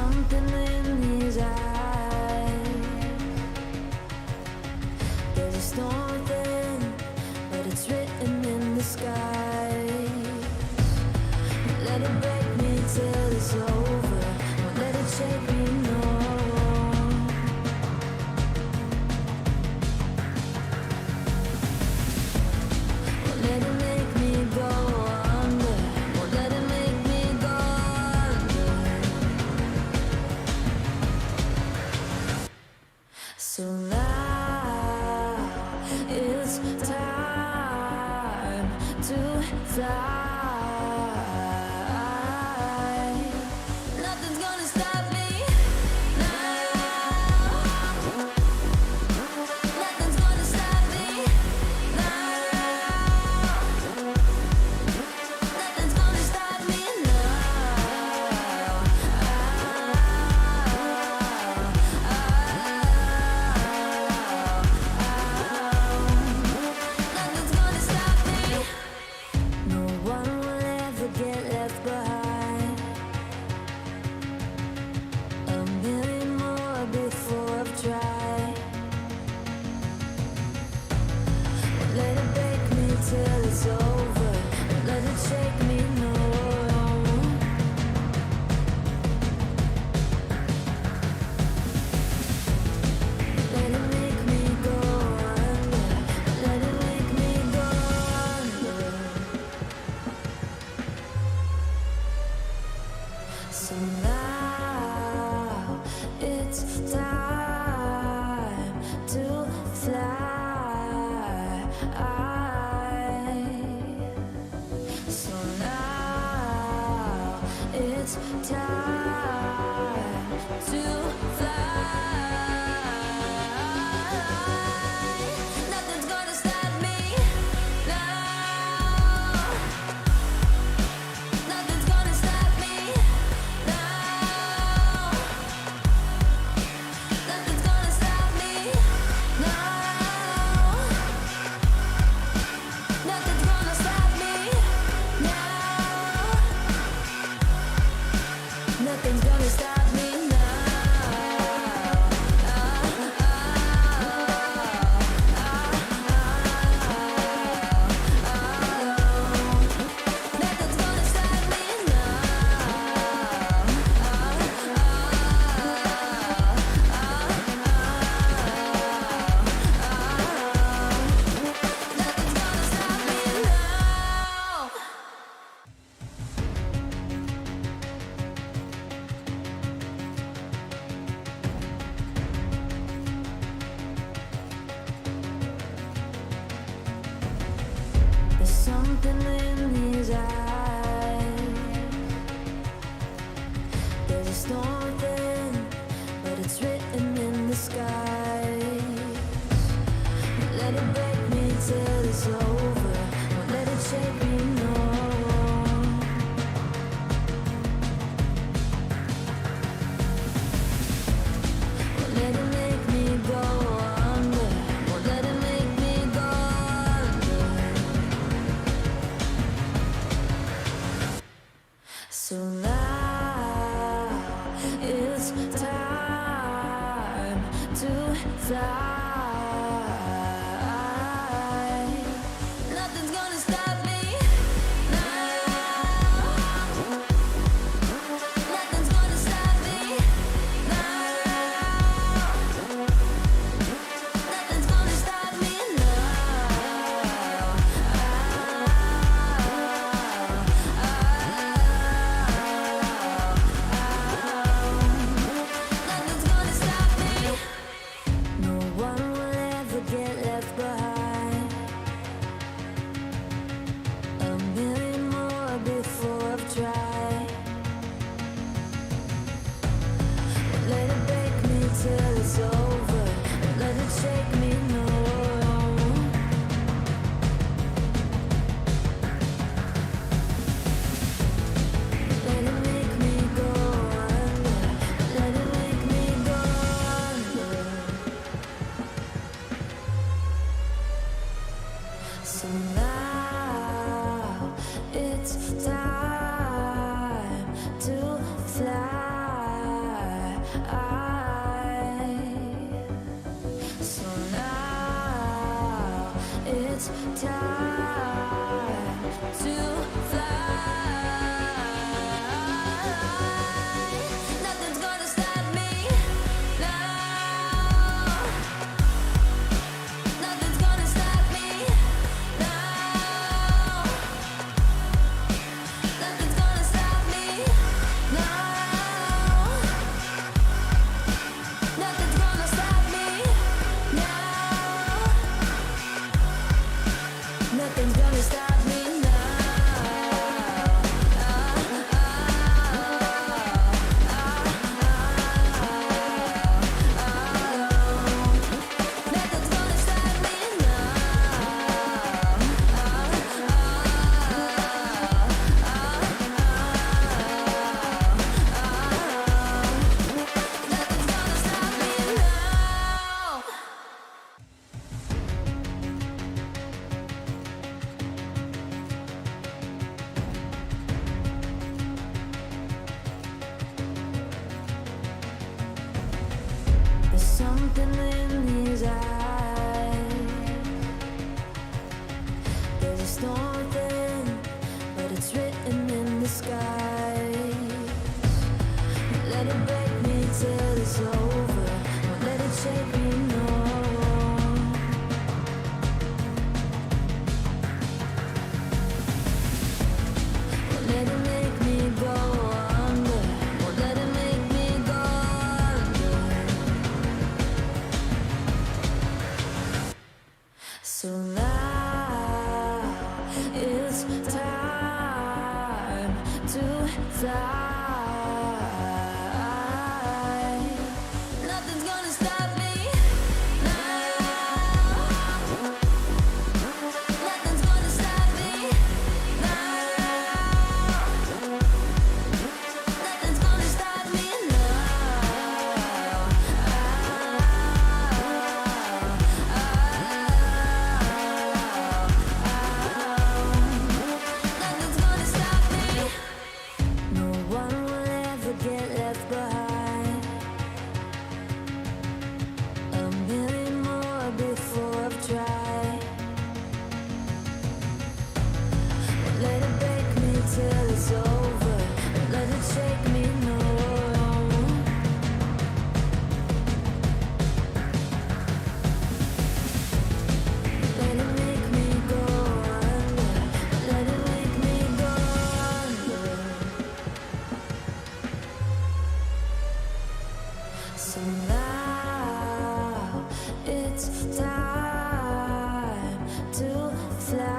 something in his eyes. There's a storm within, but it's written in the sky. Let it break me till it's over. Won't let it shake me, no. Won't let it make me go under. Won't let it make me go under. So now it's time to fly. Nothing's gonna stop me now. Nothing's gonna stop me now. Nothing's gonna stop me now. Nothing's gonna stop me. No one will ever get left behind. A million more before I've tried. Won't let it break me till it's over. Won't let it shake me, no. Let it make me go under. Let it make me go under. So now it's time to fly. So now it's time to fly. Nothing's gonna stop me now. Nothing's gonna stop me now. Nothing's gonna stop me now. Nothing's gonna stop me now. Nothing's gonna stop me now. Nothing's gonna stop me Nothing's gonna stop me now. There's something in his eyes. There's a storm within, but it's written in the sky. Let it break me till it's over. Won't let it shake me, no. Won't let it make me go under. Won't let it make me go under. So now it's time to fly. Nothing's gonna stop me now. Nothing's gonna stop me now. Nothing's gonna stop me now. Nothing's gonna stop me. No one it's time to fly. Nothing's gonna stop me now. Nothing's gonna stop me now. Nothing's gonna stop me now. Nothing's gonna stop me now. Nothing's gonna stop me There's something in his eyes. There's a storm within, but it's written in the skies. Let it break me till it's over. Won't let it shake me, no. Won't let it make me go under. Won't let it make me go under. So now it's time to fly. Nothing's gonna stop me now. Nothing's gonna stop me now. Nothing's gonna stop me now. Nothing's gonna stop me. No one will ever get left behind. A million more before I've tried. Won't let it break me till it's over. Won't let it shake me, no. Let it make me go under. Let it make me go under. So now it's time to fly.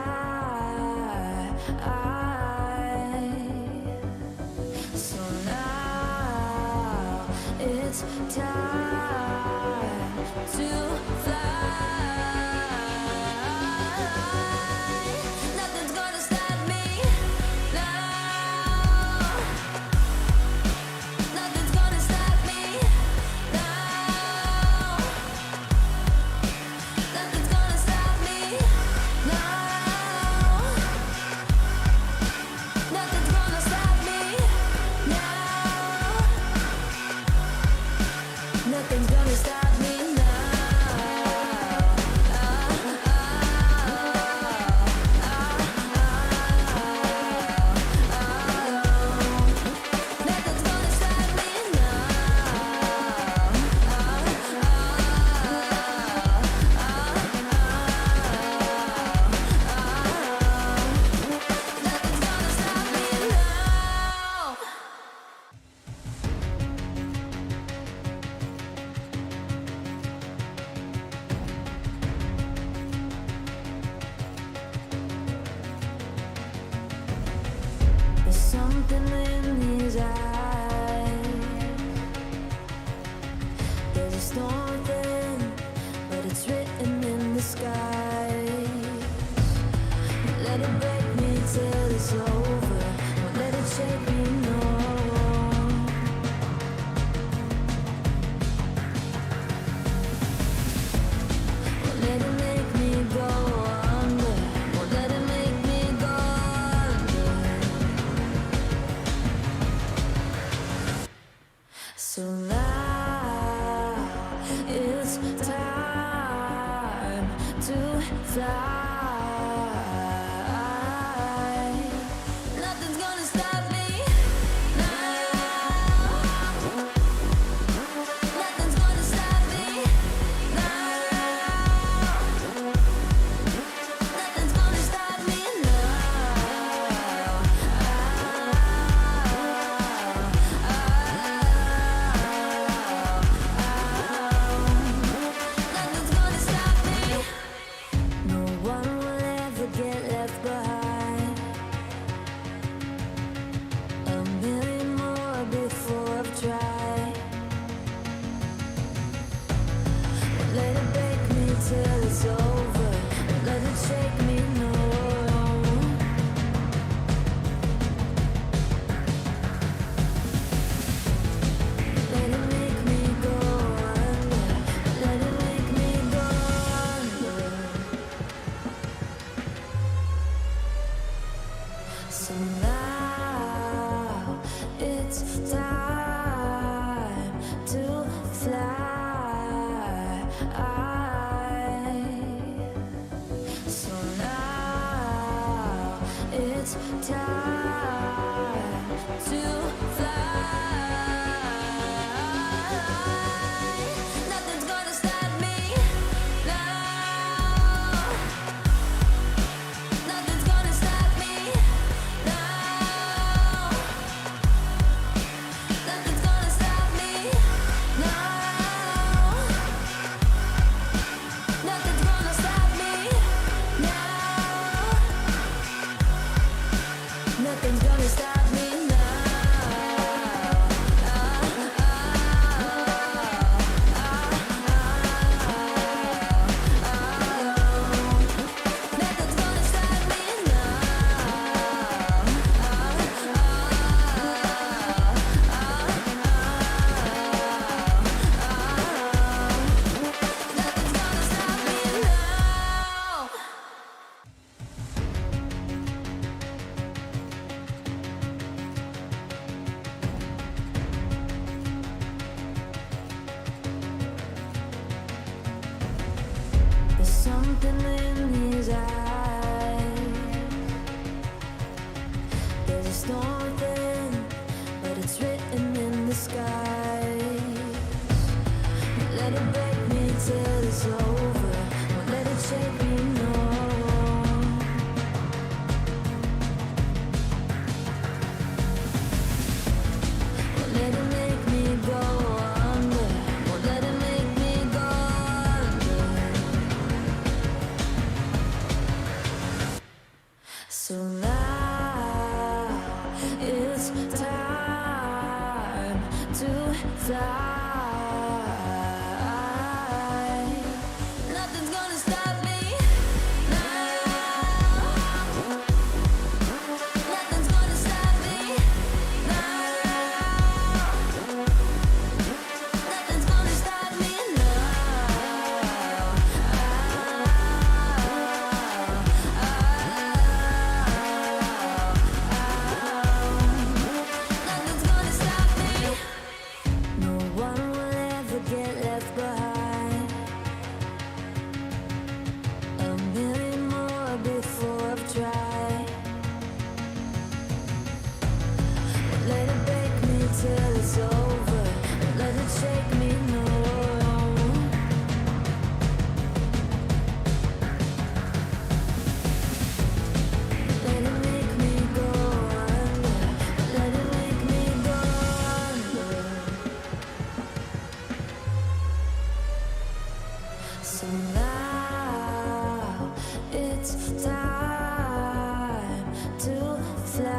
So now it's time to fly. Nothing's gonna stop me now. Nothing's gonna stop me now. Nothing's gonna stop me now. Nothing's gonna stop me now. Nothing's gonna stop me Nothing's gonna stop me Nothing's gonna stop me now. There's something in his eyes. There's a storm within, but it's written in the skies. Let it break me till it's over. Won't let it shake me, no. Won't let it make me go under. Won't let it make me go under. So now it's time to fly. So now it's time to fly. So now it's time to fly. Nothing's gonna stop me now. Nothing's gonna stop me now. Nothing's gonna stop me now. Nothing's gonna stop me now. Nothing's gonna stop me now. Nothing's gonna stop me Nothing's gonna stop me now. There's something in his eyes. There's a storm within, but it's written in the sky. Let it break me till it's over. Won't let it shake me, no. Won't let it make me go under. Won't let it make me go under. So now it's time to fly. Nothing's gonna stop me now. Nothing's gonna stop me now. Nothing's gonna stop me now. Nothing's gonna stop me. No one will ever get left behind. A million more before I've tried. Won't let it break me till it's over. Won't let it shake me, no. Let it make me go under. Let it make me go under. So now it's time to fly.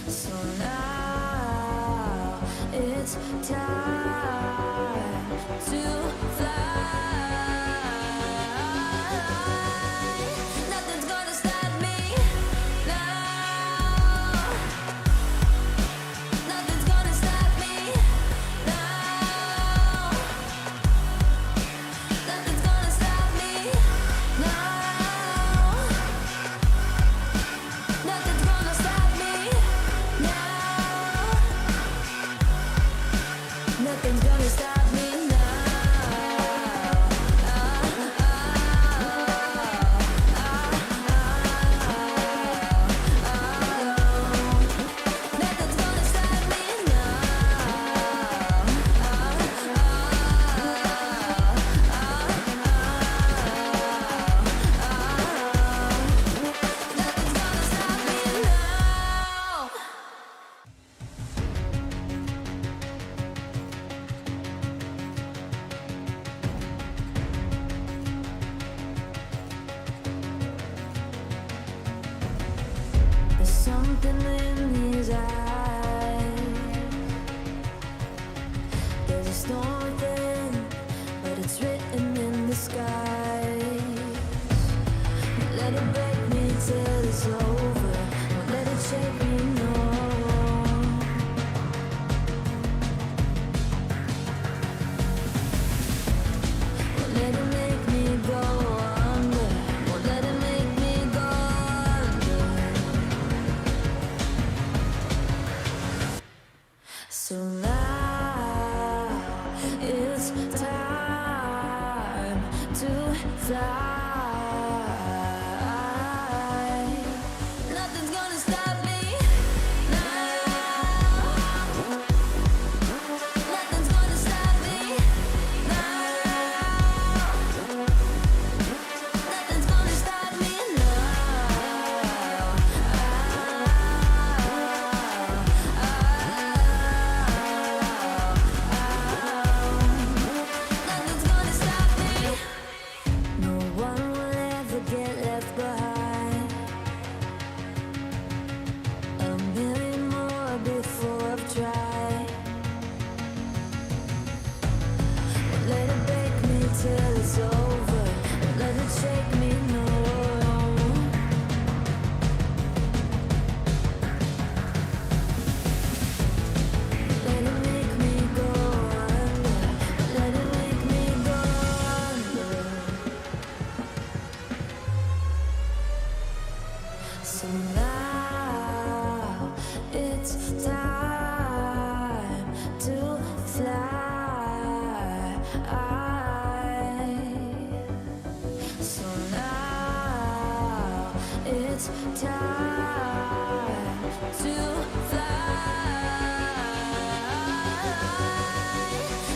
So now it's time to fly. Nothing's gonna stop me now. Nothing's gonna stop me now. Nothing's gonna stop me now. Nothing's gonna stop me now. Nothing's gonna stop me now. Nothing's gonna stop me Nothing's gonna stop me now. There's something in his eyes. There's a storm within, but it's written in the sky. Let it break me till it's over. Won't let it shake me, no. Won't let it make me go under. fly. Nothing's gonna stop me now. Nothing's gonna stop me now. Nothing's gonna stop me now. Nothing's gonna stop me. No one will ever get left behind. A million more before I've tried. Won't let it break me till it's over. Won't let it shake me, no. Let it make me go under. Let it make me go under. So now it's time to fly. So now it's time to fly.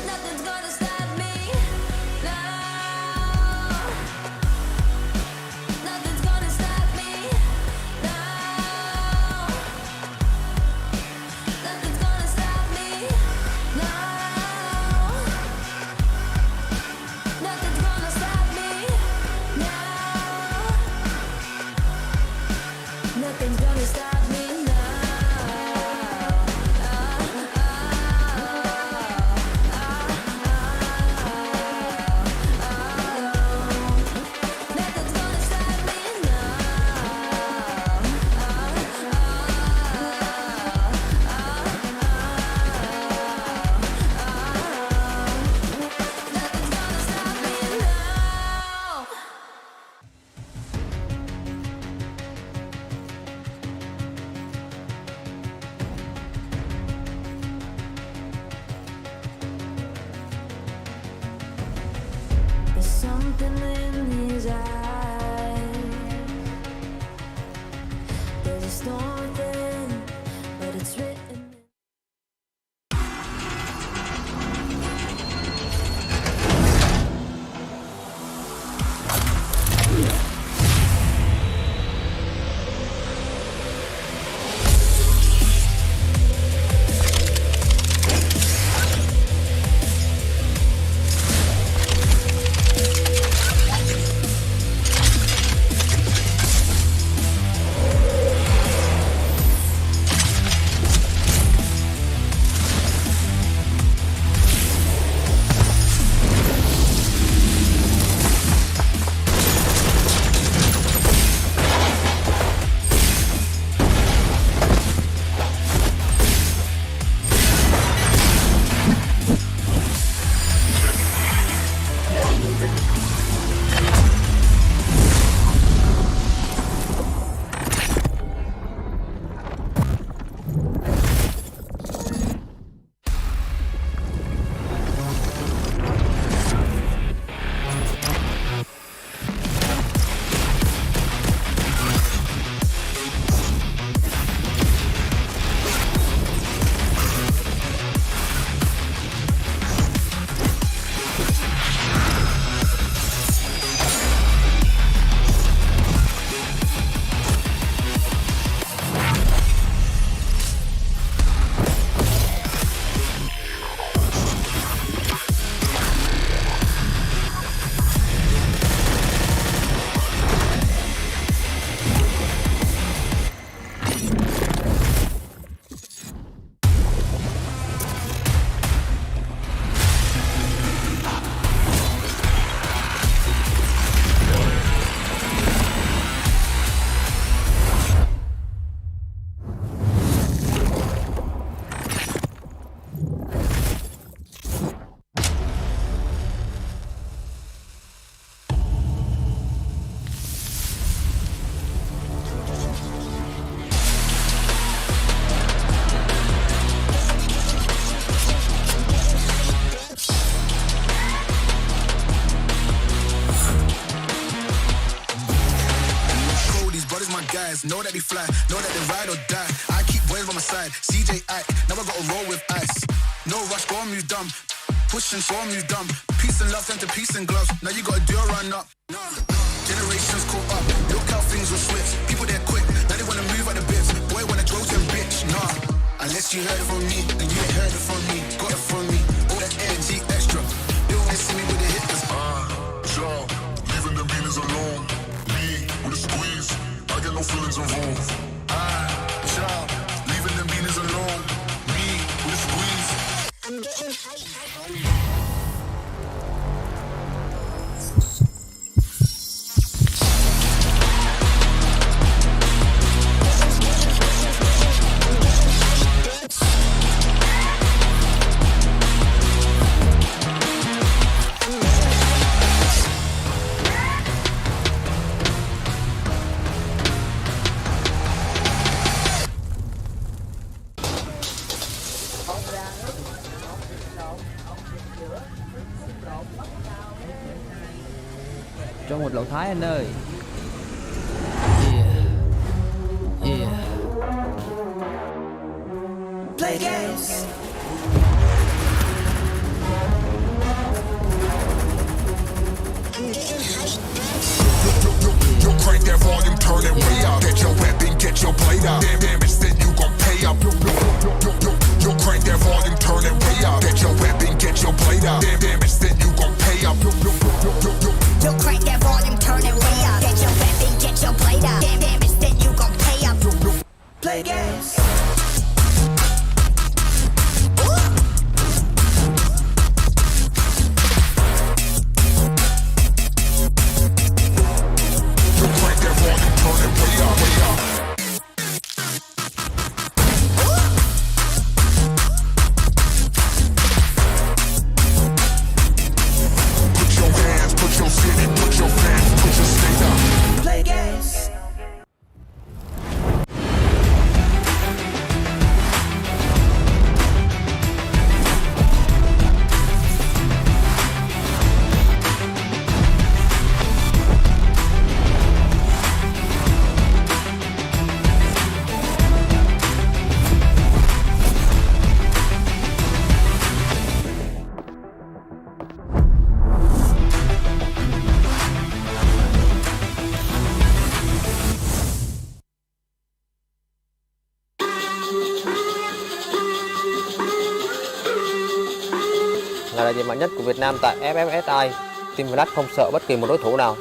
Nothing's gonna stop me now. Nothing's gonna stop me now. Nothing's gonna stop me now. Nothing's gonna stop me now. Benz, know that they fly, know that they ride or die. I keep boys by my side, CJ Ike, now I gotta roll with ice. No rush, go on, move dumb. Push and show you dumb. Peace and love turn to peace and gloves. Now you gotta do a run up. Generations caught up. Look how things will switch. People they're quick. Now they wanna move out the bits. Boy wanna grow to a bitch. Nah. Unless you heard it from me, then you ain't heard it from me. Got it from me. All that energy extra. They always see me with the hitters. Child, leaving them beaners alone. Me with a squeeze. I get no feelings involved. Child, leaving them beaners alone. Me with a squeeze. I'm getting high. Cho một lẩu Thái anh ơi. Yeah. Play games. Yo, crank that volume, turn it way up. Get your weapon, get your blade up. Damage, then you gon' pay up. Yo, crank that volume, turn it way up. Get your weapon, get your blade up. Damage, then you gon' pay up. Yo, crank that volume, turn it way up. Get your weapon, get your blade up. Damage, then you gon' pay up. Play games. Là đại diện mạnh nhất của Việt Nam tại FFSI. Team Flash không sợ bất kỳ một đối thủ nào.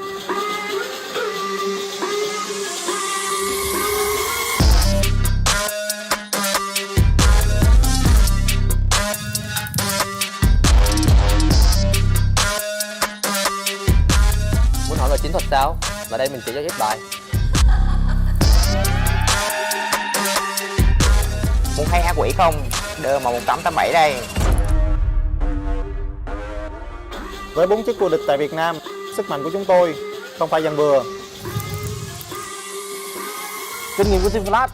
Muốn hỏi về chiến thuật sao? Và đây mình chỉ cho giúp bài. Muốn thấy ác quỷ không? Đưa mà 187 đây. Với 4 chức vô địch tại Việt Nam, sức mạnh của chúng tôi không phải dàn bừa. Kinh nghiệm của Team Flash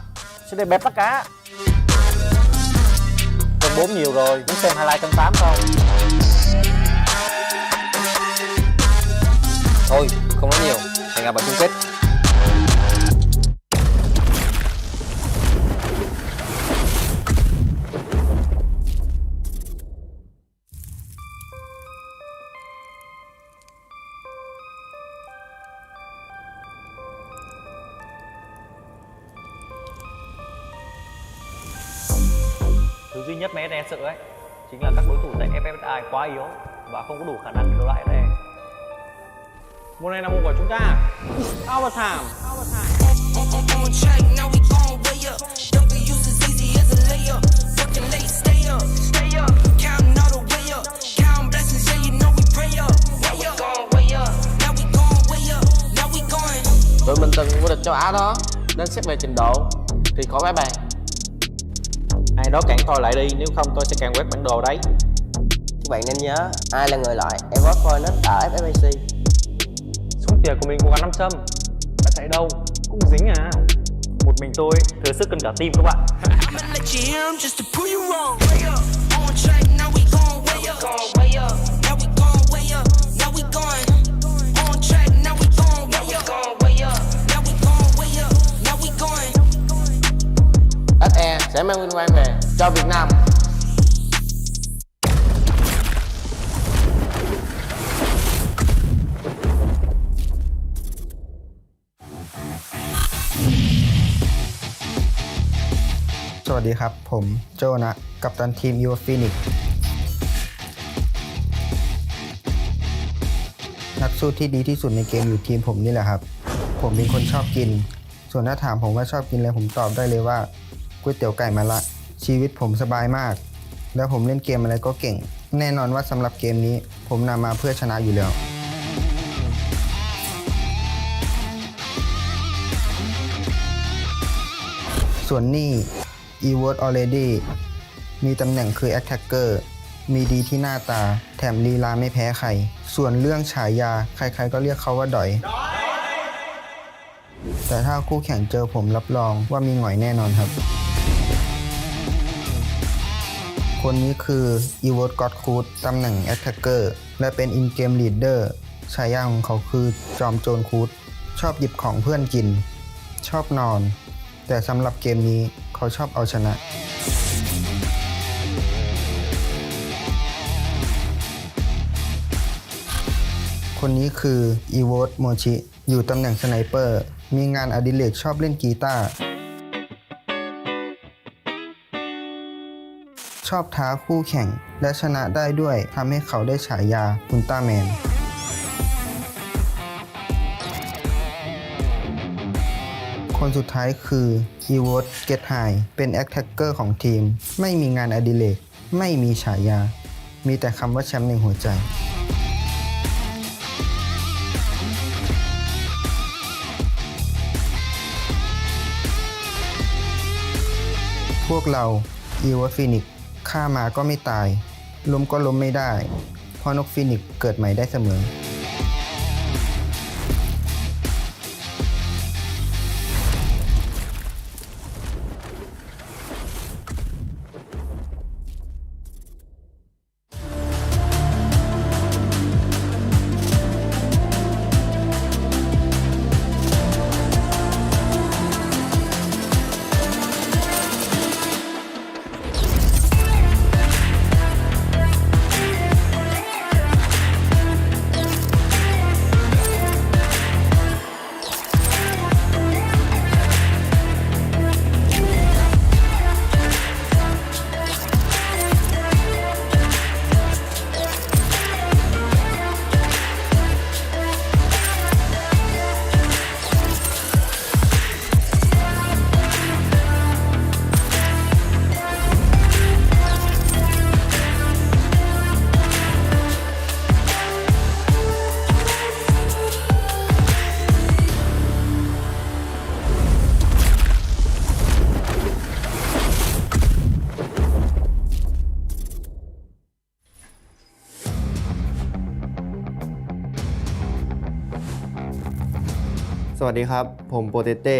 sẽ để bẹp tất cả. Cân 4 nhiều rồi, muốn xem highlight cân 8 không? Thôi, không nói nhiều, hẹn gặp ở chung kết. Thứ duy nhất mà SSA sợ ấy chính là các đối thủ tại FFSI quá yếu và không có đủ khả năng để đấu lại SSA. Mùa này là mùa của chúng ta. Alpine. Tụi mình từng vô địch châu Á đó, nên xét về trình độ thì khỏi bãi bàn. Ai đó cản tôi lại đi, nếu không tôi sẽ càng quét bản đồ đấy. Các bạn nên nhớ, ai là người loại Evox Point ở FFSI. Súng tỉa của mình có gắn 5 châm. Bạn chạy đâu cũng dính à. Một mình tôi thừa sức cân cả team các bạn. mang win quay về cho Việt Nam. สวัสดีครับผมโจนะกัปตันทีมยูฟินิกนักสู้ที่ดีที่สุดในเกมอยู่ทีมผมนี่แหละครับผมเป็นคนชอบกินส่วนถ้าถามผมว่าชอบกินอะไรผมตอบได้เลยว่าก๋วยเตี๋ยวไก่มะระชีวิตผมสบายมากแล้วผมเล่นเกมอะไรก็เก่งแน่นอนว่าสำหรับเกมนี้ผมนำมาเพื่อชนะอยู่แล้วส่วนนี่ e-word already มีตำแหน่งคือ attacker มีดีที่หน้าตาแถมลีลาไม่แพ้ใครส่วนเรื่องฉายาใครๆก็เรียกเขาว่าดอยแต่ถ้าคู่แข่งเจอผมรับรองว่ามีหงอยแน่นอนครับคนนี้คือ e-word god coot ตำแหน่ง attacker และเป็น in-game leader ฉายาของเขาคือจอมโจรคูดชอบหยิบของเพื่อนกินชอบนอนแต่สำหรับเกมนี้เขาชอบเอาชนะคนนี้คือ e-word mochi อยู่ตำแหน่งสไนเปอร์มีงานอดิเรกชอบเล่นกีตาร์ชอบท้าคู่แข่งและชนะได้ด้วยทำให้เขาได้ฉายาอุลตร้าแมนคนสุดท้ายคือ e-word get high เป็น attacker ของทีมไม่มีงานอดิเรกไม่มีฉายามีแต่คำว่าแชมป์ในหัวใจพวกเรา e-word Phoenix ฆ่ามาก็ไม่ตายล้มก็ล้มไม่ได้เพราะนกฟีนิกซ์เกิดใหม่ได้เสมอสวัสดีครับผมโปเตเต้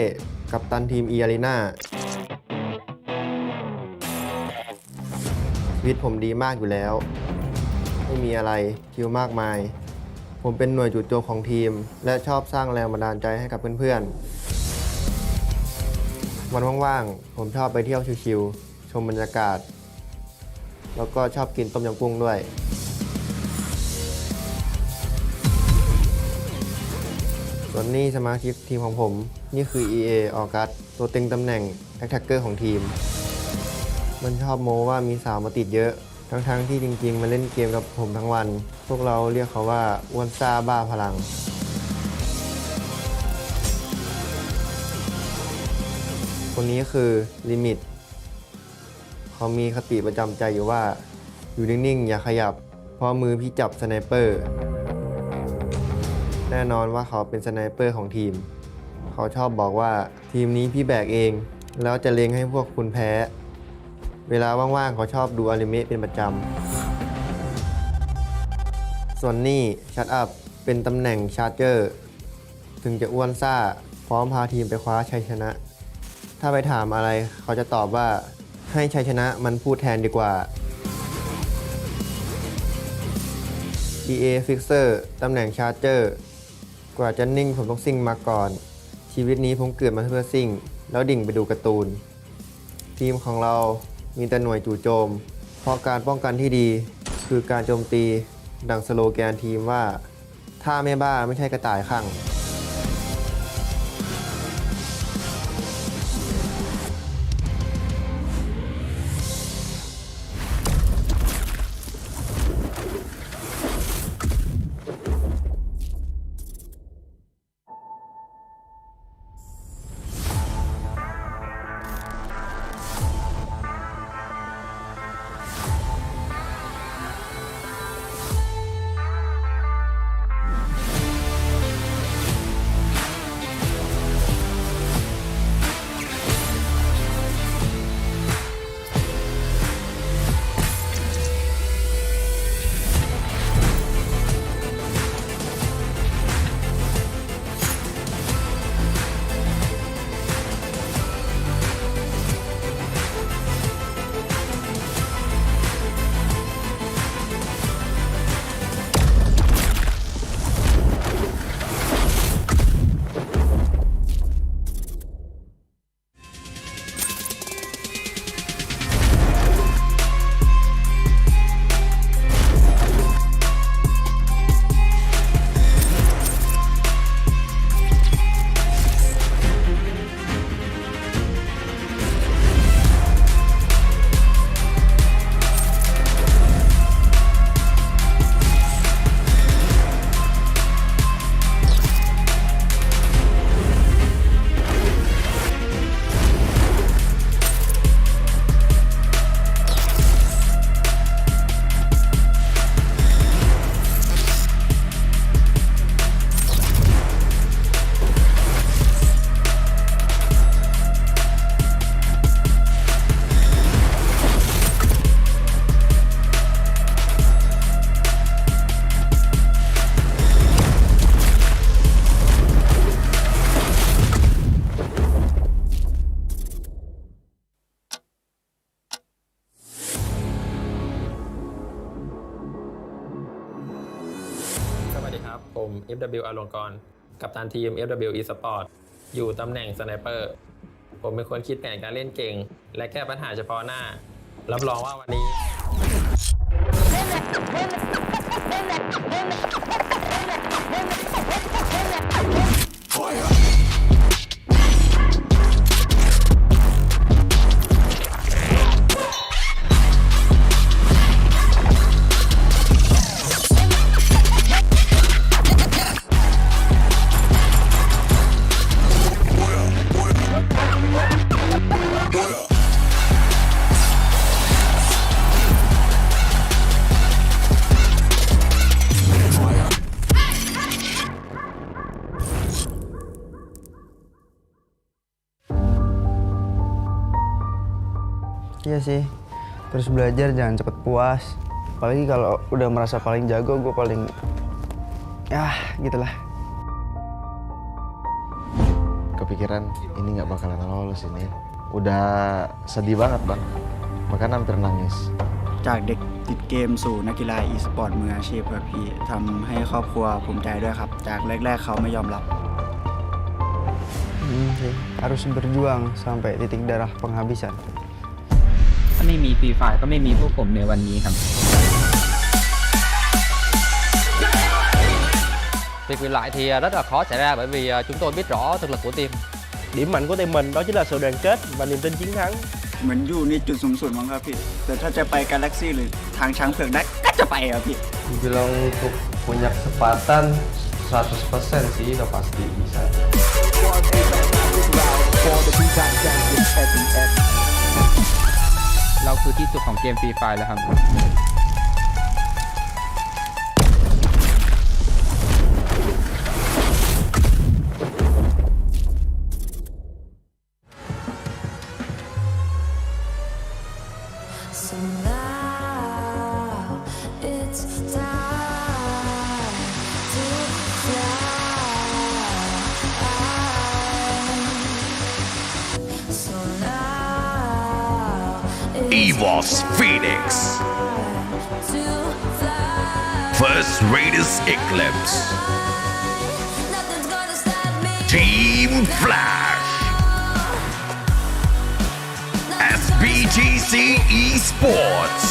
กัปตันทีมอีอารีนาชีวิตผมดีมากอยู่แล้วไม่มีอะไรคิวมากมายผมเป็นหน่วยจุดโจมของทีมและชอบสร้างแรงบันดาลใจให้กับเพื่อนๆวันว่างๆผมชอบไปเที่ยวชิลๆชมบรรยากาศแล้วก็ชอบกินต้มยำกุ้งด้วยส่วนนี้สมาชิกทีมของผมนี่คือ EA ออกัสตัวเต็งตำแหน่ง Attacker ของทีมมันชอบโม้ว่ามีสาวมาติดเยอะทั้งที่จริงๆมาเล่นเกมกับผมทั้งวันพวกเราเรียกเขาว่าอ้วนซ่าบ้าพลังคนนี้คือลิมิตเขามีคติประจำใจอยู่ว่าอยู่นิ่งๆอย่าขยับเพราะมือพี่จับสไนเปอร์แน่นอนว่าเขาเป็นสไนเปอร์ของทีมเขาชอบบอกว่าทีมนี้พี่แบกเองแล้วจะเล็งให้พวกคุณแพ้เวลาว่างๆเขาชอบดูอนิเมะเป็นประจำส่วนนี่ชัดอัพเป็นตำแหน่งชาร์เจอร์ถึงจะอ้วนซ่าพร้อมพาทีมไปคว้าชัยชนะถ้าไปถามอะไรเขาจะตอบว่าให้ชัยชนะมันพูดแทนดีกว่า EA Fixer ตำแหน่งชาร์เจอร์กว่าจะนิ่งผมต้องซิ่งมาก่อนชีวิตนี้ผมเกิดมาเพื่อซิ่งแล้วดิ่งไปดูการ์ตูน ทีมของเรามีแต่หน่วยจู่โจม เพราะการป้องกันที่ดีคือการโจมตีดังสโลแกนทีมว่าถ้าไม่บ้าไม่ใช่กระต่ายข้าง สวัสดีครับ ผม FW อลงกรณ์กัปตันทีม FW eSport อยู่ตำแหน่งสไนเปอร์ ผมเป็นคนคิดแผนการเล่นเก่ง และแก้ปัญหาเฉพาะหน้า รับรองว่าวันนี้ Iya sih, terus belajar jangan cepet puas. Apalagi kalau udah merasa paling jago, gue paling ya gitulah. Kepikiran ini nggak bakalan lolos ini. Udah sedih banget bang, bahkan hampir nangis. จากเด็กติดเกมสู่นักกีฬาอีสปอร์ตมืออาชีพครับพี่ทำให้ครอบครัวภูมิใจด้วยครับจากแรกๆเขาไม่ยอมรับ Sih, harus berjuang sampai titik darah penghabisan. ถ้าไม่มีฟรีไฟร์ก็ไม่มีพวกผมในวันนี้ครับ Việc bị loại thì rất là khó xảy ra bởi vì chúng tôi biết rõ thực lực của team. Điểm mạnh của team mình đó chính là sự đoàn kết và niềm tin chiến thắng. เหมือนอยู่ในจุดสูงสุดมั้งครับพี่แต่ถ้าจะไปกาแล็กซี่หรือทางช้างเผือกได้ก็จะไปครับพี่ Dibilang untuk punya kesempatan 100% sih udah pasti bisa. เราคือที่สุดของเกมฟรีไฟร์แล้วครับ So now it's time to fly. So now EVOS Phoenix to fly. First Raiders Eclipse Nothing's gonna stop me. Team Flash SBTC Esports,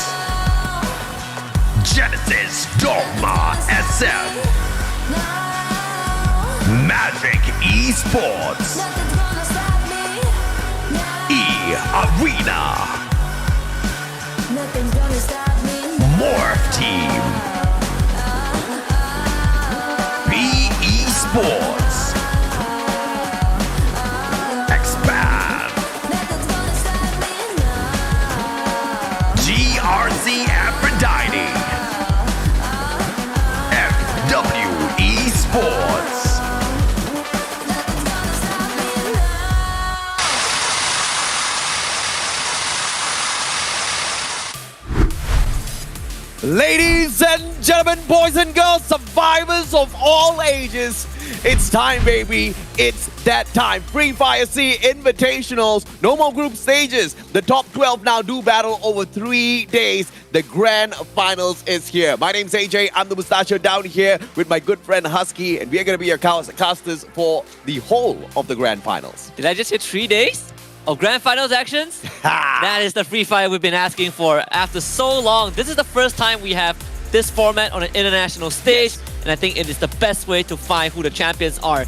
Genesis Dogma SM, Magic Esports, Arena, Morph Team, PE Sports, Expand, GRC Aphrodite, FW Esports. Ladies and gentlemen, boys and girls, survivors of all ages, it's time, baby. It's that time. Free Fire SEA Invitationals. No more group stages. The top 12 now do battle over 3 days. The grand finals is here. My name's AJ. I'm the mustachio down here with my good friend Husky, and we are going to be your casters for the whole of the grand finals. Did I just hit 3 days of grand finals actions? That is the free fire we've been asking for after so long. This is the first time we have this format on an international stage, and I think it is the best way to find who the champions are.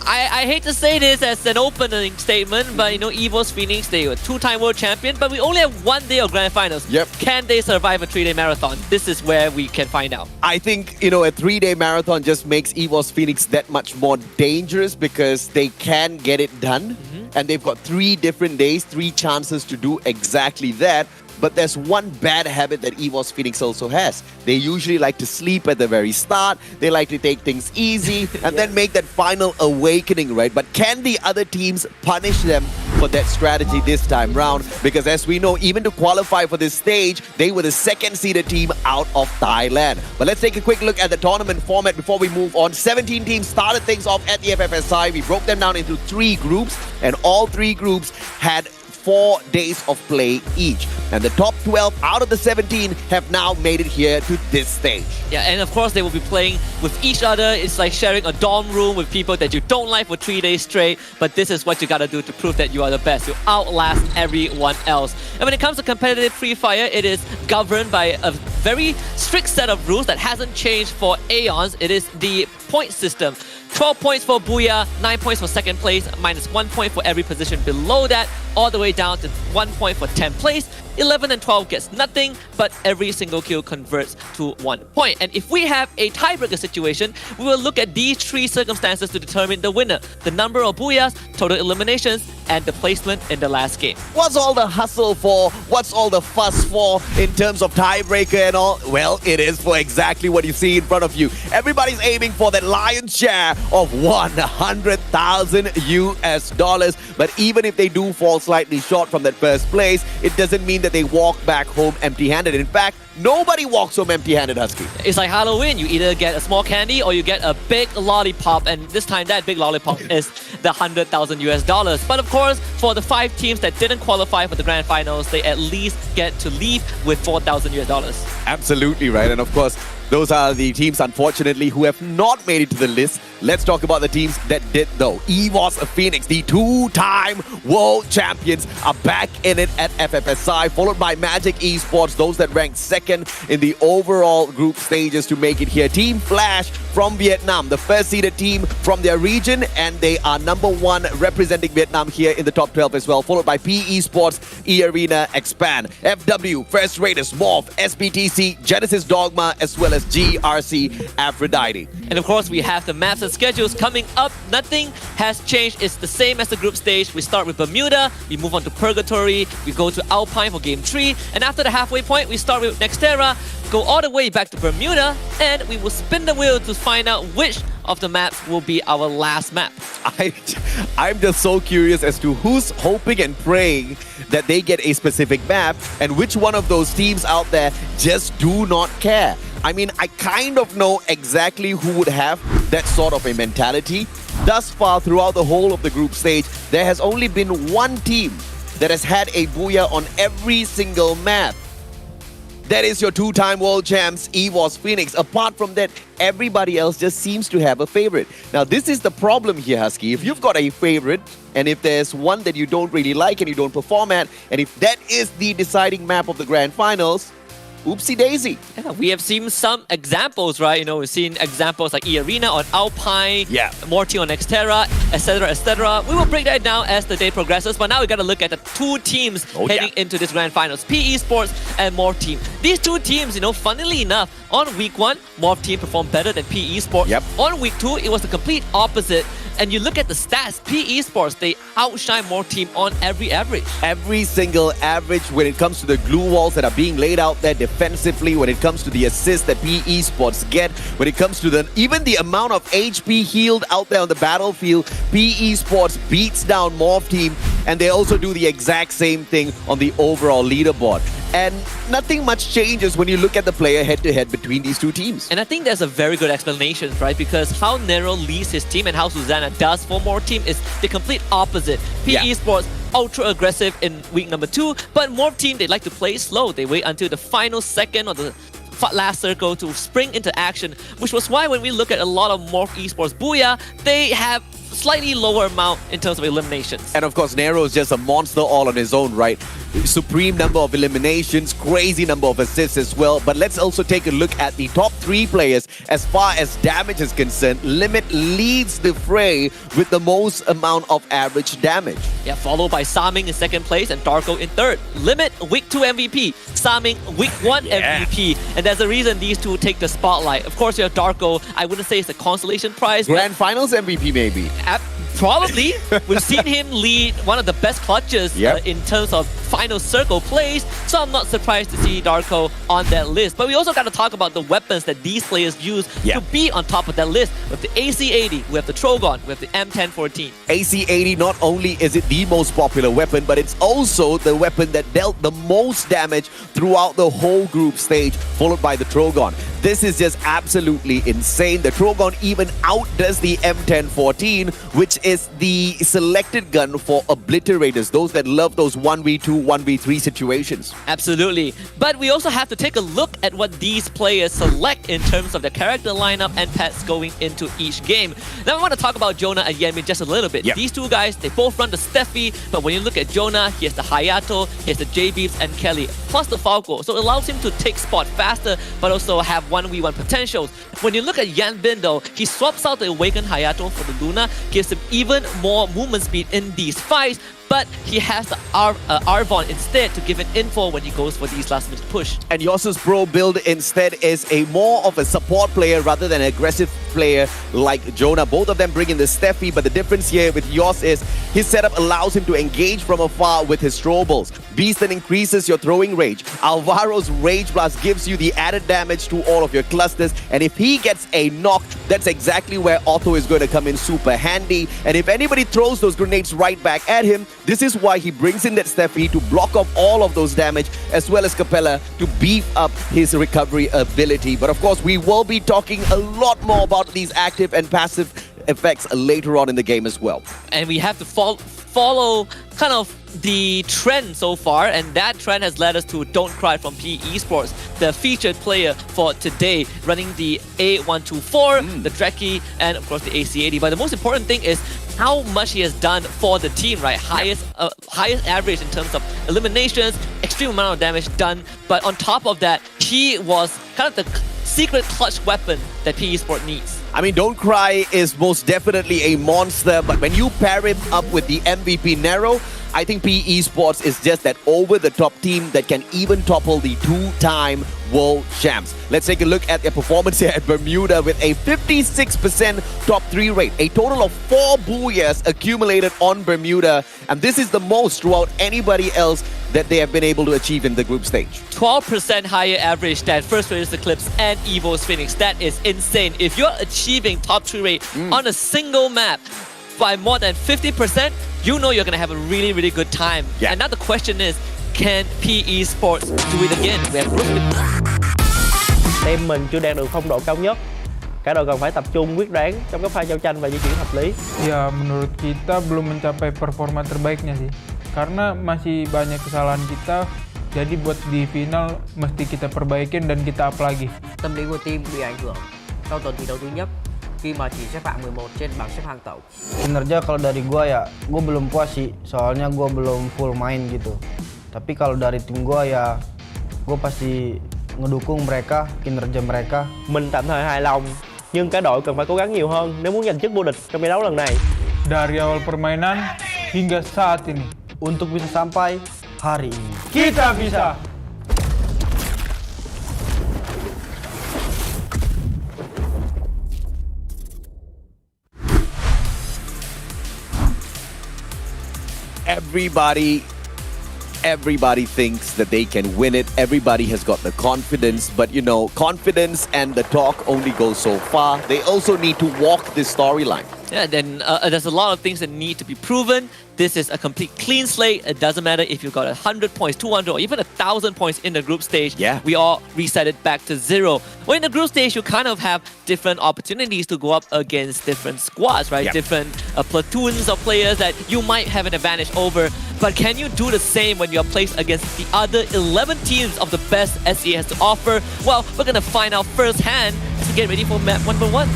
I hate to say this as an opening statement, but you know, EVOS Phoenix, they were a 2-time world champion, but we only have 1 day of grand finals. Yep. Can they survive a 3-day marathon? This is where we can find out. I think, you know, a 3-day marathon just makes EVOS Phoenix that much more dangerous because they can get it done. And they've got 3 different days, 3 chances to do exactly that. But there's one bad habit that EVOS Phoenix also has. They usually like to sleep at the very start. They like to take things easy and then make that final awakening, right? But can the other teams punish them for that strategy this time round? Because as we know, even to qualify for this stage, they were the 2nd-seeded team out of Thailand. But let's take a quick look at the tournament format before we move on. 17 teams started things off at the FFSI. We broke them down into 3 groups, and all 3 groups had 4 days of play each. And the top 12 out of the 17 have now made it here to this stage. Yeah, and of course they will be playing with each other. It's like sharing a dorm room with people that you don't like for 3 days straight. But this is what you gotta do to prove that you are the best. You outlast everyone else. And when it comes to competitive Free Fire, it is governed by a very strict set of rules that hasn't changed for aeons. It is the point system. 12 points for Booyah, 9 points for 2nd place, minus 1 point for every position below that, all the way down to 1 point for 10th place. 11 and 12 gets nothing, but every single kill converts to 1 point. And if we have a tiebreaker situation, we will look at these 3 circumstances to determine the winner. The number of Booyahs, total eliminations, and the placement in the last game. What's all the hustle for? What's all the fuss for in terms of tiebreaker and all? Well, it is for exactly what you see in front of you. Everybody's aiming for that lion's share of $100,000 US. But even if they do fall slightly short from that first place, it doesn't mean that they walk back home empty-handed. In fact, nobody walks home empty-handed, Husky. It's like Halloween. You either get a small candy or you get a big lollipop, and this time that big lollipop is the $100,000 US. But of course, for the 5 teams that didn't qualify for the grand finals, they at least get to leave with $4,000 US. Absolutely right. And of course, those are the teams, unfortunately, who have not made it to the list. Let's talk about the teams that did, though. EVOS Phoenix, the 2-time world champions, are back in it at FFSI, followed by Magic Esports, those that ranked 2nd in the overall group stages to make it here. Team Flash from Vietnam, the 1st-seeded team from their region, and they are number 1 representing Vietnam here in the top 12 as well, followed by PE Sports, Arena, Expand, FW, First Raiders, Morph, SBTC, Genesis Dogma, as well as GRC Aphrodite. And of course, we have the maps and schedules coming up. Nothing has changed. It's the same as the group stage. We start with Bermuda, we move on to Purgatory, we go to Alpine for game 3, and after the halfway point, we start with Nextera, go all the way back to Bermuda, and we will spin the wheel to find out which of the maps will be our last map. I'm just so curious as to who's hoping and praying that they get a specific map, and which one of those teams out there just do not care. I mean, I kind of know exactly who would have that sort of a mentality. Thus far, throughout the whole of the group stage, there has only been 1 team that has had a Booyah on every single map. That is your two-time world champs, EVOS Phoenix. Apart from that, everybody else just seems to have a favorite. Now, this is the problem here, Husky. If you've got a favorite, and if there's one that you don't really like and you don't perform at, and if that is the deciding map of the grand finals, oopsie daisy. Yeah, we have seen some examples, right? You know, we've seen examples like Arena on Alpine, Morty on Xterra, etc., etc. We will break that down as the day progresses, but now we got to look at the two teams heading into this grand finals, PE Sports and Morph Team. These two teams, you know, funnily enough, on week 1, Morph Team performed better than PE Sports. On week 2, it was the complete opposite. And you look at the stats, PE Sports, they outshine Morph Team on every average. Every single average when it comes to the glue walls that are being laid out there defensively, when it comes to the assists that PE Sports get, when it comes to even the amount of HP healed out there on the battlefield, PE Sports beats down Morph Team, and they also do the exact same thing on the overall leaderboard. And nothing much changes when you look at the player head-to-head between these two teams. And I think there's a very good explanation, right? Because how Nero leads his team and how Susanna does for Morph Team is the complete opposite. PE Sports ultra aggressive in week number 2, but Morph Team, they like to play slow. They wait until the final second or the last circle to spring into action, which was why when we look at a lot of Morph Esports Booyah, they have slightly lower amount in terms of eliminations. And of course, Nero is just a monster all on his own, right? Supreme number of eliminations, crazy number of assists as well. But let's also take a look at the top 3 players as far as damage is concerned. Limit leads the fray with the most amount of average damage. Yeah, followed by Saming in second place and Darko in third. Limit week 2 MVP, Saming week 1 MVP. And there's a reason these two take the spotlight. Of course, you have Darko. I wouldn't say it's a consolation prize. Grand Finals MVP maybe. Probably. We've seen him lead one of the best clutches in terms of final circle plays, so I'm not surprised to see Darko on that list. But we also got to talk about the weapons that these players use to be on top of that list. With the AC-80, we have the Trogon, we have the M1014. AC-80, not only is it the most popular weapon, but it's also the weapon that dealt the most damage throughout the whole group stage, followed by the Trogon. This is just absolutely insane. The Trogon even outdoes the M1014, which is the selected gun for obliterators, those that love those 1v2, 1v3 situations. Absolutely. But we also have to take a look at what these players select in terms of their character lineup and pets going into each game. Now I want to talk about Jonah and Yenmin just a little bit. These two guys, they both run the Steffi, but when you look at Jonah, he has the Hayato, he has the J-Beeps and Kelly, plus the Falco. So it allows him to take spot faster, but also have 1v1 potentials. When you look at Yenmin though, he swaps out the Awakened Hayato for the Luna, gives him even more movement speed in these fights, but he has the Arvon instead to give an info when he goes for these last minute push. And Yoss's pro build instead is a more of a support player rather than an aggressive player like Jonah. Both of them bring in the Steffi, but the difference here with Yoss is his setup allows him to engage from afar with his throwables. Beast then increases your throwing range. Alvaro's Rage Blast gives you the added damage to all of your clusters, and if he gets a knock, that's exactly where Otto is going to come in super handy. And if anybody throws those grenades right back at him, this is why he brings in that Steffi to block off all of those damage, as well as Capella to beef up his recovery ability. But of course, we will be talking a lot more about these active and passive effects later on in the game as well. And we have to follow kind of the trend so far, and that trend has led us to Don't Cry from PE Esports, the featured player for today, running the A124, the Dreki, and of course the AC-80. But the most important thing is how much he has done for the team, right? Highest average in terms of eliminations, extreme amount of damage done. But on top of that, he was kind of the secret clutch weapon that PE Sport needs. I mean, Don't Cry is most definitely a monster, but when you pair him up with the MVP Nero, I think PE Sports is just that over-the-top team that can even topple the two-time world champs. Let's take a look at their performance here at Bermuda with a 56% top 3 rate. A total of 4 Booyahs accumulated on Bermuda, and this is the most throughout anybody else that they have been able to achieve in the group stage. 12% higher average than First Raiders Eclipse and EVOS Phoenix. That is insane. If you're achieving top 3 rate on a single map by more than 50%, you know you're going to have a really, really good time. And now the question is, can PE Sports do it again? We have Team mình chưa đạt được phong độ cao nhất. Cả đội cần phải tập trung quyết đoán trong các pha giao tranh và di chuyển hợp lý. Ya, menurut kita belum mencapai performa terbaiknya sih. Karena masih banyak kesalahan kita Jadi buat di final mesti kita perbaikin dan kita up lagi. Tâm lý của team bị ảnh hưởng sau tuần thi đấu thứ nhất khi mà chỉ xếp hạng 11 trên bảng xếp hạng tổng. Kinerja kalau dari gua ya, gua belum puas sih, soalnya gua belum full main gitu. Tapi kalau dari tim gua ya, gua pasti ngedukung mereka, kinerja mereka. Mình tạm thời hài lòng, nhưng cả đội cần phải cố gắng nhiều hơn nếu muốn giành chức vô địch trong giải đấu lần này. Dari awal permainan hingga saat ini. Untuk bisa sampai hari ini. Kita bisa! Everybody thinks that they can win it. Everybody has got the confidence, but you know, confidence and the talk only go so far. They also need to walk this storyline. Yeah, then there's a lot of things that need to be proven. This is a complete clean slate. It doesn't matter if you got 100 points, 200, or even 1,000 points in the group stage. Yeah. We all reset it back to 0. Well, in the group stage, you kind of have different opportunities to go up against different squads, right? Yep. Different platoons of players that you might have an advantage over. But can you do the same when you're placed against the other 11 teams of the best SEA has to offer? Well, we're going to find out firsthand as we get ready for map 1v1.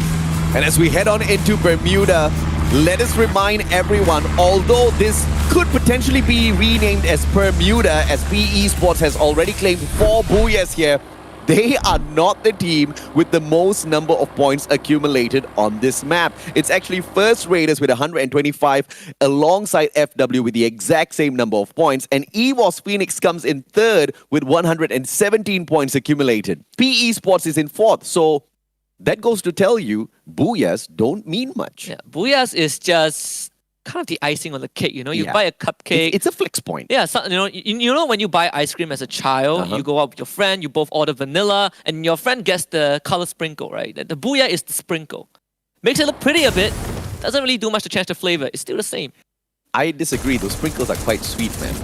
And as we head on into Bermuda, let us remind everyone, although this could potentially be renamed as Bermuda, as PE Sports has already claimed 4 Booyahs here, they are not the team with the most number of points accumulated on this map. It's actually First Raiders with 125 alongside FW with the exact same number of points, and EVOS Phoenix comes in 3rd with 117 points accumulated. PE Sports is in 4th, so that goes to tell you, Booyahs don't mean much. Yeah, Booyahs is just kind of the icing on the cake, you know? You buy a cupcake. It's a flex point. Yeah, so, you know when you buy ice cream as a child, you go out with your friend, you both order vanilla, and your friend gets the color sprinkle, right? The Booyah is the sprinkle. Makes it look pretty a bit, doesn't really do much to change the flavor. It's still the same. I disagree. Those sprinkles are quite sweet, man.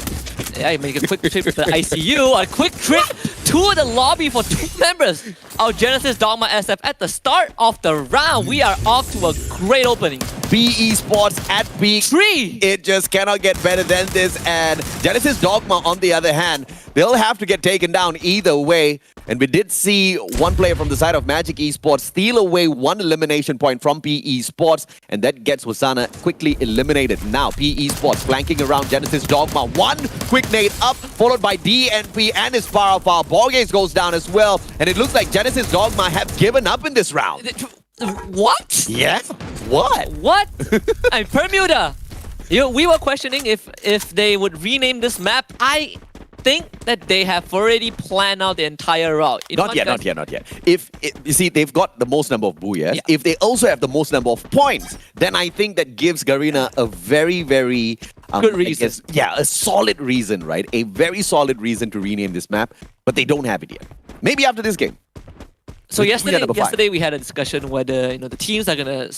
Yeah, you make a quick trip to the ICU, a quick trip to the lobby for 2 members of Genesis Dogma SF at the start of the round. We are off to a great opening. PE Sports at peak 3. It just cannot get better than this. And Genesis Dogma, on the other hand, they'll have to get taken down either way. And we did see one player from the side of Magic Esports steal away 1 elimination point from PE Sports, and that gets Wasana quickly eliminated. Now PE Sports flanking around Genesis Dogma. 1 quick nade up, followed by DNP and his Powerful. Borges goes down as well, and it looks like Genesis Dogma have given up in this round. What? Yeah? What? What? And Bermuda. We were questioning if they would rename this map. I think that they have already planned out the entire route. Not yet. You see, they've got the most number of Booyahs. Yeah. If they also have the most number of points, then I think that gives Garena a very, very good reason. A solid reason, right? A very solid reason to rename this map, but they don't have it yet. Maybe after this game. So yesterday we had a discussion whether the teams are gonna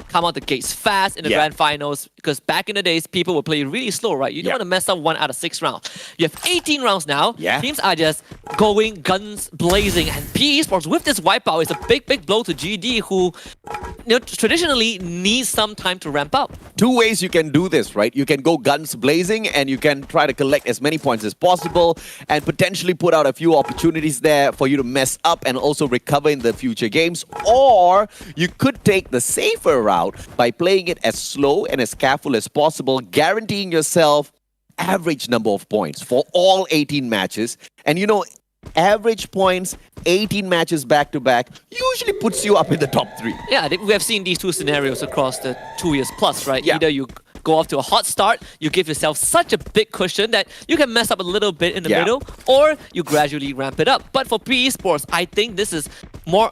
come out the gates fast in the grand finals, because back in the days people would play really slow, right? You don't want to mess up 1 out of 6 rounds. You have 18 rounds now. Teams are just going guns blazing, and PE Sports with this wipeout is a big blow to GD, who traditionally needs some time to ramp up. 2 ways you can do this, right? You can go guns blazing and you can try to collect as many points as possible and potentially put out a few opportunities there for you to mess up and also recover in the future games. Or you could take the safer route by playing it as slow and as careful as possible, guaranteeing yourself average number of points for all 18 matches. And average points, 18 matches back-to-back, usually puts you up in the top 3. Yeah, we have seen these 2 scenarios across the 2 years plus, right? Yeah. Either you go off to a hot start, you give yourself such a big cushion that you can mess up a little bit in the middle, or you gradually ramp it up. But for PE Sports, I think this is more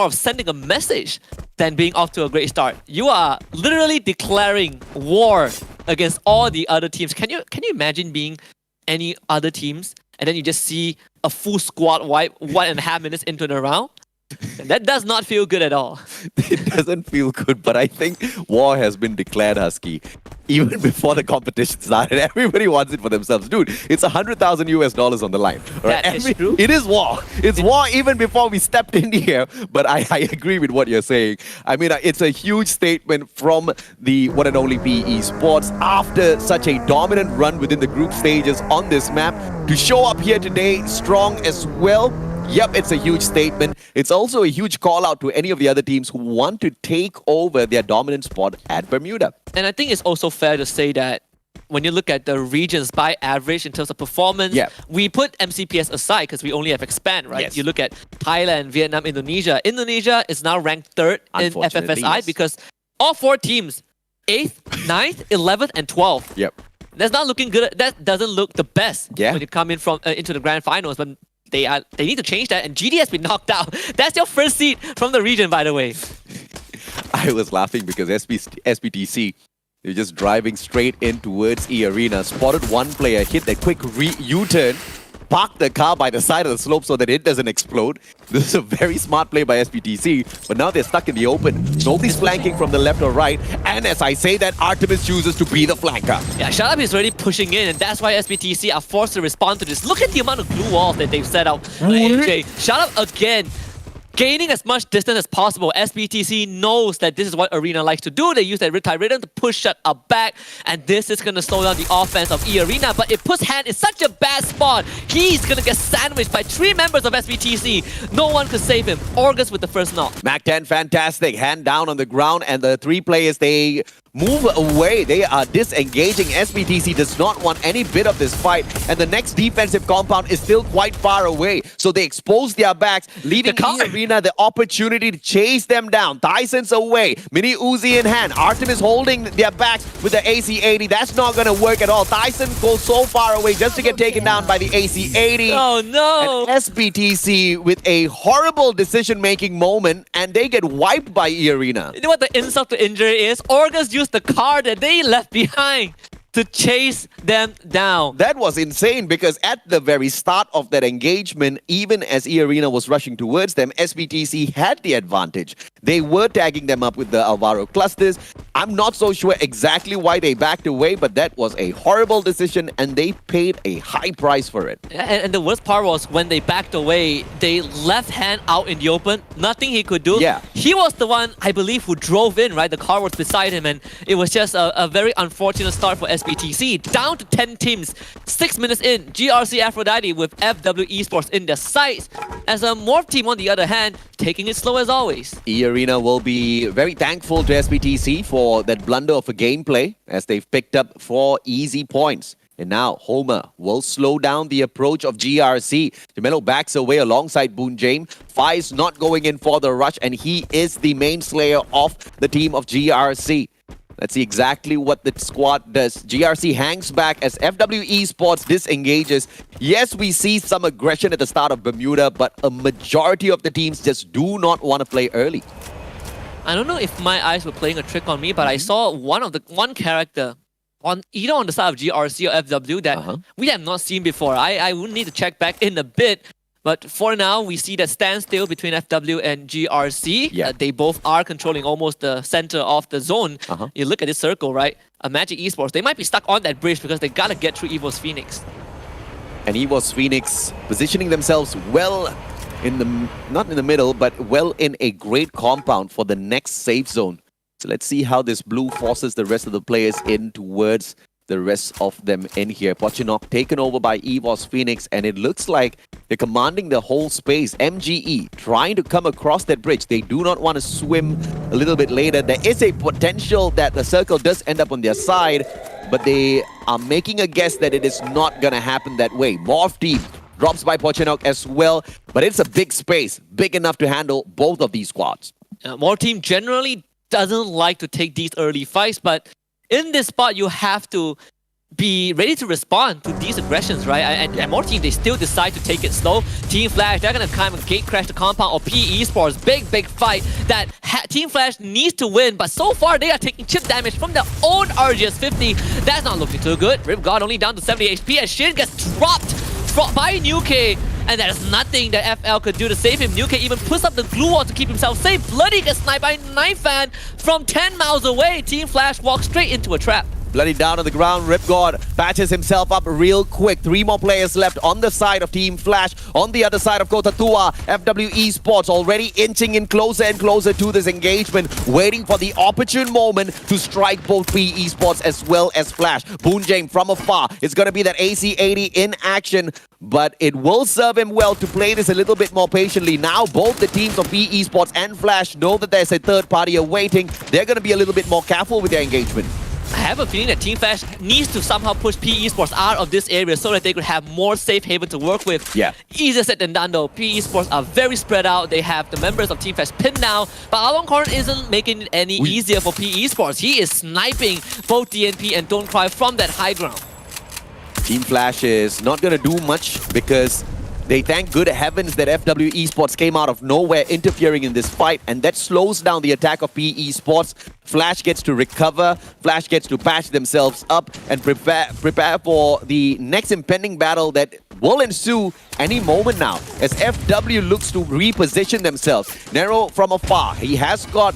of sending a message than being off to a great start. You are literally declaring war against all the other teams. Can you imagine being any other teams and then you just see a full squad wipe 1.5 minutes into the round? That does not feel good at all. It doesn't feel good, but I think war has been declared, Husky. Even before the competition started, everybody wants it for themselves. Dude, it's $100,000 on the line. Right? That is true. It is war. It's war even before we stepped in here. But I agree with what you're saying. I mean, it's a huge statement from the one and only PE Sports after such a dominant run within the group stages on this map to show up here today strong as well. Yep, it's a huge statement. It's also a huge call out to any of the other teams who want to take over their dominant spot at Bermuda. And I think it's also fair to say that when you look at the regions by average in terms of performance, we put MCPS aside because we only have Expand, right? Yes. You look at Thailand, Vietnam, Indonesia. Indonesia is now ranked 3rd in FFSI yes. because all 4 teams, 8th, 9th, 11th, and 12th. Yep. That's not looking good. That doesn't look the best when you come in from into the grand finals. But they need to change that, and GD has been knocked out. That's your first seed from the region, by the way. I was laughing because SBTC, they're just driving straight in towards E Arena, spotted one player, hit that quick U-turn, parked the car by the side of the slope so that it doesn't explode. This is a very smart play by SBTC, but now they're stuck in the open. Nobody's flanking from the left or right, and as I say that, Artemis chooses to be the flanker. Yeah, Sharp is already pushing in, and that's why SBTC are forced to respond to this. Look at the amount of glue walls that they've set out. AJ, Sharp again, gaining as much distance as possible. SBTC knows that this is what Arena likes to do. They use that Riptide Rhythm to push shut up back, and this is going to slow down the offense of E Arena, but it puts Han in such a bad spot. He's going to get sandwiched by 3 members of SBTC. No one could save him. Orgus with the first knock. Mac-10, fantastic. Hand down on the ground, and the 3 players, they move away. They are disengaging. SBTC does not want any bit of this fight, and the next defensive compound is still quite far away. So they expose their backs, leaving E Arena the opportunity to chase them down. Tyson's away. Mini Uzi in hand. Artemis holding their backs with the AC-80. That's not going to work at all. Tyson goes so far away just to get taken down by the AC-80. Oh no! And SBTC with a horrible decision-making moment, and they get wiped by E Arena. You know what the insult to injury is? Orgus used the car that they left behind to chase them down. That was insane because at the very start of that engagement, even as E Arena was rushing towards them, SBTC had the advantage. They were tagging them up with the Alvaro clusters. I'm not so sure exactly why they backed away, but that was a horrible decision and they paid a high price for it. And the worst part was when they backed away, they left Han out in the open. Nothing he could do. Yeah. He was the one, I believe, who drove in, right? The car was beside him, and it was just a very unfortunate start for SBTC. Down to 10 teams. 6 minutes in, GRC Aphrodite with FW Esports in their sights. As a Morph team, on the other hand, taking it slow as always. E Arena will be very thankful to SBTC for that blunder of a gameplay as they've picked up 4 easy points. And now Homer will slow down the approach of GRC. Jamelo backs away alongside Boon James. Fire's not going in for the rush, and he is the main slayer of the team of GRC. Let's see exactly what the squad does. GRC hangs back as FW Esports disengages. Yes, we see some aggression at the start of Bermuda, but a majority of the teams just do not want to play early. I don't know if my eyes were playing a trick on me, but I saw one character either on the side of GRC or FW that we have not seen before. I would need to check back in a bit. But for now, we see that standstill between FW and GRC. Yeah. They both are controlling almost the center of the zone. You look at this circle, right? Magic Esports, they might be stuck on that bridge because they gotta get through EVOS Phoenix. And EVOS Phoenix positioning themselves well in the, not in the middle, but well in a great compound for the next safe zone. So let's see how this blue forces the rest of the players in towards the rest of them in here. Pochinok taken over by EVOS Phoenix, and it looks like they're commanding the whole space. MGE trying to come across that bridge. They do not want to swim a little bit later. There is a potential that the circle does end up on their side, but they are making a guess that it is not going to happen that way. Morph team drops by Pochinok as well, but it's a big space, big enough to handle both of these squads. Morph team generally doesn't like to take these early fights, but in this spot, you have to be ready to respond to these aggressions, right? And Morph team, they still decide to take it slow. Team Flash, they're going to come and gate crash the compound of PE Esports. Big fight that Team Flash needs to win, but so far they are taking chip damage from their own RGS 50. That's not looking too good. Rip God only down to 70 HP, and Shin gets dropped by Nuke. and there's nothing that FL could do to save him. Nuke even puts up the glue wall to keep himself safe. Bloody gets sniped by Knife Fan from 10 miles away. Team Flash walks straight into a trap. Bloody down on the ground, Ripgod patches himself up real quick. 3 more players left on the side of Team Flash. On the other side of Kotatua, FW Esports already inching in closer and closer to this engagement, waiting for the opportune moment to strike both PE Esports as well as Flash. Boonjame from afar, it's going to be that AC-80 in action, but it will serve him well to play this a little bit more patiently. Now both the teams of PE Esports and Flash know that there's a third party awaiting. They're going to be a little bit more careful with their engagement. I have a feeling that Team Flash needs to somehow push PE Esports out of this area so that they could have more safe haven to work with. Yeah. Easier said than done though. PE Esports are very spread out. They have the members of Team Flash pinned down, but Aloncorn isn't making it any easier for PE Esports. He is sniping both DNP and Don't Cry from that high ground. Team Flash is not going to do much because they thank good heavens that FW Esports came out of nowhere interfering in this fight, and that slows down the attack of PE Esports. Flash gets to recover, Flash gets to patch themselves up and prepare for the next impending battle that will ensue any moment now as FW looks to reposition themselves. Nero from afar, he has got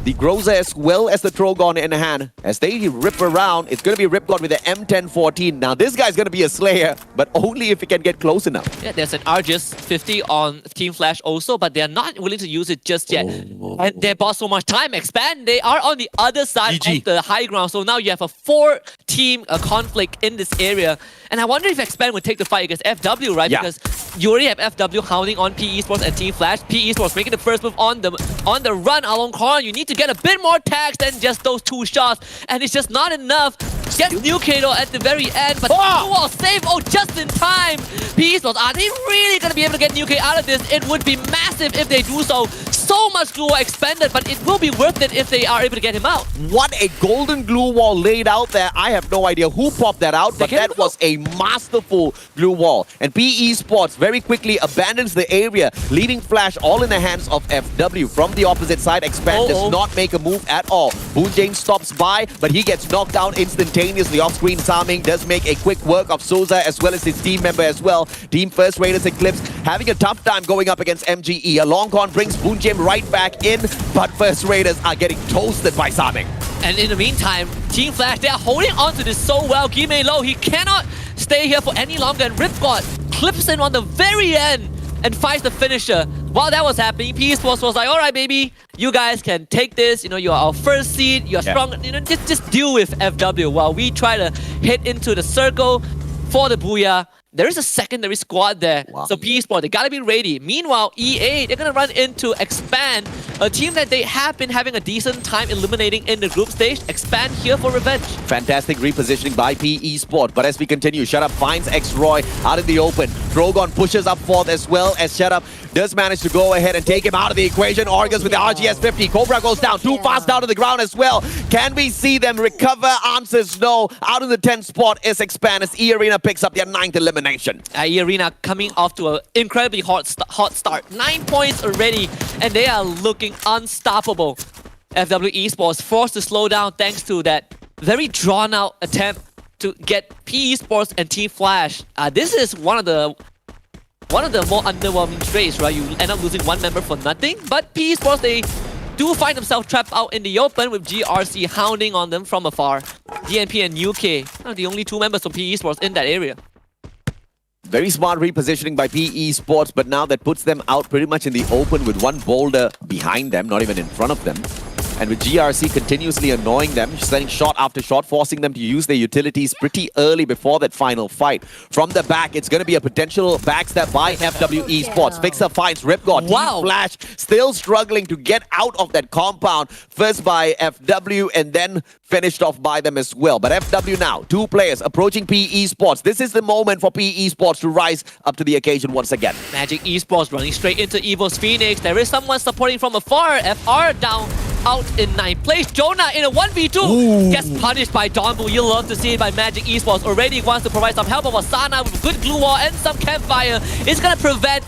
the Groza as well as the Trogon in hand. As they rip around, it's going to be Ripgod with the M1014. Now this guy's going to be a Slayer, but only if he can get close enough. Yeah, there's an Argus 50 on Team Flash also, but they're not willing to use it just yet. And they bought so much time. Expand, they are on the other side of the high ground. So now you have a 4-team conflict in this area. And I wonder if Expand would take the fight against FW, right? Yeah. Because you already have FW hounding on PE Esports and Team Flash. PE Esports making the first move on the run along corner. You need to get a bit more tags than just those 2 shots. And it's just not enough. Gets Nukato at the very end, but wall save, just in time. PE Esports, are they really going to be able to get Nuke out of this? It would be massive if they do so. So much glue wall expended, but it will be worth it if they are able to get him out. What a golden glue wall laid out there. I have no idea who popped that out, but that was a masterful glue wall. And PE Esports very quickly abandons the area, leaving Flash all in the hands of FW. From the opposite side, Expand does not make a move at all. Boonjame stops by, but he gets knocked down instantaneously. Off-screen Saming does make a quick work of Souza as well as his team member as well. Team First Raiders Eclipse having a tough time going up against MGE. Alongcon brings Boonjame right back in, but First Raiders are getting toasted by Saming. And in the meantime, Team Flash, they are holding on to this so well. Gime Low, he cannot stay here for any longer, and Ripgod clips in on the very end and finds the finisher. While that was happening, PE Esports was like, alright baby, you guys can take this, you are our first seed, you are strong, just deal with FW while we try to hit into the circle for the Booyah. There is a secondary squad there, so PE Esports, they gotta be ready. Meanwhile, EA, they're gonna run into Expand, a team that they have been having a decent time eliminating in the group stage. Expand here for revenge. Fantastic repositioning by PE Esports, but as we continue, Shut Up finds X-Roy out in the open. Drogon pushes up forth as well as Shut Up does manage to go ahead and take him out of the equation. Argus with the RGS-50. Cobra goes down, too fast down to the ground as well. Can we see them recover? Answers no. Out in the 10th spot is Expand as E-Arena picks up their 9th elimination. E-Arena coming off to an incredibly hot start. 9 points already, and they are looking unstoppable. FW Esports forced to slow down thanks to that very drawn-out attempt to get PE Esports and Team Flash. This is one of the more underwhelming trades, right? You end up losing one member for nothing, but PE Esports, they do find themselves trapped out in the open with GRC hounding on them from afar. DNP and UK are the only 2 members of PE Esports in that area. Very smart repositioning by PE Esports, but now that puts them out pretty much in the open with one boulder behind them, not even in front of them. And with GRC continuously annoying them, sending shot after shot, forcing them to use their utilities pretty early before that final fight. From the back, it's going to be a potential backstab by FW Esports. Fixer finds Ripgod. Team Flash still struggling to get out of that compound. First by FW and then finished off by them as well. But FW now, 2 players approaching PE Esports. This is the moment for PE Esports to rise up to the occasion once again. Magic Esports running straight into Evo's Phoenix. There is someone supporting from afar. FR down out in 9th place. Jonah in a 1v2 gets punished by Donbu. You'll love to see it by Magic Esports. Already wants to provide some help of Wasana with a good glue wall and some campfire. It's going to prevent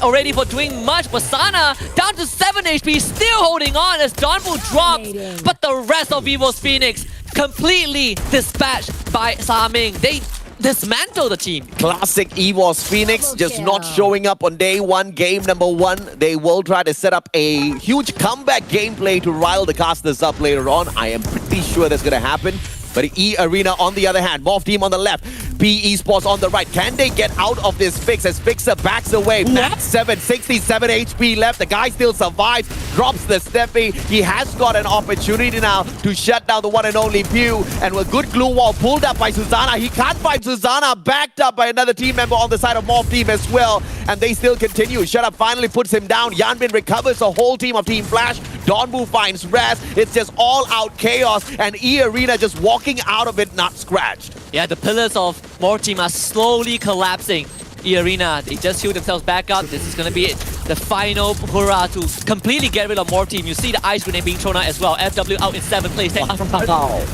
already for doing much. Wasana down to 7 HP, still holding on as Donbu drops. But the rest of Evo's Phoenix completely dispatched by Saming. They dismantle the team. Classic EVOS Phoenix just not showing up on day one, game number one. They will try to set up a huge comeback gameplay to rile the casters up later on. I am pretty sure that's going to happen. But E Arena on the other hand, Morph Team on the left, PE Sports on the right. Can they get out of this fix as Fixer backs away? Max 7, 67 HP left. The guy still survives, drops the Steffi. He has got an opportunity now to shut down the one and only Pew. And with good glue wall pulled up by Susanna, he can't find Susanna, backed up by another team member on the side of Morph Team as well. And they still continue. Shut Up finally puts him down. Yanbin recovers the whole team of Team Flash. Donbu finds Raz. It's just all out chaos. And E Arena just walking out of it not scratched. Yeah, the pillars of Morph Team are slowly collapsing. E Arena, they just heal themselves back up. This is going to be it. The final hurrah to completely get rid of Morph Team. You see the ice grenade being thrown out as well. FW out in 7th place.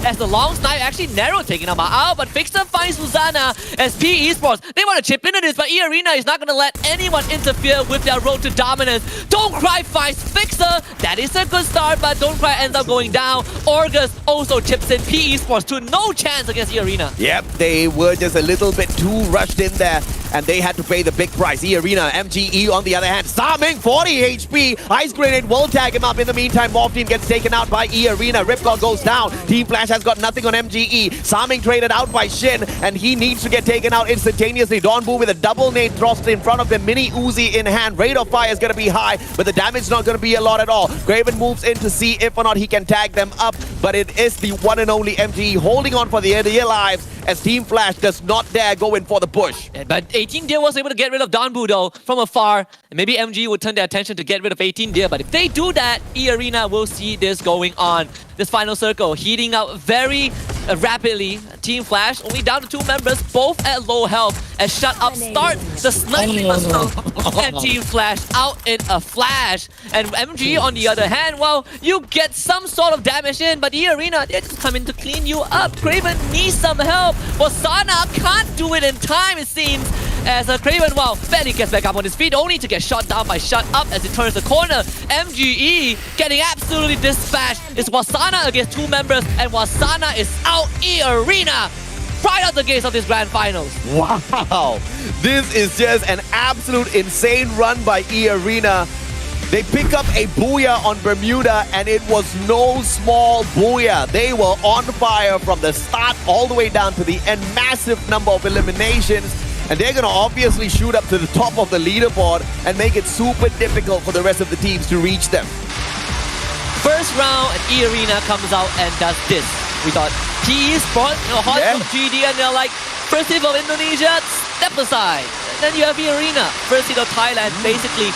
As the long snipe actually narrowed, taking them out. But Fixer finds Susanna as PE Sports. They want to chip into this, but E Arena is not going to let anyone interfere with their road to dominance. Don't Cry finds Fixer. That is a good start, but Don't Cry ends up going down. Orgus also chips in PE Sports to no chance against E Arena. Yep, they were just a little bit too rushed in there, and they had to pay the big price. E Arena, MGE on the other hand, Saming 40 HP. Ice Grenade will tag him up. In the meantime, Morph Team gets taken out by E Arena. Ripcord goes down. Team Flash has got nothing on MGE. Saming traded out by Shin, and he needs to get taken out instantaneously. Donbu with a double nade thrust in front of him. Mini Uzi in hand. Rate of fire is going to be high, but the damage is not going to be a lot at all. Graven moves in to see if or not he can tag them up, but it is the one and only MGE holding on for the dear lives as Team Flash does not dare go in for the push. But 18 Deer was able to get rid of Donbu though from afar. And maybe MG would turn their attention to get rid of 18 Deer. But if they do that, E Arena will see this going on. This final circle heating up very rapidly. Team Flash only down to 2 members, both at low health. As Shut Up starts the sniping muscle. And Team Flash out in a flash. And MG on the other hand, well, you get some sort of damage in, but E Arena, they're just coming to clean you up. Craven needs some help. Wasana can't do it in time, it seems. As Craven, well, barely gets back up on his feet, only to get shot down by Shut Up as it turns the corner. MGE getting absolutely dispatched. It's Wasana against 2 members, and Wasana is out. E Arena right out the gates of this grand finals. Wow, this is just an absolute insane run by E Arena. They pick up a booyah on Bermuda, and it was no small booyah. They were on fire from the start all the way down to the end. Massive number of eliminations, and they're going to obviously shoot up to the top of the leaderboard and make it super difficult for the rest of the teams to reach them. First round, and E Arena comes out and does this. We thought PE Sports, hot GD, and they're like, first seed of Indonesia, step aside. Then you have E Arena, first seed of Thailand, basically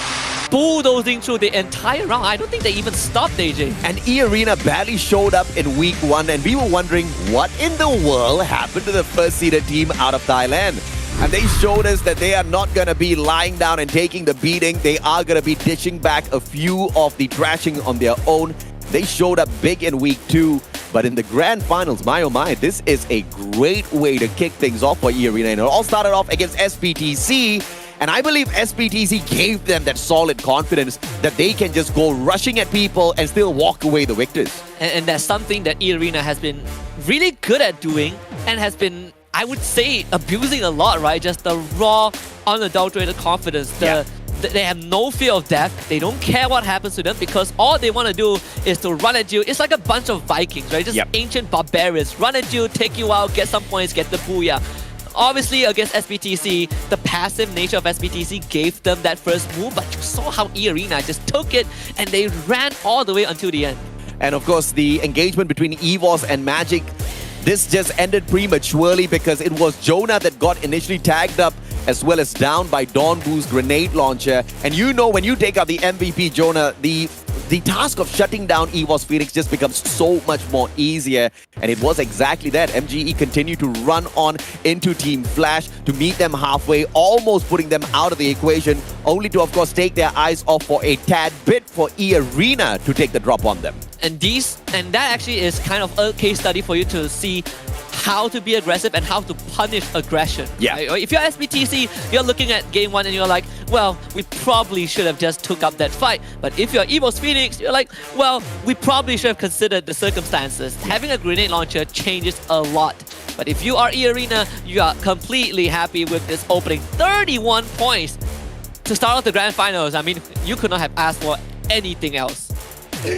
bulldozing through the entire round. I don't think they even stopped AJ. And E Arena barely showed up in week 1, and we were wondering what in the world happened to the first seeded team out of Thailand. And they showed us that they are not going to be lying down and taking the beating. They are going to be dishing back a few of the thrashing on their own. They showed up big in week 2. But in the grand finals, my oh my, this is a great way to kick things off for E Arena. And it all started off against SPTC. And I believe SPTC gave them that solid confidence that they can just go rushing at people and still walk away the victors. And that's something that E Arena has been really good at doing and has been, I would say, abusing a lot, right? Just the raw, unadulterated confidence. They have no fear of death. They don't care what happens to them because all they want to do is to run at you. It's like a bunch of Vikings, right? Just ancient barbarians. Run at you, take you out, get some points, get the booyah. Obviously, against SPTC, the passive nature of SPTC gave them that first move, but you saw how E Arena just took it and they ran all the way until the end. And of course, the engagement between EVOS and Magic, this just ended prematurely because it was Jonah that got initially tagged up as well as down by Donbu's grenade launcher. And you know, when you take out the MVP Jonah, the task of shutting down EVOS Phoenix just becomes so much more easier. And it was exactly that. MGE continued to run on into Team Flash to meet them halfway, almost putting them out of the equation, only to, of course, take their eyes off for a tad bit for E Arena to take the drop on them. And that actually is kind of a case study for you to see how to be aggressive and how to punish aggression. Yeah. Right? If you're SBTC, you're looking at game 1 and you're like, well, we probably should have just took up that fight. But if you're EVOS Phoenix, you're like, well, we probably should have considered the circumstances. Having a grenade launcher changes a lot. But if you are E-Arena, you are completely happy with this opening 31 points to start off the grand finals. I mean, you could not have asked for anything else.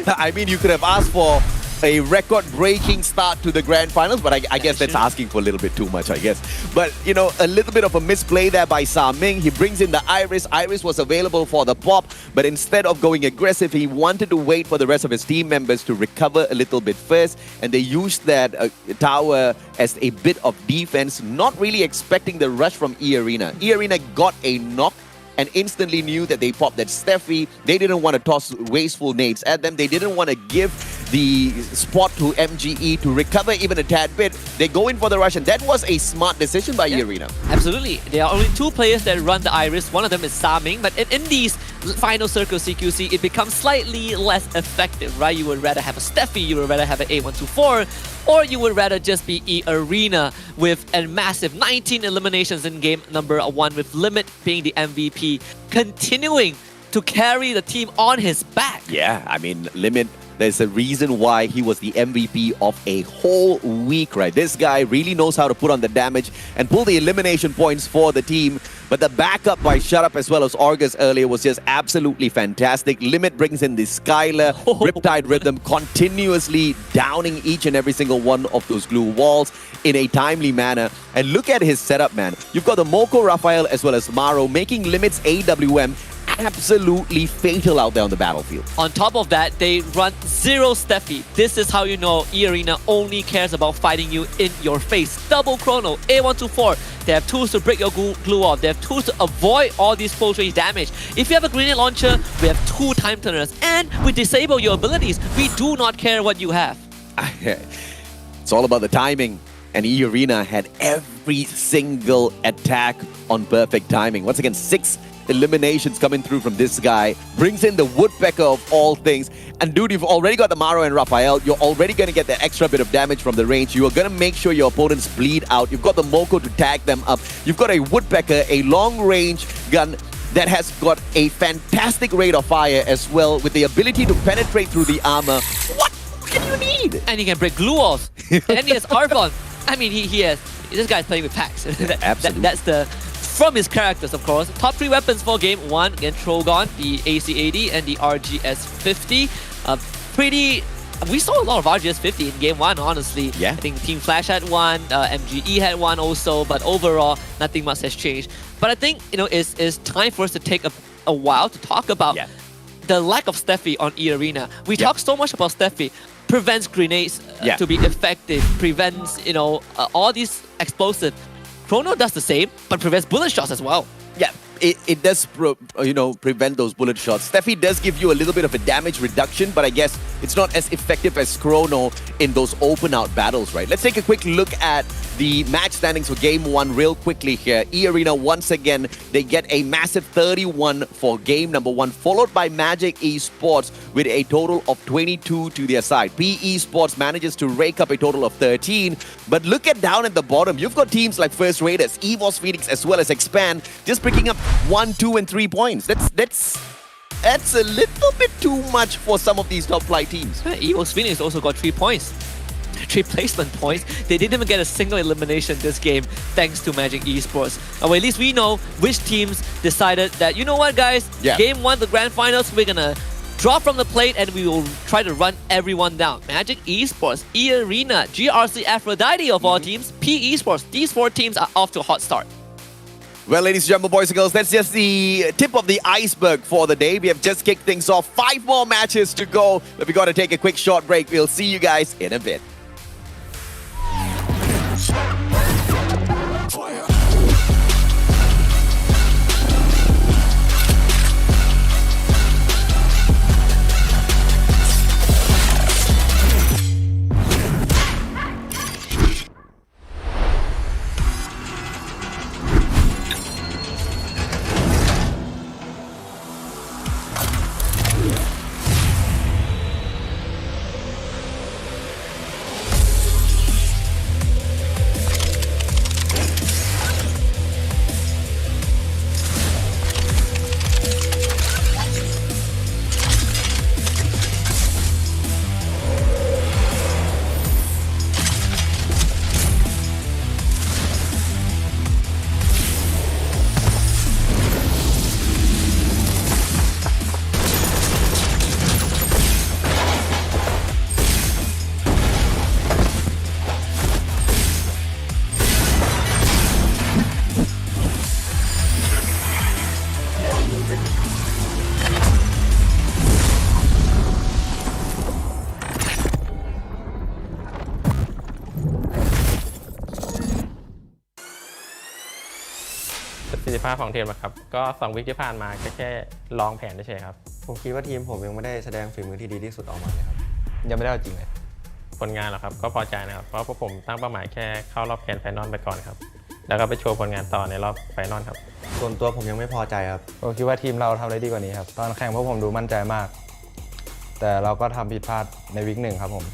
I mean, you could have asked for a record-breaking start to the grand finals, but I guess that's asking for a little bit too much, I guess. But, you know, a little bit of a misplay there by Sa Ming. He brings in the Iris. Iris was available for the pop, but instead of going aggressive, he wanted to wait for the rest of his team members to recover a little bit first, and they used that tower as a bit of defense, not really expecting the rush from E-Arena. E-Arena got a knock and instantly knew that they popped that Steffi. They didn't want to toss wasteful nades at them. They didn't want to give the spot to MGE to recover even a tad bit. They go in for the rush, and that was a smart decision by E-Arena. Absolutely. There are only two players that run the Iris. One of them is Sa Ming, but in these final circle CQC, it becomes slightly less effective, right? You would rather have a Steffi, you would rather have an A124, or you would rather just be E-Arena with a massive 19 eliminations in game number 1, with Limit being the MVP, continuing to carry the team on his back. Yeah, I mean, Limit, there's a reason why he was the MVP of a whole week, right? This guy really knows how to put on the damage and pull the elimination points for the team. But the backup by Shut Up as well as Orgus earlier was just absolutely fantastic. Limit brings in the Skylar, Riptide Rhythm, continuously downing each and every single one of those glue walls in a timely manner. And look at his setup, man. You've got the Moko Raphael as well as Maro making Limit's AWM absolutely fatal out there on the battlefield. On top of that, they run 0 Steffi. This is how you know E-Arena only cares about fighting you in your face. Double Chrono, A124. They have tools to break your glue off. They have tools to avoid all these close range damage. If you have a grenade launcher, we have 2 time turners. And we disable your abilities. We do not care what you have. It's all about the timing. And E-Arena had every single attack on perfect timing. Once again, 6 eliminations coming through from this guy. Brings in the Woodpecker of all things. And dude, you've already got the Maro and Raphael. You're already going to get that extra bit of damage from the range. You are going to make sure your opponents bleed out. You've got the Moko to tag them up. You've got a Woodpecker, a long-range gun that has got a fantastic rate of fire as well, with the ability to penetrate through the armor. What can you need? And he can break glue walls. And he has Arvon. I mean, he has... This guy's playing with packs. Absolutely. That's the... From his characters, of course. Top 3 weapons for game 1. Again, Trogon, the AC-80, and the RGS-50. Pretty... We saw a lot of RGS-50 in game 1, honestly. Yeah. I think Team Flash had one, MGE had one also, but overall, nothing much has changed. But I think, you know, it's time for us to take a while to talk about the lack of Steffi on E-Arena. We talk so much about Steffi. Prevents grenades to be effective, prevents, you know, all these explosive. Chrono does the same, but prevents bullet shots as well. Yeah, it does prevent those bullet shots. Steffi does give you a little bit of a damage reduction, but I guess it's not as effective as Chrono in those open out battles, right? Let's take a quick look at the match standings for game 1 real quickly here. E-Arena, once again, they get a massive 31 for game number 1, followed by Magic Esports with a total of 22 to their side. PE Sports manages to rake up a total of 13, but look at down at the bottom. You've got teams like First Raiders, EVOS Phoenix, as well as Expand, just picking up 1, 2, and 3 points. That's a little bit too much for some of these top flight teams. EVOS Phoenix also got 3 points. 3 placement points. They didn't even get a single elimination this game thanks to Magic Esports. Well, at least we know which teams decided that, you know what, guys? Game 1, the grand finals, we're gonna drop from the plate and we will try to run everyone down. Magic Esports, E-Arena, GRC Aphrodite of all teams, PE Sports. These 4 teams are off to a hot start. Well, ladies and gentlemen, boys and girls, that's just the tip of the iceberg for the day. We have just kicked things off. 5 more matches to go, but we got to take a quick short break. We'll see you guys in a bit. ธิภาพของทีมนะครับก็2 วิคที่ผ่านมาแค่ลองแผนเฉยๆครับ ผมคิดว่าทีมผมยังไม่ได้แสดงฝีมือที่ดีที่สุดออกมาเลยครับ ยังไม่ได้เอาจริงเลย ผลงานเหรอครับก็พอใจนะครับเพราะพวกผมตั้งเป้าหมายแค่เข้ารอบแกรนด์ไฟนอลไปก่อนครับแล้วก็ไปโชว์ผลงานต่อในรอบไฟนอลครับ ส่วนตัวผมยังไม่พอใจครับ ผมคิดว่าทีมเราทำได้ดีกว่านี้ครับ ตอนแข่งพวกผมดูมั่นใจมาก แต่เราก็ทำผิดพลาดในวิก1ครับผม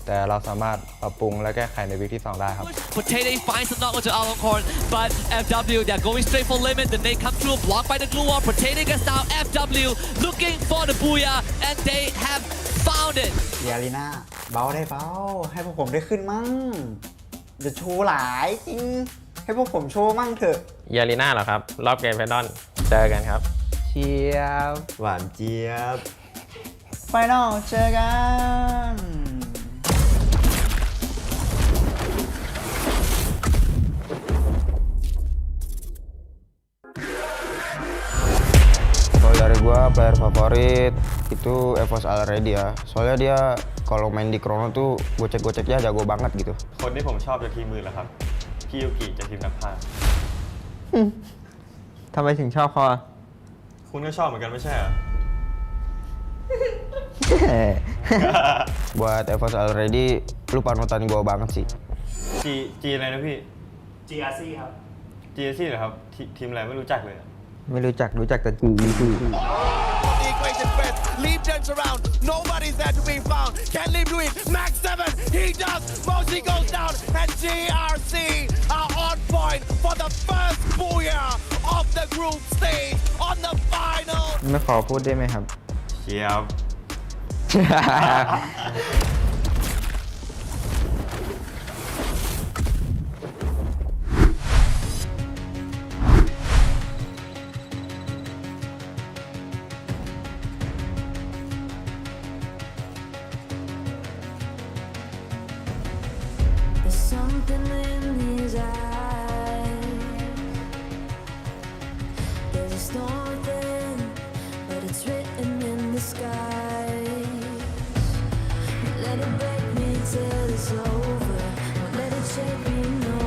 แต่เราสามารถปรับปรุงและแก้ไขในวิกที่ 2 ได้ครับ Potato finds the knock onto Alcorn, but FW, they're going straight for limit. The nade come through, blocked by the glue wall. Potato gets down. FW looking for the booyah, and they have found it. เยาลีน่าเบาได้เบาให้พวกผมได้ขึ้นมั่งจะโชว์หลายจริงให้พวกผมโชว์มั่งเถอะ เยาลีน่าเหรอครับรอบแกรนด์ไฟนอลเจอกันครับ เชียบ หวานเจี๊ยบ ไฟนอลเจอกัน Kalau dari gua player favorit itu FFSI already ya. Soalnya dia kalau main di Chrono tuh gocek-goceknya jago banget gitu. คนที่ผมชอบจากทีมมือเหรอครับพี่ยูกิจากทีมนักพากย์ ทำไมถึงชอบเขาอะ คุณก็ชอบเหมือนกันไม่ใช่เหรอ Buat FFSI already lu panutan gua banget sih. G อะไรนะพี่ GRC ครับ GRC เหรอครับทีมอะไรไม่รู้จักเลย ไม่รู้จักแต่จีคือ Equation first, leave turns around, nobody's there to be found. Can leave do it, Max 7, he does, Moshi goes down, and GRC are on point for the first booyah of the group stage on the final. ไม่ขอพูดได้ไหมครับ เชียบ There's something in his eyes. There's a storm within, but it's written in the sky. Let it break me till it's over. Won't let it shake me, no.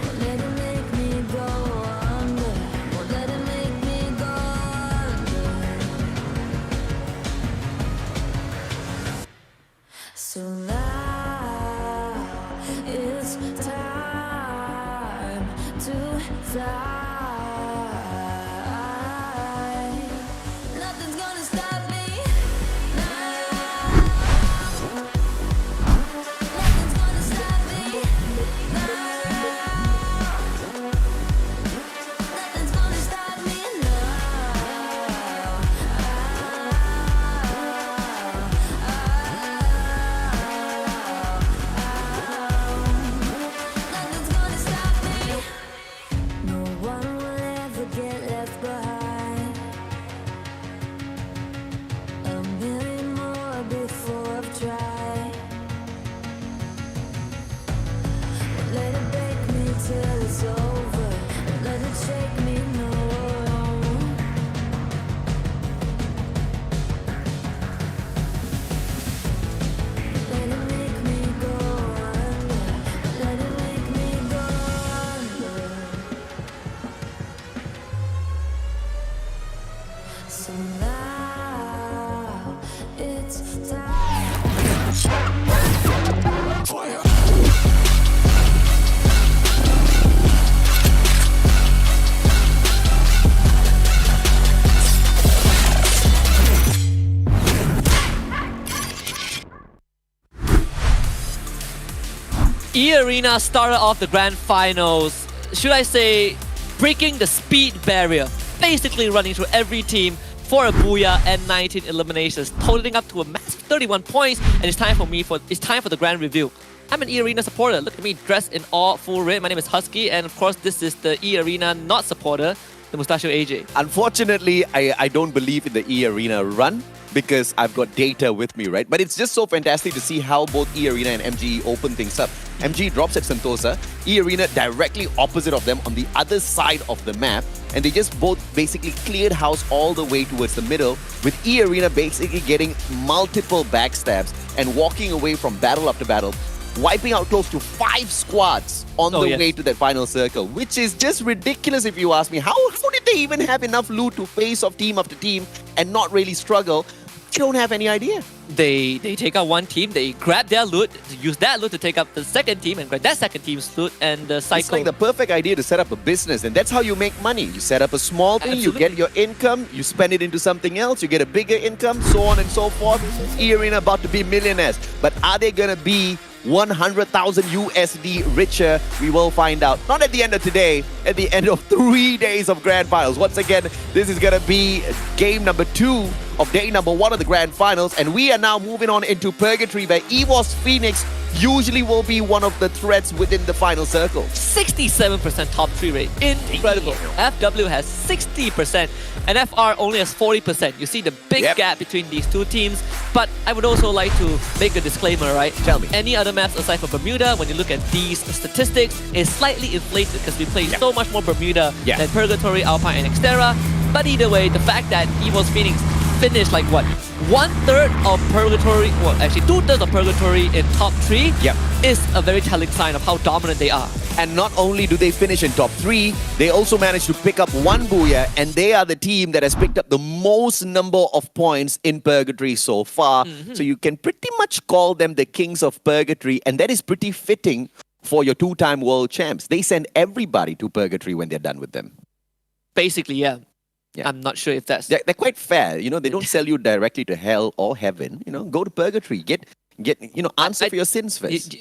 Won't let it make me go under. Won't let it make me go under. So now it's time to fly. Nothing's gonna stop me now. Nothing's gonna stop me now. Nothing's gonna stop me Nothing's gonna stop me. No one will ever get left behind. A million more before I've tried. Won't let it break me till it's over. Won't let it shake me, no. Let it make me go under. Let it make me go under. So now it's time. E-Arena started off the grand finals, should I say, breaking the speed barrier, basically running through every team for a booyah and 19 eliminations, totaling up to a massive 31 points. And it's time for the grand review. I'm an E-Arena supporter. Look at me dressed in all full red. My name is Husky, and of course this is the E-Arena not supporter. the Mustachio AJ. Unfortunately, I don't believe in the E Arena run because I've got data with me, right? But it's just so fantastic to see how both E Arena and MGE open things up. MGE drops at Sentosa, E Arena directly opposite of them on the other side of the map, and they just both basically cleared house all the way towards the middle, with E Arena basically getting multiple backstabs and walking away from battle after battle, wiping out close to 5 squads on the way to that final circle, which is just ridiculous if you ask me. How did they even have enough loot to face off team after team and not really struggle? I don't have any idea. They take out one team, they grab their loot, use that loot to take up the second team and grab that second team's loot, and the cycle. It's like the perfect idea to set up a business, and that's how you make money. You set up a small thing, you get your income, you spend it into something else, you get a bigger income, so on and so forth. E-Arena about to be millionaires. But are they going to be 100,000 USD richer? We will find out. Not at the end of today, at the end of 3 days of Grand Finals. Once again, this is going to be game number 2 of day number 1 of the Grand Finals, and we are now moving on into Purgatory, where EVOS Phoenix usually will be one of the threats within the final circle. 67% top 3 rate. Incredible. FW has 60% and FR only has 40%. You see the big gap between these two teams. But I would also like to make a disclaimer, right? Tell me. Any other maps aside from Bermuda, when you look at these statistics, is slightly inflated because we play so much more Bermuda than Purgatory, Alpine, and Xterra. But either way, the fact that EVOS Phoenix finished like what? 1/3 of Purgatory, well actually 2/3 of Purgatory in top 3 is a very telling sign of how dominant they are. And not only do they finish in top 3, they also managed to pick up 1 Booyah, and they are the team that has picked up the most number of points in Purgatory so far. So you can pretty much call them the kings of Purgatory, and that is pretty fitting for your 2-time world champs. They send everybody to Purgatory when they're done with them. Basically, yeah. I'm not sure if that's... They're quite fair. You know, they don't sell you directly to hell or heaven. You know, go to Purgatory. Get answer for your sins first.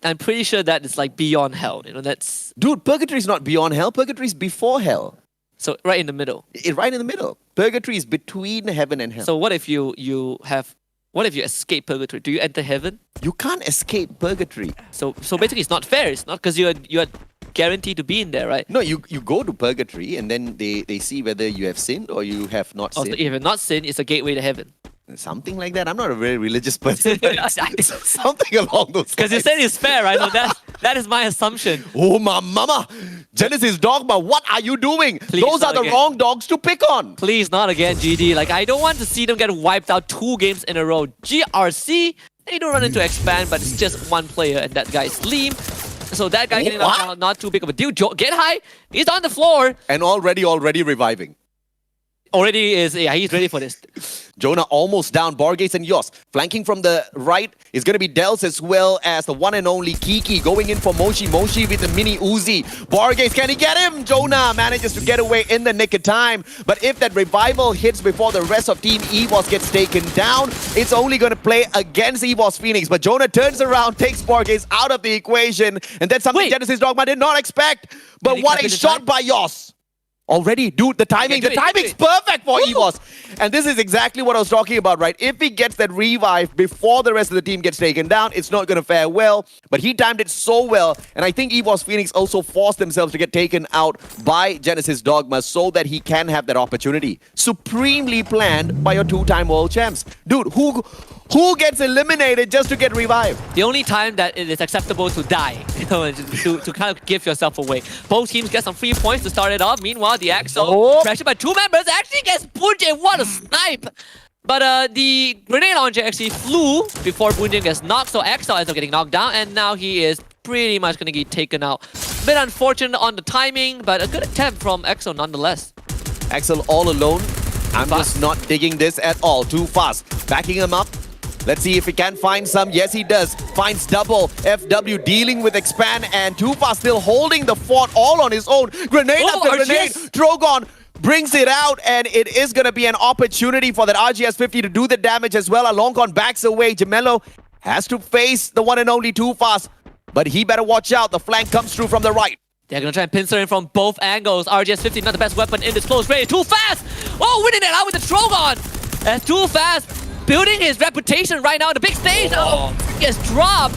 I'm pretty sure that is like beyond hell. You know, that's... Dude, Purgatory is not beyond hell. Purgatory is before hell. So right in the middle. Right in the middle. Purgatory is between heaven and hell. So what if you what if you escape Purgatory? Do you enter heaven? You can't escape Purgatory. So basically it's not fair. It's not because you're guaranteed to be in there, right? No, you go to Purgatory and then they see whether you have sinned or you have not sinned. So if you have not sinned, it's a gateway to heaven. Something like that. I'm not a very religious person. Something along those lines. Because you said it's fair, right? So that is my assumption. Oh, my mama. Genesis Dogma, what are you doing? Please, those are the wrong dogs to pick on. Please, not again, GD. Like, I don't want to see them get wiped out 2 games in a row. GRC, they don't run into Expand, but it's just 1 player, and that guy is Leem. So that guy getting knocked out, not too big of a deal. Get high. He's on the floor. And already reviving. Already is, he's ready for this. Jonah almost down. Borges and Yos flanking from the right is going to be Dels, as well as the one and only Kiki going in for Moshi. Moshi with the mini Uzi. Borges, can he get him? Jonah manages to get away in the nick of time. But if that revival hits before the rest of Team EVOS gets taken down, it's only going to play against EVOS Phoenix. But Jonah turns around, takes Borges out of the equation. And that's something Genesis Dogma did not expect. But what a shot by Yos. Already, dude, the timing's perfect for EVOS. And this is exactly what I was talking about, right? If he gets that revive before the rest of the team gets taken down, it's not going to fare well. But he timed it so well. And I think EVOS Phoenix also forced themselves to get taken out by Genesis Dogma so that he can have that opportunity. Supremely planned by your 2-time world champs. Dude, who gets eliminated just to get revived? The only time that it is acceptable to die, you know, to kind of give yourself away. Both teams get some free points to start it off. Meanwhile, the EXO, pressured by 2 members, actually gets Bunjin. What a snipe! But the grenade launcher actually flew before Bunjin gets knocked, so EXO ends up getting knocked down, and now he is pretty much going to get taken out. Bit unfortunate on the timing, but a good attempt from EXO nonetheless. Axel all alone. I'm just not digging this at all. Too fast. Backing him up. Let's see if he can find some. Yes, he does. Finds double. FW dealing with Expand, and Too Fast still holding the fort all on his own. Grenade after grenade. Drogon brings it out, and it is going to be an opportunity for that RGS-50 to do the damage as well. Alongcon backs away. Gemello has to face the one and only Too Fast, but he better watch out. The flank comes through from the right. They're going to try and pincer in from both angles. RGS-50 not the best weapon in this close range. Too Fast! Oh, winning it out with the Drogon! And Too Fast building his reputation right now on the big stage. Oh, gets dropped.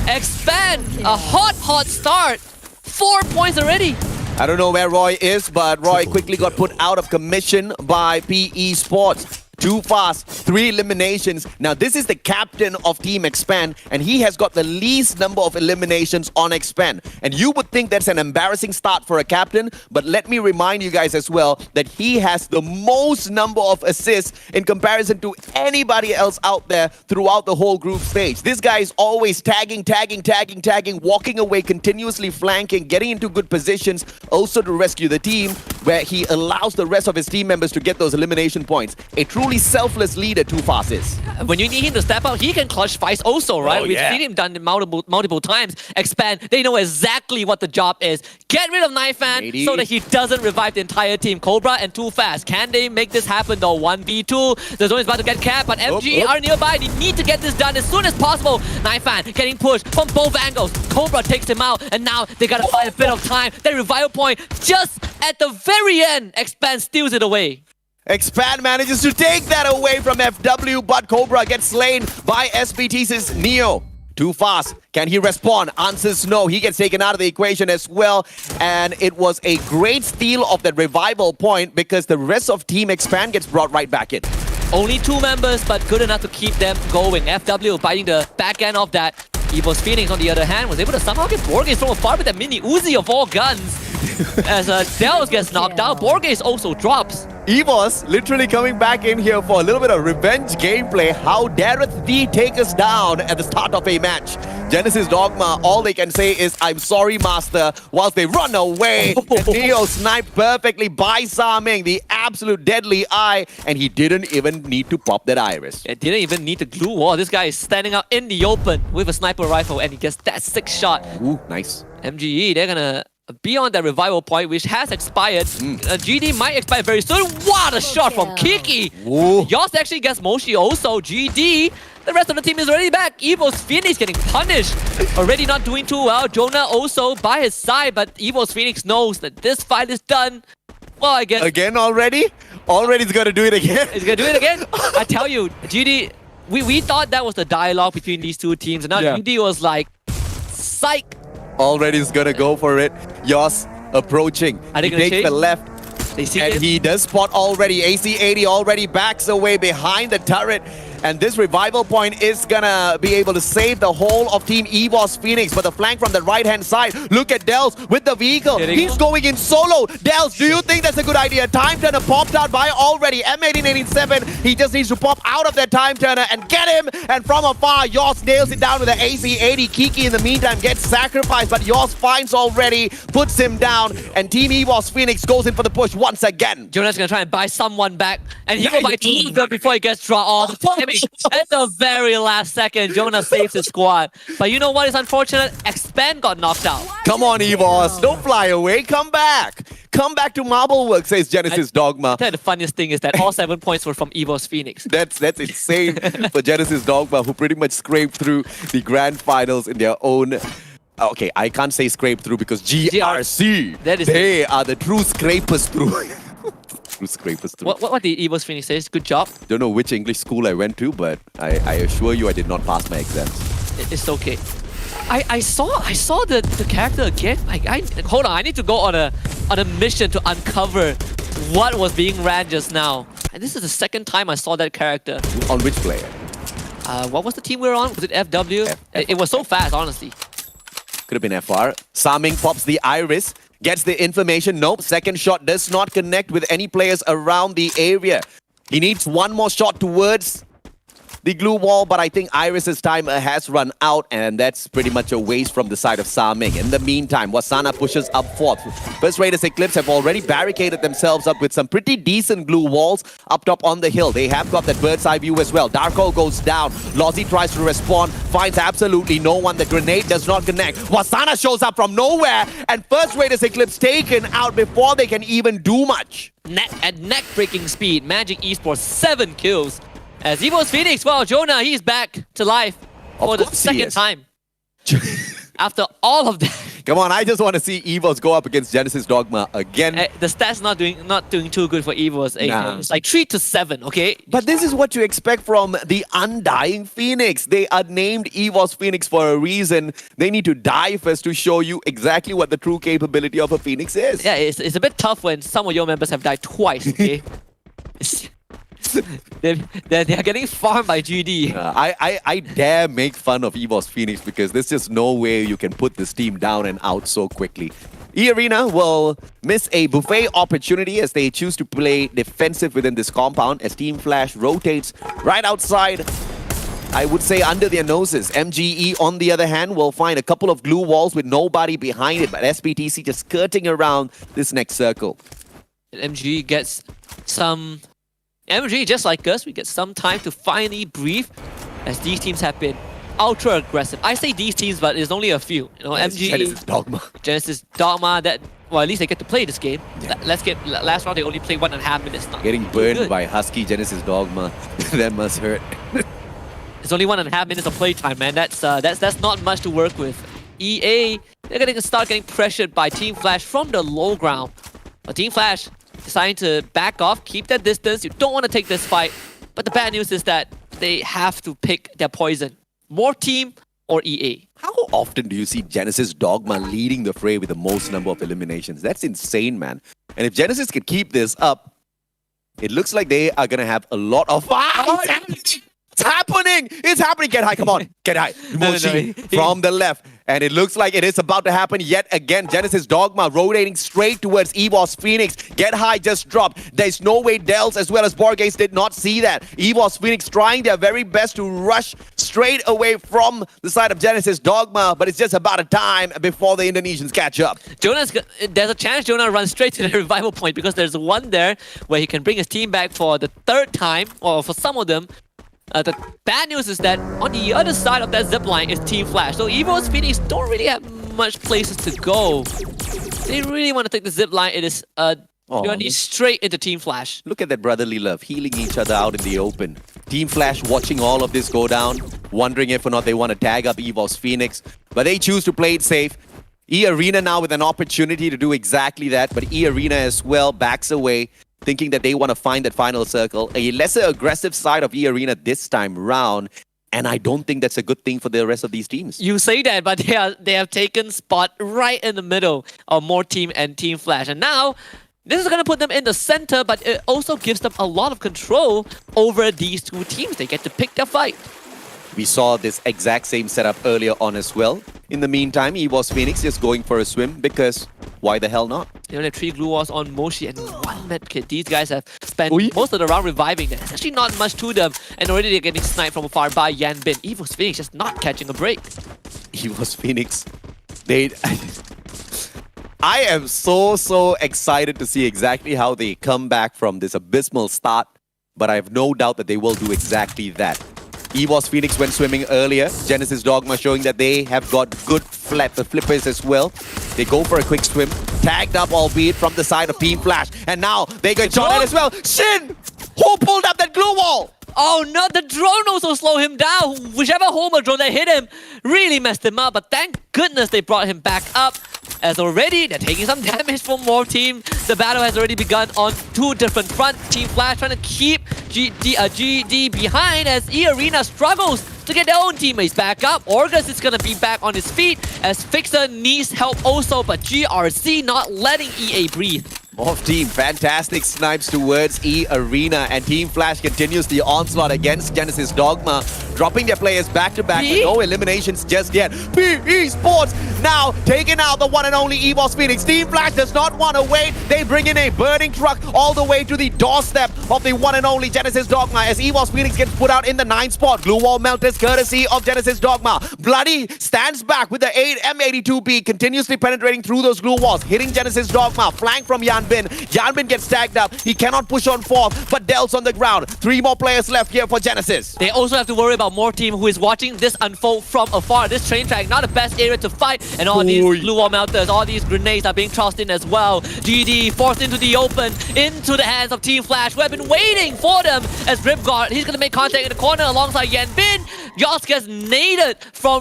Expand, a hot start. 4 points already. I don't know where Roy is, but Roy quickly got put out of commission by PE Sports. Too fast, 3 eliminations. Now, this is the captain of Team Expand, and he has got the least number of eliminations on Expand. And you would think that's an embarrassing start for a captain, but let me remind you guys as well that he has the most number of assists in comparison to anybody else out there throughout the whole group stage. This guy is always tagging, walking away, continuously flanking, getting into good positions, also to rescue the team, where he allows the rest of his team members to get those elimination points. A truly selfless leader Too Fast is. When you need him to step out, he can clutch fights also, right? We've seen him done it multiple times. Expand, they know exactly what the job is. Get rid of Knifeman so that he doesn't revive the entire team. Cobra and Too Fast. Can they make this happen though? 1v2. The zone is about to get capped, but MG are nearby. They need to get this done as soon as possible. Knifeman getting pushed from both angles. Cobra takes him out, and now they gotta find a bit of time. Their revival point just at the very end. Expand steals it away. Expand manages to take that away from FW, but Cobra gets slain by SBT's Neo. Too fast. Can he respond? Answers no. He gets taken out of the equation as well. And it was a great steal of that revival point because the rest of Team Expand gets brought right back in. Only 2 members, but good enough to keep them going. FW biting the back end of that. Evo's Phoenix, on the other hand, was able to somehow get Borges from afar with that mini Uzi of all guns. As Dels gets knocked out, Borges also drops. Evos literally coming back in here for a little bit of revenge gameplay. How dareth thee take us down at the start of a match? Genesis Dogma, all they can say is, I'm sorry, master, whilst they run away. And Neo sniped perfectly by Saming, the absolute deadly eye, and he didn't even need to pop that iris. It didn't even need the glue wall. This guy is standing out in the open with a sniper rifle, and he gets that 6th shot. Ooh, nice. MGE, they're gonna be on that revival point, which has expired. GD might expire very soon. What a shot from Kiki! Yoss actually gets Moshi also. GD, the rest of the team is already back. Evo's Phoenix getting punished. Already not doing too well. Jonah also by his side, but Evo's Phoenix knows that this fight is done. Well, I guess... Again already? Already he's gonna do it again? He's gonna do it again? I tell you, GD... We thought that was the dialogue between these two teams, and now GD was like, psych! Already is gonna go for it. Yoss approaching. He takes the left. They see and he does spot already. AC-80 already backs away behind the turret. And this revival point is gonna be able to save the whole of Team Evo's Phoenix. But the flank from the right-hand side, look at Dels with the vehicle. He's going in solo. Dels, do you think that's a good idea? Time Turner popped out by already. M1887, he just needs to pop out of that Time Turner and get him. And from afar, Yoss nails it down with the AC-80. Kiki in the meantime gets sacrificed, but Yoss finds already, puts him down. And Team Evo's Phoenix goes in for the push once again. Jonah's gonna try and buy someone back. And he will buy 2 of them before he gets drawn off. At the very last second, Jonah saves his squad. But you know what is unfortunate? Expand got knocked out. Come on, Evos. Don't fly away. Come back. Come back to Marblework, says Genesis Dogma. I tell you, the funniest thing is that all 7 points were from Evo's Phoenix. That's insane for Genesis Dogma, who pretty much scraped through the grand finals in their own... Okay, I can't say scrape through because GRC, they are the true scrapers through. What did Evo's Phoenix say? Good job. Don't know which English school I went to, but I assure you I did not pass my exams. It's okay. I saw the character again. Hold on, I need to go on a mission to uncover what was being ran just now. And this is the 2nd time I saw that character. On which player? What was the team we were on? Was it FW? It was so fast, honestly. Could have been FR. Saming pops the iris. Gets the information. Nope. 2nd shot does not connect with any players around the area. He needs 1 more shot towards the glue wall, but I think Iris's time has run out, and that's pretty much a waste from the side of Saming. In the meantime, Wasana pushes up 4th. First Raiders Eclipse have already barricaded themselves up with some pretty decent glue walls up top on the hill. They have got that bird's eye view as well. Darko goes down. Lozzie tries to respond, finds absolutely no one. The grenade does not connect. Wasana shows up from nowhere, and First Raiders Eclipse taken out before they can even do much. At neck-breaking speed, Magic Esports 7 kills. As Evo's Phoenix, well, Jonah, he's back to life for the 2nd time. After all of that. Come on, I just want to see EVOS go up against Genesis Dogma again. The stats not doing too good for EVOS. Nah. It's like 3-7, okay? But this is what you expect from the Undying Phoenix. They are named EVOS Phoenix for a reason. They need to die first to show you exactly what the true capability of a Phoenix is. Yeah, it's a bit tough when some of your members have died twice, okay? They're getting farmed by GD. I dare make fun of EVOS Phoenix because there's just no way you can put this team down and out so quickly. E-Arena will miss a buffet opportunity as they choose to play defensive within this compound as Team Flash rotates right outside, I would say, under their noses. MGE, on the other hand, will find a couple of glue walls with nobody behind it, but SPTC just skirting around this next circle. MGE gets some... MGE, just like us, we get some time to finally breathe as these teams have been ultra aggressive. I say these teams, but there's only a few. You know, MGE, Genesis Dogma, that, well, at least they get to play this game. Yeah. Last round they only played 1.5 minutes. Not getting burned by Husky Genesis Dogma. That must hurt. It's only 1.5 minutes of playtime, man. That's not much to work with. EA, they're gonna start getting pressured by Team Flash from the low ground. But Team Flash deciding to back off, keep that distance. You don't want to take this fight. But the bad news is that they have to pick their poison. More team or EA. How often do you see Genesis Dogma leading the fray with the most number of eliminations? That's insane, man. And if Genesis can keep this up, it looks like they are going to have a lot of... It's happening! It's happening! Get high, come on. Get high. Mochi from the left. And it looks like it is about to happen yet again. Genesis Dogma rotating straight towards EVOS Phoenix. Get high just dropped. There's no way Dels as well as Borges did not see that. EVOS Phoenix trying their very best to rush straight away from the side of Genesis Dogma, but it's just about a time before the Indonesians catch up. There's a chance Jonah runs straight to the revival point because there's one there where he can bring his team back for the third time, or for some of them. The bad news is that on the other side of that zipline is Team Flash. So EVOS Phoenix don't really have much places to go. They really want to take the zipline. It is journey straight into Team Flash. Look at that brotherly love, healing each other out in the open. Team Flash watching all of this go down, wondering if or not they want to tag up EVOS Phoenix. But they choose to play it safe. E-Arena now with an opportunity to do exactly that, but E-Arena as well backs away, thinking that they want to find that final circle. A lesser aggressive side of E-Arena this time round, and I don't think that's a good thing for the rest of these teams. You say that, but they have taken spot right in the middle of More Team and Team Flash. And now, this is going to put them in the center, but it also gives them a lot of control over these two teams. They get to pick their fight. We saw this exact same setup earlier on as well. In the meantime, EVOS Phoenix just going for a swim because why the hell not? They only have 3 glue walls on Moshi and 1 medkit. These guys have spent most of the round reviving them. There's actually not much to them, and already they're getting sniped from afar by Yanbin. EVOS Phoenix just not catching a break. EVOS Phoenix, I am so excited to see exactly how they come back from this abysmal start, but I have no doubt that they will do exactly that. EVOS Phoenix went swimming earlier. Genesis Dogma showing that they have got good flippers as well. They go for a quick swim. Tagged up, albeit from the side of Team Flash. And now they get shot at as well. Shin! Who pulled up that glue wall? Oh no, the drone also slowed him down. Whichever Homer drone that hit him really messed him up. But thank goodness they brought him back up. As already, they're taking some damage from More Team. The battle has already begun on 2 different fronts. Team Flash trying to keep GD behind as E-Arena struggles to get their own teammates back up. Orgus is going to be back on his feet as Fixer needs help also, but GRC not letting EA breathe. Morph Team, fantastic snipes towards E-Arena, and Team Flash continues the onslaught against Genesis Dogma, dropping their players back-to-back with no eliminations just yet. PE Sports now taking out the one and only EVOS Phoenix. Team Flash does not want to wait. They bring in a burning truck all the way to the doorstep of the one and only Genesis Dogma as EVOS Phoenix gets put out in the 9th spot. Glue wall melters courtesy of Genesis Dogma. Bloody stands back with the 8 M82B, continuously penetrating through those glue walls, hitting Genesis Dogma, flank from Yanbin. Yanbin gets tagged up. He cannot push on fourth, but Del's on the ground. 3 more players left here for Genesis. They also have to worry about More Team, who is watching this unfold from afar. This train track, not the best area to fight, and all these glue wall melters, all these grenades are being tossed in as well. GD forced into the open, into the hands of Team Flash, who have been waiting for them as Ripguard. He's going to make contact in the corner alongside Yanbin. Yoss gets naded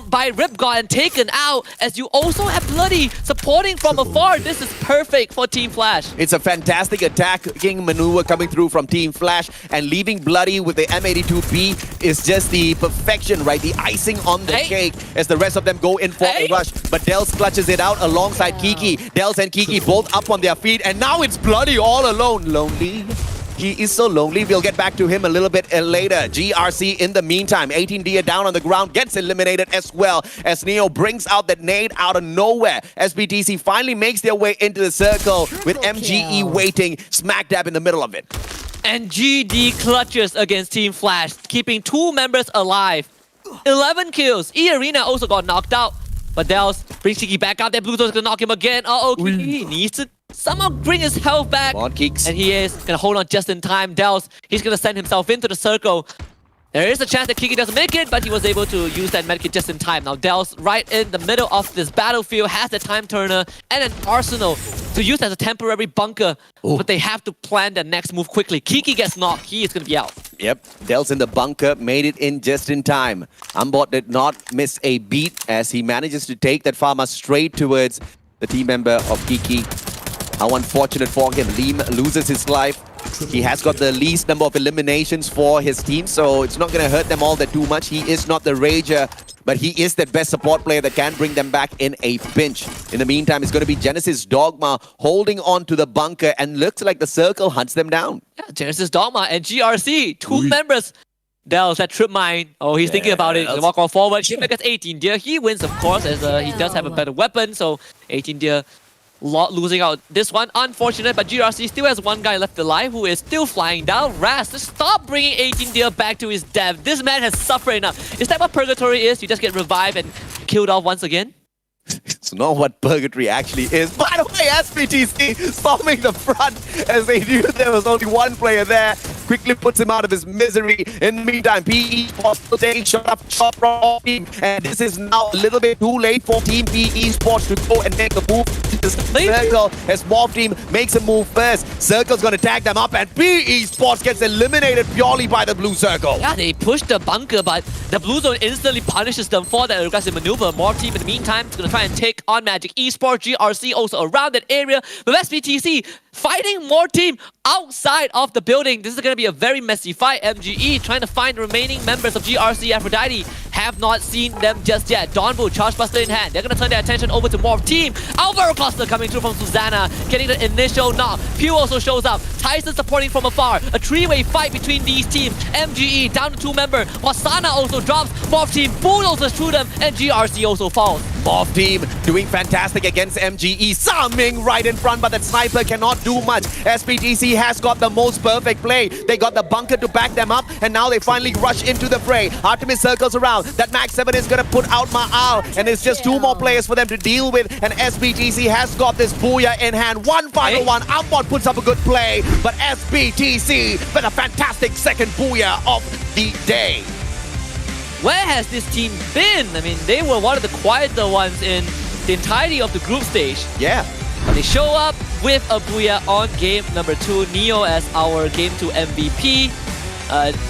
by Ripgod and taken out, as you also have Bloody supporting from afar. This is perfect for Team Flash. It's a fantastic attacking maneuver coming through from Team Flash, and leaving Bloody with the M82B is just the perfection, right? The icing on the cake as the rest of them go in for a rush. But Dels clutches it out alongside Kiki. Dels and Kiki both up on their feet, and now it's Bloody all alone. Lonely. He is so lonely. We'll get back to him a little bit later. GRC in the meantime, 18D down on the ground, gets eliminated as well as Neo brings out that nade out of nowhere. SBTC finally makes their way into the circle with MGE waiting smack dab in the middle of it. And GD clutches against Team Flash, keeping 2 members alive. 11 kills. E-Arena also got knocked out. But Dels brings Kiki back out there. Blue's gonna knock him again. Kiki needs to somehow bring his health back. On kicks. And he is gonna hold on just in time. Dels, he's gonna send himself into the circle. There is a chance that Kiki doesn't make it, but he was able to use that medkit just in time. Now Dels, right in the middle of this battlefield, has the time turner and an arsenal to use as a temporary bunker. But they have to plan their next move quickly. Kiki gets knocked. He is gonna be out. Yep, Dels in the bunker, made it in just in time. Umbot did not miss a beat as he manages to take that Pharma straight towards the team member of Kiki. How unfortunate for him. Liam loses his life. He has got the least number of eliminations for his team, so it's not going to hurt them all that too much. He is not the Rager, but he is that best support player that can bring them back in a pinch. In the meantime, it's going to be Genesis Dogma holding on to the bunker, and looks like the circle hunts them down. Yeah, Genesis Dogma and GRC, 2 members. Dels, that trip mine. He's thinking about it. Walk on forward. He gets 18 deer. He wins, of course, as he does have a better weapon, so 18 deer. Losing out this one, unfortunate, but GRC still has 1 guy left alive who is still flying down. Raz, just stop bringing 18 deer back to his death. This man has suffered enough. Is that what Purgatory is? You just get revived and killed off once again? It's not what Purgatory actually is. By the way, SBTC storming the front as they knew there was only 1 player there. Quickly puts him out of his misery. In the meantime, PE Sports still taking shot from team. And this is now a little bit too late for Team PE Sports to go and make a move. Circle as Morph Team makes a move first. Circle's going to tag them up, and PE Sports gets eliminated purely by the blue circle. Yeah, they push the bunker, but the blue zone instantly punishes them for that aggressive maneuver. Morph Team, in the meantime, is going to try and take on Magic Esports. GRC also around that area. But SBTC fighting Morph Team outside of the building. This is going to be a very messy fight. MGE trying to find the remaining members of GRC. Aphrodite have not seen them just yet. Dawnbull, Charge Buster in hand. They're going to turn their attention over to Morph Team. Alvaro Cluster coming through from Susanna, getting the initial knock. Pew also shows up. Tyson supporting from afar. A 3-way fight between these teams. MGE down to 2 member. Wasana also drops. Morph Team bulldozes through them, and GRC also falls. Morph Team doing fantastic against MGE. Summing right in front, but that sniper cannot do much. SPTC has got the most perfect play. They got the bunker to back them up, and now they finally rush into the fray. Artemis circles around. That Max 7 is going to put out Ma'al, and it's just 2 more players for them to deal with, and SPTC has got this Booyah in hand. 1 final one. Ambot puts up a good play, but SPTC with a fantastic second Booyah of the day. Where has this team been? I mean, they were one of the quieter ones in the entirety of the group stage. Yeah. But they show up with a Booyah on game number 2. Neo as our game 2 MVP.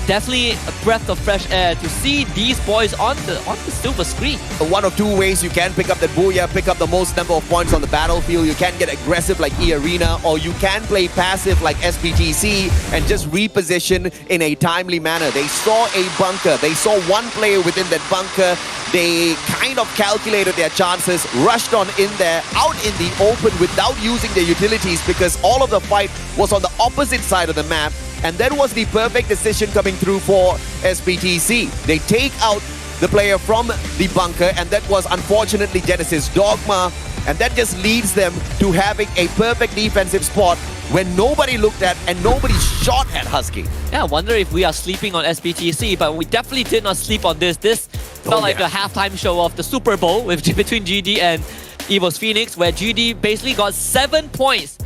Definitely a breath of fresh air to see these boys on the silver screen. One of 2 ways you can pick up that Booyah, pick up the most number of points on the battlefield. You can get aggressive like E-Arena, or you can play passive like SPTC and just reposition in a timely manner. They saw a bunker. They saw 1 player within that bunker. They kind of calculated their chances, rushed on in there, out in the open without using their utilities, because all of the fight was on the opposite side of the map. And that was the perfect decision coming through for SPTC. They take out the player from the bunker, and that was unfortunately Genesis Dogma. And that just leads them to having a perfect defensive spot when nobody looked at and nobody shot at Husky. Yeah, I wonder if we are sleeping on SPTC, but we definitely did not sleep on this. This felt like a halftime show of the Super Bowl between GD and Evo's Phoenix, where GD basically got 7 points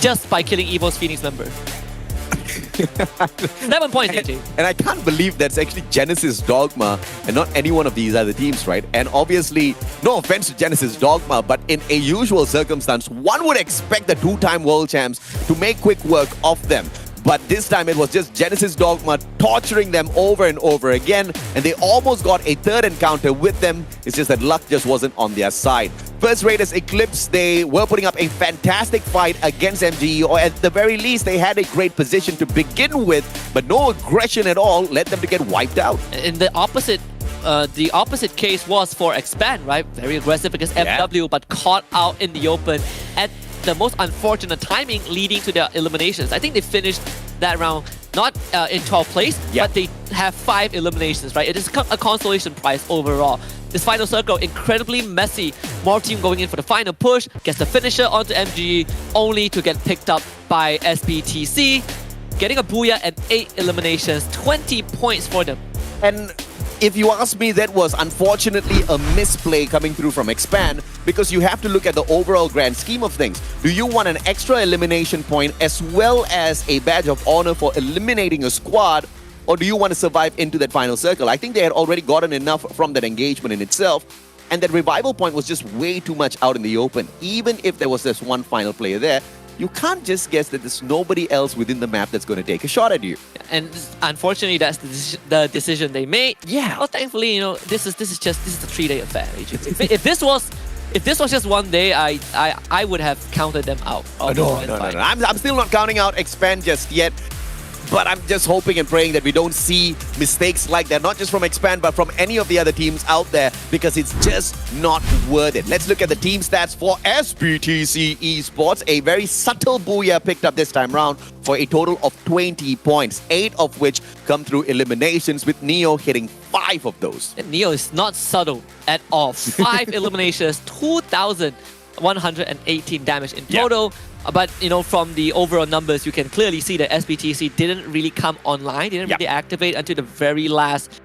just by killing Evo's Phoenix member. 7 points, AJ. And I can't believe that's actually Genesis Dogma and not any one of these other teams, right? And obviously, no offense to Genesis Dogma, but in a usual circumstance, one would expect the 2-time world champs to make quick work of them. But this time it was just Genesis Dogma torturing them over and over again, and they almost got a third encounter with them. It's just that luck just wasn't on their side. First Raiders Eclipse, they were putting up a fantastic fight against MGE, or at the very least, they had a great position to begin with, but no aggression at all led them to get wiped out. In the opposite case was for Expand, right? Very aggressive against FW, but caught out in the open at the most unfortunate timing, leading to their eliminations. I think they finished that round not in 12th place, but they have 5 eliminations, right? It is a consolation prize overall. This final circle, incredibly messy. More team going in for the final push, gets the finisher onto MGE, only to get picked up by SBTC, getting a booyah and 8 eliminations, 20 points for them. And if you ask me, that was unfortunately a misplay coming through from Expand, because you have to look at the overall grand scheme of things. Do you want an extra elimination point as well as a badge of honor for eliminating a squad, or do you want to survive into that final circle? I think they had already gotten enough from that engagement in itself, and that revival point was just way too much out in the open. Even if there was this one final player there, you can't just guess that there's nobody else within the map that's going to take a shot at you. And unfortunately, that's the decision they made. Yeah. Well, thankfully, you know, this is a 3-day affair. If this was just one day, I would have counted them out. No. I'm still not counting out Expand just yet. But I'm just hoping and praying that we don't see mistakes like that, not just from Expand, but from any of the other teams out there, because it's just not worth it. Let's look at the team stats for SBTC Esports. A very subtle booyah picked up this time round for a total of 20 points, 8 of which come through eliminations, with Neo hitting 5 of those. And Neo is not subtle at all. 5 eliminations, 2,118 damage in total. But, you know, from the overall numbers, you can clearly see that SBTC didn't really come online, didn't really activate until the very last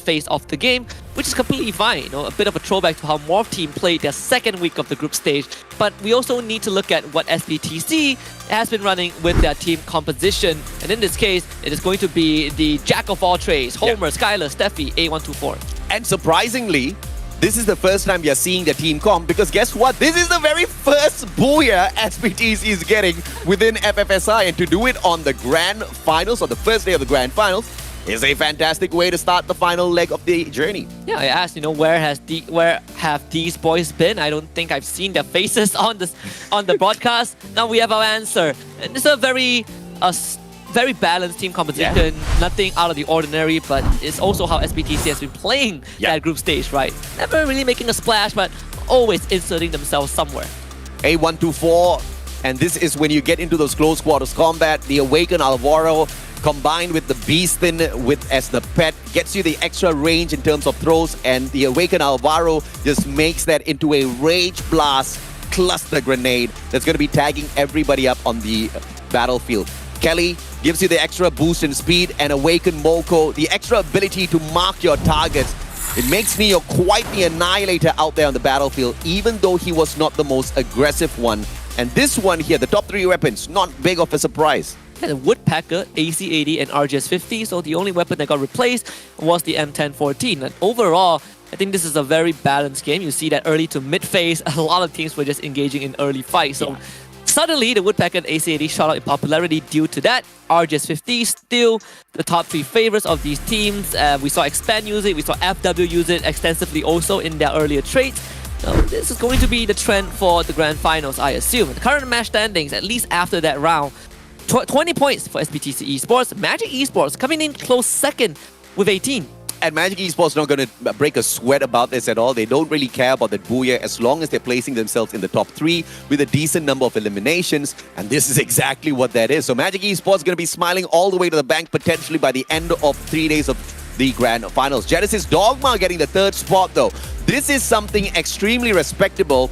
phase of the game, which is completely fine. You know, a bit of a throwback to how Morph Team played their second week of the group stage. But we also need to look at what SBTC has been running with their team composition. And in this case, it is going to be the jack of all trades, Homer, Skylar, Steffi, A124. And surprisingly, this is the first time we are seeing the team comp, because guess what? This is the very first booyah SBTC is getting within FFSI, and to do it on the grand finals, or the first day of the grand finals, is a fantastic way to start the final leg of the journey. Yeah, I asked, you know, where have these boys been? I don't think I've seen their faces on the broadcast. Now we have our answer. And it's a very balanced team composition, nothing out of the ordinary, but it's also how SBTC has been playing that group stage, right? Never really making a splash, but always inserting themselves somewhere. A124, and this is when you get into those close quarters combat. The Awakened Alvaro combined with the Beastin as the pet gets you the extra range in terms of throws, and the Awakened Alvaro just makes that into a Rage Blast cluster grenade that's going to be tagging everybody up on the battlefield. Kelly gives you the extra boost in speed, and Awakened Moko, the extra ability to mark your targets. It makes Neo quite the annihilator out there on the battlefield, even though he was not the most aggressive one. And this one here, the top 3 weapons, not big of a surprise. Yeah, the Woodpecker, AC-80, and RGS-50, so the only weapon that got replaced was the M1014. And overall, I think this is a very balanced game. You see that early to mid phase, a lot of teams were just engaging in early fights. So suddenly, the Woodpecker and AC-80 shot out in popularity due to that. RGS-50 still the top 3 favorites of these teams. We saw Expand use it, we saw FW use it extensively also in their earlier trades. So this is going to be the trend for the grand finals, I assume. The current match standings, at least after that round, 20 points for SBTC Esports. Magic Esports coming in close second with 18. And Magic Esports not going to break a sweat about this at all. They don't really care about that booyah as long as they're placing themselves in the top 3 with a decent number of eliminations. And this is exactly what that is. So Magic Esports is going to be smiling all the way to the bank potentially by the end of 3 days of the grand finals. Genesis Dogma getting the 3rd spot though. This is something extremely respectable.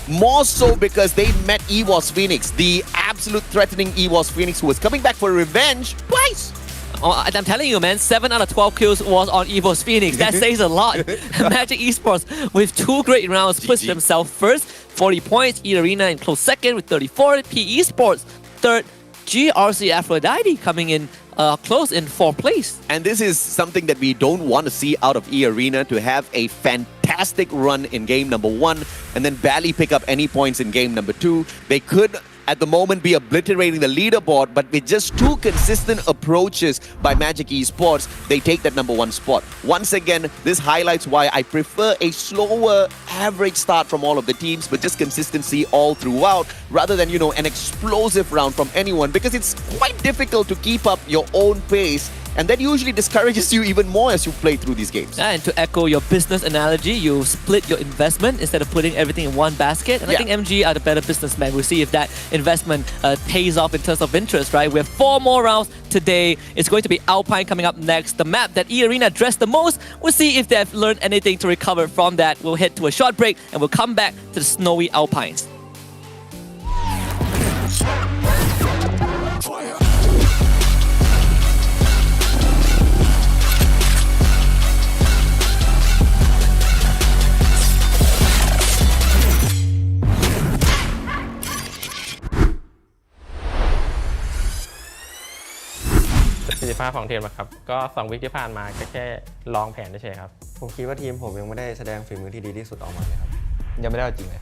More so because they met EWOS Phoenix, the absolute threatening EWOS Phoenix, who was coming back for revenge twice. Oh, I'm telling you, man, 7 out of 12 kills was on EVO's Phoenix. That says a lot. Magic Esports, with 2 great rounds, puts themselves first, 40 points. E-Arena in close second with 34. P Esports, third. GRC Aphrodite coming in close in 4th place. And this is something that we don't want to see out of E-Arena, to have a fantastic run in game number 1 and then barely pick up any points in game number 2. They could at the moment be obliterating the leaderboard, but with just 2 consistent approaches by Magic Esports, they take that #1 spot. Once again, this highlights why I prefer a slower average start from all of the teams, but just consistency all throughout, rather than, an explosive round from anyone, because it's quite difficult to keep up your own pace. And that usually discourages you even more as you play through these games. And to echo your business analogy, you split your investment instead of putting everything in one basket. And I think MG are the better businessmen. We'll see if that investment pays off in terms of interest, right? We have 4 more rounds today. It's going to be Alpine coming up next. The map that E-Arena addressed the most. We'll see if they've learned anything to recover from that. We'll head to a short break and we'll come back to the snowy Alpines.ประสิทธิภาพของทีมนะครับก็2 วีคที่ผ่านมาแค่ลองแผนเฉยๆครับ ผมคิดว่าทีมผมยังไม่ได้แสดงฝีมือที่ดีที่สุดออกมาเลยครับยังไม่ได้เอาจริงเลย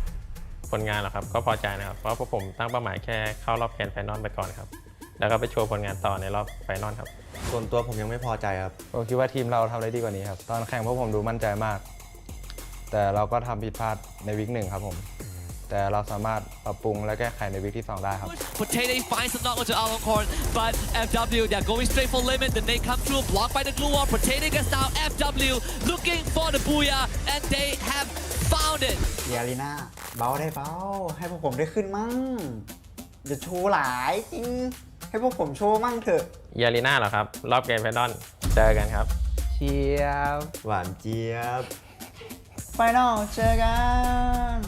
ผลงานหรอครับก็พอใจนะครับเพราะพวกผมตั้งเป้าหมายแค่เข้ารอบแกรนด์ไฟนอลไปก่อนครับแล้วก็ไปโชว์ผลงานต่อในรอบไฟนอลครับส่วนตัวผมยังไม่พอใจครับผมคิดว่าทีมเราทำได้ดีกว่านี้ครับตอนแข่งพวกผมดูมั่นใจมากแต่เราก็ทำผิดพลาดในวีค 1ครับผมแต่เราสามารถปรับปรุงและแก้ไขในวีคที่ 2ได้ครับ Potato finds a knock onto Aloncorn, but FW, they're going straight for limit. The nade come through, blocked by the glue wall. Potato gets down. FW looking for the booyah, and they have found it. เยาลีน่าเบาได้เบาให้พวกผมได้ขึ้นมั่งอย่าโชว์หลายจริงให้พวกผมโชว์มั่งเถอะ เยาลีน่าเหรอครับรอบแกรนด์ไฟนอลเจอกันครับเชียบหวานเจี๊ยบไฟนอลเจอกัน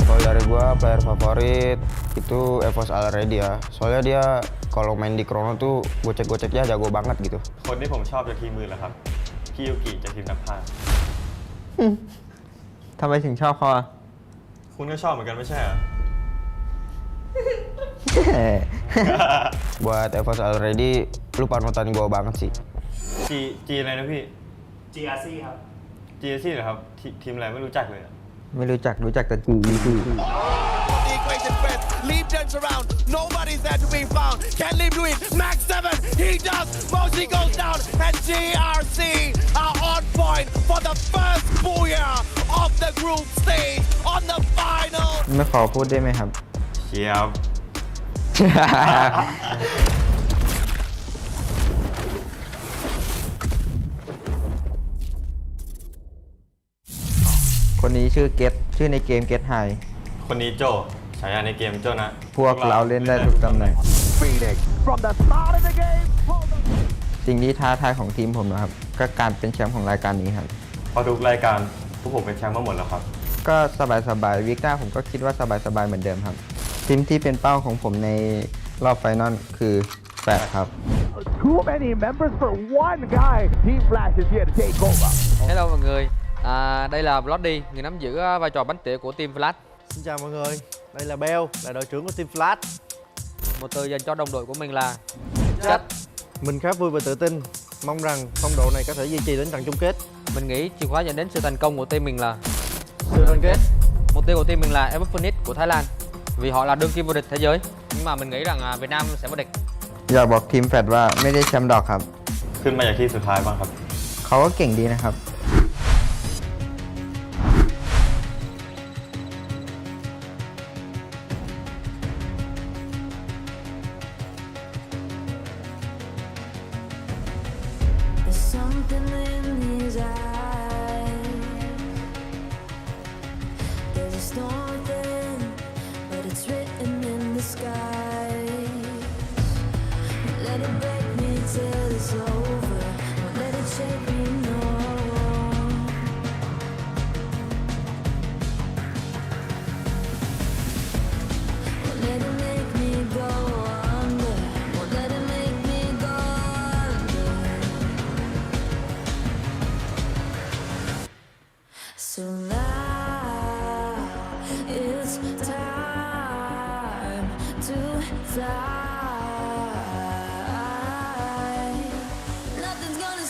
Kalau dari gua player favorit itu FFSI already ya. Soalnya dia kalau main di Chrono tuh gocek-goceknya jago banget gitu. คนที่ผมชอบจากทีมมือเหรอครับพี่ยูกิจากทีมนักพากย์ ทำไมถึงชอบเขาอ่ะ คุณก็ชอบเหมือนกันไม่ใช่เหรอ Buat FFSI already lu panutan gua banget sih. G อะไรนะพี่ GRC ครับ GRC เหรอครับทีมอะไรไม่รู้จักเลย ไม่รู้จักแต่ Leap turns around, nobody's there to be found. Can Leap do it? Max 7, he does. Mosley goes down, and GRC are on point for the first booyah of the group stage on the final. ไม่ขอพูดได้ไหมครับ เชียบ คนนี้ชื่อเกตชื่อในเกมเกตไฮ คนนี้โจฉายาในเกมโจนะ พวกเราเล่นได้ทุกตำแหน่ง สิ่งที่ท้าทายของทีมผมนะครับก็การเป็นแชมป์ของรายการนี้ครับ พอทุกรายการพวกผมเป็นแชมป์มาหมดแล้วครับ ก็สบายๆวีคหน้าผมก็คิดว่าสบายๆเหมือนเดิมครับทีมที่เป็นเป้าของผมในรอบไฟนอลคือแฟดครับ Too many members for one guy. Team Flash is here to take over. Hello mọi người, đây là Bloody, người nắm giữ vai trò bánh tỉa của Team Flash. Xin chào mọi người, đây là Bell, là đội trưởng của Team Flash. Một từ dành cho đồng đội của mình là Chất. Mình khá vui và tự tin, mong rằng phong độ này có thể duy trì đến trận chung kết. Mình nghĩ chìa khóa dẫn đến sự thành công của team mình là sự đoàn kết. Mục tiêu của team mình là FFSI của Thái Lan, vì họ là đương kim vô địch thế giới. Nhưng mà mình nghĩ rằng Việt Nam sẽ vô địch. อยากบอกทีมแฟดว่าไม่ได้แชมป์ดอกครับ ขึ้นมาจากที่สุดท้ายบ้างครับ เขาก็เก่งดีนะครับ There's something in his eyes. There's a storm within, but it's written in the sky. Let it break me till it's over. Won't let it shake me, no. Won't let it make me go under. Won't let it make me go under. So now it's time to fly. Nothing's gonna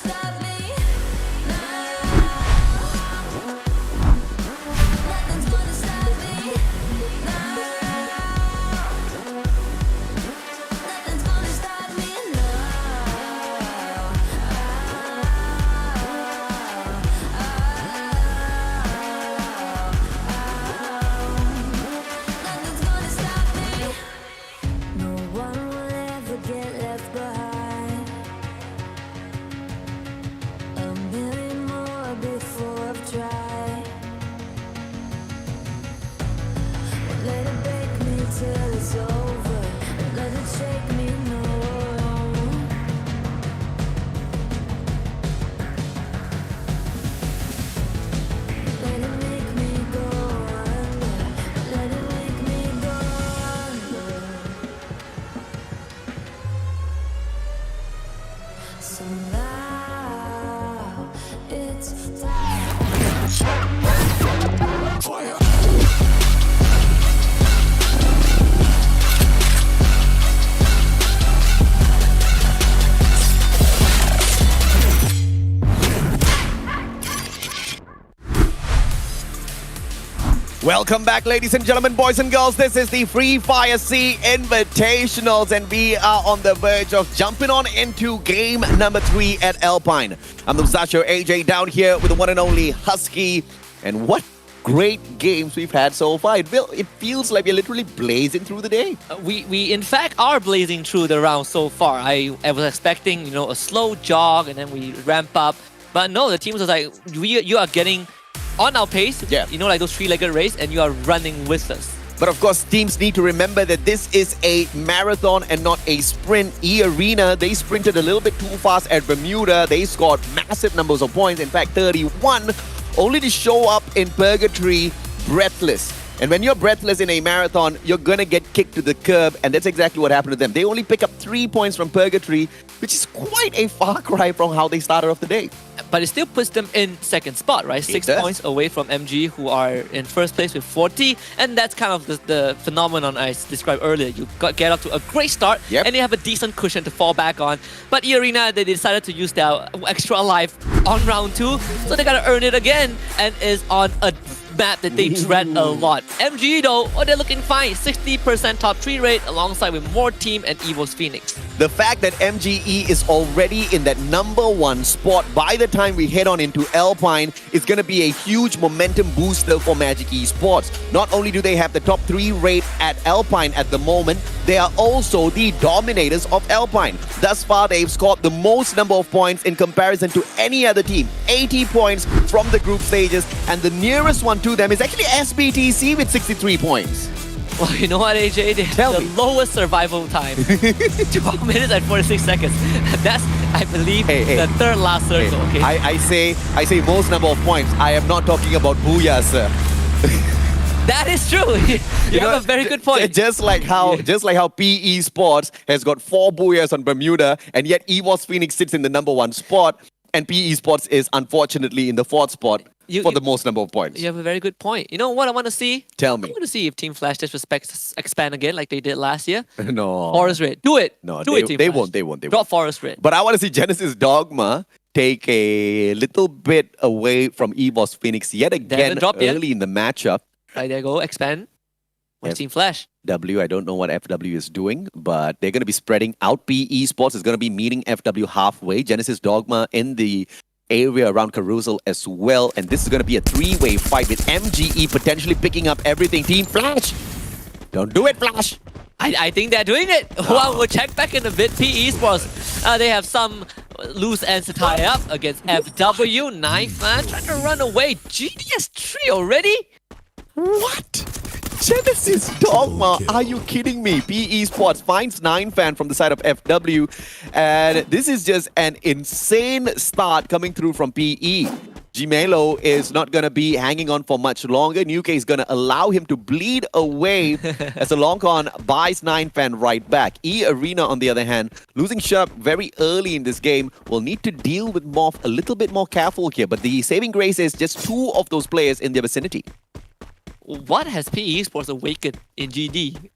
till it's over. Don't let it shake me, no. Let it make me go under. Let it make me go under. So now it's time. Fire. Welcome back, ladies and gentlemen, boys and girls. This is the Free Fire SEA Invitationals, and we are on the verge of jumping on into game number 3 at Alpine. I'm the Mustacho AJ down here with the one and only Husky. And what great games we've had so far. It feels like we're literally blazing through the day. We in fact are blazing through the round so far. I was expecting, a slow jog and then we ramp up. But no, the team was like, you are getting on our pace, like those three-legged race, and you are running with us. But of course, teams need to remember that this is a marathon and not a sprint. Arena, they sprinted a little bit too fast at Bermuda. They scored massive numbers of points, in fact 31, only to show up in Purgatory breathless. And when you're breathless in a marathon, you're going to get kicked to the curb, and that's exactly what happened to them. They only pick up 3 points from Purgatory, which is quite a far cry from how they started off the day. But it still puts them in second spot, right? 6 points away from MG, who are in first place with 40. And that's kind of the phenomenon I described earlier. You get up to a great start, and you have a decent cushion to fall back on. But Arena, they decided to use their extra life on round 2, so they gotta earn it again, and is on a map that they dread a lot. MG though, they're looking fine. 60% top 3 rate alongside with more team and Evo's Phoenix. The fact that MGE is already in that #1 spot by the time we head on into Alpine is going to be a huge momentum booster for Magic Esports. Not only do they have the top 3 rate at Alpine at the moment, they are also the dominators of Alpine. Thus far, they've scored the most number of points in comparison to any other team. 80 points from the group stages, and the nearest one to them is actually SBTC with 63 points. Well, you know what, AJ? They have the lowest survival time. 12 minutes and 46 seconds. That's, I believe, the third last circle. Okay. I say most number of points. I am not talking about booyah, sir. That is true. You have a very good point. Just like how PE Sports has got 4 booyahs on Bermuda, and yet EVOS Phoenix sits in the #1 spot, and PE Sports is unfortunately in the 4th spot for the most number of points. You have a very good point. You know what I want to see? Tell me. I want to see if Team Flash disrespects expand again like they did last year. No. Forest Red. Do it. No, Do it, Team they Flash. won't. They won't. Drop Forest Red. But I want to see Genesis Dogma take a little bit away from EVOS Phoenix yet again early in the matchup. Right, there you go. Expand. What's Team Flash? I don't know what FW is doing, but they're going to be spreading out. PE Sports is going to be meeting FW halfway. Genesis Dogma in the area around Carousel as well. And this is going to be a 3-way fight with MGE potentially picking up everything. Team Flash! Don't do it, Flash! I think they're doing it. Well, we'll check back in a bit. PE Sports, they have some loose ends to tie up against FW. Knife Man trying to run away. GDS 3 already? What? Genesis Dogma, are you kidding me? PE Sports finds 9fan from the side of FW, and this is just an insane start coming through from PE. Gmelo is not going to be hanging on for much longer. Nuke is going to allow him to bleed away as the Longcon buys 9fan right back. Arena, on the other hand, losing Sharp very early in this game, will need to deal with Morph a little bit more careful here, but the saving grace is just 2 of those players in their vicinity. What has PE Sports awakened in GD?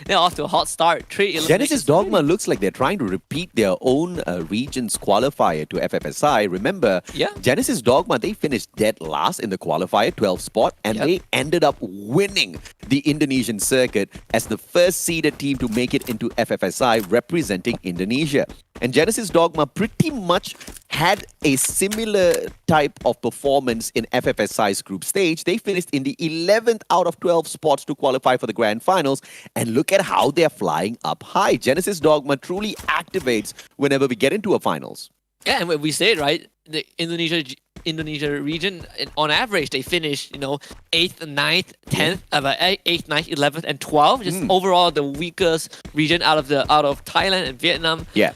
They're off to a hot start. Genesis Dogma looks like they're trying to repeat their own region's qualifier to FFSI. Remember, Genesis Dogma, they finished dead last in the qualifier, 12th spot, and they ended up winning the Indonesian circuit as the first seeded team to make it into FFSI representing Indonesia. And Genesis Dogma pretty much had a similar type of performance in FFSI's group stage. They finished in the 11th out of 12 spots to qualify for the grand finals. And look at how they're flying up high. Genesis Dogma truly activates whenever we get into a finals. Yeah, and we say it, right? The Indonesia Indonesia region, on average, they finish, 8th, 9th, 10th, 8th, 9th, 11th, and 12th. Just overall the weakest region out of Thailand and Vietnam. Yeah.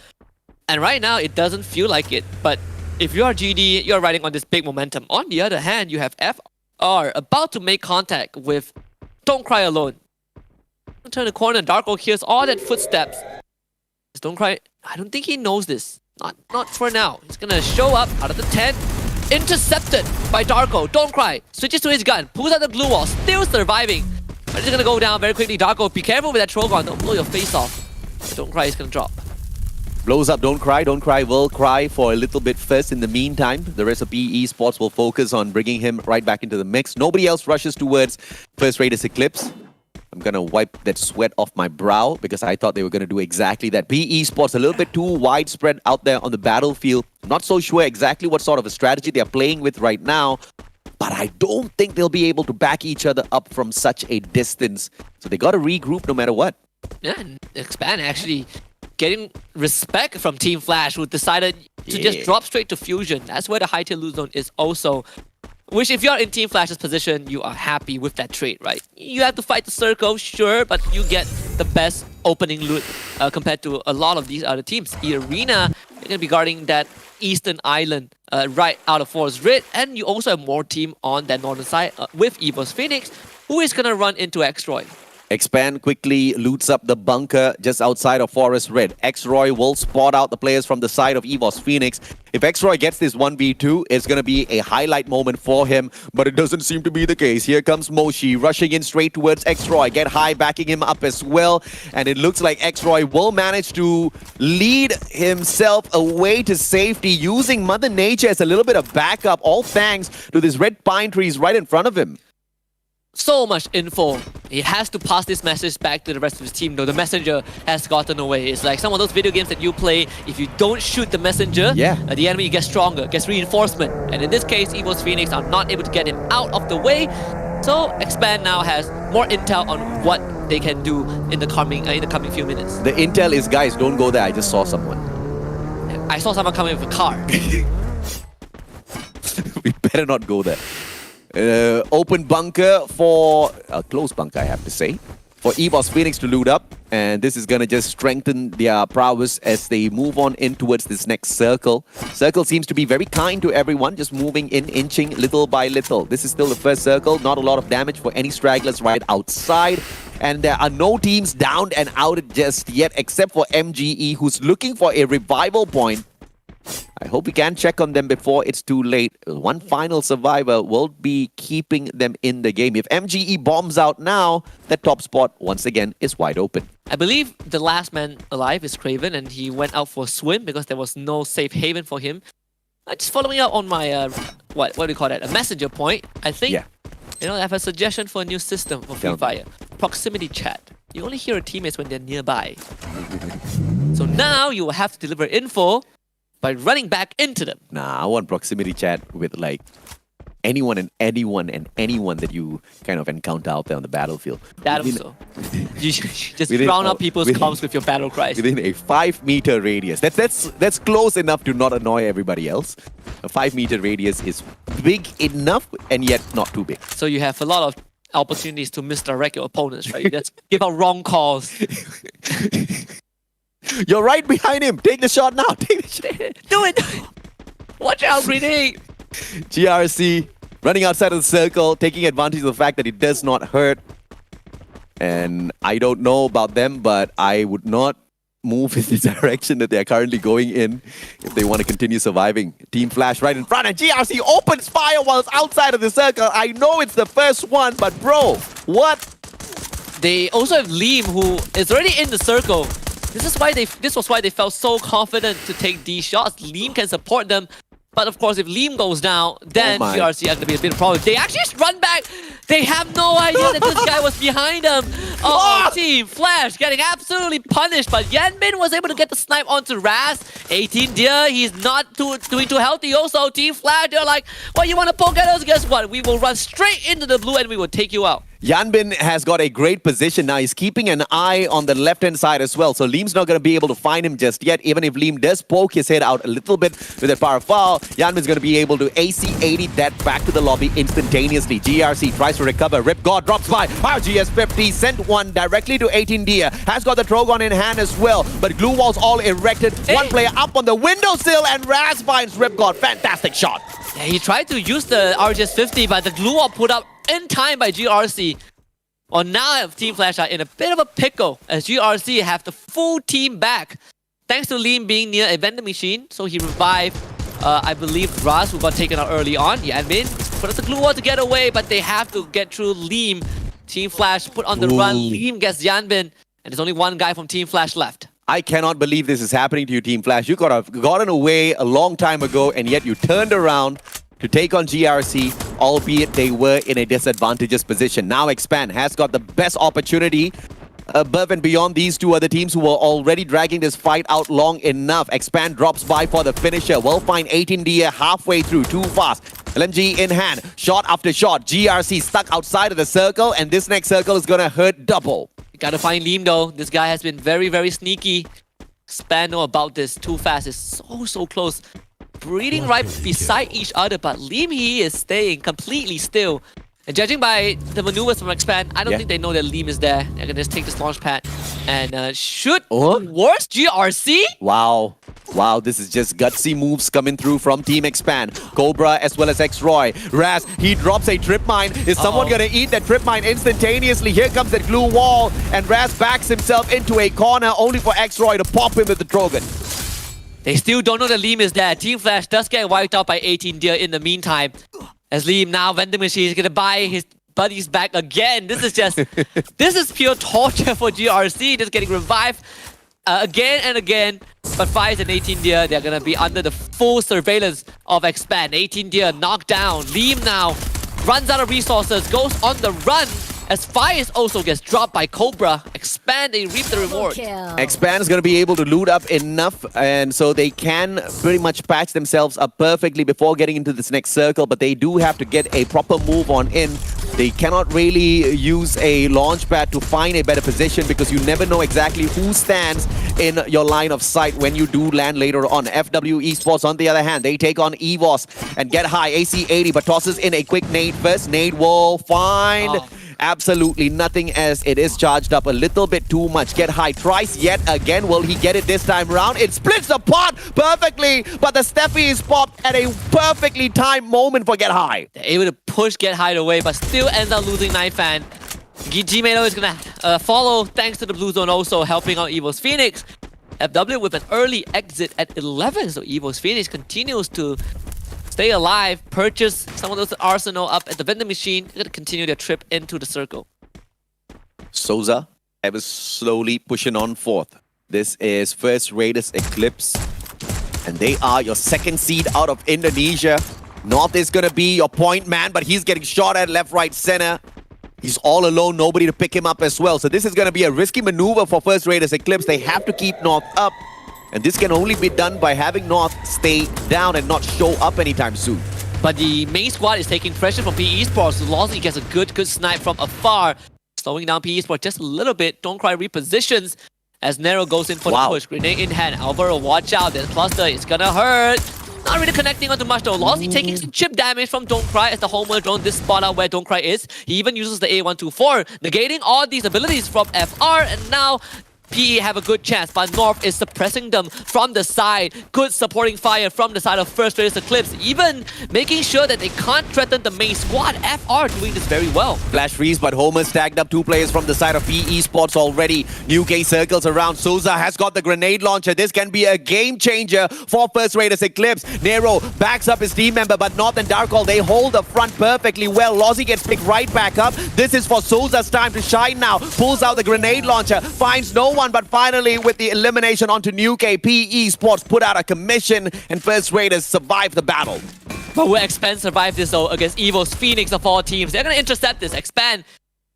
And right now, it doesn't feel like it. But if you are GD, you're riding on this big momentum. On the other hand, you have FR about to make contact with Don't Cry Alone. Turn the corner, Darko hears all that footsteps. Don't Cry, I don't think he knows this. Not for now. He's gonna show up out of the tent. Intercepted by Darko. Don't Cry. Switches to his gun. Pulls out the glue wall. Still surviving. But it's gonna go down very quickly. Darko, be careful with that Trogon. Don't blow your face off. Don't Cry is gonna drop. Blows up Don't Cry. Don't Cry will cry for a little bit first. In the meantime, the rest of PE Sports will focus on bringing him right back into the mix. Nobody else rushes towards First Raiders Eclipse. I'm going to wipe that sweat off my brow because I thought they were going to do exactly that. PE Sports a little bit too widespread out there on the battlefield. Not so sure exactly what sort of a strategy they're playing with right now. But I don't think they'll be able to back each other up from such a distance. So they got to regroup no matter what. Yeah, and Expand actually getting respect from Team Flash, who decided to just drop straight to Fusion. That's where the high tier loot zone is also. Which, if you're in Team Flash's position, you are happy with that trade, right? You have to fight the circle, sure, but you get the best opening loot compared to a lot of these other teams. Arena, you're going to be guarding that eastern island right out of Forest Red, and you also have more team on that northern side with EVOS Phoenix, who is going to run into X-Roy. Expand quickly loots up the bunker just outside of Forest Red. X-Roy will spot out the players from the side of EVOS Phoenix. If X-Roy gets this 1v2, it's going to be a highlight moment for him, but it doesn't seem to be the case. Here comes Moshi rushing in straight towards X-Roy. Get high, backing him up as well. And it looks like X-Roy will manage to lead himself away to safety using Mother Nature as a little bit of backup, all thanks to this red pine trees right in front of him. So much info. He has to pass this message back to the rest of his team, though. The messenger has gotten away. It's like some of those video games that you play, if you don't shoot the messenger, the enemy gets stronger, gets reinforcement. And in this case, EVOS Phoenix are not able to get him out of the way. So Expand now has more intel on what they can do in the coming few minutes. The intel is, guys, don't go there. I just saw someone. I saw someone coming with a car. We better not go there. Open bunker for a close bunker, I have to say, for EVOS Phoenix to loot up, and this is gonna just strengthen their prowess as they move on in towards this next circle. Circle seems to be very kind to everyone, just moving in, inching little by little. This is still the first circle, not a lot of damage for any stragglers right outside, and there are no teams downed and out just yet except for MGE, who's looking for a revival point. I hope we can check on them before it's too late. One final survivor will be keeping them in the game. If MGE bombs out now, that top spot once again is wide open. I believe the last man alive is Craven, and he went out for a swim because there was no safe haven for him. Just following up on my, what do you call that? A messenger point. I think, I have a suggestion for a new system for Free Fire. Proximity chat. You only hear your teammates when they're nearby. So now you will have to deliver info by running back into them. Nah, I want proximity chat with like anyone that you kind of encounter out there on the battlefield. That also. You just drown out people's comms with your battle cries. Within a 5-meter radius. That's close enough to not annoy everybody else. A 5-meter radius is big enough and yet not too big. So you have a lot of opportunities to misdirect your opponents, right? Let's give out wrong calls. You're right behind him. Take the shot now. Take the shot. Do it. Watch out, grenade. GRC running outside of the circle, taking advantage of the fact that it does not hurt. And I don't know about them, but I would not move in the direction that they're currently going in if they want to continue surviving. Team Flash right in front, and GRC opens fire while it's outside of the circle. I know it's the first one, but bro, what? They also have Liam, who is already in the circle. This was why they felt so confident to take these shots. Liam can support them. But of course, if Liam goes down, then GRC has to be a bit of a problem. They actually just run back. They have no idea that this guy was behind them. Oh, Team Flash getting absolutely punished. But Yanbin was able to get the snipe onto Raz. 18 dear, he's not doing too healthy. Also, Team Flash, they're like, well, you want to poke at us? Guess what? We will run straight into the blue and we will take you out. Yanbin has got a great position now. He's keeping an eye on the left-hand side as well. So Liam's not going to be able to find him just yet. Even if Liam does poke his head out a little bit with a power foul, Yanbin's going to be able to AC-80 that back to the lobby instantaneously. GRC tries to recover. Rip God drops by. RGS-50 sent one directly to 18 Dia. Has got the Trogon in hand as well. But glue walls all erected. One player up on the windowsill and Raz finds Rip God. Fantastic shot. Yeah, he tried to use the RGS-50, but the glue wall put up in time by GRC. Well, now Team Flash are in a bit of a pickle as GRC have the full team back. Thanks to Liam being near a vending machine, so he revived, I believe, Raz, who got taken out early on. Yanbin put up the glue wall to get away, but they have to get through Liam. Team Flash put on the run. Liam gets Yanbin, and there's only one guy from Team Flash left. I cannot believe this is happening to you, Team Flash. You could have gotten away a long time ago, and yet you turned around to take on GRC, albeit they were in a disadvantageous position. Now Expand has got the best opportunity above and beyond these two other teams who were already dragging this fight out long enough. Expand drops by for the finisher. Will find 18 Dia halfway through, too fast. LMG in hand, shot after shot. GRC stuck outside of the circle, and this next circle is gonna hurt double. You gotta find Liam though. This guy has been very, very sneaky. Expand know about this. Too fast is so close. Breathing right beside each other, but Liam he is staying completely still. And judging by the maneuvers from Expand, I don't think they know that Liam is there. They're gonna just take this launch pad and shoot towards GRC. Wow. Wow, this is just gutsy moves coming through from Team Expand. Cobra as well as X-Roy. Raz, he drops a trip mine. Is someone gonna eat that trip mine instantaneously? Here comes that glue wall, and Raz backs himself into a corner only for X-Roy to pop him with the Trogon. They still don't know that Liam is there. Team Flash does get wiped out by 18 Dia in the meantime. As Liam now, vending machine, is gonna buy his buddies back again. This is just, this is pure torture for GRC, just getting revived again and again. But Fires and 18 Dia, they're gonna be under the full surveillance of Expand. 18 Dia knocked down. Liam now runs out of resources, goes on the run. As Fires also gets dropped by Cobra. Expand, they reap the reward. Expand is going to be able to loot up enough, and so they can pretty much patch themselves up perfectly before getting into this next circle, but they do have to get a proper move on in. They cannot really use a launch pad to find a better position because you never know exactly who stands in your line of sight when you do land later on. FW Esports, on the other hand, they take on EVOS and get high. AC-80, but tosses in a quick nade first. Nade will find absolutely nothing as it is charged up a little bit too much. Get high tries yet again. Will he get it this time around? It splits apart perfectly, but the Steffi is popped at a perfectly timed moment for Get High. They're able to push Get High away, but still ends up losing Knife Fan. Gmelo is gonna follow thanks to the blue zone also helping out Evo's Phoenix. FW with an early exit at 11, so Evo's Phoenix continues to stay alive, purchase some of those arsenal up at the vending machine. They're gonna continue their trip into the circle. Souza ever slowly pushing on forth. This is First Raiders Eclipse, and they are your second seed out of Indonesia. North is gonna be your point man, but he's getting shot at left, right, center. He's all alone, nobody to pick him up as well. So this is gonna be a risky maneuver for First Raiders Eclipse. They have to keep North up. And this can only be done by having North stay down and not show up anytime soon. But the main squad is taking pressure from PE Esports. Lozzy gets a good snipe from afar. Slowing down PE Esports just a little bit. Don't Cry repositions as Nero goes in for the push. Grenade in hand. Alvaro, watch out. This cluster is gonna hurt. Not really connecting onto much though. Lozzy taking some chip damage from Don't Cry as the Homer drone this spot out where Don't Cry is. He even uses the A124, negating all these abilities from FR, and now PE have a good chance, but North is suppressing them from the side. Good supporting fire from the side of First Raiders Eclipse, even making sure that they can't threaten the main squad. FR doing this very well. Flash freeze, but Homer's tagged up two players from the side of PE Sports already. New K circles around. Souza has got the grenade launcher. This can be a game changer for First Raiders Eclipse. Nero backs up his team member, but North and Darkall, they hold the front perfectly well. Lozzy gets picked right back up. This is for Souza's time to shine now. Pulls out the grenade launcher, finds no one, but finally with the elimination onto New K, PE Sports put out a commission and First Raiders survive the battle. But will Expand survive this though against Evo's Phoenix of all teams? They're gonna intercept this. Expand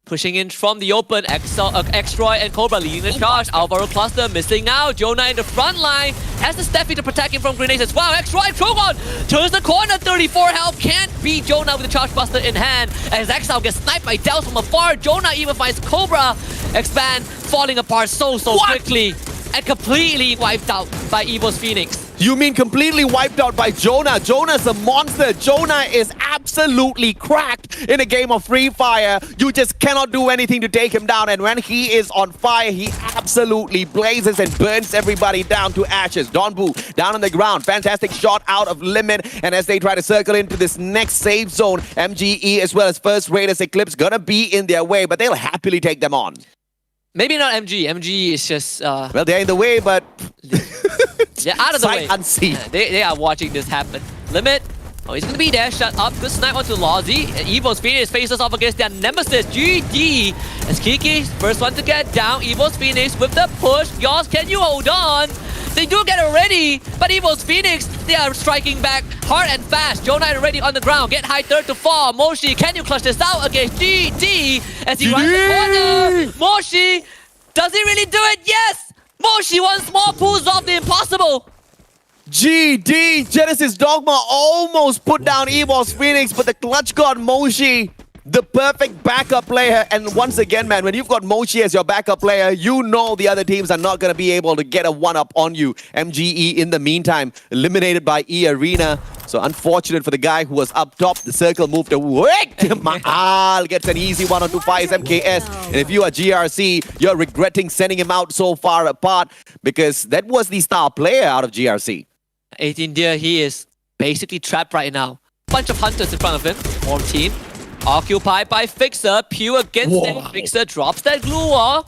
Pushing in from the open, Xtroy and Cobra leading the charge. Alvaro Cluster missing out. Jonah in the front line has the Steffi to protect him from grenades as well. Xtroy, Trogon turns the corner, 34 health, can't beat Jonah with the Charge Buster in hand. As Exile gets sniped by Dels from afar, Jonah even finds Cobra. Expand falling apart so quickly and completely wiped out by Evo's Phoenix. You mean completely wiped out by Jonah? Jonah's a monster. Jonah is absolutely cracked in a game of Free Fire. You just cannot do anything to take him down. And when he is on fire, he absolutely blazes and burns everybody down to ashes. Donbu down on the ground. Fantastic shot out of limit. And as they try to circle into this next safe zone, MGE as well as First Raiders Eclipse gonna be in their way, but they'll happily take them on. Maybe not MG. MG is just... well, they're in the way, but... they're out of the way. Unseen. They are watching this happen. Limit. Oh, he's gonna be there. Shut up. Good snipe onto Lozzy. Evo's Phoenix faces off against their nemesis, GD. As Kiki's first one to get down. Evo's Phoenix with the push. Yours, can you hold on? They do get it ready, but Evo's Phoenix, they are striking back hard and fast. Jonah already on the ground. Get high third to fall. Moshi, can you clutch this out against GD? As he runs the corner. Moshi, does he really do it? Yes! Moshi once more pulls off the impossible. GD, Genesis Dogma almost put down Evo's Phoenix, but the clutch god Moshi, the perfect backup player. And once again, man, when you've got Moshi as your backup player, you know the other teams are not going to be able to get a one-up on you. MGE, in the meantime, eliminated by E-Arena. So unfortunate for the guy who was up top. The circle moved away. Maal gets an easy 1-on-2 MKS. And if you are GRC, you're regretting sending him out so far apart, because that was the star player out of GRC. 18 Deer, he is basically trapped right now. Bunch of hunters in front of him. More team. Occupied by Fixer. Pew against him. Fixer drops that glue wall.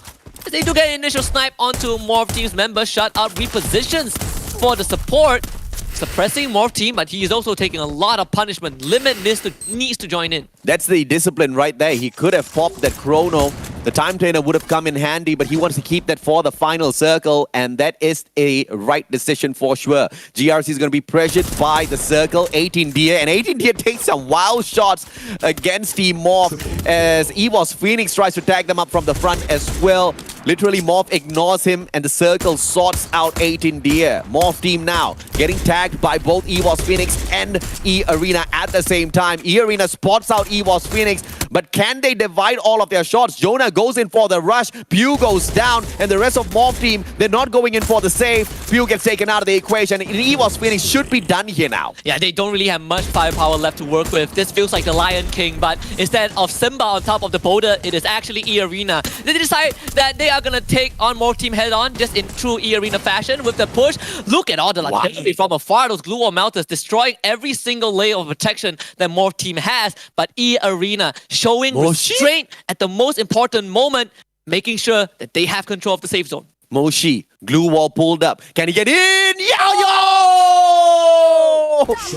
They do get an initial snipe onto Morph Team's member. Shut out repositions for the support. Suppressing Morph Team, but he is also taking a lot of punishment. Limit needs to join in. That's the discipline right there. He could have popped that chrono. The time trainer would have come in handy, but he wants to keep that for the final circle, and that is a right decision for sure. GRC is going to be pressured by the circle. 18 Deer, and 18 Deer takes some wild shots against Team Morph as Evo's Phoenix tries to tag them up from the front as well. Literally, Morph ignores him, and the circle sorts out 18 Deer. Morph Team now getting tagged by both Evo's Phoenix and E-Arena at the same time. E-Arena spots out Evo's Phoenix, but can they divide all of their shots? Jonah goes in for the rush. Pew goes down, and the rest of Morph Team, they're not going in for the save. Pew gets taken out of the equation. Evo's Phoenix should be done here now. Yeah, they don't really have much firepower left to work with. This feels like the Lion King, but instead of Simba on top of the boulder, it is actually E-Arena. They decide that they are gonna take on Morph Team head on, just in true E-Arena fashion with the push. Look at all the artillery from afar. Those glue wall melters destroying every single layer of protection that Morph Team has. But E-Arena showing restraint at the most important moment, making sure that they have control of the safe zone. Moshi, glue wall pulled up. Can he get in? Yo!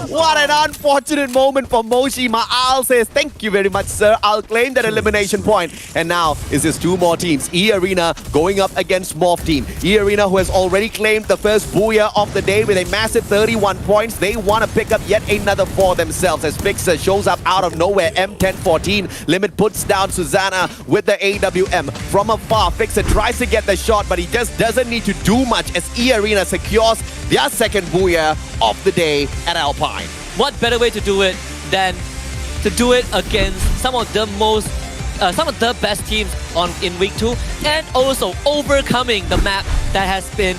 What an unfortunate moment for Moshi. Maal says, thank you very much, sir. I'll claim that elimination point. And now is just two more teams. E-Arena going up against Morph Team. E-Arena, who has already claimed the first booyah of the day with a massive 31 points. They want to pick up yet another for themselves as Fixer shows up out of nowhere. M1014. Limit puts down Susanna with the AWM. From afar, Fixer tries to get the shot, but he just doesn't need to do much as E-Arena secures their second booyah of the day at Alpine. What better way to do it than to do it against some of the best teams in week 2, and also overcoming the map that has been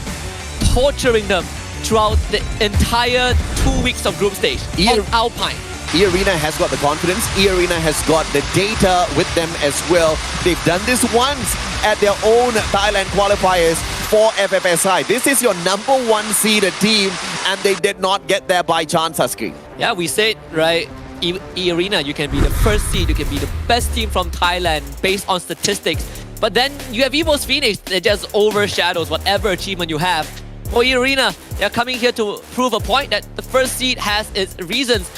torturing them throughout the entire 2 weeks of group stage on Alpine. E-Arena has got the confidence. E-Arena has got the data with them as well. They've done this once at their own Thailand qualifiers for FFSI. This is your #1 seeded team, and they did not get there by chance, Husky. Yeah, we said, right, E-Arena, you can be the first seed, you can be the best team from Thailand based on statistics. But then you have Evo's Phoenix that just overshadows whatever achievement you have. For E-Arena, they're coming here to prove a point that the first seed has its reasons.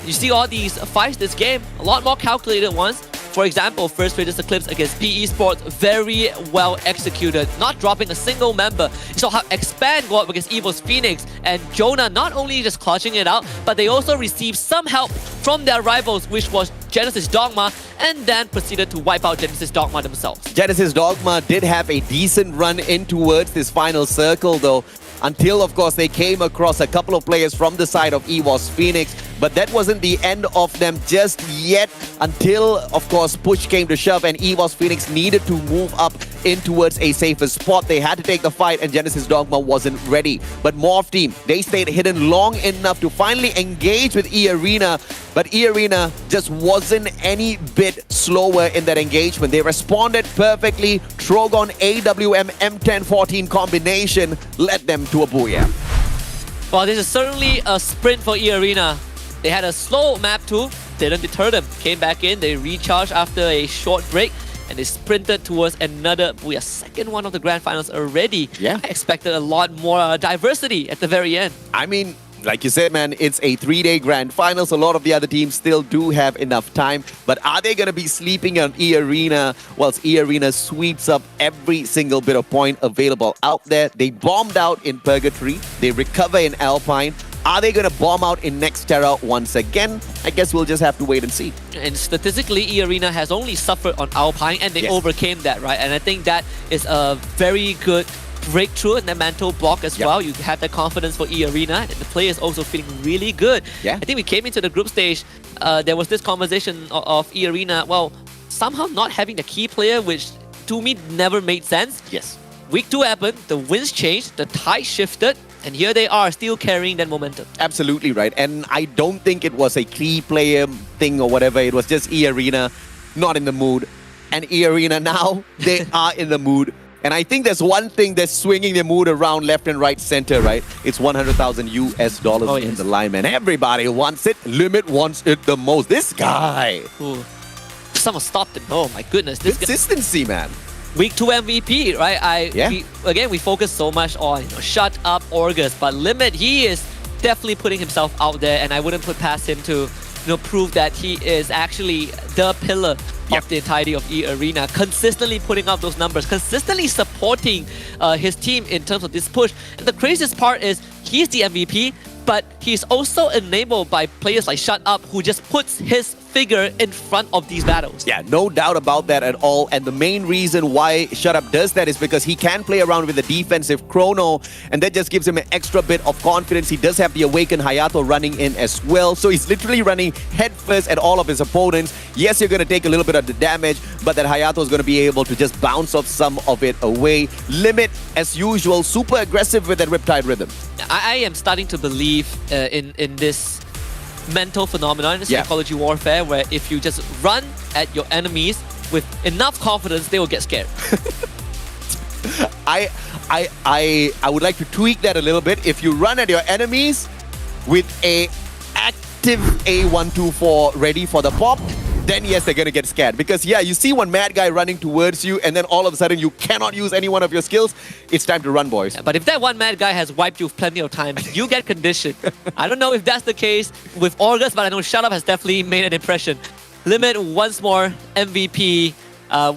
You see all these fights this game, a lot more calculated ones. For example, first Raiders Eclipse against PE Sports, very well executed, not dropping a single member. You saw how Expand go up against Evil's Phoenix, and Jonah not only just clutching it out, but they also received some help from their rivals, which was Genesis Dogma, and then proceeded to wipe out Genesis Dogma themselves. Genesis Dogma did have a decent run in towards this final circle though, until of course they came across a couple of players from the side of EVOS Phoenix, but that wasn't the end of them just yet, until of course push came to shove and EVOS Phoenix needed to move up in towards a safer spot. They had to take the fight and Genesis Dogma wasn't ready. But Morph Team, they stayed hidden long enough to finally engage with E-Arena, but E-Arena just wasn't any bit slower in that engagement. They responded perfectly. Trogon AWM M1014 combination led them to a booyah. Well, this is certainly a sprint for E-Arena. They had a slow map too, didn't deter them. Came back in, they recharged after a short break, and they sprinted towards another booyah. Second one of the grand finals already. Yeah. I expected a lot more diversity at the very end. I mean, like you said, man, it's a 3-day grand finals. A lot of the other teams still do have enough time. But are they going to be sleeping on E-Arena whilst E-Arena sweeps up every single bit of point available out there? They bombed out in Purgatory. They recover in Alpine. Are they going to bomb out in Nexterra once again? I guess we'll just have to wait and see. And statistically, E-Arena has only suffered on Alpine, and they overcame that, right? And I think that is a very good breakthrough in the mental block as well. You have that confidence for E-Arena, and the players also feeling really good. I think we came into the group stage, there was this conversation of E-Arena, well, somehow not having the key player, which to me never made sense. Week 2 happened, the winds changed, the tide shifted, and here they are, still carrying that momentum. Absolutely right. And I don't think it was a key player thing or whatever. It was just E-Arena not in the mood. And E-Arena now, they are in the mood. And I think there's one thing that's swinging their mood around left and right center, right? It's $100,000 US in the line, man. Everybody wants it. Limit wants it the most. This guy. Ooh. Someone stopped him. Oh my goodness. This Consistency, man. Week 2 MVP, right? We focus so much on Shut Up August, but Limit, he is definitely putting himself out there, and I wouldn't put past him to prove that he is actually the pillar of the entirety of E-Arena, consistently putting up those numbers, consistently supporting his team in terms of this push. And the craziest part is he's the MVP, but he's also enabled by players like Shut Up, who just puts his figure in front of these battles. Yeah, no doubt about that at all. And the main reason why Shut Up does that is because he can play around with the defensive chrono, and that just gives him an extra bit of confidence. He does have the Awakened Hayato running in as well. So he's literally running headfirst at all of his opponents. Yes, you're going to take a little bit of the damage, but that Hayato is going to be able to just bounce off some of it away. Limit, as usual, super aggressive with that Riptide Rhythm. I am starting to believe in this mental phenomenon, psychology warfare, where if you just run at your enemies with enough confidence, they will get scared. I would like to tweak that a little bit. If you run at your enemies with a active A124 ready for the pop, then yes, they're going to get scared. Because yeah, you see one mad guy running towards you, and then all of a sudden you cannot use any one of your skills. It's time to run, boys. Yeah, but if that one mad guy has wiped you plenty of times, you get conditioned. I don't know if that's the case with August, but I know Shut Up has definitely made an impression. Limit once more, MVP.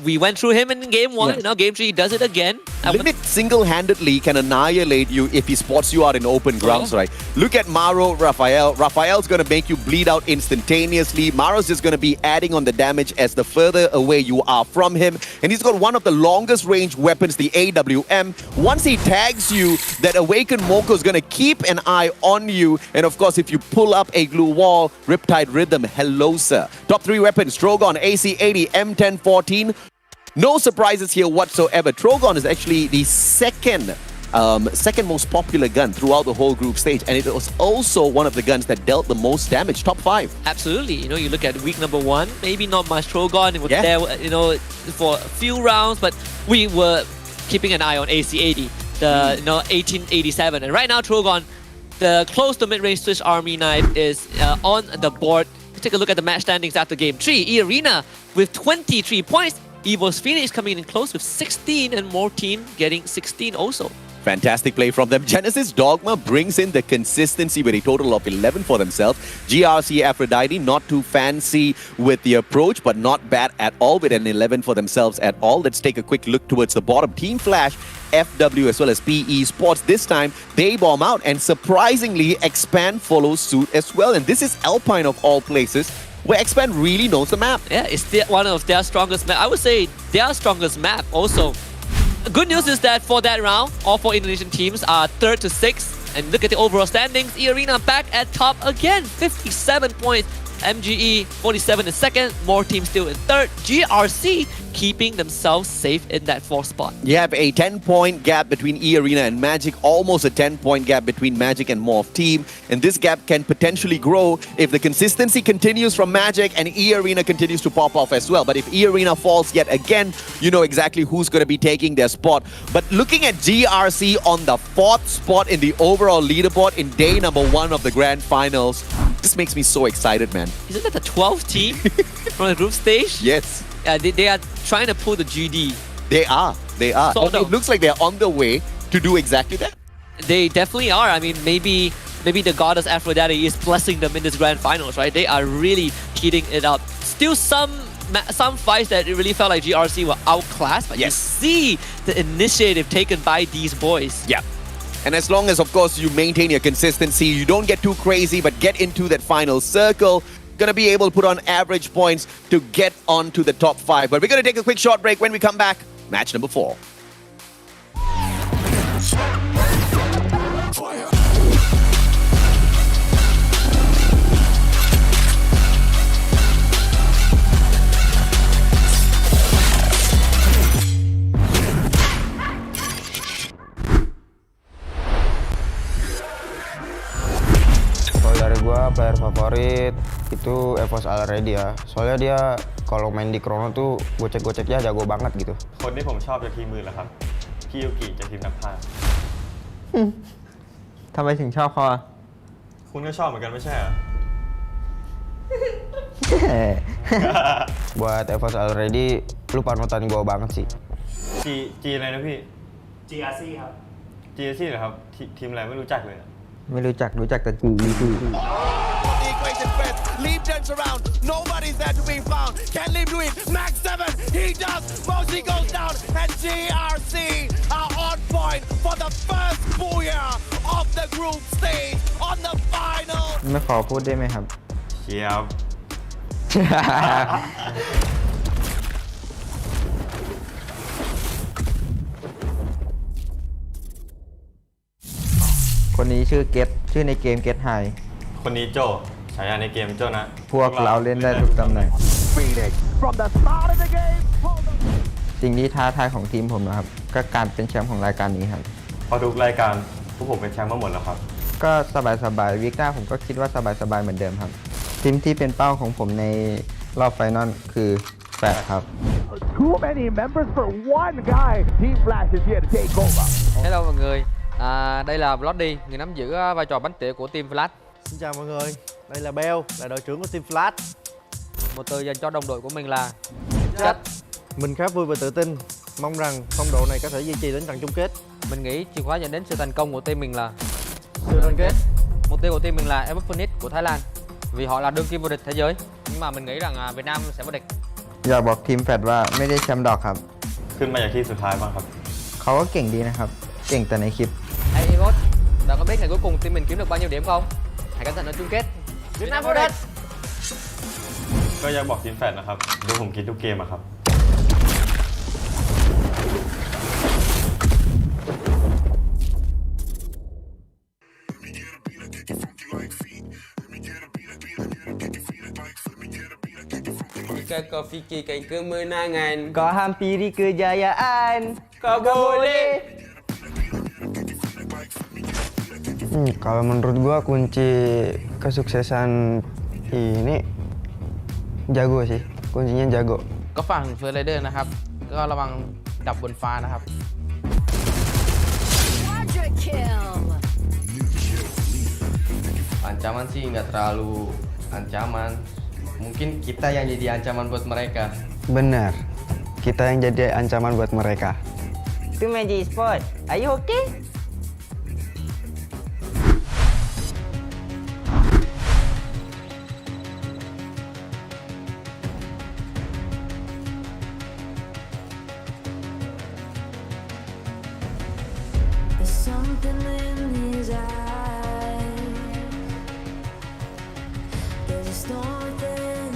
We went through him in game 1, now game 3 he does it again. Limit single-handedly can annihilate you if he spots you out in open grounds, right? Look at Maro, Raphael. Raphael's going to make you bleed out instantaneously. Maro's just going to be adding on the damage as the further away you are from him. And he's got one of the longest range weapons, the AWM. Once he tags you, that Awakened Moko is going to keep an eye on you. And of course, if you pull up a glue wall, Riptide Rhythm, hello, sir. Top 3 weapons, Trogon, AC-80, M1014. No surprises here whatsoever. Trogon is actually the second most popular gun throughout the whole group stage, and it was also one of the guns that dealt the most damage, top 5. Absolutely. You look at week number 1, maybe not much Trogon. It was there, for a few rounds, but we were keeping an eye on AC-80, the 1887. And right now, Trogon, the close to mid-range Swiss Army knife is on the board. Take a look at the match standings after game 3. E-Arena with 23 points. EVOS Phoenix coming in close with 16, and more team getting 16 also. Fantastic play from them. Genesis Dogma brings in the consistency with a total of 11 for themselves. GRC Aphrodite, not too fancy with the approach, but not bad at all with an 11 for themselves at all. Let's take a quick look towards the bottom. Team Flash, FW as well as PE Sports. This time, they bomb out and surprisingly, Expand follows suit as well. And this is Alpine of all places, where Expand really knows the map. Yeah, it's one of their strongest map. I would say their strongest map also. Good news is that for that round, all 4 Indonesian teams are 3rd to 6th. And look at the overall standings. E-Arena back at top again, 57 points. MGE 47 in 2nd, more teams still in 3rd. GRC keeping themselves safe in that 4th spot. You have a 10-point gap between E-Arena and Magic, almost a 10-point gap between Magic and Morph Team. And this gap can potentially grow if the consistency continues from Magic and E-Arena continues to pop off as well. But if E-Arena falls yet again, you know exactly who's going to be taking their spot. But looking at GRC on the 4th spot in the overall leaderboard in day number 1 of the Grand Finals, this makes me so excited, man. Isn't that the 12th team from the group stage? Yes. They are trying to pull the GD. They are. Sort of. It looks like they're on the way to do exactly that. They definitely are. I mean, maybe the goddess Aphrodite is blessing them in this Grand Finals, right? They are really heating it up. Still some fights that it really felt like GRC were outclassed, but you see the initiative taken by these boys. Yeah. And as long as, of course, you maintain your consistency, you don't get too crazy, but get into that final circle, gonna be able to put on average points to get onto the top 5. But we're gonna take a quick short break. When we come back, match number 4. Gua player favorit itu FFSI Already ya. Soalnya dia kalau main di Chrono tuh gocek-goceknya jago banget gitu. คนที่ผมชอบจากทีมมือเหรอครับพี่ยูกิจากทีมนักพากย์ ทำไมถึงชอบเขาอ่ะ คุณก็ชอบเหมือนกันไม่ใช่เหรอ Buat FFSI Already lu panutan gua banget sih. G อะไรนะพี่ GRC ครับ GRC เหรอครับทีมอะไรไม่รู้จักเลย ไม่รู้จักแต่กู Leap turns around, nobody's there to be found. Can Leap do it? Max 7, he does. Moshi goes down, and GRC are on point for the first booyah of the group stage on the final. ไม่ขอพูดได้ไหมครับ เชียบ คนนี้ชื่อเก็ตชื่อในเกมเก็ตไฮ คนนี้โจฉายาในเกมโจนะ พวกเราเล่นได้ทุกตำแหน่ง From the start of the game. สิ่งที่ท้าทายของทีมผมนะครับก็การเป็นแชมป์ของรายการนี้ครับ พอทุกรายการพวกผมเป็นแชมป์มาหมดแล้วครับ ก็สบายๆวีคหน้าผมก็คิดว่าสบายๆเหมือนเดิมครับทีมที่เป็นเป้าของผมในรอบไฟนอลคือแฟร์ครับ Too many members for one guy. Team Flash is here to take over. Hello mọi người, đây là Bloody, người nắm giữ vai trò bánh tỉa của team Flash. Xin chào mọi người, đây là Bell, là đội trưởng của team Flash. Một từ dành cho đồng đội của mình là Chất. Mình khá vui và tự tin, mong rằng phong độ này có thể duy trì đến trận chung kết. Mình nghĩ chìa khóa dẫn đến sự thành công của team mình là sự đoàn kết. Mục tiêu của team mình là FFSI của Thái Lan, vì họ là đương kim vô địch thế giới. Nhưng mà mình nghĩ rằng Việt Nam sẽ vô địch. อยากบอกทีมแฟดว่าไม่ได้แชมป์ดอกครับ ขึ้นมาจากที่สุดท้ายบ้างครับ เขาก็เก่งดีนะครับเก่งแต่ในคลิป Hey Evot, bạn có biết ngày cuối cùng team mình kiếm được bao nhiêu điểm không? Hãy cẩn thận ở chung kết. Việt Nam vô địch. ก็อยากบอกทีมแฟดนะครับดูผมคิดทุกเกมอะครับ Jika kau fikirkan kemenangan, kau hampiri kejayaan, kau boleh. Kalau menurut gua kunci kesuksesan ini jago sih, kuncinya jago. ก็ฝั่งเฟอร์ไรเดอร์นะครับก็ระวังดับบนฟ้านะครับ Ancaman sih nggak terlalu ancaman. Mungkin kita yang jadi ancaman buat mereka. Benar, kita yang jadi ancaman buat mereka. Itu Magic Sport. Are you okay? something in his eyes. There's a storm within,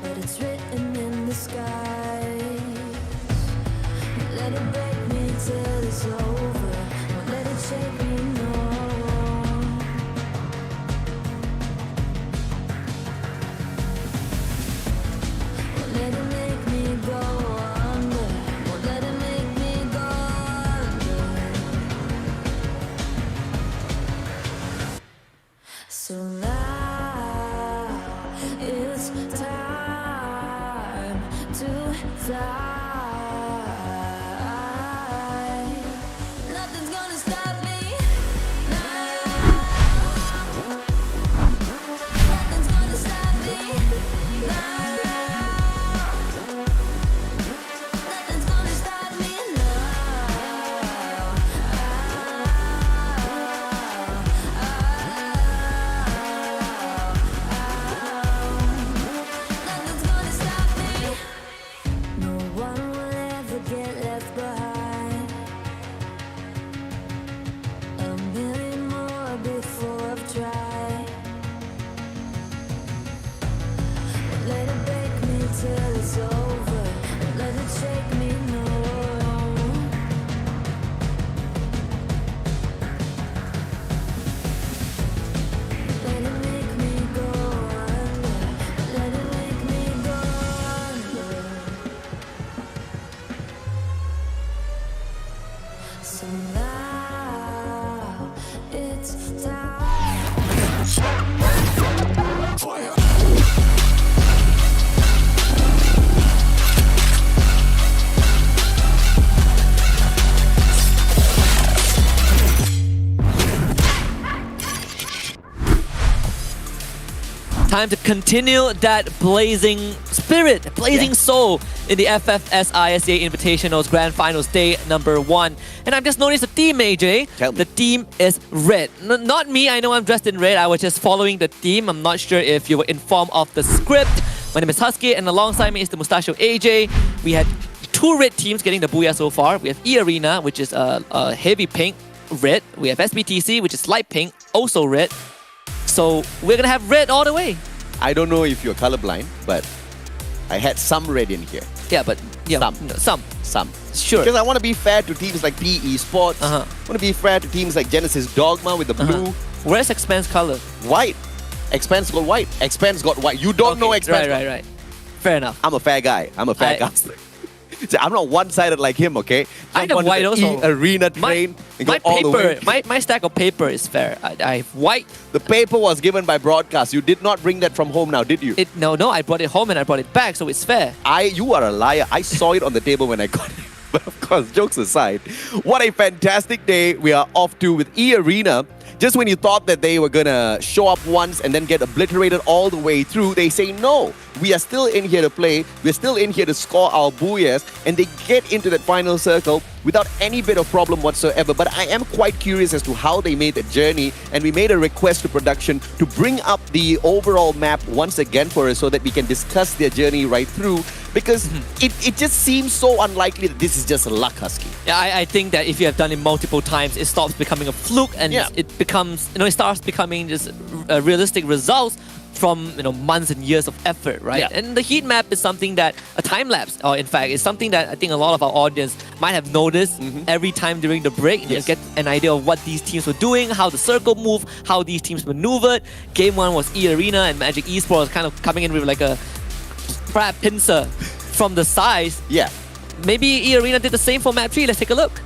but it's written in the sky. Let it break me till it's over. Won't let it shake me, no. Won't let it make me go under. Won't let it make me go under. So now it's time to fly. Nothing's gonna stop me now. Nothing's gonna stop me now. Nothing's gonna stop me now. Nothing's gonna stop me. No one will ever get left behind. A million more before I've tried. Won't let it break me till it's over. Won't let it shake me, no. Let it make me go under. Let it make me go under. So now it's time. Time to continue that blazing spirit, blazing soul in the FFSI SEA Invitational's Grand Finals Day number 1. And I've just noticed the team, AJ. The team is red. Not me, I know I'm dressed in red. I was just following the team. I'm not sure if you were informed of the script. My name is Husky, and alongside me is the Mustachio AJ. We had 2 red teams getting the booyah so far. We have E-Arena, which is a heavy pink, red. We have SBTC, which is light pink, also red. So we're gonna have red all the way. I don't know if you're colorblind, but I had some red in here. Yeah, but yeah, some. Sure. Because I want to be fair to teams like PE Sports. I want to be fair to teams like Genesis Dogma with the blue. Where's Expanse color? White. Expanse got white. Expanse got white. You don't know Expanse. Right. Fair enough. I'm a fair guy. I'm a fair guy. So I'm not one-sided like him, okay? I have white also. Arena train. My paper, my stack of paper is fair. I have white. The paper was given by broadcast. You did not bring that from home now, did you? No, I brought it home and I brought it back, so it's fair. You are a liar. I saw it on the table when I got it. But of course, jokes aside, what a fantastic day we are off to with E-Arena. Just when you thought that they were gonna show up once and then get obliterated all the way through, they say no. We are still in here to play. We're still in here to score our booyahs, and they get into that final circle without any bit of problem whatsoever. But I am quite curious as to how they made the journey, and we made a request to production to bring up the overall map once again for us so that we can discuss their journey right through, because it just seems so unlikely that this is just a luck, Husky. Yeah, I think that if you have done it multiple times, it stops becoming a fluke and it becomes, it starts becoming just realistic results from months and years of effort, right? Yeah. And the heat map is something that a time lapse, or in fact, is something that I think a lot of our audience might have noticed every time during the break. You get an idea of what these teams were doing, how the circle moved, how these teams maneuvered. Game 1 was E-Arena and Magic Esports kind of coming in with like a crab pincer from the sides. Yeah. Maybe E-Arena did the same for map 3. Let's take a look.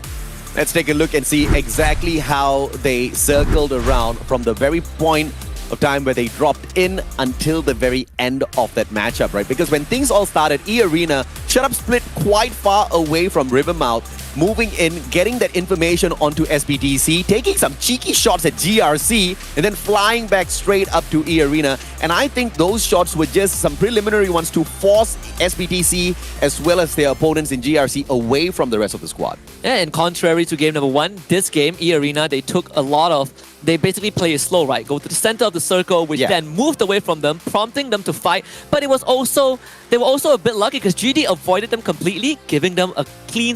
Let's take a look and see exactly how they circled around from the very point of time where they dropped in until the very end of that matchup, right? Because when things all started, E-Arena shut up split quite far away from Rivermouth, moving in, getting that information onto SBTC, taking some cheeky shots at GRC, and then flying back straight up to E-Arena. And I think those shots were just some preliminary ones to force SBTC as well as their opponents in GRC away from the rest of the squad. Yeah, and contrary to game number 1, this game, E-Arena, they took a lot of they basically play it slow, right? Go to the center of the circle, which then moved away from them, prompting them to fight. But it was also, they were also a bit lucky because GD avoided them completely, giving them a clean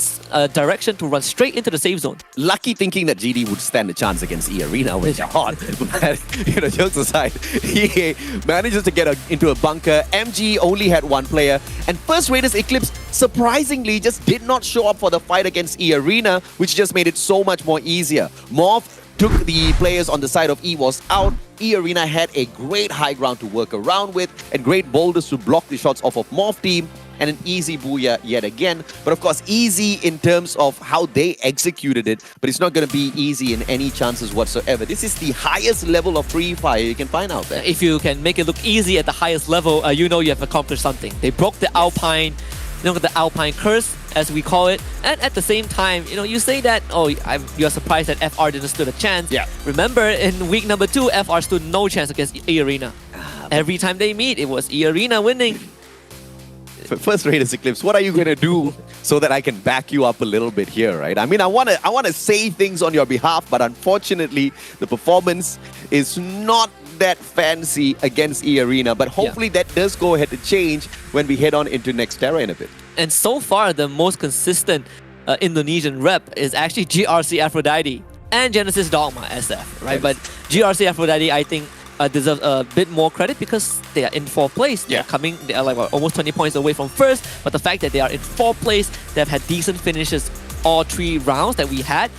direction to run straight into the safe zone. Lucky thinking that GD would stand a chance against E-Arena when they're hot. But, jokes aside, EA manages to get into a bunker. MG only had one player. And First Raiders Eclipse surprisingly just did not show up for the fight against E-Arena, which just made it so much more easier. Morph took the players on the side of EWAS out. E-Arena had a great high ground to work around with and great boulders to block the shots off of Morph team, and an easy booyah yet again. But of course, easy in terms of how they executed it, but it's not going to be easy in any chances whatsoever. This is the highest level of Free Fire you can find out there. If you can make it look easy at the highest level, you know you have accomplished something. They broke the Alpine, the Alpine curse, as we call it, and at the same time, you say that, you're surprised that FR didn't stood a chance. Yeah. Remember, in week number 2, FR stood no chance against E-Arena. Every time they meet, it was E-Arena winning. First Raiders Eclipse, what are you going to do so that I can back you up a little bit here, right? I mean, I want to say things on your behalf, but unfortunately, the performance is not that fancy against E-Arena, but hopefully that does go ahead to change when we head on into next Terra in a bit. And so far, the most consistent Indonesian rep is actually GRC Aphrodite and Genesis Dogma SF, right? Yes. But GRC Aphrodite, I think, deserves a bit more credit because they are in 4th place. They are like almost 20 points away from first, but the fact that they are in 4th place, they have had decent finishes all 3 rounds that we had,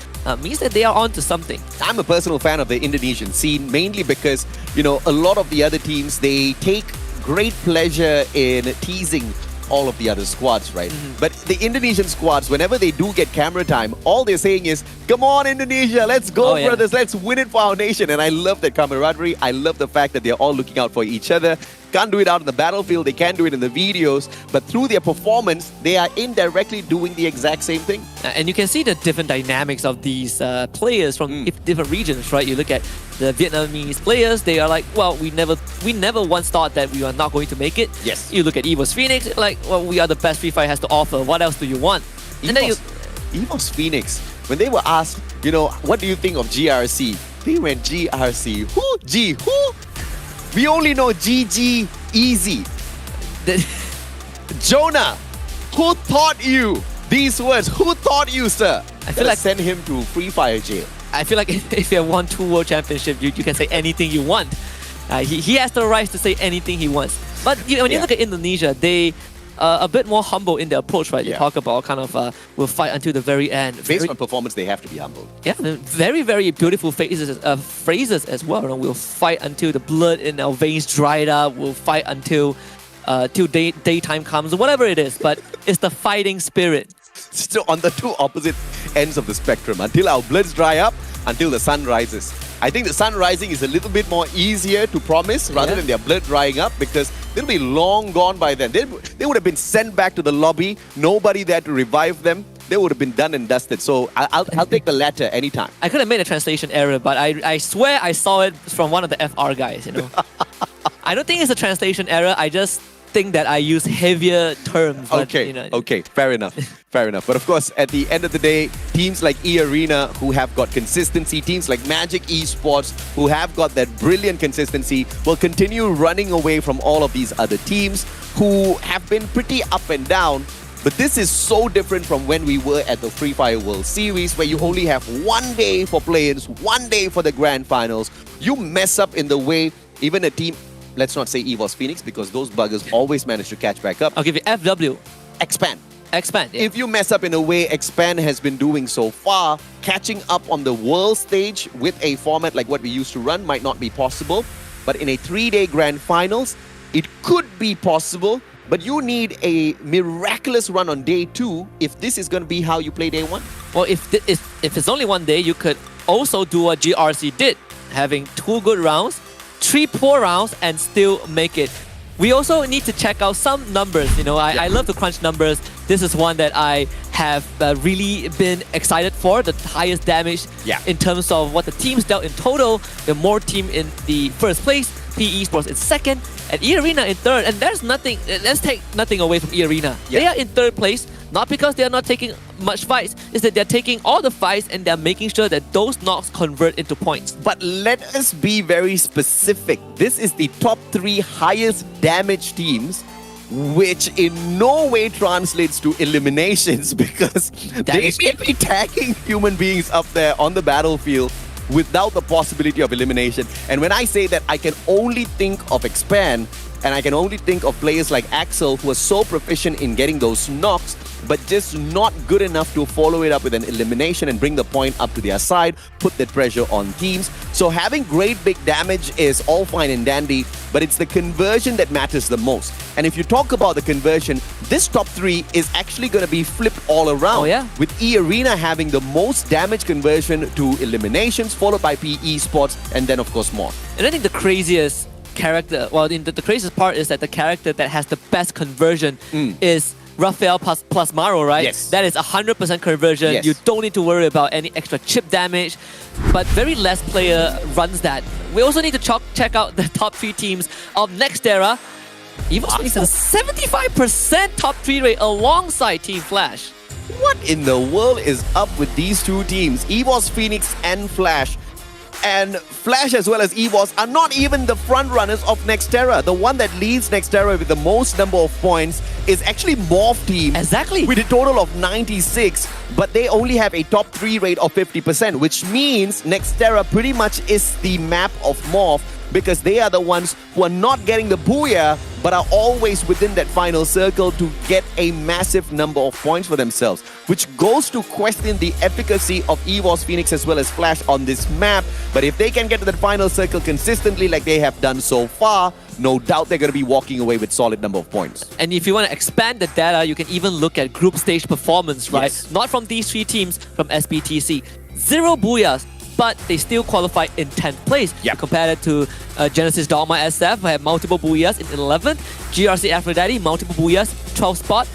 means that they are on to something. I'm a personal fan of the Indonesian scene, mainly because, a lot of the other teams, they take great pleasure in teasing all of the other squads, right? But the Indonesian squads, whenever they do get camera time, all they're saying is, come on Indonesia, let's go brothers, let's win it for our nation. And I love that camaraderie. I love the fact that they're all looking out for each other. Can't do it out in the battlefield, they can do it in the videos, but through their performance, they are indirectly doing the exact same thing. And you can see the different dynamics of these players from different regions, right? You look at the Vietnamese players, they are like, well, we never once thought that we are not going to make it. Yes. You look at EVOS Phoenix, like, well, we are the best Free Fire has to offer. What else do you want? And then EVOS Phoenix, when they were asked, what do you think of GRC? They went GRC. Who? G? Who? We only know GG Easy. Jonah, who taught you these words? Who taught you, sir? I feel like send him to Free Fire jail. I feel like if you have won 2 World Championships, you can say anything you want. He has the right to say anything he wants. But when you look at Indonesia, they a bit more humble in their approach, right? You talk about kind of we'll fight until the very end. Based on performance, they have to be humble. Yeah, very, very beautiful phrases as well. We'll fight until the blood in our veins dried up. We'll fight until till daytime comes, whatever it is. But it's the fighting spirit. So on the 2 opposite ends of the spectrum, until our bloods dry up, until the sun rises. I think the sun rising is a little bit more easier to promise rather than their blood drying up, because they'll be long gone by then. They would have been sent back to the lobby, nobody there to revive them. They would have been done and dusted. So I'll take the latter anytime. I could have made a translation error, but I swear I saw it from one of the FR guys, I don't think it's a translation error. I just think that I use heavier terms. But, Okay, fair enough. Fair enough. But of course, at the end of the day, teams like E-Arena who have got consistency, teams like Magic Esports who have got that brilliant consistency will continue running away from all of these other teams who have been pretty up and down. But this is so different from when we were at the Free Fire World Series, where you only have 1 day for play-ins, 1 day for the grand finals. You mess up in the way even a team, let's not say EVOS Phoenix, because those buggers always manage to catch back up. I'll give you FW. Expand. Yeah. If you mess up in a way Expand has been doing so far, catching up on the world stage with a format like what we used to run might not be possible. But in a 3-day grand finals, it could be possible. But you need a miraculous run on day 2 if this is going to be how you play day 1. Well, if it's only 1 day, you could also do what GRC did, having 2 good rounds, 3 poor rounds, and still make it. We also need to check out some numbers. I love to crunch numbers. This is one that I have really been excited for. The highest damage in terms of what the teams dealt in total. The more team in the first place, PE Sports in second, and E-Arena in third. And there's nothing, let's take nothing away from E-Arena. Yeah. They are in third place, not because they are not taking much fights, it's that they're taking all the fights and they're making sure that those knocks convert into points. But let us be very specific. This is the top 3 highest damage teams, which in no way translates to eliminations because they may be tagging human beings up there on the battlefield without the possibility of elimination. And when I say that, I can only think of Expand, and I can only think of players like Axel who are so proficient in getting those knocks, but just not good enough to follow it up with an elimination and bring the point up to their side, put that pressure on teams. So having great big damage is all fine and dandy, but it's the conversion that matters the most. And if you talk about the conversion, this top 3 is actually going to be flipped all around. Oh, yeah. With E-Arena having the most damage conversion to eliminations, followed by PE Sports, and then of course more. And I think the craziest character, well, the craziest part is that the character that has the best conversion is Raphael plus Maro, right? Yes. That is 100% conversion. Yes. You don't need to worry about any extra chip damage, but very less player runs that. We also need to check out the top 3 teams of Nextera. EVOS Phoenix has a 75% top 3 rate alongside Team Flash. What in the world is up with these two teams? EVOS Phoenix and Flash. And Flash as well as EVOS are not even the front runners of Nextera. The one that leads Nextera with the most number of points is actually Morph Team. Exactly. With a total of 96, but they only have a top 3 rate of 50%, which means Nextera pretty much is the map of Morph, because they are the ones who are not getting the booyah, but are always within that final circle to get a massive number of points for themselves, which goes to question the efficacy of EVOS Phoenix as well as Flash on this map. But if they can get to that final circle consistently like they have done so far, no doubt they're going to be walking away with solid number of points. And if you want to expand the data, you can even look at group stage performance, right? Yes. Not from these 3 teams, from SBTC. 0 booyahs, but they still qualify in 10th place. Yep. Compared to Genesis Dogma SF, who had multiple booyahs in 11th. GRC Aphrodite, multiple booyahs, 12th spot.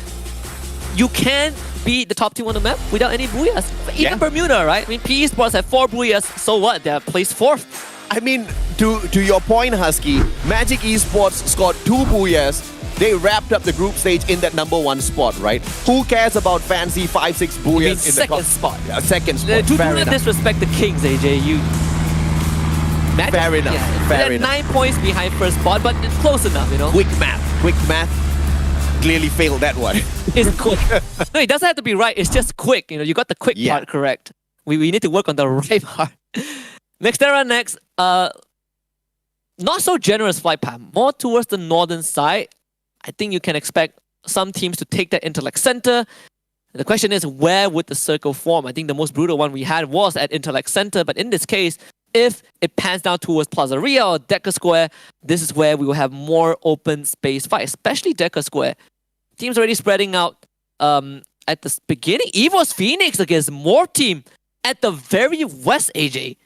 You can be the top team on the map without any booyahs. Even Bermuda, right? I mean, PE Sports have 4 booyahs, so what? They're placed 4th. I mean, to your point, Husky, Magic Esports scored 2 booyahs. They wrapped up the group stage in that number 1 spot, right? Who cares about fancy 5-6 booyahs in the second spot. Second spot. Do not disrespect the Kings, AJ. Magic, fair enough. Yeah, Fair they're enough. 9 points behind first spot, but it's close enough, you know? Quick math. Clearly failed that one. It's quick. No, it doesn't have to be right. It's just quick. You know, you got the quick part correct. We need to work on the right part. Nextera next. Not so generous flight path. More towards the northern side. I think you can expect some teams to take that Intellect Center. The question is, where would the circle form? I think the most brutal one we had was at Intellect Center, but in this case, if it pans down towards Plaza Ria or Decker Square, this is where we will have more open space fight, especially Decker Square. Teams already spreading out at the beginning. EVOS Phoenix against Morph Team at the very west, AJ.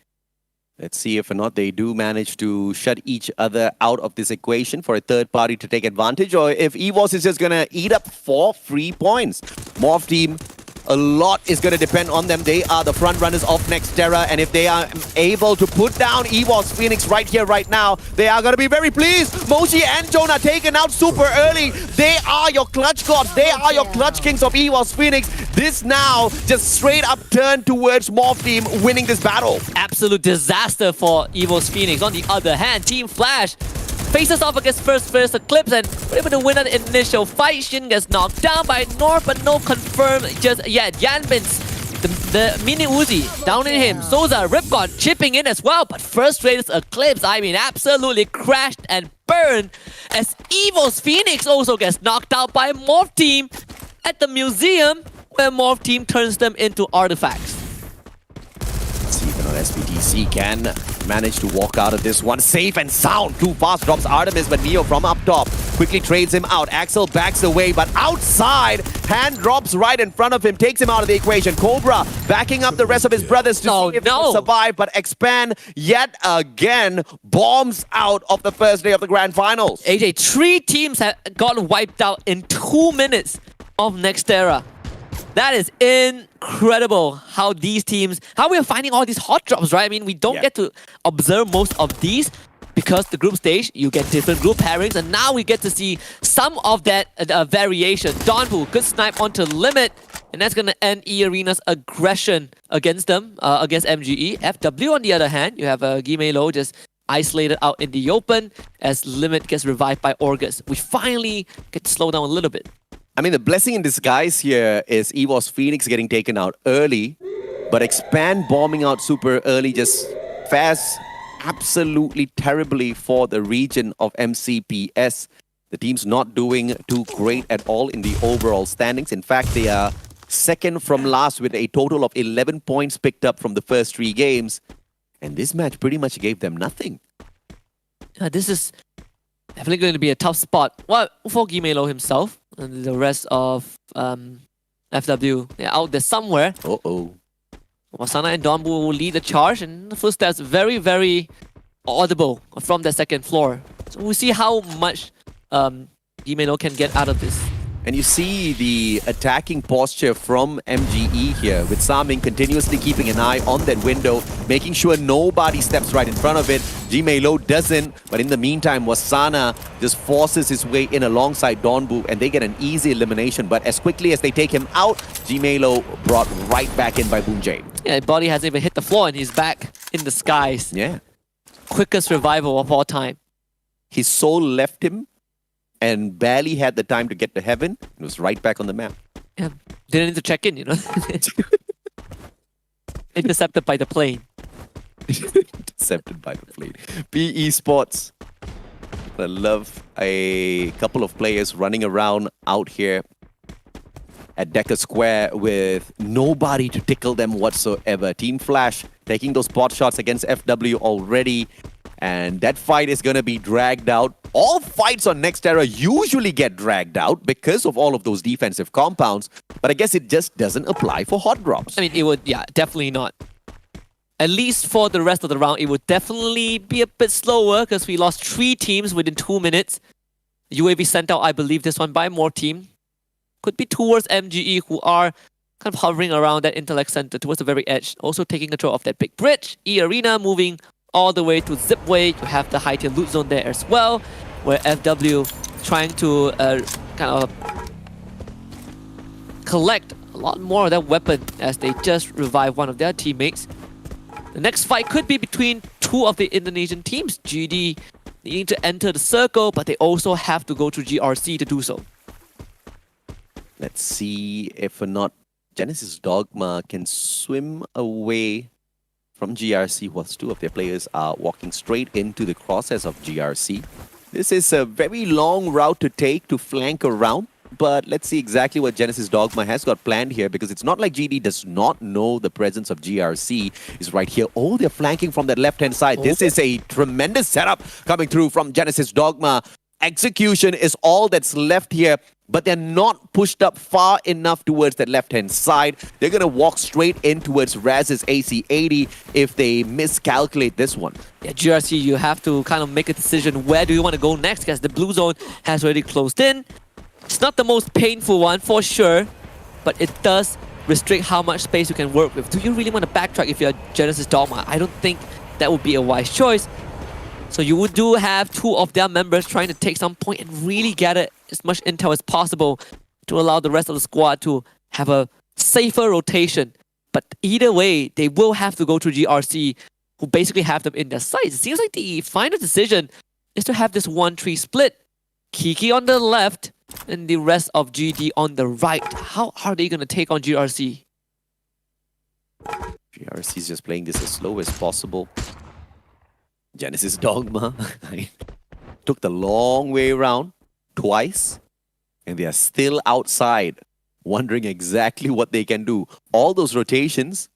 Let's see if or not they do manage to shut each other out of this equation for a third party to take advantage, or if EVOS is just going to eat up 4 free points. Morph Team, a lot is going to depend on them. They are the front runners of Nextera, and if they are able to put down EVOS Phoenix right here, right now, they are going to be very pleased. Moshi and Jonah taken out super early. They are your clutch gods. They are your clutch kings of EVOS Phoenix. This now just straight up turn towards Morph Team winning this battle. Absolute disaster for EVOS Phoenix. On the other hand, Team Flash faces off against first Eclipse and were able to win an initial fight. Shin gets knocked down by North, but no confirmed just yet. Yanbin's the mini Uzi down in him. Souza, Ripgod chipping in as well, but first Raiders Eclipse, I mean, absolutely crashed and burned as EVOS Phoenix also gets knocked out by Morph Team at the museum, where Morph Team turns them into artifacts. Let's see if or not SBTC can manage to walk out of this one safe and sound. Too fast drops Artemis, but Neo from up top quickly trades him out. Axel backs away, but outside, hand drops right in front of him, takes him out of the equation. Cobra backing up the rest of his brothers to see if he can survive, but Expand yet again bombs out of the first day of the grand finals. AJ, 3 teams have gotten wiped out in 2 minutes of Nextera. That is incredible how these teams, how we are finding all these hot drops, right? I mean, we don't get to observe most of these. because the group stage, you get different group pairings, and now we get to see some of that variation. Donbu, good snipe onto Limit, and that's going to end E-Arena's aggression against them, against MGE. FW, on the other hand, you have Gimelo just isolated out in the open as Limit gets revived by Orgus. We finally get to slow down a little bit. I mean, the blessing in disguise here is EVOS Phoenix getting taken out early, but Expand bombing out super early just fares absolutely terribly for the region of MCPS. The team's not doing too great at all in the overall standings. In fact, they are second from last with a total of 11 points picked up from the first 3 games. And this match pretty much gave them nothing. This is definitely going to be a tough spot. Well, for Gimelo himself and the rest of FW, they're out there somewhere. Wasana and Donbu will lead the charge, and the footsteps very, very audible from the second floor. So we'll see how much Gimelo can get out of this. And you see the attacking posture from MGE here, with Saming continuously keeping an eye on that window, making sure nobody steps right in front of it. Gimelo doesn't, but in the meantime, Wasana just forces his way in alongside Donbu, and they get an easy elimination. But as quickly as they take him out, Gimelo brought right back in by Boonjay. Yeah, his body hasn't even hit the floor, and he's back in the skies. Yeah. Quickest revival of all time. His soul left him and barely had the time to get to heaven. It was right back on the map. Yeah, didn't need to check in, you know. Intercepted by the plane. Intercepted by the plane. PE Sports. I love a couple of players running around out here at Decker Square with nobody to tickle them whatsoever. Team Flash taking those pot shots against FW already. And that fight is going to be dragged out. All fights on Nextera usually get dragged out because of all of those defensive compounds. But I guess it just doesn't apply for hot drops. I mean, it would, yeah, definitely not. At least for the rest of the round, it would definitely be a bit slower because we lost 3 teams within 2 minutes. UAV sent out, I believe, this one by more team. Could be towards MGE, who are kind of hovering around that intellect center towards the very edge. Also taking control of that big bridge. E-Arena moving all the way to Zipway. You have the high tier loot zone there as well, where FW trying to kind of collect a lot more of that weapon as they just revive one of their teammates. The next fight could be between 2 of the Indonesian teams. GD needing to enter the circle, but they also have to go to GRC to do so. Let's see if or not Genesis Dogma can swim away from GRC, whilst 2 of their players are walking straight into the crosshairs of GRC. This is a very long route to take to flank around, but let's see exactly what Genesis Dogma has got planned here, because it's not like GD does not know the presence of GRC is right here. Oh, they're flanking from that left-hand side. This is a tremendous setup coming through from Genesis Dogma. Execution is all that's left here, but they're not pushed up far enough towards that left-hand side. They're going to walk straight in towards Raz's AC-80 if they miscalculate this one. Yeah, GRC, you have to kind of make a decision. Where do you want to go next? Because the blue zone has already closed in. It's not the most painful one for sure, but it does restrict how much space you can work with. Do you really want to backtrack if you're Genesis Dogma? I don't think that would be a wise choice. So you do have 2 of their members trying to take some point and really gather as much intel as possible to allow the rest of the squad to have a safer rotation. But either way, they will have to go to GRC, who basically have them in their sights. It seems like the final decision is to have this 1-3 split. Kiki on the left and the rest of GD on the right. How are they going to take on GRC? GRC is just playing this as slow as possible. Genesis Dogma took the long way around twice, and they are still outside, wondering exactly what they can do. All those rotations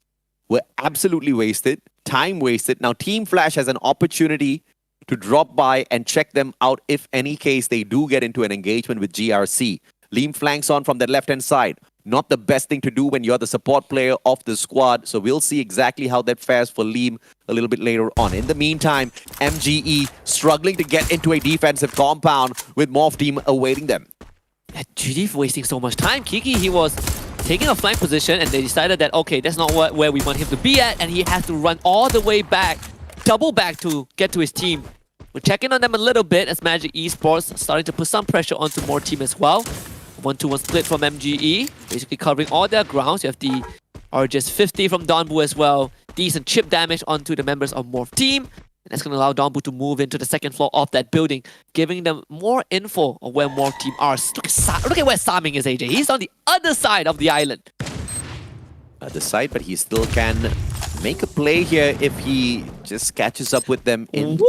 were absolutely wasted, time wasted. Now Team Flash has an opportunity to drop by and check them out if any case they do get into an engagement with GRC. Liam flanks on from the left-hand side. Not the best thing to do when you're the support player of the squad. So we'll see exactly how that fares for Liam a little bit later on. In the meantime, MGE struggling to get into a defensive compound with Morph team awaiting them. Yeah, GD wasting so much time. Kiki, he was taking a flank position and they decided that, okay, that's not where we want him to be at, and he has to run all the way back, double back to get to his team. We're checking on them a little bit as Magic Esports starting to put some pressure onto Morph Team as well. 1-2-1 split from MGE, basically covering all their grounds. You have the RGS 50 from Donbu as well. Decent chip damage onto the members of Morph Team. And that's going to allow Donbu to move into the second floor of that building, giving them more info on where Morph Team are. Look at where Saming is, AJ. He's on the other side of the island. Other side, but he still can make a play here if he just catches up with them in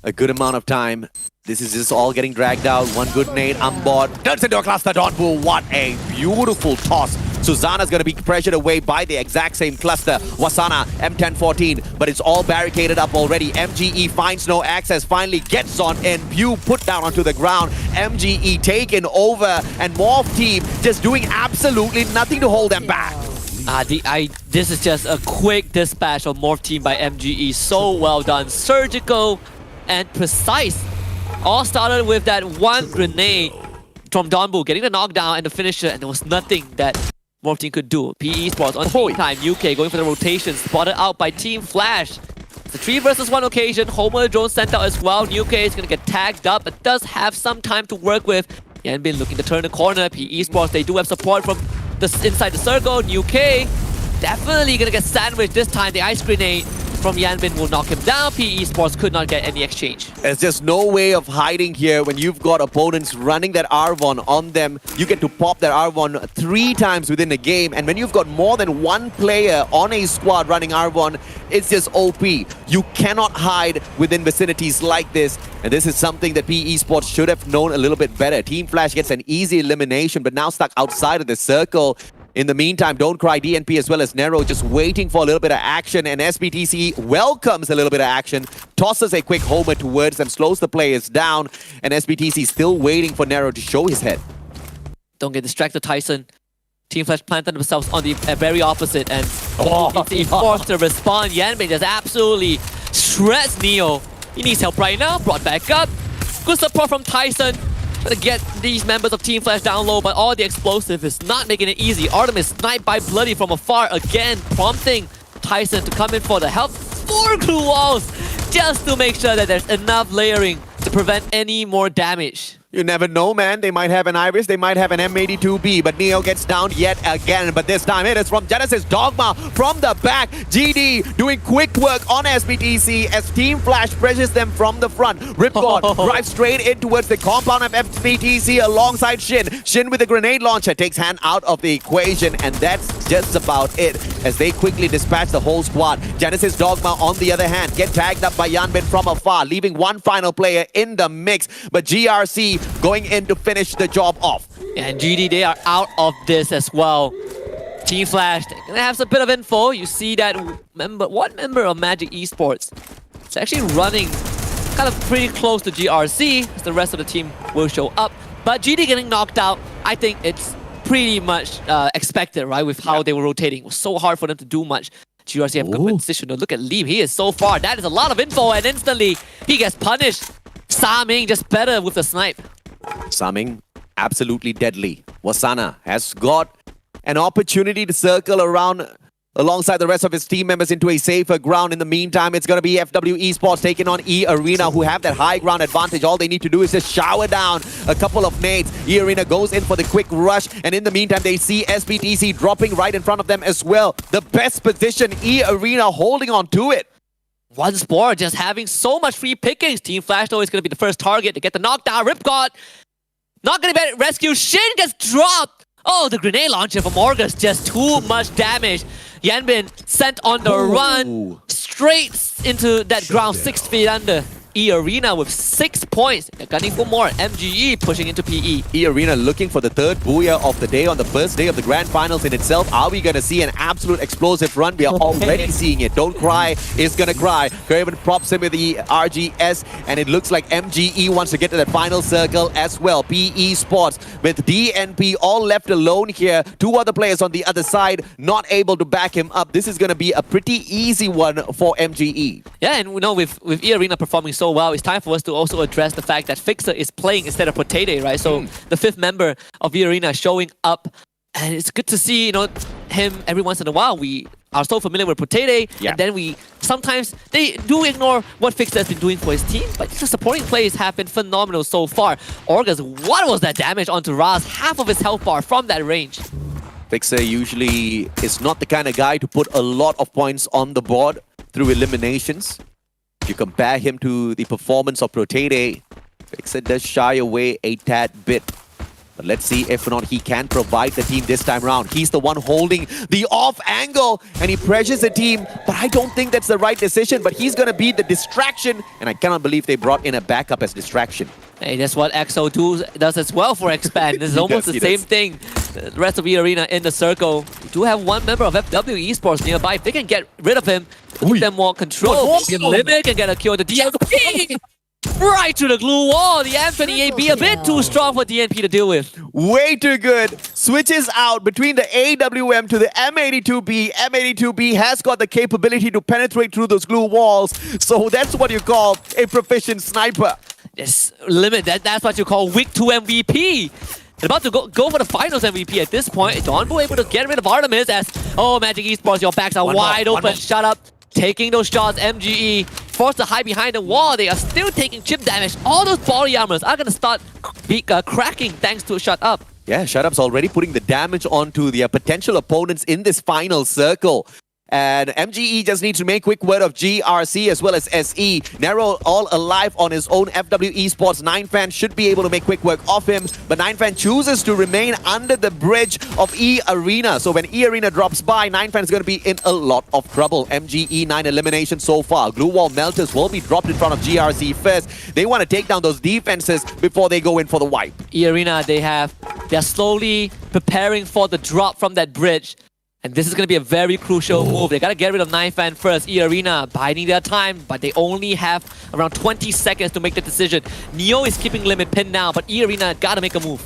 a good amount of time. This is just all getting dragged out. One good nade on board. Turns into a cluster. Donbu, what a beautiful toss. Susanna's going to be pressured away by the exact same cluster. Wasana, M1014, but it's all barricaded up already. MGE finds no access, finally gets on in. Pew put down onto the ground. MGE taken over, and Morph Team just doing absolutely nothing to hold them back. This is just a quick dispatch of Morph Team by MGE. So well done. Surgical and precise. All started with that one grenade from Donbu, getting the knockdown and the finisher, and there was nothing that Morph Team could do. PE Sports on time. UK going for the rotation, spotted out by Team Flash. It's a 3 versus 1 occasion. Homer drone sent out as well. UK is going to get tagged up, but does have some time to work with. Yanbin looking to turn the corner. PE Sports, they do have support from inside the circle. UK definitely going to get sandwiched this time. The ice grenade from Yanbin will knock him down. PE Sports could not get any exchange. There's just no way of hiding here when you've got opponents running that Arvon on them. You get to pop that Arvon 3 times within a game, and when you've got more than one player on a squad running Arvon, it's just OP. You cannot hide within vicinities like this, and this is something that PE Sports should have known a little bit better. Team Flash gets an easy elimination, but now stuck outside of the circle. In the meantime, Don't Cry, DNP as well as Nero just waiting for a little bit of action, and SBTC welcomes a little bit of action, tosses a quick homer towards them, slows the players down, and SBTC still waiting for Nero to show his head. Don't get distracted, Tyson. Team Flash planted themselves on the very opposite, and he's forced to respond. Yanbin just absolutely shreds Neo. He needs help right now, brought back up. Good support from Tyson. Gonna get these members of Team Flash down low, but all the explosive is not making it easy. Artemis sniped by Bloody from afar again, prompting Tyson to come in for the help. 4 glue walls just to make sure that there's enough layering to prevent any more damage. You never know, man. They might have an Iris, they might have an M82B, but Neo gets down yet again. But this time it is from Genesis Dogma from the back. GD doing quick work on SBTC as Team Flash pressures them from the front. Ripcord drives straight in towards the compound of SBTC alongside Shin. Shin with a grenade launcher takes hand out of the equation, and that's just about it as they quickly dispatch the whole squad. Genesis Dogma, on the other hand, get tagged up by Yanbin from afar, leaving one final player in the mix. But GRC going in to finish the job off. And GD, they are out of this as well. Team Flash, they're gonna have some bit of info. You see that one member of Magic Esports is actually running kind of pretty close to GRC, as the rest of the team will show up. But GD getting knocked out, I think it's pretty much expected, right? With how they were rotating. It was so hard for them to do much. GRC have good position. Look at Liam, he is so far. That is a lot of info, and instantly he gets punished. Saming just better with the snipe. Saming, absolutely deadly. Wasana has got an opportunity to circle around alongside the rest of his team members into a safer ground. In the meantime, it's going to be FW Esports taking on E-Arena, who have that high ground advantage. All they need to do is just shower down a couple of nades. E-Arena goes in for the quick rush, and in the meantime, they see SBTC dropping right in front of them as well. The best position, E-Arena holding on to it. One Spore just having so much free pickings. Team Flash though is going to be the first target to get the knockdown. Ripcord not going to be rescued. Shin gets dropped. Oh, the grenade launcher from Morgus, just too much damage. Yanbin sent on the run straight into that ground 6 feet under. E-Arena with 6 points. They're gunning for more. MGE pushing into PE. E-Arena looking for the 3rd booyah of the day on the first day of the Grand Finals in itself. Are we going to see an absolute explosive run? We are already seeing it. Don't Cry is going to cry. Craven props him with the RGS, and it looks like MGE wants to get to that final circle as well. PE Sports with DNP all left alone here. 2 other players on the other side not able to back him up. This is going to be a pretty easy one for MGE. Yeah, and we know with E-Arena performing so well, it's time for us to also address the fact that Fixer is playing instead of Potato, right? So the 5th member of E-Arena showing up, and it's good to see, you know, him every once in a while. We are so familiar with Purgatory, and then they do ignore what Fixer has been doing for his team, but the supporting plays have been phenomenal so far. Orgus, what was that damage onto Raz? Half of his health bar from that range. Fixer usually is not the kind of guy to put a lot of points on the board through eliminations. If you compare him to the performance of Purgatory, Fixer does shy away a tad bit. But let's see if or not he can provide the team this time around. He's the one holding the off angle and he pressures the team. But I don't think that's the right decision. But he's going to be the distraction. And I cannot believe they brought in a backup as distraction. Hey, that's what EXO does as well for Expand. This is almost the same thing. The rest of the arena in the circle. We do have one member of FW Esports nearby. If they can get rid of him, give them more control. Limit can get a kill. The DNP right to the glue wall. The M28B a bit too strong for DNP to deal with. Way too good. Switches out between the AWM to the M82B. M82B has got the capability to penetrate through those glue walls. So that's what you call a proficient sniper. Yes, Limit, that's what you call week 2 MVP. They're about to go for the finals MVP at this point. Donbo able to get rid of Artemis as, oh, Magic Esports, your backs are wide open. Shut up. Taking those shots, MGE forced to hide behind the wall. They are still taking chip damage. All those body armors are going to start cracking thanks to Shut Up. Yeah, Shut Up's already putting the damage onto the potential opponents in this final circle. And MGE just needs to make quick word of GRC as well as SE. Nero all alive on his own. FW Esports 9fan should be able to make quick work of him. But 9fan chooses to remain under the bridge of E-Arena. So when E-Arena drops by, 9fan is going to be in a lot of trouble. MGE 9 eliminations so far. Glue Wall Melters will be dropped in front of GRC first. They want to take down those defenses before they go in for the wipe. E-Arena, they're slowly preparing for the drop from that bridge. And this is going to be a very crucial move. They got to get rid of 9fan first. E-Arena biding their time, but they only have around 20 seconds to make the decision. Neo is keeping Limit pinned now, but E-Arena got to make a move.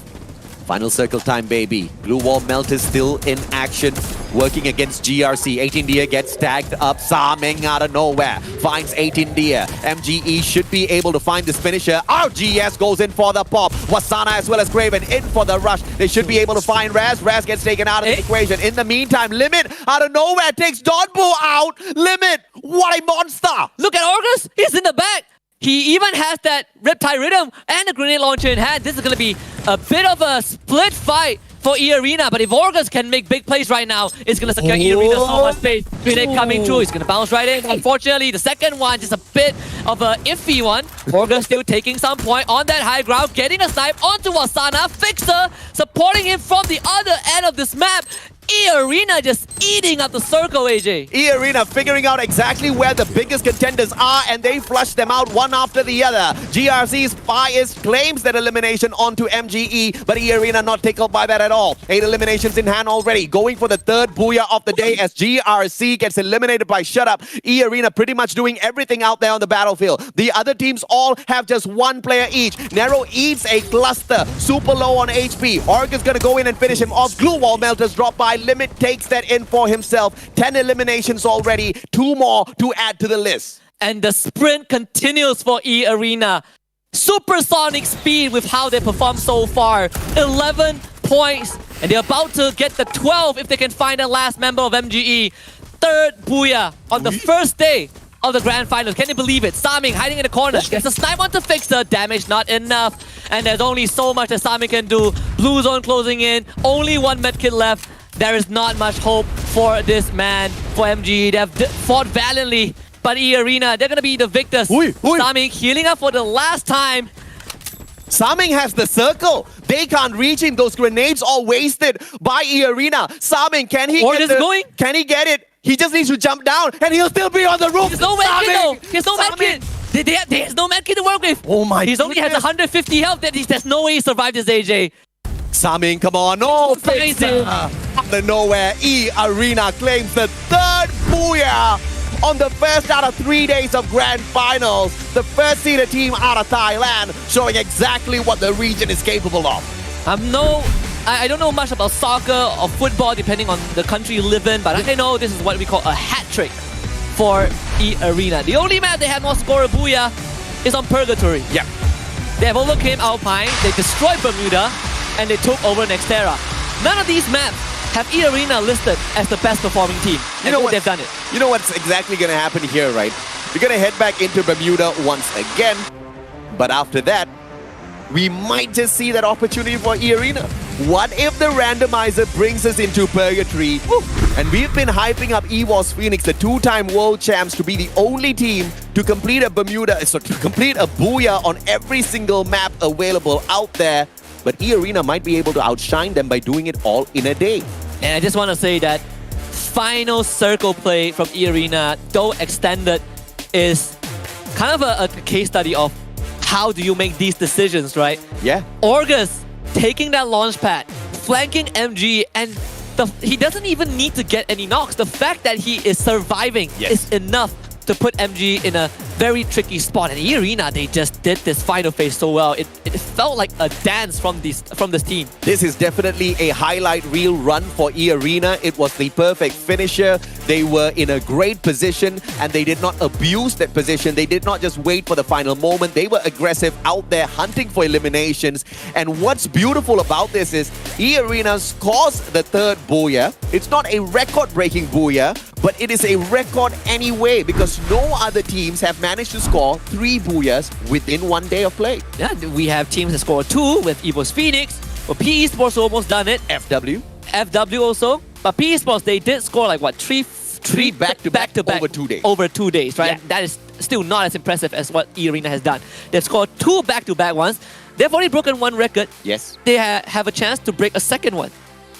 Final circle time, baby. Blue Wall Melt is still in action, working against GRC. 18 Dia gets tagged up. Saming out of nowhere finds 18 Dia. MGE should be able to find this finisher. RGS goes in for the pop. Wasana as well as Craven in for the rush. They should be able to find Raz. Raz gets taken out of the equation. In the meantime, Limit out of nowhere takes Donbo out. Limit, what a monster! Look at Orgus. He's in the back. He even has that Riptide Rhythm and a grenade launcher in hand. This is going to be a bit of a split fight for E-Arena. But if Orgus can make big plays right now, it's going to secure E-Arena so much space. Grenade coming through. He's going to bounce right in. Unfortunately, the second one is a bit of an iffy one. Orgus still taking some point on that high ground. Getting a snipe onto Wasana. Fixer supporting him from the other end of this map. E-Arena just eating up the circle, AJ. E-Arena figuring out exactly where the biggest contenders are, and they flush them out one after the other. GRC's Bias claims that elimination onto MGE, but E-Arena not tickled by that at all. 8 eliminations in hand already, going for the third booyah of the day as GRC gets eliminated by Shut Up. E-Arena pretty much doing everything out there on the battlefield. The other teams all have just one player each. Nero eats a cluster, super low on HP. Orgus gonna go in and finish him off. Glue Wall Melters drop by. Limit takes that in for himself. 10 eliminations already, 2 more to add to the list. And the sprint continues for E-Arena. Supersonic speed with how they perform so far. 11 points, and they're about to get the 12 if they can find the last member of MGE. Third booyah on the first day of the grand finals. Can you believe it? Saming hiding in the corner. Gets a snipe onto Fixer. Damage not enough. And there's only so much that Saming can do. Blue zone closing in. Only one medkit left. There is not much hope for this man, for MGE. They have fought valiantly, but E-Arena, they're going to be the victors. Saming healing up for the last time. Saming has the circle. They can't reach him. Those grenades all wasted by E-Arena. Saming, can he Can he get it? He just needs to jump down, and he'll still be on the roof. There's no medkit though. There's no medkit. There's no medkit to work with. Oh my He only has 150 health. There's no way he survived this, AJ. Saming, come on. Oh, Fixer. Out of nowhere, E-Arena claims the third booyah on the first out of 3 days of grand finals. The first seeded team out of Thailand, showing exactly what the region is capable of. I don't know much about soccer or football, depending on the country you live in, but I know this is what we call a hat trick for E-Arena. The only map they have more scorer booyah is on Purgatory. Yeah. They have overcame Alpine, they destroyed Bermuda, and they took over Nextera. none of these maps have E-Arena listed as the best performing team. You know what? They've done it. You know what's exactly going to happen here, right? We're going to head back into Bermuda once again. But after that, we might just see that opportunity for E-Arena. What if the randomizer brings us into Purgatory? And we've been hyping up EVOS Phoenix, the two-time world champs, to be the only team to complete a booyah on every single map available out there. But E-Arena might be able to outshine them by doing it all in a day. And I just want to say that final circle play from E-Arena, though extended, is kind of a case study of how do you make these decisions, right? Yeah. Orgus taking that launch pad, flanking MG, and he doesn't even need to get any knocks. The fact that he is surviving is enough to put MG in a very tricky spot. And E-Arena, they just did this final phase so well. It felt like a dance from this team. This is definitely a highlight reel run for E-Arena. It was the perfect finisher. They were in a great position and they did not abuse that position. They did not just wait for the final moment. They were aggressive out there hunting for eliminations. And what's beautiful about this is E-Arena scores the third booyah. It's not a record-breaking booyah, but it is a record anyway because no other teams have managed to score 3 booyahs within 1 day of play. Yeah, we have teams that score 2 with EVOS Phoenix. But PE Sports almost done it. FW also. But PE Sports, they did score like what, 3 back-to-back over 2 days. Over 2 days, right? Yeah. And that is still not as impressive as what E-Arena has done. They've scored 2 back-to-back ones. They've already broken 1 record. Yes. They have a chance to break a second one.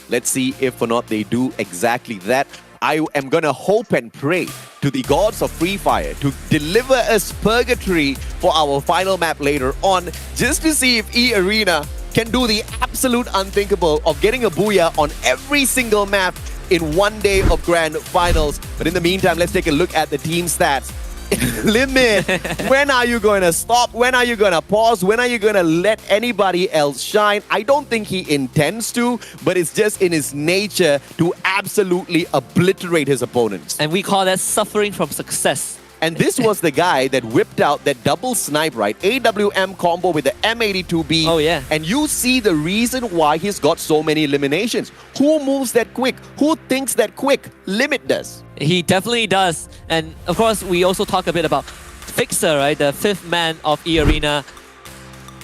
Let's see if or not they do exactly that. I am gonna hope and pray to the gods of Free Fire to deliver us Purgatory for our final map later on, just to see if E-Arena can do the absolute unthinkable of getting a booyah on every single map in 1 day of grand finals. But in the meantime, let's take a look at the team stats. Limit, when are you going to stop? When are you going to pause? When are you going to let anybody else shine? I don't think he intends to, but it's just in his nature to absolutely obliterate his opponents. And we call that suffering from success. And this was the guy that whipped out that double snipe, right? AWM combo with the M82B. Oh, yeah. And you see the reason why he's got so many eliminations. Who moves that quick? Who thinks that quick? Limit does. He definitely does. And of course, we also talk a bit about Fixer, right? The 5th man of E-Arena.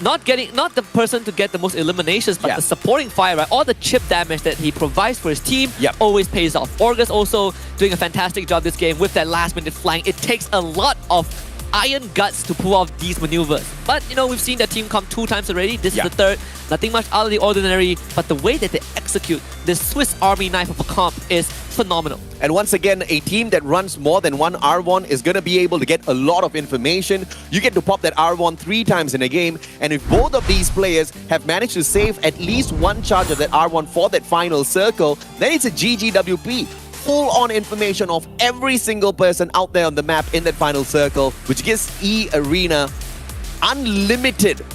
Not the person to get the most eliminations, but the supporting fire, right? All the chip damage that he provides for his team always pays off. Orgus also doing a fantastic job this game with that last-minute flank. It takes a lot of iron guts to pull off these maneuvers. But, you know, we've seen that team come 2 times already. This is the 3rd. Nothing much out of the ordinary, but the way that they execute this Swiss Army knife of a comp is phenomenal. And once again, a team that runs more than 1 R1 is going to be able to get a lot of information. You get to pop that R1 3 times in a game, and if both of these players have managed to save at least 1 charge of that R1 for that final circle, then it's a GGWP. Full-on information of every single person out there on the map in that final circle, which gives E-Arena unlimited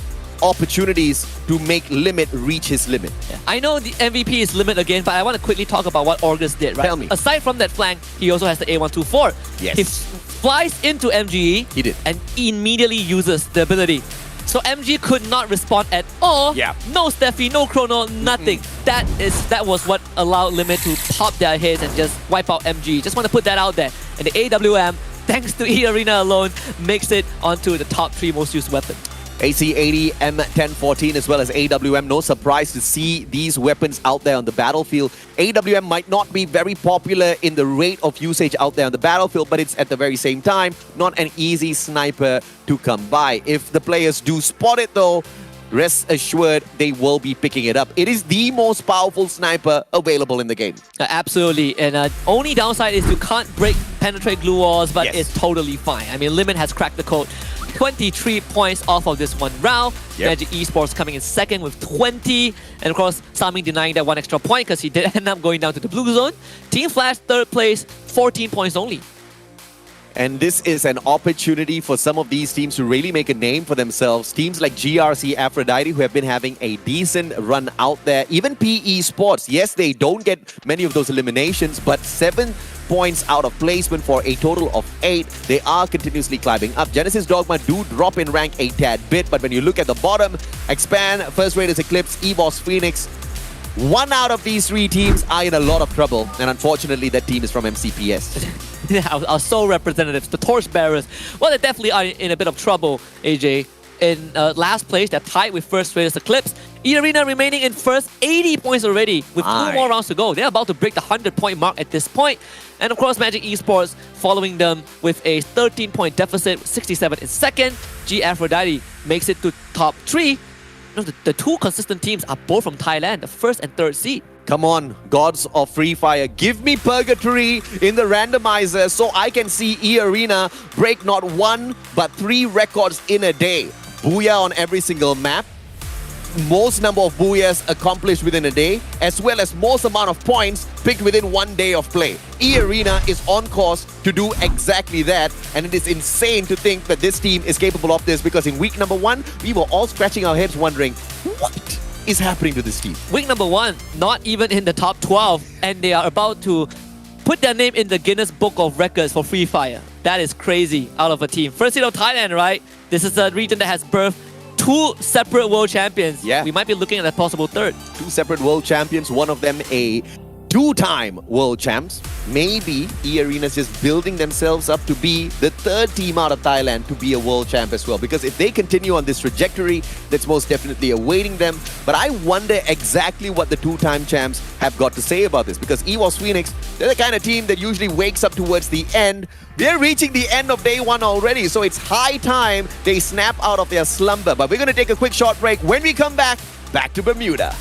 opportunities to make Limit reach his limit. I know the MVP is Limit again, but I want to quickly talk about what Orgus did, right? Tell me. Aside from that flank, he also has the A124. Yes. He flies into MGE. He did. And immediately uses the ability. So MG could not respond at all. Yeah. No Steffi, no Chrono, nothing. That was what allowed Limit to pop their heads and just wipe out MG. Just want to put that out there. And the AWM, thanks to E-Arena alone, makes it onto the top 3 most used weapon. AC-80, M1014 as well as AWM. No surprise to see these weapons out there on the battlefield. AWM might not be very popular in the rate of usage out there on the battlefield, but it's at the very same time not an easy sniper to come by. If the players do spot it though, rest assured they will be picking it up. It is the most powerful sniper available in the game. Absolutely. And only downside is you can't penetrate glue walls, but it's totally fine. I mean, Limit has cracked the code. 23 points off of this 1 round. Magic Esports coming in 2nd with 20. And of course, Sami denying that 1 extra point because he did end up going down to the blue zone. Team Flash 3rd place, 14 points only. And this is an opportunity for some of these teams to really make a name for themselves. Teams like GRC Aphrodite, who have been having a decent run out there. Even PE Sports, yes, they don't get many of those eliminations, but 7 points out of placement for a total of 8. They are continuously climbing up. Genesis Dogma do drop in rank a tad bit, but when you look at the bottom, Expand, First Raiders Eclipse, EVOS Phoenix, One out of these three teams are in a lot of trouble, and unfortunately that team is from MCPS. Yeah, our sole representatives, the Torchbearers. Well, they definitely are in a bit of trouble, AJ. In last place, they're tied with first Raiders Eclipse. E-Arena remaining in first, 80 points already, with 2 more rounds to go. They're about to break the 100-point mark at this point. And of course, Magic Esports following them with a 13-point deficit, 67 in second. G Aphrodite makes it to top 3. The two consistent teams are both from Thailand, the first and third seed. Come on, gods of Free Fire, give me Purgatory in the randomizer so I can see E-Arena break not 1 but 3 records in a day. Booyah on every single map. Most number of booyahs accomplished within a day, as well as most amount of points picked within 1 day of play. E-Arena is on course to do exactly that, and it is insane to think that this team is capable of this, because in week number 1, we were all scratching our heads wondering, what is happening to this team? Week number 1, not even in the top 12, and they are about to put their name in the Guinness Book of Records for Free Fire. That is crazy out of a team. First seed of Thailand, right? This is a region that has birthed 2 separate world champions. Yeah. We might be looking at a possible third. 2 separate world champions, one of them a 2-time world champs. Maybe E-Arena's just building themselves up to be the 3rd team out of Thailand to be a world champ as well. Because if they continue on this trajectory, that's most definitely awaiting them. But I wonder exactly what the 2-time champs have got to say about this. Because EWOS Phoenix, they're the kind of team that usually wakes up towards the end. They're reaching the end of day 1 already, so it's high time they snap out of their slumber. But we're going to take a quick short break. When we come back to Bermuda.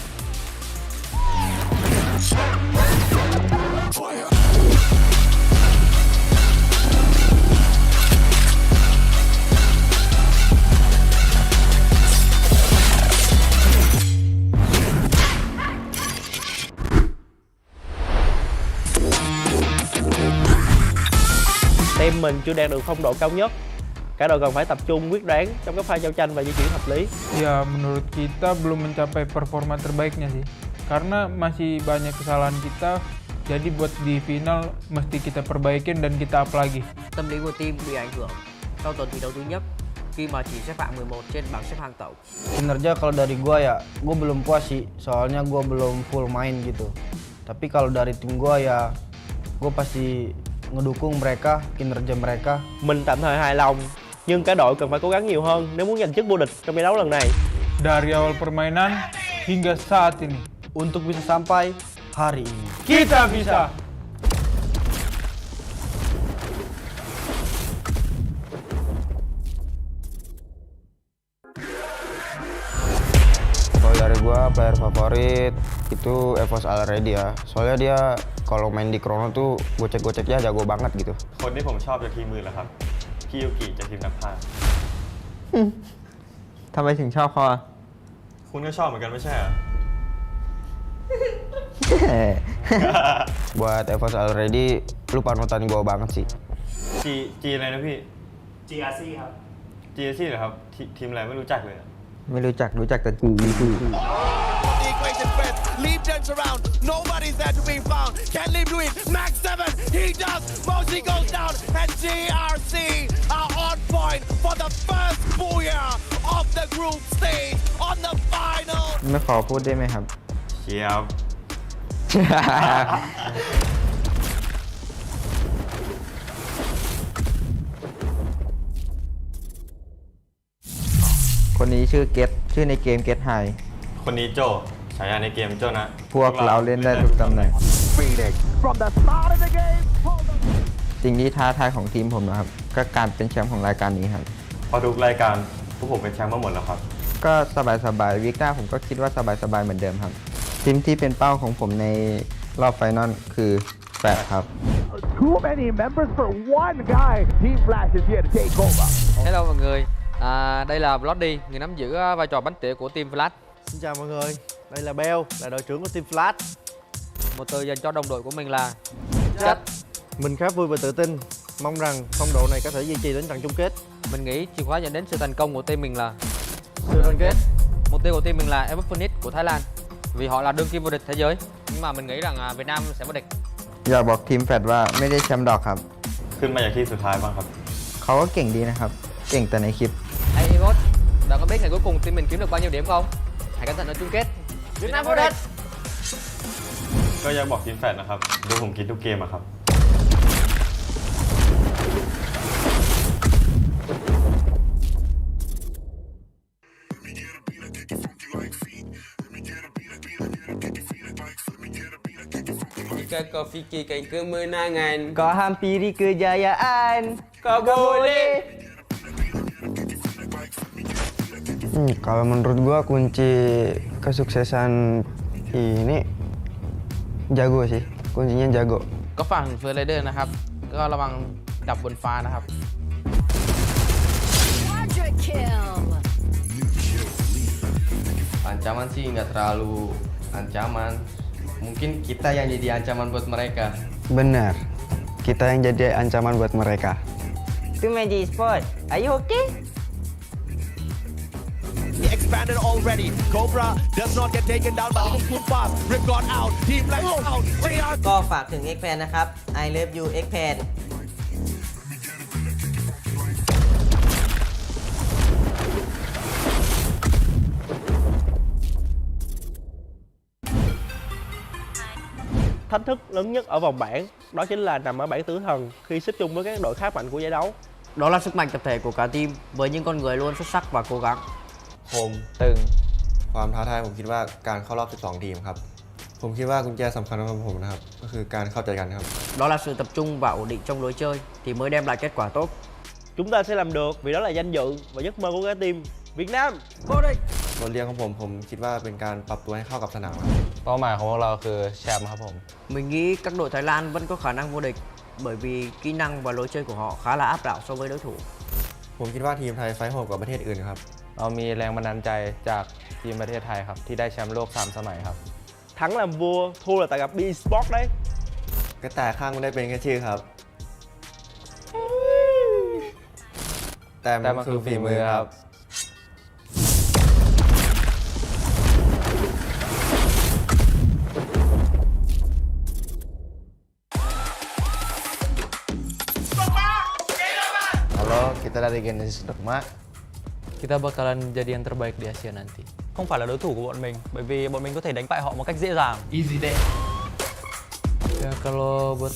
Team mình chưa đạt được phong độ cao nhất. Cả đội cần phải tập trung quyết đoán trong các pha giao tranh và di chuyển hợp lý. Ya, menurut kita belum mencapai performa terbaiknya sih. Karena masih banyak kesalahan kita. Jadi buat di final mesti kita perbaikin dan kita up lagi. Tâm lý của team bị ảnh hưởng sau tuần thi đấu thứ nhất khi mà chỉ xếp hạng 11 trên bảng xếp hạng tổng. Kinerja kalau dari gua ya, gua belum puas sih. Soalnya gua belum full main gitu. Tapi kalau dari tim gua ya, gua pasti ngedukung mereka, kinerja mereka. Mình tạm thời hài lòng, nhưng cả đội cần phải cố gắng nhiều hơn nếu muốn giành chức vô địch trong giải đấu lần này. Dari awal permainan hingga saat ini. Untuk bisa sampai hari ini. Kita bisa! Kalau dari gua player favorit itu FFSI already ya. Soalnya dia kalau main di Chrono tuh gocek-goceknya jago banget gitu. คนที่ผมชอบจากทีมมือเหรอครับพี่ยูกิจากทีมนักพากย์ ทำไมถึงชอบเขาอ่ะ คุณก็ชอบเหมือนกันไม่ใช่เหรอ Buat FFSI already lu panutan gua banget sih.จีอะไรนะพี่ GRC ครับ GRC เหรอครับทีมอะไรไม่รู้จักเลย ไม่รู้จักแต่จี The equation first, Leap turns around, nobody's there to be found. Can Leap do it? Max 7, he does. Moshi goes down, and GRC are on point for the first booyah of the group stage on the final. ไม่ขอพูดได้ไหมครับ เชียบ คนนี้ชื่อเกตชื่อในเกมเกตไฮ คนนี้โจฉายาในเกมโจนะ พวกเราเล่นได้ทุกตำแหน่ง From the start of the game. สิ่งที่ท้าทายของทีมผมนะครับก็การเป็นแชมป์ของรายการนี้ครับ พอทุกรายการพวกผมเป็นแชมป์มาหมดแล้วครับ ก็สบายๆวิกหน้าผมก็คิดว่าสบายๆเหมือนเดิมครับทีมที่เป็นเป้าของผมในรอบไฟนอลคือแฟร์ครับ Too many members for one guy. Team Flash is here to take over. Hello mọi người, đây là Bloody, người nắm giữ vai trò bánh tỉa của team Flash. Xin chào mọi người, đây là Bell, là đội trưởng của team Flash. Một từ dành cho đồng đội của mình là Chất. Mình khá vui và tự tin, mong rằng phong độ này có thể duy trì đến trận chung kết. Mình nghĩ chìa khóa dẫn đến sự thành công của team mình là sự đoàn kết. Mục tiêu của team mình là FFSI của Thái Lan, vì họ là đương kim vô địch thế giới. Nhưng mà mình nghĩ rằng Việt Nam sẽ vô địch. อยากบอกทีมแฟดว่าไม่ได้แชมป์ดอกครับ ขึ้นมาจากที่สุดท้ายบ้างครับ เขาก็เก่งดีนะครับเก่งแต่ในคลิป Hey Evos, bạn có biết ngày cuối cùng team mình kiếm được bao nhiêu điểm không? Hãy cẩn thận ở chung kết. Việt Nam vô địch. ก็ยังบอกทีมแฟดนะครับดูผมคิดทุกเกมอะครับ Jika kau fikirkan kemenangan, kau hampiri kejayaan. Kau boleh. Kalau menurut gua kunci kesuksesan ini jago sih, kuncinya jago. ก็ฝั่งเฟอร์ไรเดอร์นะครับ ก็ระวังดับบนฟ้านะครับ Quadra kill. Ancaman sih nggak terlalu ancaman. Mungkin kita yang jadi ancaman buat mereka. Benar, kita yang jadi ancaman buat mereka. Itu Magic Sport. Are you okay? He expanded already. Cobra does not get taken down by the Kung Fast. Rip got out. Team Black out. ก็ฝากถึง X Pan นะครับ I love you X Pan Thách thức lớn nhất ở vòng bảng đó chính là nằm ở bảng tử thần khi xếp chung với các đội khá mạnh của giải đấu. Đó là sức mạnh tập thể của cả team với những con người luôn xuất sắc và cố gắng. คมตึงความท้าทายผมคิดว่าการเข้ารอบ 12 ทีมครับ ผมคิดว่ากุญแจสำคัญสำหรับผมนะครับก็คือการเข้าใจกันครับ Đó là sự tập trung và ổn định trong lối chơi thì mới đem lại kết quả tốt. Chúng ta sẽ làm được vì đó là danh dự và giấc mơ của cả team Việt Nam. Vô địch. บทเรียนของผมคิดว่าเป็นการปรับตัวให้เข้ากับสนามครับ เป้าหมายของพวกเราคือแชมป์ครับผม Mình nghĩ các đội Thái Lan vẫn có khả năng vô địch bởi vì kỹ năng và lối chơi của họ khá là áp đảo so với đối thủ. ผมคิดว่าทีมไทยไฟท์โหดกว่าประเทศอื่นครับ เรามีแรงบันดาลใจจากทีมประเทศไทยครับที่ได้แชมป์โลก 3 สมัยครับ Thắng làm vua, thua là tại gặp B-Sport đấy. กระต่ายข้างไม่ได้เป็นแค่ชื่อครับ แต่มันคือฝีมือครับ Halo, kita dari Genesis Dogma. Kita bakalan jadi yang terbaik di Asia nanti. Không phải là đối thủ của bọn mình bởi vì bọn mình có thể đánh bại họ một cách dễ dàng. Easy deh. Ya kalau buat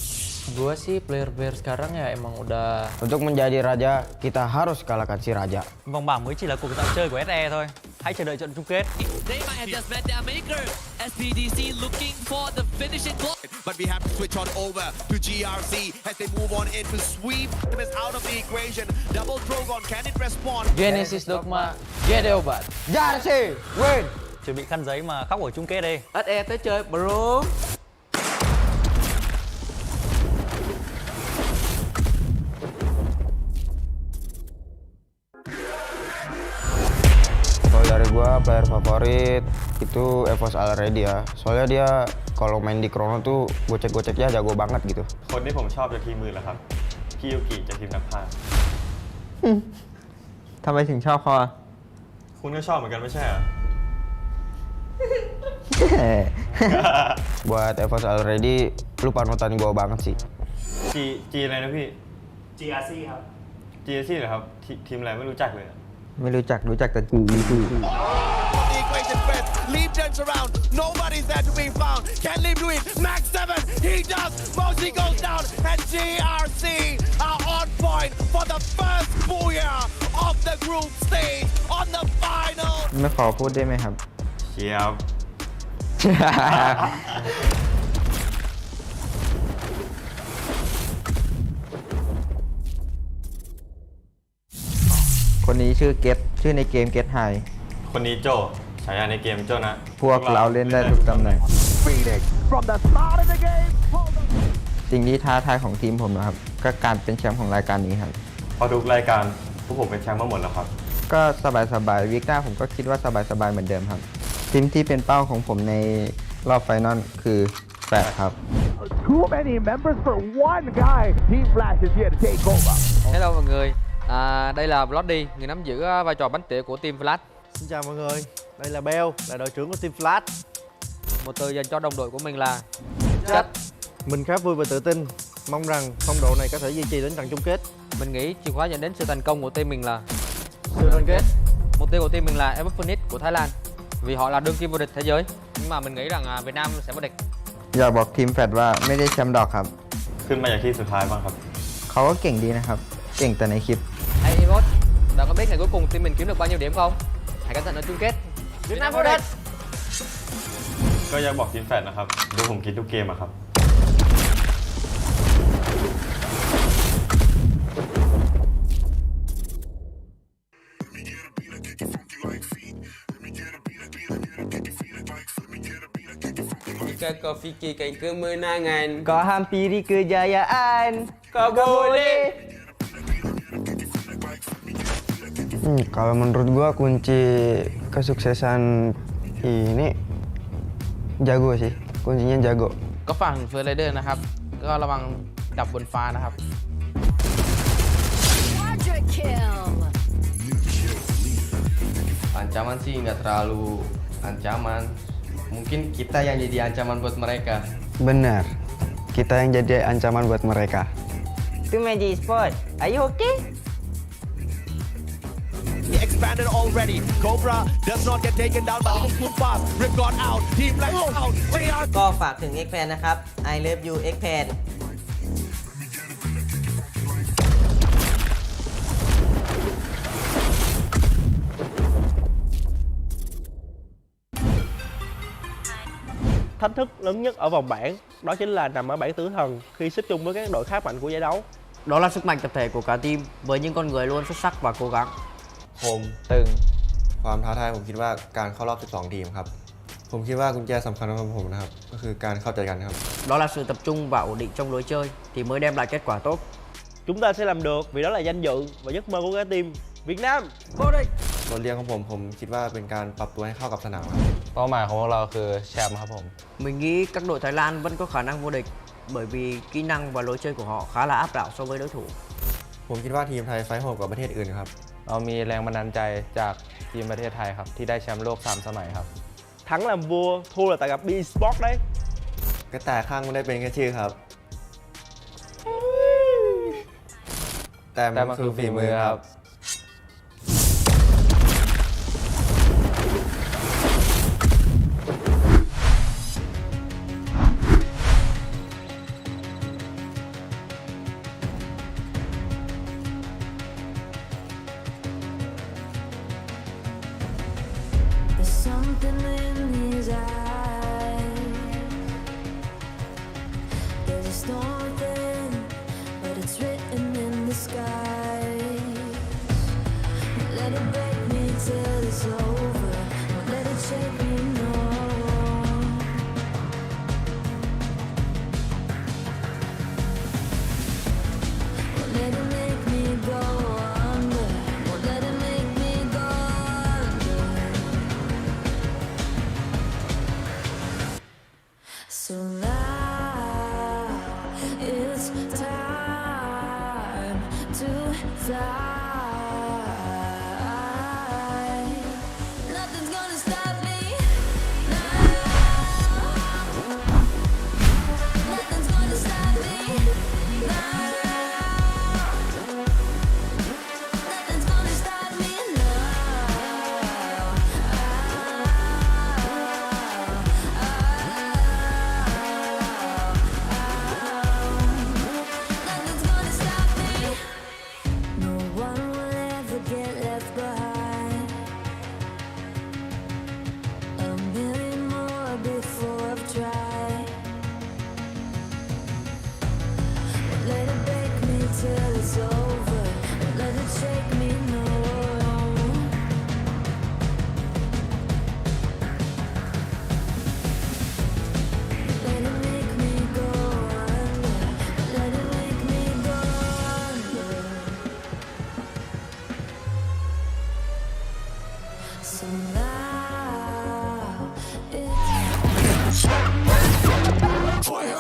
gua sih player-player sekarang ya emang udah. Untuk menjadi raja, kita harus kalahkan si raja. Vòng bảng mới chỉ là cuộc dạo chơi của SE thôi. Hãy chờ đợi trận chung kết. They might have just met their maker. SPDC looking for the finishing blow. But we have to switch on over to GRC as they move on in to sweep them out of the equation. Double Drogon, can it respond? Genesis Dogma, Gedeobat. GRC, win. Chuẩn bị khăn giấy mà khóc ở chung kết đi. SE tới chơi bro. Kalau dari gua player favorit itu FFSI Already ya. Soalnya dia kalau main di Chrono tuh gocek-goceknya jago banget gitu. คนที่ผมชอบจากทีมมือแหละครับพี่ยูกิจากทีมนักพากย์ ทำไมถึงชอบเขาอ่ะ คุณก็ชอบเหมือนกันไม่ใช่เหรอ Buat FFSI Already lu panutan gua banget sih. G อะไรนะพี่ GRC ครับ GRC เหรอครับทีมอะไรไม่รู้จักเลย ไม่รู้จักแต่กู The equation first. Leap turns around. Nobody's there to be found. Can Leap do it? Max 7. He does. Mosley goes down. And GRC are on point for the first booyah of the group stage on the final. ไม่ขอพูดได้ไหมครับ เชียบ คนนี้ชื่อเกตชื่อในเกมเกตไฮ คนนี้โจฉายาในเกมโจนะ พวกเราเล่นได้ทุกตำแหน่ง Phoenix from the start of the game. สิ่งที่ท้าทายของทีมผมนะครับ ก็การเป็นแชมป์ของรายการนี้ครับ พอทุกรายการพวกผมเป็นแชมป์มาหมดแล้วครับ ก็สบายๆวิกหน้าผมก็คิดว่าสบายๆเหมือนเดิมครับ ทีมที่เป็นเป้าของผมในรอบไฟนอลคือแฟร์ครับ Too many members for one guy. Team Flash is here to take over. Hello mọi người. Đây là Bloody, người nắm giữ vai trò bánh tỉa của team Flash. Xin chào mọi người, đây là Bell, là đội trưởng của team Flash. Một từ dành cho đồng đội của mình là Chất. Mình khá vui và tự tin, mong rằng phong độ này có thể duy trì đến trận chung kết. Mình nghĩ chìa khóa dẫn đến sự thành công của team mình là sự đoàn kết. Mục tiêu của team mình là FFSI của Thái Lan vì họ là đương kim vô địch thế giới. Nhưng mà mình nghĩ rằng Việt Nam sẽ vô địch. อยากบอกทีมแฟดว่าไม่ได้แชมป์ดอกครับ ขึ้นมาจากที่สุดท้ายบ้างครับ เขาก็เก่งดีนะครับ เก่งแต่ในคลิป Hey Imot, bạn có biết ngày cuối cùng team mình kiếm được bao nhiêu điểm không? Hãy cẩn thận ở chung kết. Việt Nam vô địch. ก็อยากบอกทีมแฟดนะครับ ดูผมคิดทุกเกมอะครับ Jika kau fikirkan kemenangan, kau hampiri kejayaan. Kau boleh. Kalau menurut gua kunci kesuksesan ini jago sih, kuncinya jago. ก็ฝั่งเฟอร์ไรเดอร์นะครับ ก็ระวังดับบนฟ้านะครับ Quadra kill. Ancaman sih nggak terlalu ancaman. Mungkin kita yang jadi ancaman buat mereka. Benar, kita yang jadi ancaman buat mereka. Itu Magic Sport. Are you okay? He expanded already. Cobra does not get taken down by Liverpool fast. Rip got out. Team left out. ก็ฝากถึง X-Pan นะครับ I love you X-Pan Thách thức lớn nhất ở vòng bảng đó chính là nằm ở bảng tử thần khi xếp chung với các đội khá mạnh của giải đấu. Đó là sức mạnh tập thể của cả team với những con người luôn xuất sắc và cố gắng. คมตึงความท้าทายผมคิดว่าการเข้ารอบ 12 ทีมครับ ผมคิดว่ากุญแจสำคัญของผมนะครับ ก็คือการเข้าใจกันครับ Đó là sự tập trung và ổn định trong lối chơi thì mới đem lại kết quả tốt. Chúng ta sẽ làm được vì đó là danh dự và giấc mơ của cả team Việt Nam vô địch. บทเรียนของผมคิดว่าเป็นการปรับตัวให้เข้ากับสนามครับ เป้าหมายของพวกเราคือแชมป์ครับผม Mình nghĩ các đội Thái Lan vẫn có khả năng vô địch bởi vì kỹ năng và lối chơi của họ khá là áp đảo so với đối thủ. ผมคิดว่าทีมไทยไฟท์โหดกว่าประเทศอื่นครับ เรามีแรงบันดาลใจจากทีมประเทศไทยครับ ที่ได้แชมป์โลก 3 สมัยครับ Thắng làm vua, thua là tại gặp B-Sport đấy. กระต่ายข้างไม่ได้เป็นแค่ชื่อครับ แต่มันคือฝีมือครับ There's something in his eyes. There's a storm within, but it's written in the sky. Won't let it break me till it's over. Won't let it shake me, no. Won't let it make me go under. Won't let it make me go under. So now it's time to fly. Nothing's gonna stop me now. Nothing's gonna stop me now. Nothing's gonna stop me Nothing's gonna stop me. No one will ever get left behind. A million more before I've tried. Won't let it break me till it's over. Won't let it shake me, no. Let it make me go under. Let it make me go under. So now it's fire.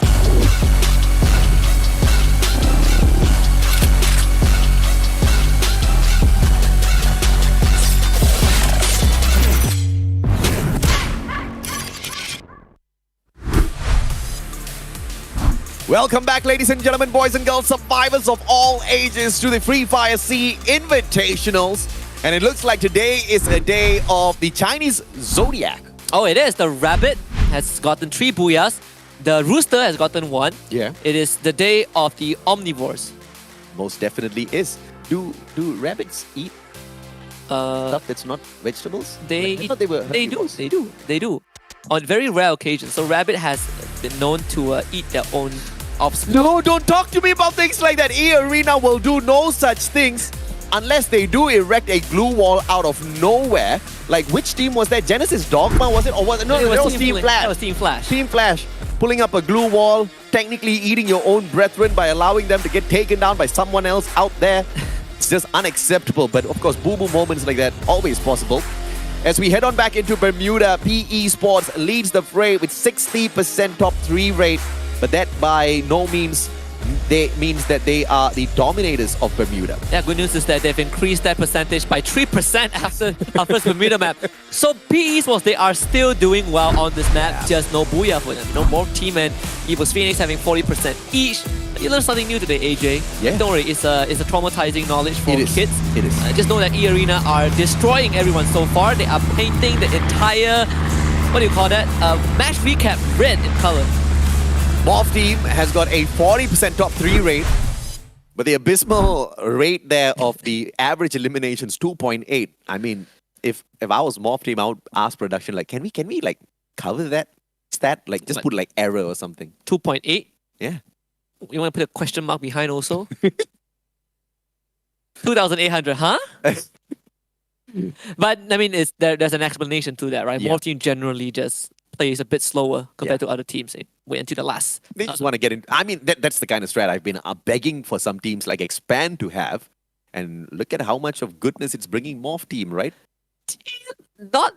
Welcome back, ladies and gentlemen, boys and girls, survivors of all ages, to the Free Fire SEA Invitationals. And it looks like today is a day of the Chinese Zodiac. Oh, it is. The rabbit has gotten 3 booyahs. The Rooster has gotten one. Yeah. It is the day of the omnivores. Most definitely is. Do rabbits eat stuff that's not vegetables? They I thought they were They herbivores. do. On very rare occasions. So rabbit has been known to eat their own offspring. No, don't talk to me about things like that. Arena will do no such things unless they do erect a glue wall out of nowhere. Like, which team was that? Genesis Dogma, was it? Or was it? No, It that was was Team Flash. Flash. That was Team Flash. Team Flash. Pulling up a glue wall, technically eating your own brethren by allowing them to get taken down by someone else out there. It's just unacceptable. But of course, boo-boo moments like that, always possible. As we head on back into Bermuda, PE Sports leads the fray with 60% top 3 rate. But that by no means means that they are the dominators of Bermuda. Yeah, good news is that they've increased that percentage by 3% after our first Bermuda map. So PE Sports, they are still doing well on this map, just no booyah for them. No more team and Evil's Phoenix having 40% each. You learned something new today, AJ. Yeah. Don't worry, it's a traumatizing knowledge for kids. It is. Just know that E-Arena are destroying everyone so far. They are painting the entire, what do you call that? Match recap red in color. Morph team has got a 40% top 3 rate, but the abysmal rate there of the average eliminations 2.8. I mean, if I was Morph team, I would ask production like, can we like cover that stat? Like just put like error or something. 2.8? Yeah. You want to put a question mark behind also? 2,800, huh? But I mean, there's an explanation to that, right? Yeah. Morph team generally just plays a bit slower compared to other teams. Wait until the last. They just want to get in. I mean, that's the kind of strat I've been begging for some teams like Expand to have. And look at how much of goodness it's bringing Morph team, right? Not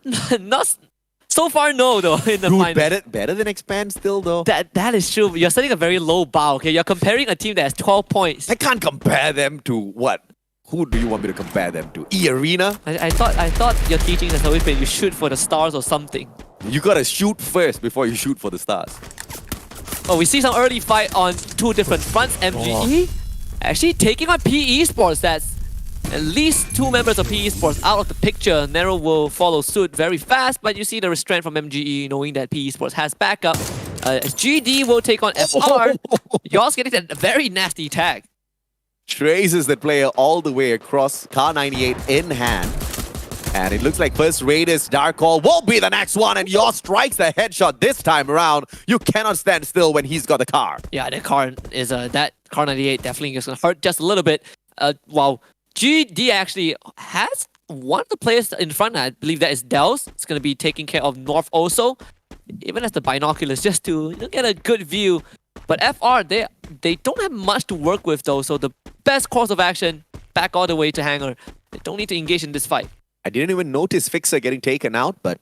so far, no, though, in the Dude, finals. better than Expand still, though. That is true. You're setting a very low bar, okay? You're comparing a team that has 12 points. I can't compare them to what? Who do you want me to compare them to? E-Arena? I thought your teaching has always been you shoot for the stars or something. You gotta shoot first before you shoot for the stars. Oh, we see some early fight on two different fronts. MGE actually taking on PE Sports. That's at least 2 members of PE Sports out of the picture. Nero will follow suit very fast, but you see the restraint from MGE knowing that PE Sports has backup. GD will take on FR. Yours getting a very nasty tag. Traces that player all the way across. Car 98 in hand. And it looks like first Raiders Dark Call will be the next one, and Yours strikes the headshot this time around. You cannot stand still when he's got the car. Yeah, the car is that car 98 definitely is gonna hurt just a little bit. While GD actually has one of the players in front. I believe that is Dels. It's gonna be taking care of North also, even as the binoculars just to get a good view. But FR, they don't have much to work with though, so the best course of action, back all the way to Hangar. They don't need to engage in this fight. I didn't even notice Fixer getting taken out, but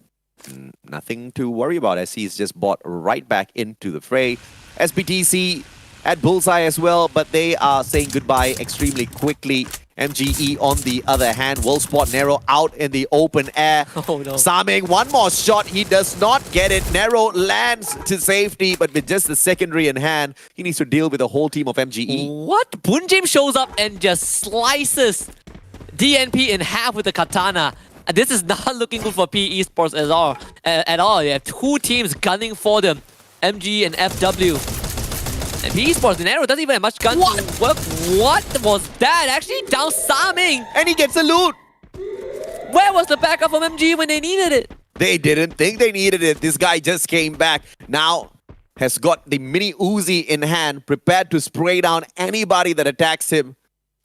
nothing to worry about as he's just bought right back into the fray. SPTC at Bullseye as well, but they are saying goodbye extremely quickly. MGE on the other hand will spot Nero out in the open air. Oh no. Saming, one more shot, he does not get it. Nero lands to safety, but with just the secondary in hand, he needs to deal with the whole team of MGE. What? Bunjim shows up and just slices DNP in half with the katana. This is not looking good for PE Sports at all. They have 2 teams gunning for them, MG and FW. And PE Sports, Nero doesn't even have much gun to work. What was that? Actually down Saming! And he gets a loot! Where was the backup from MG when they needed it? They didn't think they needed it. This guy just came back. Now has got the mini Uzi in hand, prepared to spray down anybody that attacks him.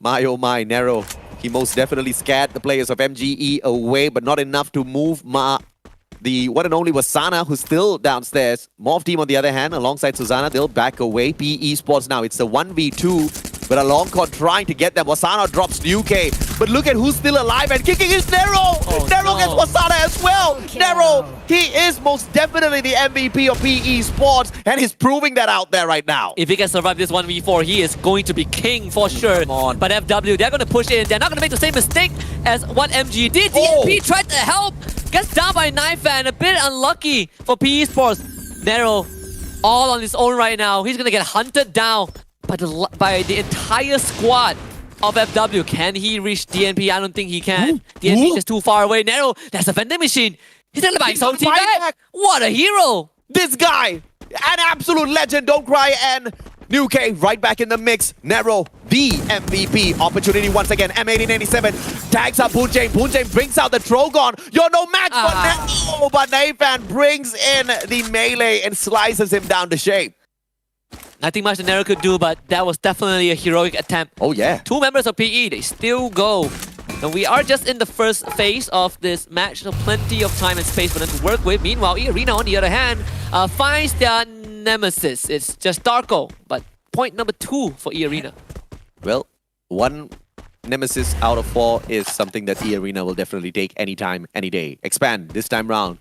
My oh my, Nero. He most definitely scared the players of MGE away, but not enough to move the one and only Wasana, who's still downstairs. Morph team, on the other hand, alongside Susanna, they'll back away. PE Sports now, it's a 1v2, but a long con trying to get them. Wasana drops UK, but look at who's still alive and kicking is Nero! Nero gets Wasana as well! Nero, he is most definitely the MVP of PE Sports, and he's proving that out there right now. If he can survive this 1v4, he is going to be king for sure. But FW, they're going to push in. They're not going to make the same mistake as what MG did. DNP tried to help. Gets down by knife and a bit unlucky for PE Sports. Nero all on his own right now. He's going to get hunted down by the entire squad of FW. Can he reach DNP? I don't think he can. DNP is just too far away. Nero, that's a vending machine. He's going to buy his own team back. What a hero. This guy, an absolute legend, don't cry, and New K right back in the mix. Nero, the MVP. Opportunity once again. M1887 tags up Poonjain. Poonjain brings out the Trogon. You're no match for Nero, but Nathan brings in the melee and slices him down to shape. Nothing much the Nero could do, but that was definitely a heroic attempt. Oh yeah. 2 members of PE, they still go. And we are just in the first phase of this match, so plenty of time and space for them to work with. Meanwhile, Arena, on the other hand, finds their nemesis. It's just Darko, but point number 2 for Arena. Well, 1 nemesis out of 4 is something that Arena will definitely take anytime, any day. Expand this time round.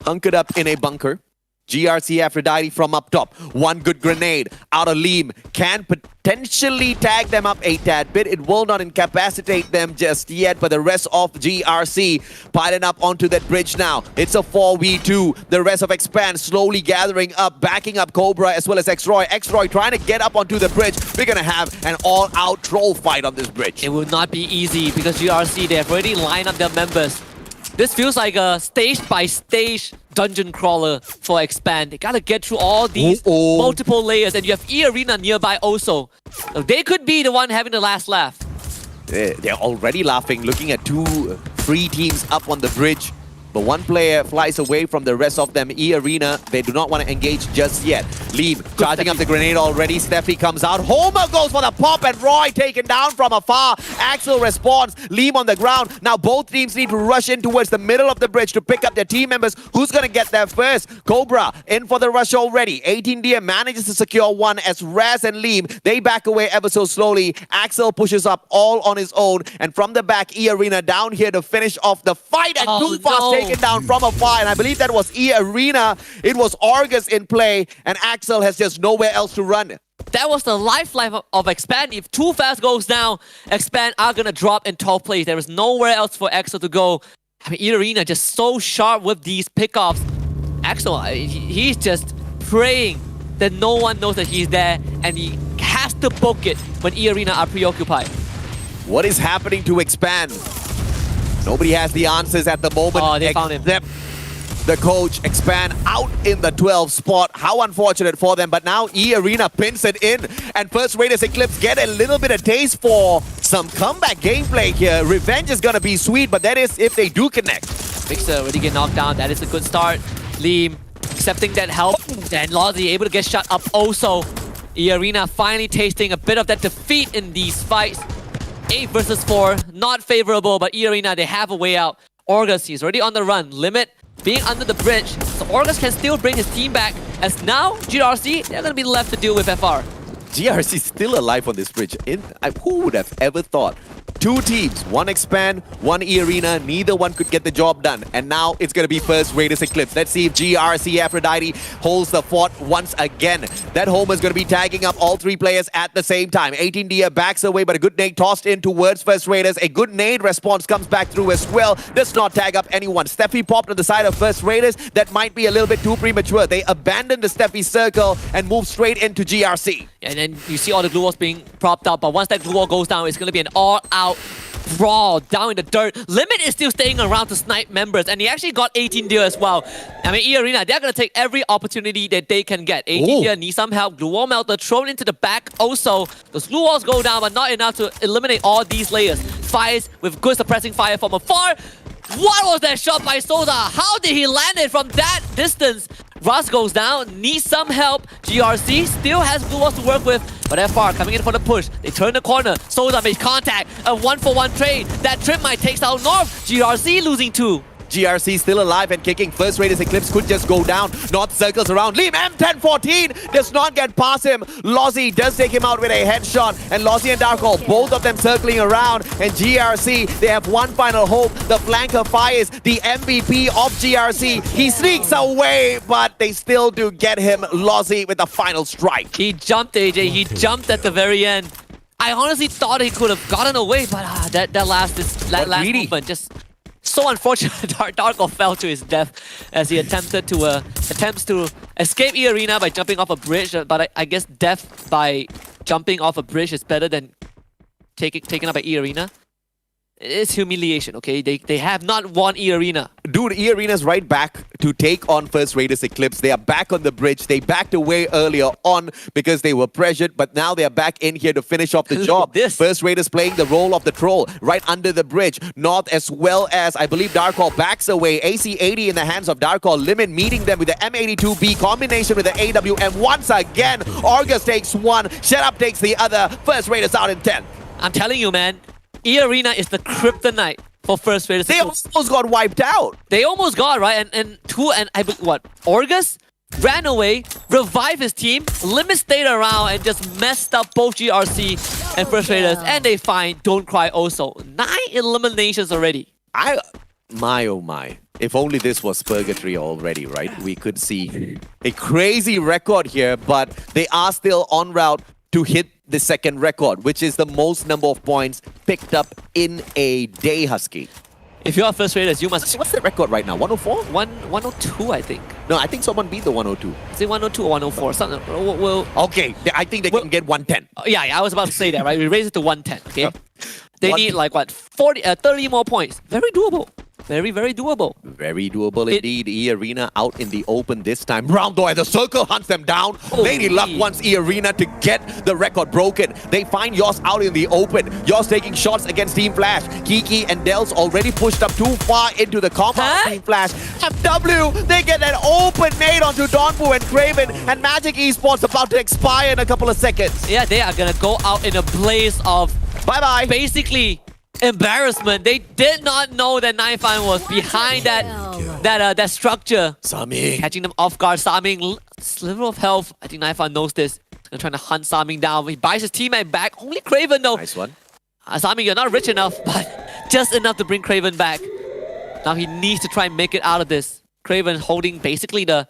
Hunkered up in a bunker. GRC Aphrodite from up top. 1 good grenade out of Liam. Can potentially tag them up a tad bit. It will not incapacitate them just yet, but the rest of GRC piling up onto that bridge now. It's a 4v2. The rest of Expand slowly gathering up, backing up Cobra as well as X-Roy. X-Roy trying to get up onto the bridge. We're gonna have an all-out troll fight on this bridge. It will not be easy because GRC, they have already lined up their members. This feels like a stage-by-stage dungeon crawler for Expand. They gotta get through all these multiple layers, and you have E-Arena nearby also. So they could be the one having the last laugh. They're already laughing, looking at 2 free teams up on the bridge. But 1 player flies away from the rest of them. E-Arena, they do not want to engage just yet. Liam charging up the grenade already. Steffi comes out. Homer goes for the pop, and Roy taken down from afar. Axel responds. Liam on the ground. Now both teams need to rush in towards the middle of the bridge to pick up their team members. Who's going to get there first? Cobra in for the rush already. 18DM manages to secure 1 as Raz and Liam, they back away ever so slowly. Axel pushes up all on his own. And from the back, E-Arena down here to finish off the fight. And too fast taken down from afar, and I believe that was E-Arena. It was Argus in play, and Axel has just nowhere else to run. That was the lifeline of Expand. If Too Fast goes down, Expand are gonna drop in 12th place. There is nowhere else for Axel to go. I mean, E-Arena just so sharp with these pickoffs. Axel, he's just praying that no one knows that he's there, and he has to book it when E-Arena are preoccupied. What is happening to Expand? Nobody has the answers at the moment. Oh, they found him. The coach. Expand out in the 12th spot. How unfortunate for them. But now E-Arena pins it in. And First Raiders Eclipse get a little bit of taste for some comeback gameplay here. Revenge is going to be sweet, but that is if they do connect. Mixer already get knocked down. That is a good start. Liam accepting that help. And Lozzie able to get shut up also. E-Arena finally tasting a bit of that defeat in these fights. 8 versus 4, not favorable, but E-Arena, they have a way out. Orgus, he's already on the run. Limit being under the bridge, so Orgus can still bring his team back, as now GRC, they're gonna be left to deal with FR. GRC is still alive on this bridge. Who would have ever thought? 2 teams, 1 Expand, 1 E-Arena, neither one could get the job done. And now it's going to be First Raiders Eclipse. Let's see if GRC Aphrodite holds the fort once again. That home is going to be tagging up all 3 players at the same time. 18 backs away, but a good nade tossed in towards First Raiders. A good nade response comes back through as well. Does not tag up anyone. Steffi popped on the side of First Raiders. That might be a little bit too premature. They abandoned the Steffi circle and move straight into GRC. And then you see all the glue walls being propped up, but once that glue wall goes down, it's going to be an all-out brawl down in the dirt. Limit is still staying around to snipe members, and he actually got 18 deal as well. I mean, E-Arena, they're going to take every opportunity that they can get. 18 deal needs some help. Glue wall melter thrown into the back also. Those glue walls go down, but not enough to eliminate all these layers. Fires with good suppressing fire from afar. What was that shot by Soda? How did he land it from that distance? Russ goes down, needs some help. GRC still has blue walls to work with, but FR coming in for the push. They turn the corner. Soda makes contact. A 1-for-1 trade. That trip might take out North. GRC losing 2. GRC still alive and kicking. First Raiders Eclipse could just go down. North circles around. Liam M1014 does not get past him. Lozzie does take him out with a headshot. And Lozzie and Darko, both of them circling around. And GRC, they have one final hope. The flanker fires. The MVP of GRC. He sneaks away, but they still do get him. Lozzie with the final strike. He jumped, AJ. He jumped at the very end. I honestly thought he could have gotten away, but that last movement just... So unfortunate, Darko fell to his death as he attempts to escape E-Arena by jumping off a bridge. But I guess death by jumping off a bridge is better than taken up by E-Arena. It's humiliation, okay? They have not won E-Arena. Dude, E-Arena's right back to take on First Raiders Eclipse. They are back on the bridge. They backed away earlier on because they were pressured, but now they are back in here to finish off the job. First Raiders playing the role of the troll right under the bridge. North as well as, I believe, Darkall backs away. AC-80 in the hands of Darkall. Limit meeting them with the M82B combination with the AWM. Once again, August takes one. Shetup takes the other. First Raiders out in 10. I'm telling you, man, E-Arena is the kryptonite for First Raiders. They almost got wiped out. They almost got, right? And August ran away, revived his team, Limit stayed around and just messed up both GRC and First Raiders. And they find Don't Cry also. 9 eliminations already. My oh my. If only this was Purgatory already, right? We could see a crazy record here, but they are still en route to hit the second record, which is the most number of points picked up in a day, Husky. If you are First Raiders, you must... What's the record right now? 104? 102, I think. No, I think someone beat the 102. Is it 102 or 104? Something. Well, okay, I think they can get 110. Yeah, I was about to say that, right? We raised it to 110, okay? They need like, what, 30 more points. Very doable. Very, very doable. Very doable indeed. E-Arena out in the open this time. Round though, as the circle hunts them down. Lady Luck wants E-Arena to get the record broken. They find Yoss out in the open. Yoss taking shots against Team Flash. Kiki and Del's already pushed up too far into the compound. Team Flash. FW, they get an open nade onto Donbu and Craven. And Magic Esports about to expire in a couple of seconds. Yeah, they are gonna go out in a blaze of... Bye-bye. Basically... embarrassment. They did not know that Naifan was behind that structure. Saming catching them off guard. Saming, sliver of health. I think Naifan knows this. He's trying to hunt Saming down. He buys his teammate back. Only Craven though. Nice one. Saming, you're not rich enough, but just enough to bring Craven back. Now he needs to try and make it out of this. Craven holding basically the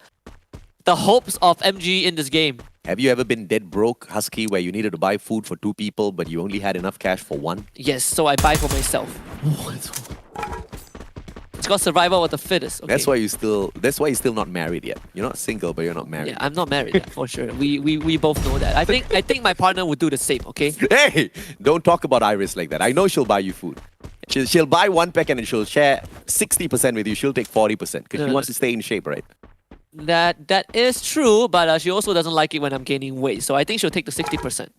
hopes of MG in this game. Have you ever been dead broke, Husky, where you needed to buy food for 2 people, but you only had enough cash for 1? Yes, so I buy for myself. It's called survival of the fittest. Okay. That's why you're still not married yet. You're not single, but you're not married. Yeah, I'm not married yet, for sure. We both know that. I think my partner would do the same, okay? Hey! Don't talk about Iris like that. I know she'll buy you food. She'll buy 1 pack and then she'll share 60% with you. She'll take 40% because she wants to stay in shape, right? That is true, but she also doesn't like it when I'm gaining weight. So I think she'll take the 60%.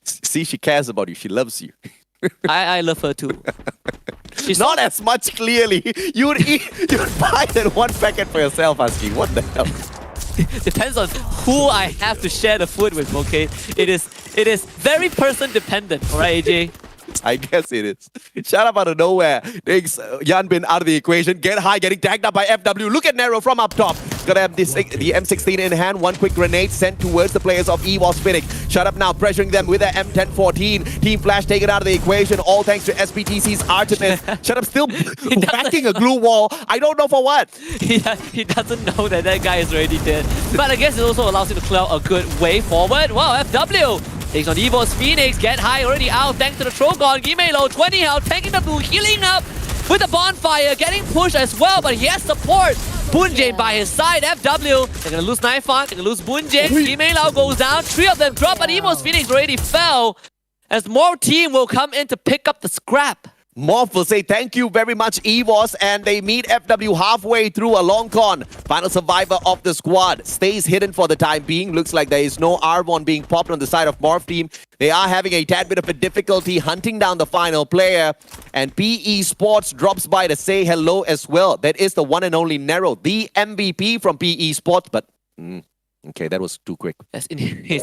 See, she cares about you. She loves you. I love her too. She's not as much, clearly. You'd buy that 1 packet for yourself, Husky. What the hell? Depends on who I have to share the food with, okay? It is very person dependent, alright, AJ? I guess it is. Shut up out of nowhere. Takes Yan Bin out of the equation. Get high, getting tagged up by FW. Look at Nero from up top. Gonna have the M16 in hand. 1 quick grenade sent towards the players of EWAS Phoenix. Shut up now, pressuring them with the M1014. Team Flash taken out of the equation, all thanks to SPTC's Artemis. Shut up, still backing a glue wall. I don't know for what. He doesn't know that guy is already dead. But I guess it also allows him to clear a good way forward. Wow, FW takes on EVO's Phoenix. Get high, already out thanks to the Trogon. Gimelo, 20 health, tanking the blue, healing up with the bonfire, getting pushed as well, but he has support. Bunjin by his side. FW, they're gonna lose Naifan, they're gonna lose Bunjin. Gimelo goes down, 3 of them drop, but EVO's Phoenix already fell as more team will come in to pick up the scrap. Morph will say thank you very much, EVOS, and they meet FW halfway through a long con. Final survivor of the squad stays hidden for the time being. Looks like there is no R1 being popped on the side of Morph team. They are having a tad bit of a difficulty hunting down the final player. And PE Sports drops by to say hello as well. That is the one and only Nero, the MVP from PE Sports, but... okay, that was too quick. He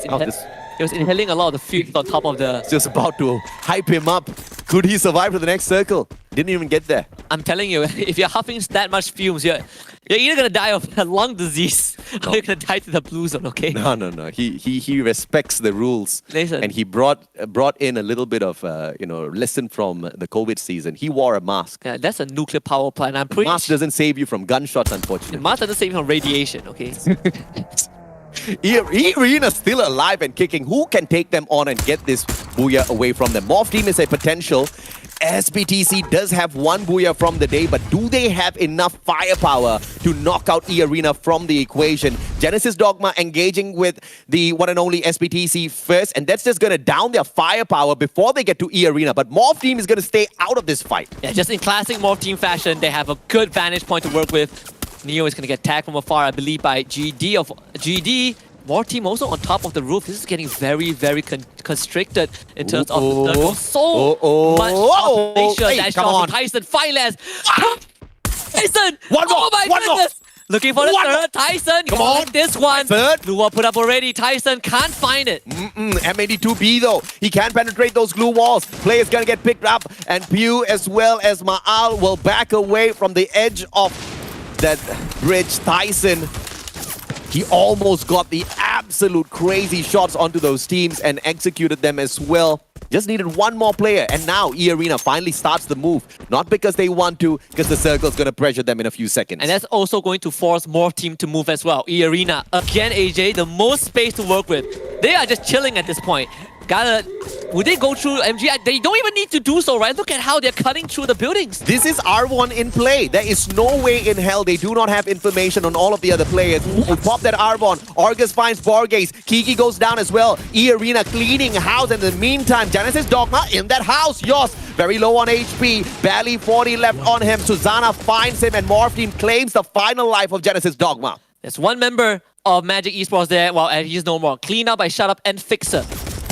was inhaling a lot of the fumes on top of the... Just about to hype him up. Could he survive to the next circle? Didn't even get there. I'm telling you, if you're huffing that much fumes, you're either gonna die of a lung disease or you're gonna die to the blue zone, okay? No. He respects the rules. Listen. And he brought in a little bit of, lesson from the COVID season. He wore a mask. Yeah, that's a nuclear power plant. I'm pretty mask doesn't save you from gunshots, unfortunately. The mask doesn't save you from radiation, okay? Arena's still alive and kicking. Who can take them on and get this booyah away from them? Morph team is a potential. SBTC does have one Booyah from the day, but do they have enough firepower to knock out E-Arena from the equation? Genesis Dogma engaging with the one and only SBTC first, and that's just going to down their firepower before they get to E-Arena. But Morph Team is going to stay out of this fight. Yeah, just in classic Morph Team fashion, they have a good vantage point to work with. Neo is going to get tagged from afar, I believe, by GD of GD. Morph Team also on top of the roof. This is getting very, very constricted in terms of the circle. So much population. Hey, that come shot on. from Tyson. Fineless. Tyson! One more, Oh my one more. goodness! Looking for the One third. more. Tyson, Come gonna on. get this one. Third. Blue wall put up already. Tyson can't find it. M82B though, he can't penetrate those glue walls. Play is gonna get picked up, and Pew as well as Ma'al will back away from the edge of that bridge. Tyson, he almost got the absolute crazy shots onto those teams and executed them as well. Just needed one more player, and now E-Arena finally starts the move. Not because they want to, because the circle's going to pressure them in a few seconds. And that's also going to force Morph Team to move as well. E-Arena, again AJ, the most space to work with. They are just chilling at this point. Would they go through MG? They don't even need to do so, right? Look at how they're cutting through the buildings. This is R1 in play. There is no way in hell they do not have information on all of the other players. Who pop that R1. Argus finds Borges. Kiki goes down as well. E-Arena cleaning house. And in the meantime, Genesis Dogma in that house. Yoss, very low on HP. Barely 40 left on him. Susanna finds him, and Morph Team claims the final life of Genesis Dogma. There's one member of Magic Esports there. Well, he's no more. Clean up by Shut Up and Fixer.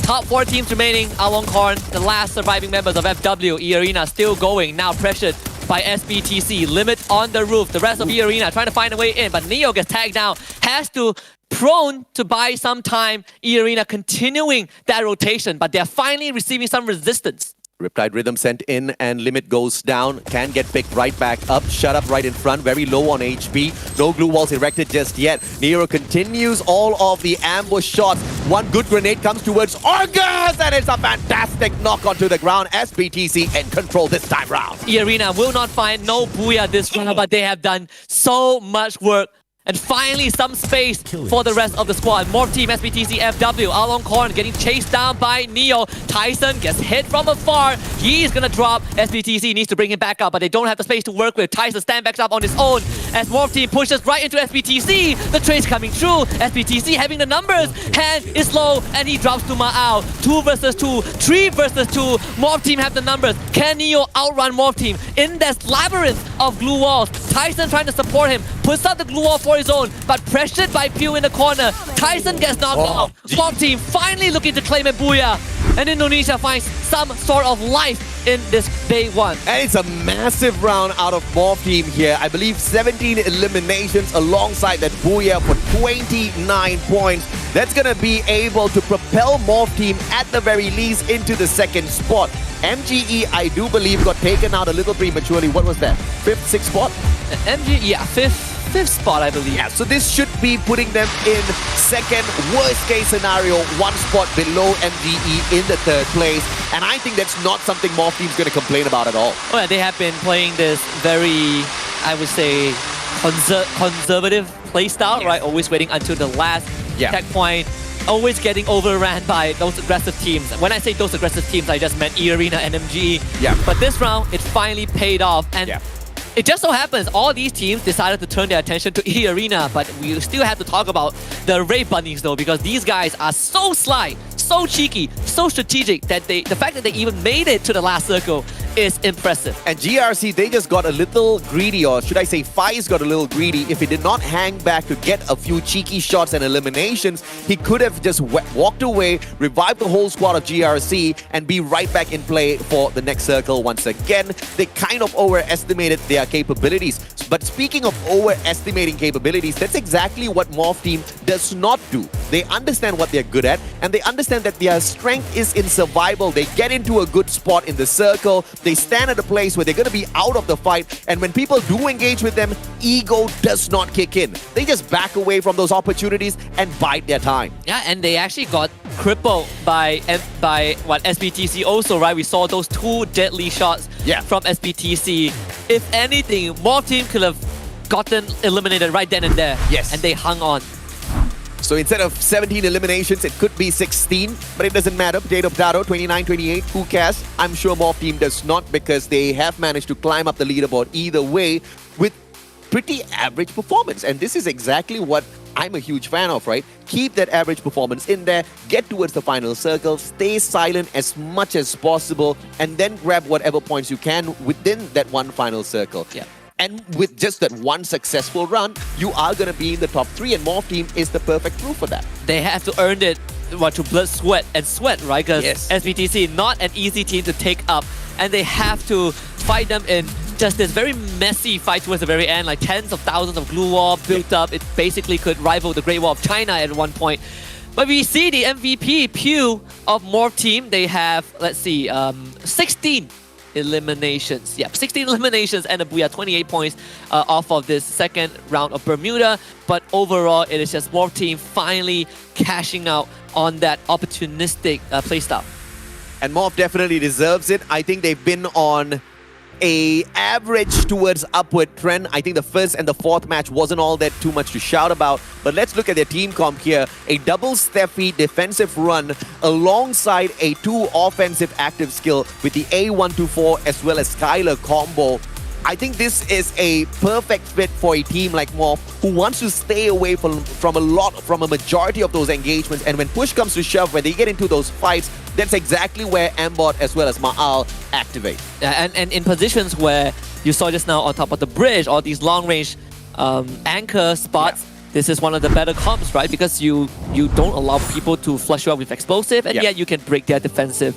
Top 4 teams remaining. Aloncorn, the last surviving members of FW. E-Arena still going. Now pressured by SBTC. Limit on the roof. The rest of E-Arena trying to find a way in. But Neo gets tagged down. Has to prone to buy some time. E-Arena continuing that rotation. But they're finally receiving some resistance. Riptide Rhythm sent in, and Limit goes down. Can get picked right back up. Shut Up right in front. Very low on HP. No glue walls erected just yet. Nero continues all of the ambush shots. One good grenade comes towards Argus, and it's a fantastic knock onto the ground. SBTC in control this time round. E-Arena will not find no Booyah this round, but they have done so much work. And finally, some space for the rest of the squad. Morph Team, SBTC, FW, Aloncorn getting chased down by Neo. Tyson gets hit from afar. He's gonna drop. SBTC needs to bring him back up, but they don't have the space to work with. Tyson stand back up on his own as Morph Team pushes right into SBTC. The trade's coming through. SBTC having the numbers. Hand is low, and he drops to Ma'al. 2 versus 2, 3 versus 2. Morph Team have the numbers. Can Neo outrun Morph Team in this labyrinth of glue walls? Tyson trying to support him. Puts up the glue wall for his own, but pressured by Pew in the corner. Tyson gets knocked out. Morph Team finally looking to claim a Booyah. And Indonesia finds some sort of life in this day one. And it's a massive round out of Morph Team here. I believe 17 eliminations alongside that Booyah for 29 points. That's going to be able to propel Morph Team at the very least into the second spot. MGE, I do believe, got taken out a little prematurely. What was that? 5th, 6th spot? MGE, yeah, 5th spot, I believe. Yeah, so this should be putting them in second, worst case scenario, 1 spot below MGE in the 3rd place. And I think that's not something Morph Team's going to complain about at all. Oh, yeah, they have been playing this very, I would say, conservative playstyle, right? Always waiting until the last checkpoint. Always getting overran by those aggressive teams. When I say those aggressive teams, I just meant E-Arena and MGE. Yeah. But this round, it finally paid off. And it just so happens all these teams decided to turn their attention to E-Arena, but we still have to talk about the Ray Bunnies though, because these guys are so sly, so cheeky, so strategic that the fact that they even made it to the last circle is impressive. And GRC, they just got a little greedy, or should I say Faiz got a little greedy. If he did not hang back to get a few cheeky shots and eliminations, he could have just walked away, revived the whole squad of GRC, and be right back in play for the next circle once again. They kind of overestimated their capabilities. But speaking of overestimating capabilities, that's exactly what Morph Team does not do. They understand what they're good at, and they understand that their strength is in survival. They get into a good spot in the circle. They stand at a place where they're going to be out of the fight, and when people do engage with them, ego does not kick in. They just back away from those opportunities and bide their time. Yeah, and they actually got crippled by SBTC also, right? We saw those 2 deadly shots from SBTC. If anything, Morph Team could have gotten eliminated right then and there. Yes. And they hung on. So instead of 17 eliminations, it could be 16, but it doesn't matter. Potato, 29-28, who cares? I'm sure Morph team does not, because they have managed to climb up the leaderboard either way with pretty average performance. And this is exactly what I'm a huge fan of, right? Keep that average performance in there, get towards the final circle, stay silent as much as possible, and then grab whatever points you can within that one final circle. Yeah. And with just that one successful run, you are going to be in the top 3, and Morph team is the perfect proof for that. They have to earn it through blood, sweat, and sweat, right? Because SBTC, not an easy team to take up, and they have to fight them in just this very messy fight towards the very end, like tens of thousands of glue wall built up. It basically could rival the Great Wall of China at one point. But we see the MVP, Pew, of Morph team. They have, let's see, 16 eliminations. Yeah, 16 eliminations and a booyah, 28 points off of this second round of Bermuda. But overall, it is just Morph team finally cashing out on that opportunistic playstyle. And Morph definitely deserves it. I think they've been on a average towards upward trend. I think the first and the fourth match wasn't all that too much to shout about. But let's look at their team comp here. A double Steffi defensive run alongside a 2 offensive active skill with the A124 as well as Skylar combo. I think this is a perfect fit for a team like Morph, who wants to stay away from a majority of those engagements. And when push comes to shove, when they get into those fights, that's exactly where Ambot as well as Ma'al activate. And in positions where you saw just now on top of the bridge, all these long-range anchor spots, this is one of the better comps, right? Because you don't allow people to flush you out with explosive, and yet you can break their defensive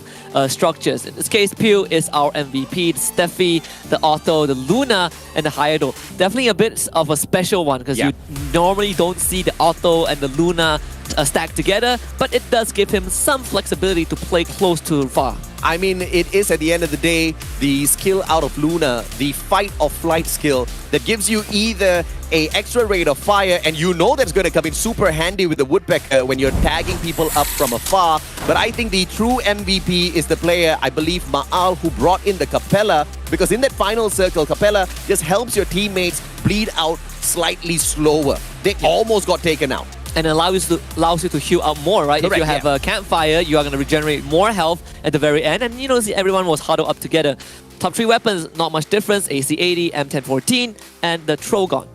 structures. In this case, Pew is our MVP, the Steffi, the Otto, the Luna, and the Hayato. Definitely a bit of a special one, because you normally don't see the Otto and the Luna stacked together, but it does give him some flexibility to play close to far. I mean, it is at the end of the day the skill out of Luna, the fight or flight skill that gives you either a extra rate of fire, and you know that's going to come in super handy with the Woodpecker when you're tagging people up from afar. But I think the true MVP is the player, I believe, Ma'al, who brought in the Capella, because in that final circle, Capella just helps your teammates bleed out slightly slower. They almost got taken out. And allows you to heal out more, right? Correct, if you have a campfire, you are going to regenerate more health at the very end. And you know, see, everyone was huddled up together. Top 3 weapons, not much difference. AC-80, M1014, and the Trogon.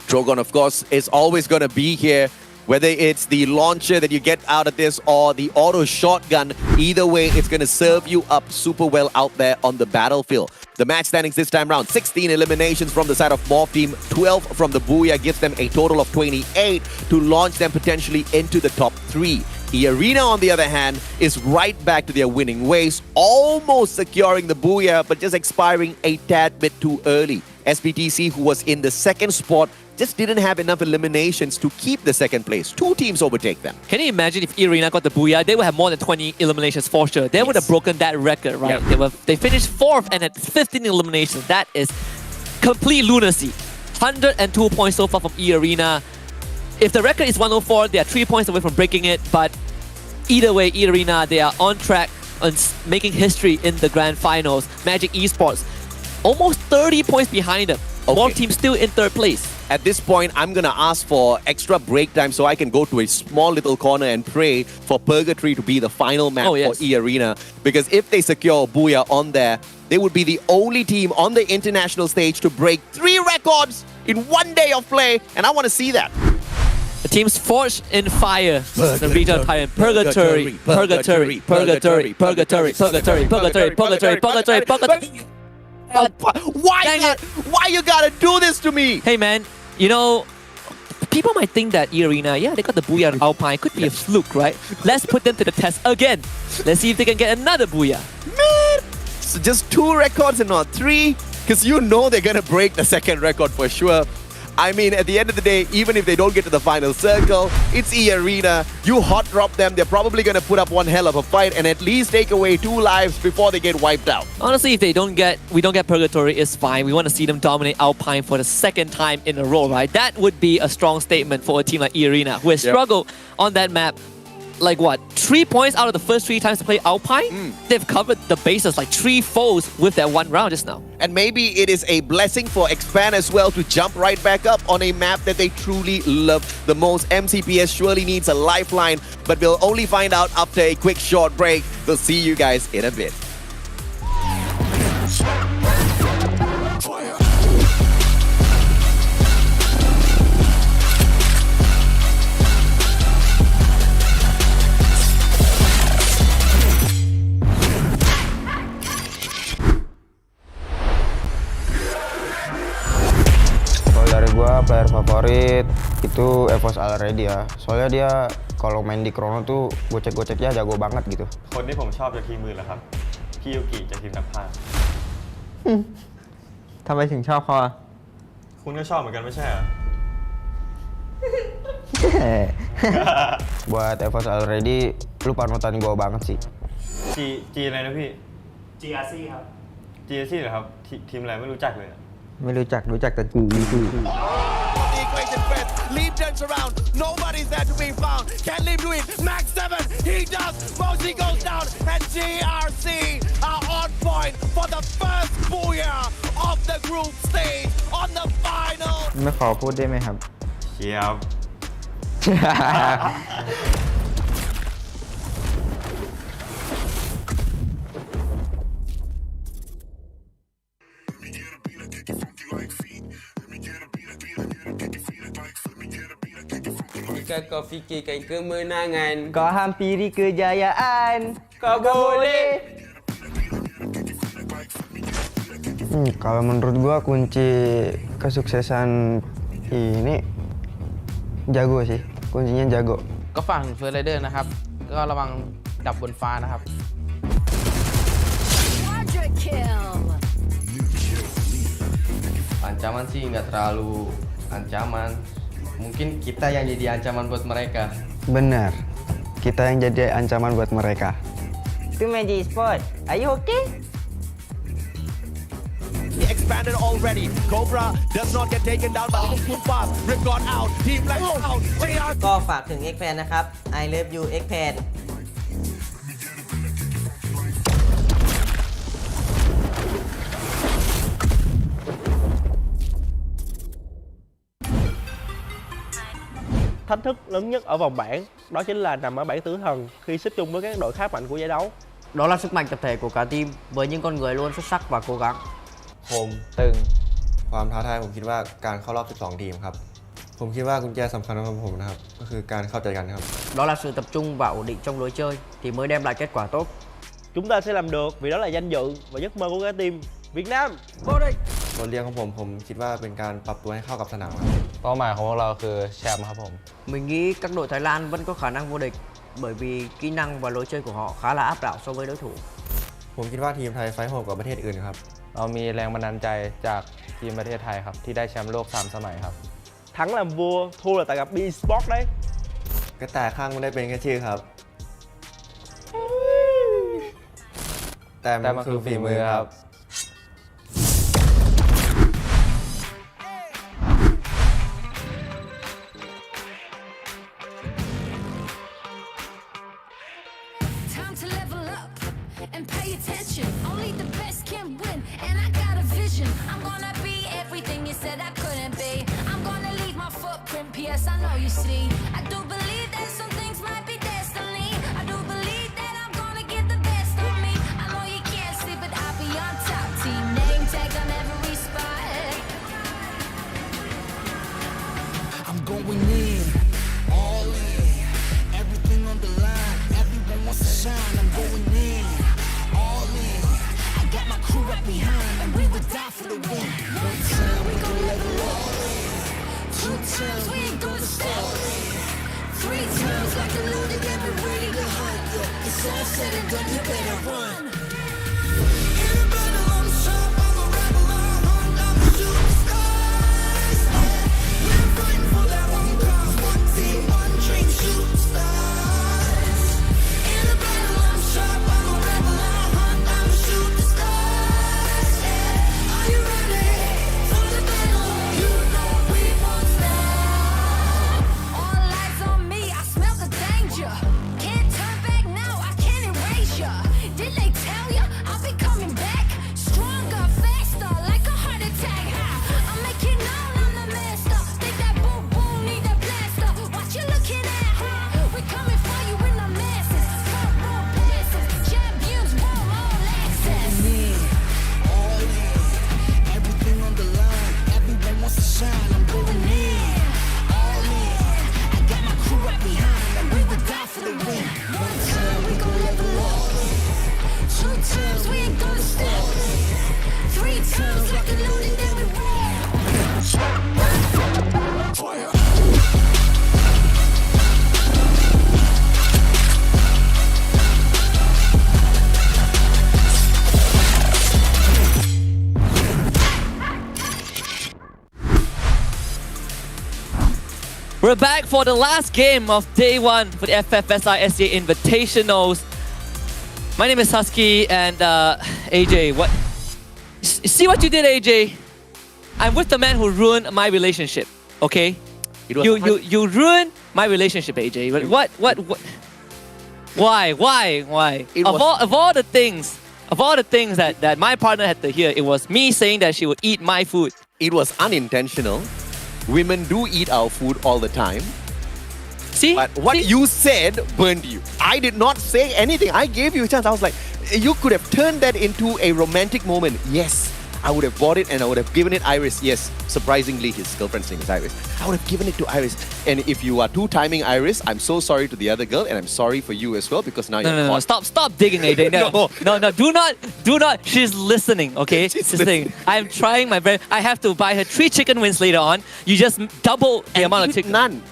Trogon, of course, is always going to be here. Whether it's the launcher that you get out of this or the auto shotgun, either way, it's going to serve you up super well out there on the battlefield. The match standings this time round, 16 eliminations from the side of Morph team, 12 from the Booyah, gives them a total of 28 to launch them potentially into the top 3. The Arena, on the other hand, is right back to their winning ways, almost securing the Booyah, but just expiring a tad bit too early. SBTC, who was in the second spot, just didn't have enough eliminations to keep the second place. 2 teams overtake them. Can you imagine if Arena got the Booyah? They would have more than 20 eliminations for sure. They would have broken that record, right? They finished 4th and at 15 eliminations. That is complete lunacy. 102 points so far from Arena. If the record is 104, they are 3 points away from breaking it. But either way, Arena, they are on track on making history in the grand finals. Magic Esports, almost 30 points behind them. More teams still in 3rd place. At this point, I'm going to ask for extra break time so I can go to a small little corner and pray for Purgatory to be the final map for E-Arena. Because if they secure Booyah on there, they would be the only team on the international stage to break 3 records in 1 day of play. And I want to see that. The team's forged in fire. The regional titan. Purgatory, Purgatory, Purgatory, Purgatory, Purgatory, Purgatory, Purgatory, Purgatory, Purgatory. Why you gotta do this to me? Hey man, you know, people might think that E-Arena, they got the Booyah and Alpine, could be a fluke, right? Let's put them to the test again. Let's see if they can get another Booyah. Man, so just 2 records and not 3? Because you know they're gonna break the second record for sure. I mean, at the end of the day, even if they don't get to the final circle, it's E-Arena. You hot drop them, they're probably going to put up one hell of a fight and at least take away 2 lives before they get wiped out. Honestly, if we don't get Purgatory, it's fine. We want to see them dominate Alpine for the 2nd time in a row, right? That would be a strong statement for a team like E-Arena, who has struggled on that map. Like what, 3 points out of the first 3 times to play Alpine? They've covered the bases like 3 foes with that 1 round just now. And maybe it is a blessing for Expand as well to jump right back up on a map that they truly love the most. MCPS surely needs a lifeline, but we'll only find out after a quick short break. We'll see you guys in a bit. Dari gua player favorit itu FFSI already ya. Soalnya dia kalau main di Chrono tuh gocek-goceknya jago banget gitu. คนที่ผมชอบจากทีมมือเหรอครับพี่ยูกิจากทีมนักพากย์ ทำไมถึงชอบเขาอ่ะ คุณก็ชอบเหมือนกันไม่ใช่เหรอ Buat FFSI already lu panutan gua banget sih. G อะไรนะพี่ GRC ครับ GRC เหรอครับทีมอะไรไม่รู้จักเลย ไม่รู้จักแต่กู The equation fed, leave Dents around, nobody's there to be found. Can Lim do it? Max 7, he does. Mosley goes down, and GRC are on point for the first booyah of the group stage on the final. ไม่ขอพูดได้ไหมครับ เชียบ Jika kau fikirkan kemenangan, Kau hampiri kejayaan. kau boleh. Kalau menurut gua kunci kesuksesan ini jago sih. Kuncinya jago. ก็ฝั่งเฟอร์ไรเดอร์นะครับ ก็ระวังดับบนฟ้านะครับ Quadra kill. Ancaman sih nggak terlalu ancaman. Mungkin kita yang jadi ancaman buat mereka. Benar. Kita yang jadi ancaman buat mereka. Itu Magic Sport. Are you okay? He expanded already. Cobra does not get taken down by the fast. Rip got out. Team left out. GRC ก็ฝากถึง Expand นะครับ I love you Expand Thách thức lớn nhất ở vòng bảng đó chính là nằm ở bảng tử thần khi xếp chung với các đội khá mạnh của giải đấu. Đó là sức mạnh tập thể của cả team với những con người luôn xuất sắc và cố gắng. คมตึงความท้าทายผมคิดว่าการเข้ารอบ 12 ทีมครับ ผมคิดว่ากุญแจสำคัญของผมนะครับก็คือการเข้าใจกันครับ Đó là sự tập trung và ổn định trong lối chơi thì mới đem lại kết quả tốt. Chúng ta sẽ làm được vì đó là danh dự và giấc mơ của cả team Việt Nam. Vô địch. บทเรียนของผมคิดว่าเป็นการปรับตัวให้เข้ากับสนามครับ เป้าหมายของพวกเราคือแชมป์ครับผม Mình nghĩ các đội Thái Lan vẫn có khả năng vô địch bởi vì kỹ năng và lối chơi của họ khá là áp đảo so với đối thủ. ผมคิดว่าทีมไทยไฟท์โหดกว่าประเทศอื่นครับ เรามีแรงบันดาลใจจากทีมประเทศไทยครับที่ได้แชมป์โลก3 สมัยครับ Thắng làm vua, thua là tại gặp B-Sport đấy. กระต่ายข้างไม่ได้เป็นแค่ชื่อครับ แต่มันคือฝีมือครับ Time to level up and pay attention. Only the best can win, and I got a vision. I'm gonna be everything you said I couldn't be. I'm gonna leave my footprint, P.S. I know you see. I do believe that some things might be destiny. I do believe that I'm gonna give the best of me. I know you can't see, but I'll be on top. Team name tag on every spot. I'm going in, all in, everything on the line. Everyone wants to shine. I'm going in, all in. I got my crew right behind, and we would die for the win. One time we gon' level all in. Two times we ain't gonna stop. 3 times like a loaded, yeah, we ready to hunt. Yeah, it's all said and done, you better run. In the battle, I'm sharp, I'm a rebel, I'm hunt, I'm a shooting stars. We're fighting for that one cause, one team, one dream, shooting stars. In the battle, I'm sharp, I'm a rebel, I'm hunt, I'm a shooting stars. Yeah. Are you ready for the battle? You know we won't stop. All eyes on me, I smell the danger. Can't turn back now, I can't erase ya. Did they tell We're back for the last game of day 1 for the FFSI SEA Invitationals. My name is Husky and AJ, what? See what you did, AJ? I'm with the man who ruined my relationship, okay? You ruined my relationship, AJ. But what? Why? Of all the things that my partner had to hear, it was me saying that she would eat my food. It was unintentional. Women do eat our food all the time. See? But what you said burned you. I did not say anything. I gave you a chance. I was like, you could have turned that into a romantic moment. Yes, I would have bought it and I would have given it Iris. Yes, surprisingly, his girlfriend's name is Iris. I would have given it to Iris. And if you are two-timing Iris, I'm so sorry to the other girl and I'm sorry for you as well because now you're No, stop digging, AJ. No, do not. She's listening, okay? She's listening. I'm trying my best. I have to buy her 3 chicken wings later on. You just double the amount of chicken. None.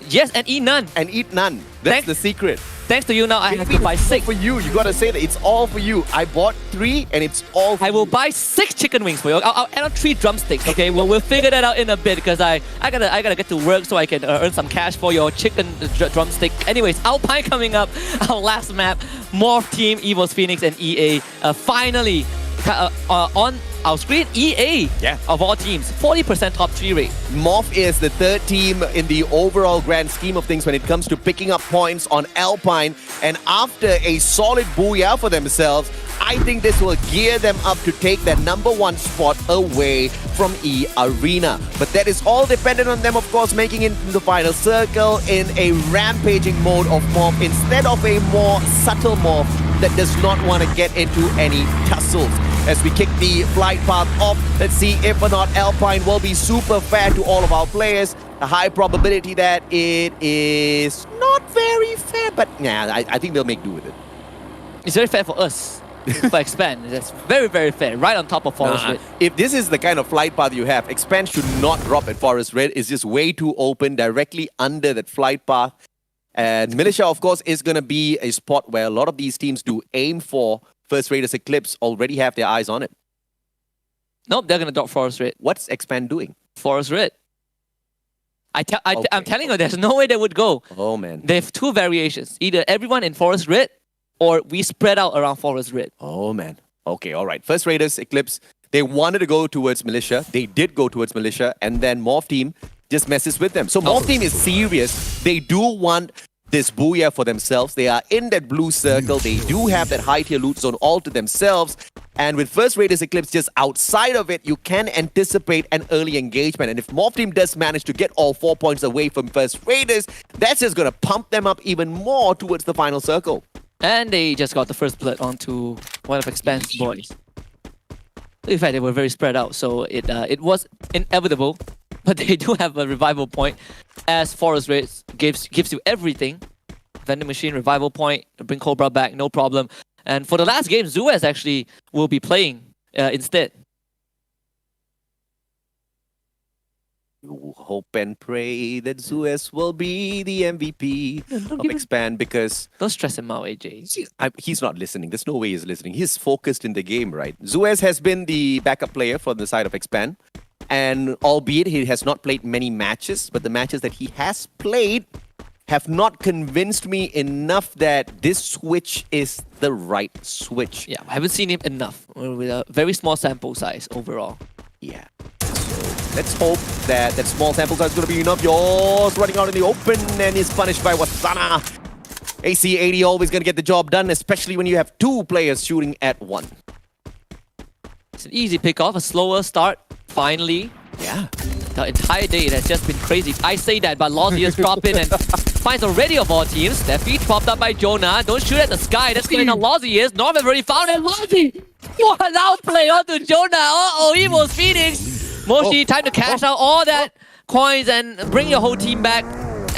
Yes, and eat none. That's the secret. Thanks to you now, I have to buy 6. For you, you gotta say that it's all for you. I bought 3 and it's all for you. I will buy 6 chicken wings for you. I'll add on 3 drumsticks, okay? We'll figure that out in a bit because I gotta get to work so I can earn some cash for your chicken drumstick. Anyways, Alpine coming up, our last map. Morph Team, Evos Phoenix and EA finally on our screen. EA, of all teams, 40% top 3 rate. Morph is the 3rd team in the overall grand scheme of things when it comes to picking up points on Alpine. And after a solid booyah for themselves, I think this will gear them up to take that #1 spot away from E Arena. But that is all dependent on them, of course, making it in the final circle in a rampaging mode of Morph instead of a more subtle Morph that does not want to get into any tussles. As we kick the flight path off, let's see if or not Alpine will be super fair to all of our players. A high probability that it is not very fair, but yeah, I think they'll make do with it. It's very fair for us. For Expand, that's very, very fair. Right on top of Forest Red. If this is the kind of flight path you have, Expand should not drop at Forest Red. It's just way too open, directly under that flight path. And Militia, of course, is going to be a spot where a lot of these teams do aim for. First Raiders Eclipse already have their eyes on it. Nope, they're going to drop Forest Red. What's Expand doing? Forest Red. I'm telling you, there's no way they would go. Oh, man. They have 2 variations. Either everyone in Forest Red or we spread out around Forest Red. Oh, man. Okay, all right. First Raiders Eclipse, they wanted to go towards Militia. They did go towards Militia. And then Morph Team just messes with them. So Morph Team is serious. They do want this booyah for themselves. They are in that blue circle. They do have that high tier loot zone all to themselves. And with First Raiders Eclipse just outside of it, you can anticipate an early engagement. And if Morph Team does manage to get all 4 points away from First Raiders, that's just going to pump them up even more towards the final circle. And they just got the first blood onto one of Expand's boys. In fact, they were very spread out, so it was inevitable. But they do have a revival point, as Forest Red gives you everything. Vending machine, revival point, bring Cobra back, no problem. And for the last game, Zuez actually will be playing instead. You hope and pray that Zuez will be the MVP of Expand because... Don't stress him out, AJ. He's not listening. There's no way he's listening. He's focused in the game, right? Zuez has been the backup player for the side of Expand. And albeit he has not played many matches, but the matches that he has played have not convinced me enough that this switch is the right switch. Yeah, I haven't seen him enough with a very small sample size overall. Yeah. So let's hope that that small sample size is going to be enough. Yours running out in the open and is punished by Wasana. AC80 always going to get the job done, especially when you have 2 players shooting at 1. It's an easy pick-off, a slower start, finally. Yeah. The entire day it has just been crazy. I say that, but Lozius drop in and finds already of all teams. Steffi popped up by Jonah. Don't shoot at the sky. That's going to Lozius. Norm has already found it. Lozi! What an outplay onto Jonah. Uh-oh, Evos Phoenix. Moshi, time to cash out all that coins and bring your whole team back.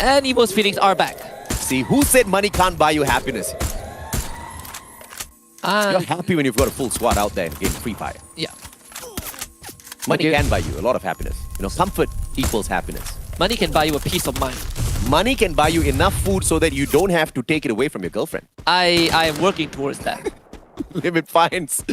And Evos Phoenix are back. See, who said money can't buy you happiness? You're happy when you've got a full squad out there in Free Fire. Yeah. Money can buy you a lot of happiness. You know, comfort equals happiness. Money can buy you a peace of mind. Money can buy you enough food so that you don't have to take it away from your girlfriend. I am working towards that. Limit finds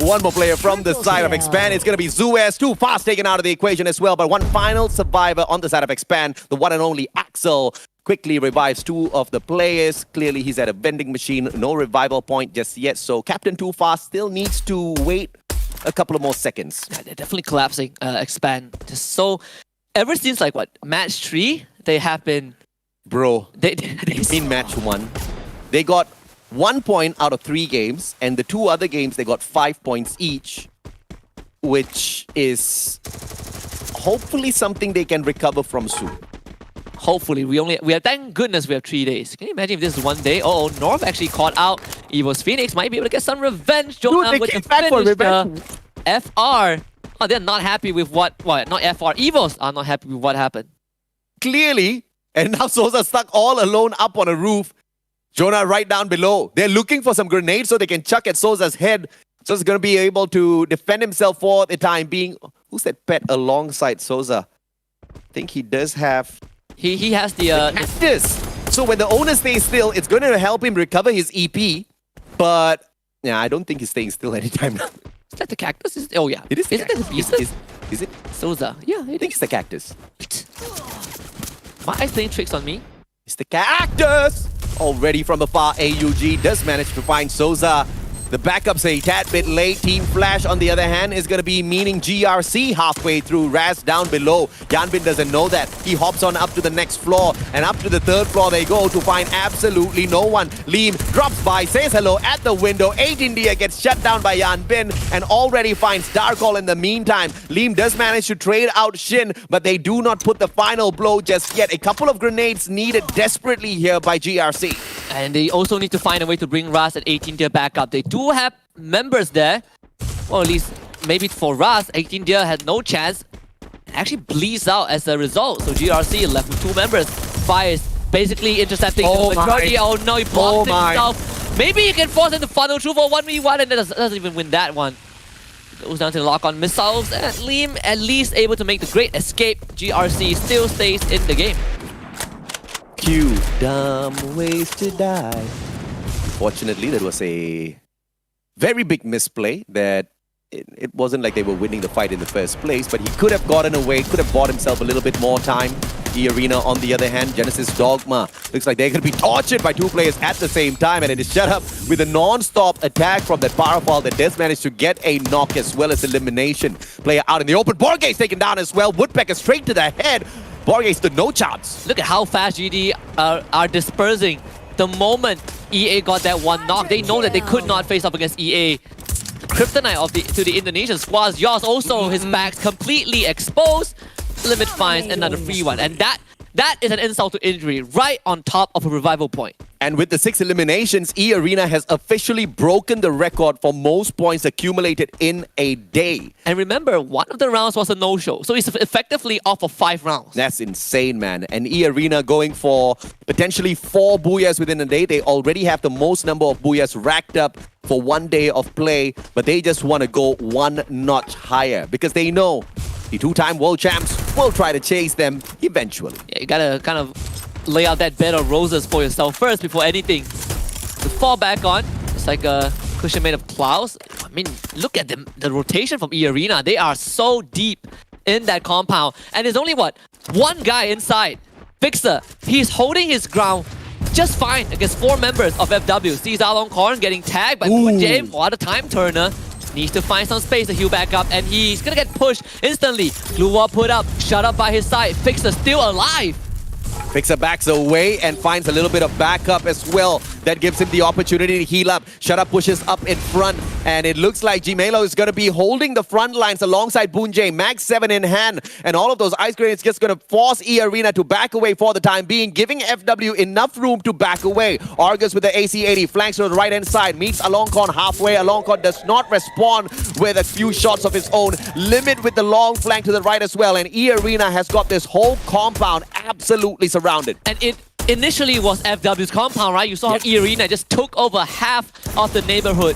one more player from the side of Expand. It's going to be Zuez, too fast taken out of the equation as well. But one final survivor on the side of Expand, the one and only Axel, quickly revives two of the players. Clearly, he's at a vending machine. No revival point just yet. So Captain Too Fast still needs to wait a couple of more seconds. Yeah, they're definitely collapsing. Expand. Just so ever since like what match 3, they have been. Bro, they in match 1, they got 1 point out of 3 games, and the 2 other games they got 5 points each, which is hopefully something they can recover from soon. Hopefully, we have, thank goodness we have 3 days. Can you imagine if this is 1 day? Oh, North actually caught out Evo's Phoenix. Might be able to get some revenge. Dude, they came back for revenge. FR. Oh, they're not happy with what? Not FR. Evos are not happy with what happened. Clearly, and now Sosa stuck all alone up on a roof. Jonah right down below. They're looking for some grenades so they can chuck at Sosa's head. Sosa's going to be able to defend himself for the time being. Who's that pet alongside Sosa? I think he does have... He has the cactus. So when the owner stays still, it's going to help him recover his EP. But yeah, I don't think he's staying still anytime now. Is that the cactus? Oh yeah. It is. Isn't it the beast? Is it? Sosa. Yeah, I think it's the cactus. My eyes playing tricks on me. It's the cactus! Already from afar, AUG does manage to find Sosa. The backup's a tad bit late. Team Flash, on the other hand, is going to be meaning GRC halfway through. Raz down below. Yanbin doesn't know that. He hops on up to the next floor. And up to the 3rd floor they go to find absolutely no one. Liam drops by, says hello at the window. 8 India gets shut down by Yanbin and already finds Darkol in the meantime. Liam does manage to trade out Shin, but they do not put the final blow just yet. A couple of grenades needed desperately here by GRC. And they also need to find a way to bring Raz at 18 India back up. They do have members there. Well, at least maybe for Raz, 18 India had no chance. Actually bleeds out as a result. So GRC left with 2 members. Fire is basically intercepting the majority. Oh no, he blocked himself. Maybe he can force him to funnel through for 1v1 and doesn't even win that one. Goes down to the lock-on missiles. And Liam at least able to make the great escape. GRC still stays in the game. Cute dumb ways to die. Unfortunately, that was a very big misplay that it wasn't like they were winning the fight in the first place, but he could have gotten away, could have bought himself a little bit more time. The Arena, on the other hand, Genesis Dogma. Looks like they're going to be tortured by 2 players at the same time, and it is shut up with a non-stop attack from that Powerfall that does manage to get a knock as well as elimination. Player out in the open. Borges taken down as well. Woodpecker straight to the head. Borges stood no chance. Look at how fast GD are dispersing. The moment EA got that one knock, they know that they could not face up against EA. The kryptonite to the Indonesian squads. Yoss also, his back's completely exposed. Limit finds another free one. And that is an insult to injury right on top of a revival point. And with the 6 eliminations, E-Arena has officially broken the record for most points accumulated in a day. And remember, one of the rounds was a no-show. So he's effectively off of 5 rounds. That's insane, man. And E-Arena going for potentially 4 booyahs within a day. They already have the most number of booyahs racked up for 1 day of play. But they just want to go 1 notch higher because they know the 2-time world champs will try to chase them eventually. Yeah, you gotta kind of lay out that bed of roses for yourself first before anything to fall back on. It's like a cushion made of clouds. I mean, look at them, the rotation from E-Arena. They are so deep in that compound. And there's only, what, 1 guy inside. Fixer, he's holding his ground just fine against 4 members of FW. Sees Alon Korn getting tagged by Punjay. What a time turner. Needs to find some space to heal back up, and he's gonna get pushed instantly. Glue wall put up, shut up by his side. Fixer still alive. Fixer backs away and finds a little bit of backup as well. That gives him the opportunity to heal up. Shut up pushes up in front, and it looks like Gmelo is going to be holding the front lines alongside Bunjay. Mag 7 in hand, and all of those ice grenades just going to force E-Arena to back away for the time being, giving FW enough room to back away. Argus with the AC-80 flanks to the right-hand side, meets Alongkorn halfway. Alongkorn does not respond with a few shots of his own. Limit with the long flank to the right as well, and E-Arena has got this whole compound absolutely surrounded. And it initially was FW's compound, right? You saw how E-Arena just took over half of the neighborhood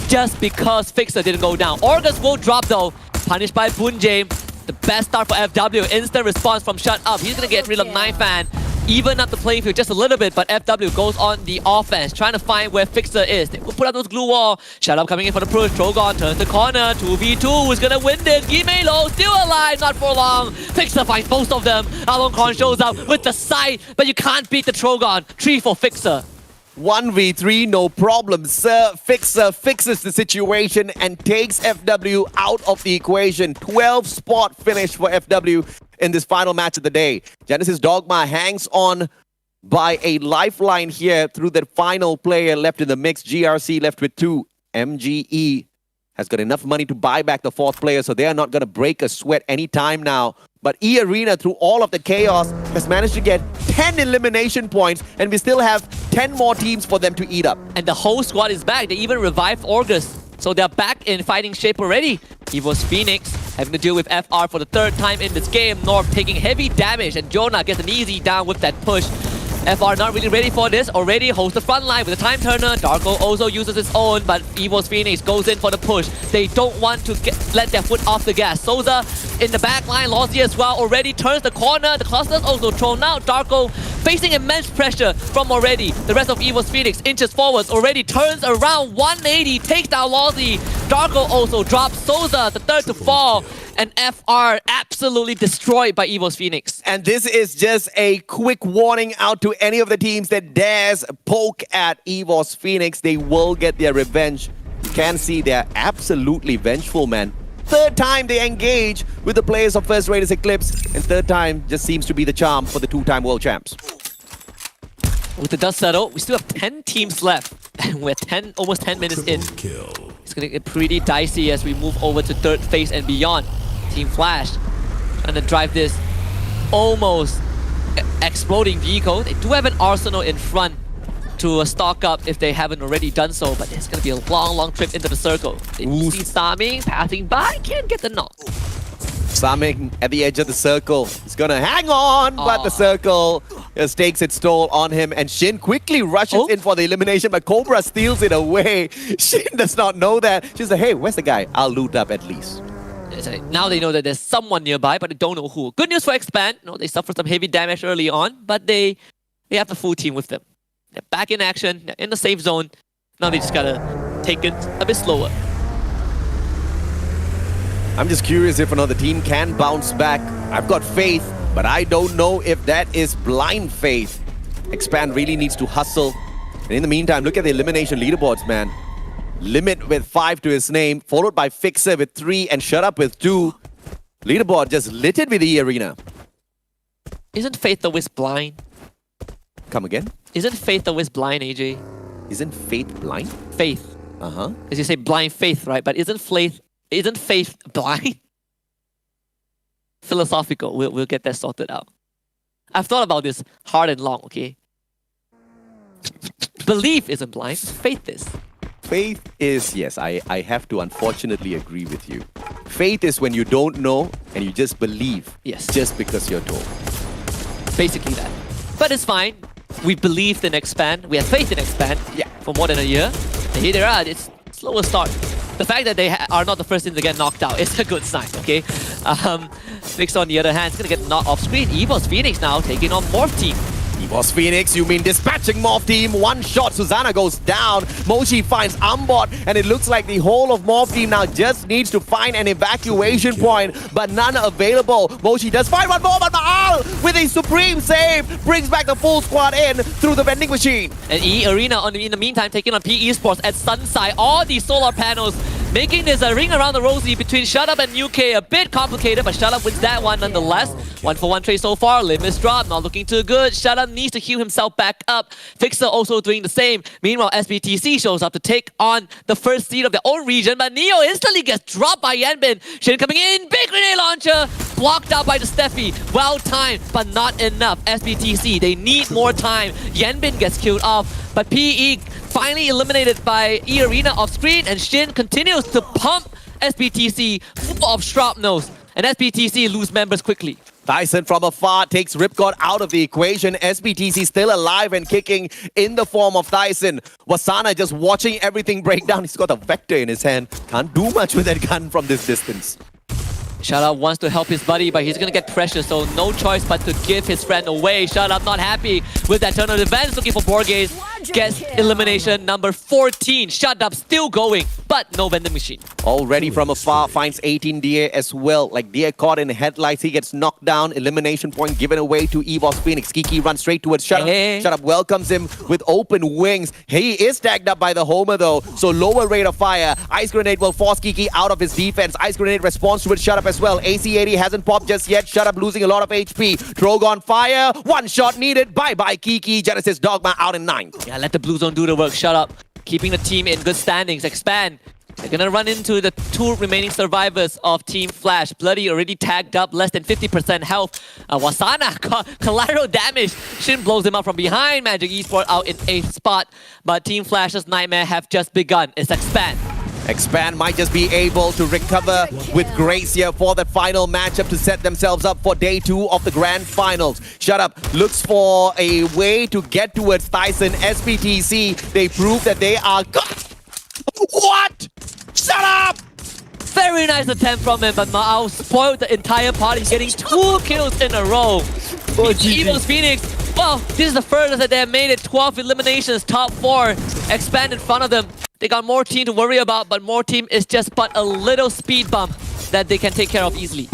just because Fixer didn't go down. Orgus will drop though, punished by Bunjay. The best start for FW, instant response from Shut Up. He's gonna get rid of Knife Fan. even up the playing field just a little bit, but FW goes on the offense, trying to find where Fixer is. They will put up those glue wall. Shut up coming in for the push. Trogon turns the corner. 2v2. Who's gonna win this? Gimelo still alive, not for long. Fixer finds both of them. Aloncorn shows up with the sight, but you can't beat the Trogon. 3 for Fixer. 1v3, no problem, sir. Fixer fixes the situation and takes FW out of the equation. 12 spot finish for FW in this final match of the day. Genesis Dogma hangs on by a lifeline here through the final player left in the mix. GRC left with 2. MGE has got enough money to buy back the 4th player, so they are not going to break a sweat anytime now. But E-Arena, through all of the chaos, has managed to get 10 elimination points, and we still have 10 more teams for them to eat up. And the whole squad is back. They even revived August. So they're back in fighting shape already. Evo's Phoenix having to deal with FR for the 3rd time in this game. North taking heavy damage, and Jonah gets an easy down with that push. FR not really ready for this, already holds the front line with a time turner. Darko also uses his own, but Evo's Phoenix goes in for the push. They don't want to let their foot off the gas. Souza in the back line, Lozzy as well, already turns the corner. The cluster's also thrown out. Darko facing immense pressure from already. The rest of Evo's Phoenix inches forwards, already turns around 180, takes down Lozzy. Darko also drops Souza, the 3rd to fall. And FR absolutely destroyed by Evo's Phoenix. And this is just a quick warning out to any of the teams that dares poke at Evo's Phoenix. They will get their revenge. You can see they're absolutely vengeful, man. 3rd time they engage with the players of First Raiders Eclipse, and 3rd time just seems to be the charm for the 2-time world champs. With the dust settled, we still have 10 teams left, and we're almost 10 minutes in. It's gonna get pretty dicey as we move over to 3rd phase and beyond. Team Flash trying to drive this almost exploding vehicle. They do have an arsenal in front to stock up if they haven't already done so, but it's gonna be a long trip into the circle. They see Saming passing by, can't get the knock. Saming at the edge of the circle. He's gonna hang on, but the circle just takes its toll on him, and Shin quickly rushes in for the elimination, but Cobra steals it away. Shin does not know that. She's like, hey, where's the guy? I'll loot up at least. Now they know that there's someone nearby, but they don't know who. Good news for Expand. No, they suffered some heavy damage early on, but they have the full team with them. They're back in action, they're in the safe zone. Now they just gotta take it a bit slower. I'm just curious if another team can bounce back. I've got faith, but I don't know if that is blind faith. Expand really needs to hustle. And in the meantime, look at the elimination leaderboards, man. Limit with 5 to his name, followed by Fixer with 3 and Shut Up with 2. Leaderboard just littered with the arena. Isn't Faith always blind? Come again? Isn't Faith always blind, AJ? Isn't Faith blind? Faith. Uh-huh. Because you say blind faith, right? But isn't faith blind? Philosophical. We'll get that sorted out. I've thought about this hard and long, okay? Belief isn't blind, faith is. Faith is, yes, I have to unfortunately agree with you. Faith is when you don't know and you just believe. Yes. Just because you're told. Basically that. But it's fine. We believed in Expand. We had faith in Expand for more than a year. And here they are. It's a slower start. The fact that they are not the first team to get knocked out is a good sign, okay? Fix on the other hand is going to get knocked off screen. Evo's Phoenix now taking on Morph Team. Evo's Phoenix, you mean dispatching Morph Team. One shot, Susanna goes down. Mochi finds Ambot, and it looks like the whole of Morph Team now just needs to find an evacuation point, but none available. Mochi does find one more, but Maal with a supreme save brings back the full squad in through the vending machine. And E-Arena in the meantime taking on PE Sports at Sunside. All these solar panels making this a ring around the rosy between Shut Up and UK. A bit complicated, but Shut Up wins that one nonetheless. 1-for-1 trade so far. Limits drop, not looking too good. Shut Up needs to heal himself back up. Fixer also doing the same. Meanwhile, SBTC shows up to take on the first seed of their own region, but Neo instantly gets dropped by Yanbin. Shin coming in, big grenade launcher, blocked out by the Steffi. Well timed, but not enough. SBTC, they need more time. Yanbin gets killed off, but PE finally eliminated by E-Arena off screen, and Shin continues to pump SBTC full of shrapnels, and SBTC lose members quickly. Tyson from afar takes Ripcord out of the equation. SBTC still alive and kicking in the form of Tyson. Wasana just watching everything break down. He's got a vector in his hand. Can't do much with that gun from this distance. Shut Up wants to help his buddy, but he's gonna get pressure, so no choice but to give his friend away. Shut Up not happy with that turn of events, looking for Borges. Gets elimination number 14. Shut Up still going, but no vending machine. Already from afar, finds 18 DA as well. Like DA caught in the headlights, he gets knocked down. Elimination point given away to EVOS Phoenix. Kiki runs straight towards Shut Up. Shut Up welcomes him with open wings. He is tagged up by the Homer though, so lower rate of fire. Ice Grenade will force Kiki out of his defense. Ice Grenade responds to it. Shut Up as well. AC-80 hasn't popped just yet. Shut Up losing a lot of HP. Drogon fire. One shot needed. Bye-bye Kiki. Genesis Dogma out in 9. Yeah, let the Blue Zone do the work. Shut Up. Keeping the team in good standings. Expand. They're gonna run into the 2 remaining survivors of Team Flash. Bloody already tagged up, less than 50% health. Wasana, collateral damage. Shin blows him up from behind. Magic Esports out in 8th spot. But Team Flash's nightmare have just begun. It's Expand. Expand might just be able to recover with grace here for the final matchup to set themselves up for day 2 of the grand finals. Shut Up looks for a way to get towards Tyson SPTC. They prove that they are What? Shut up! Very nice attempt from him, but Ma'ao spoiled the entire party, getting 2 kills in a row. EVOS Phoenix, well, this is the furthest that they have made it. 12 eliminations, top 4. Expand in front of them. They got more team to worry about, but more team is just but a little speed bump that they can take care of easily.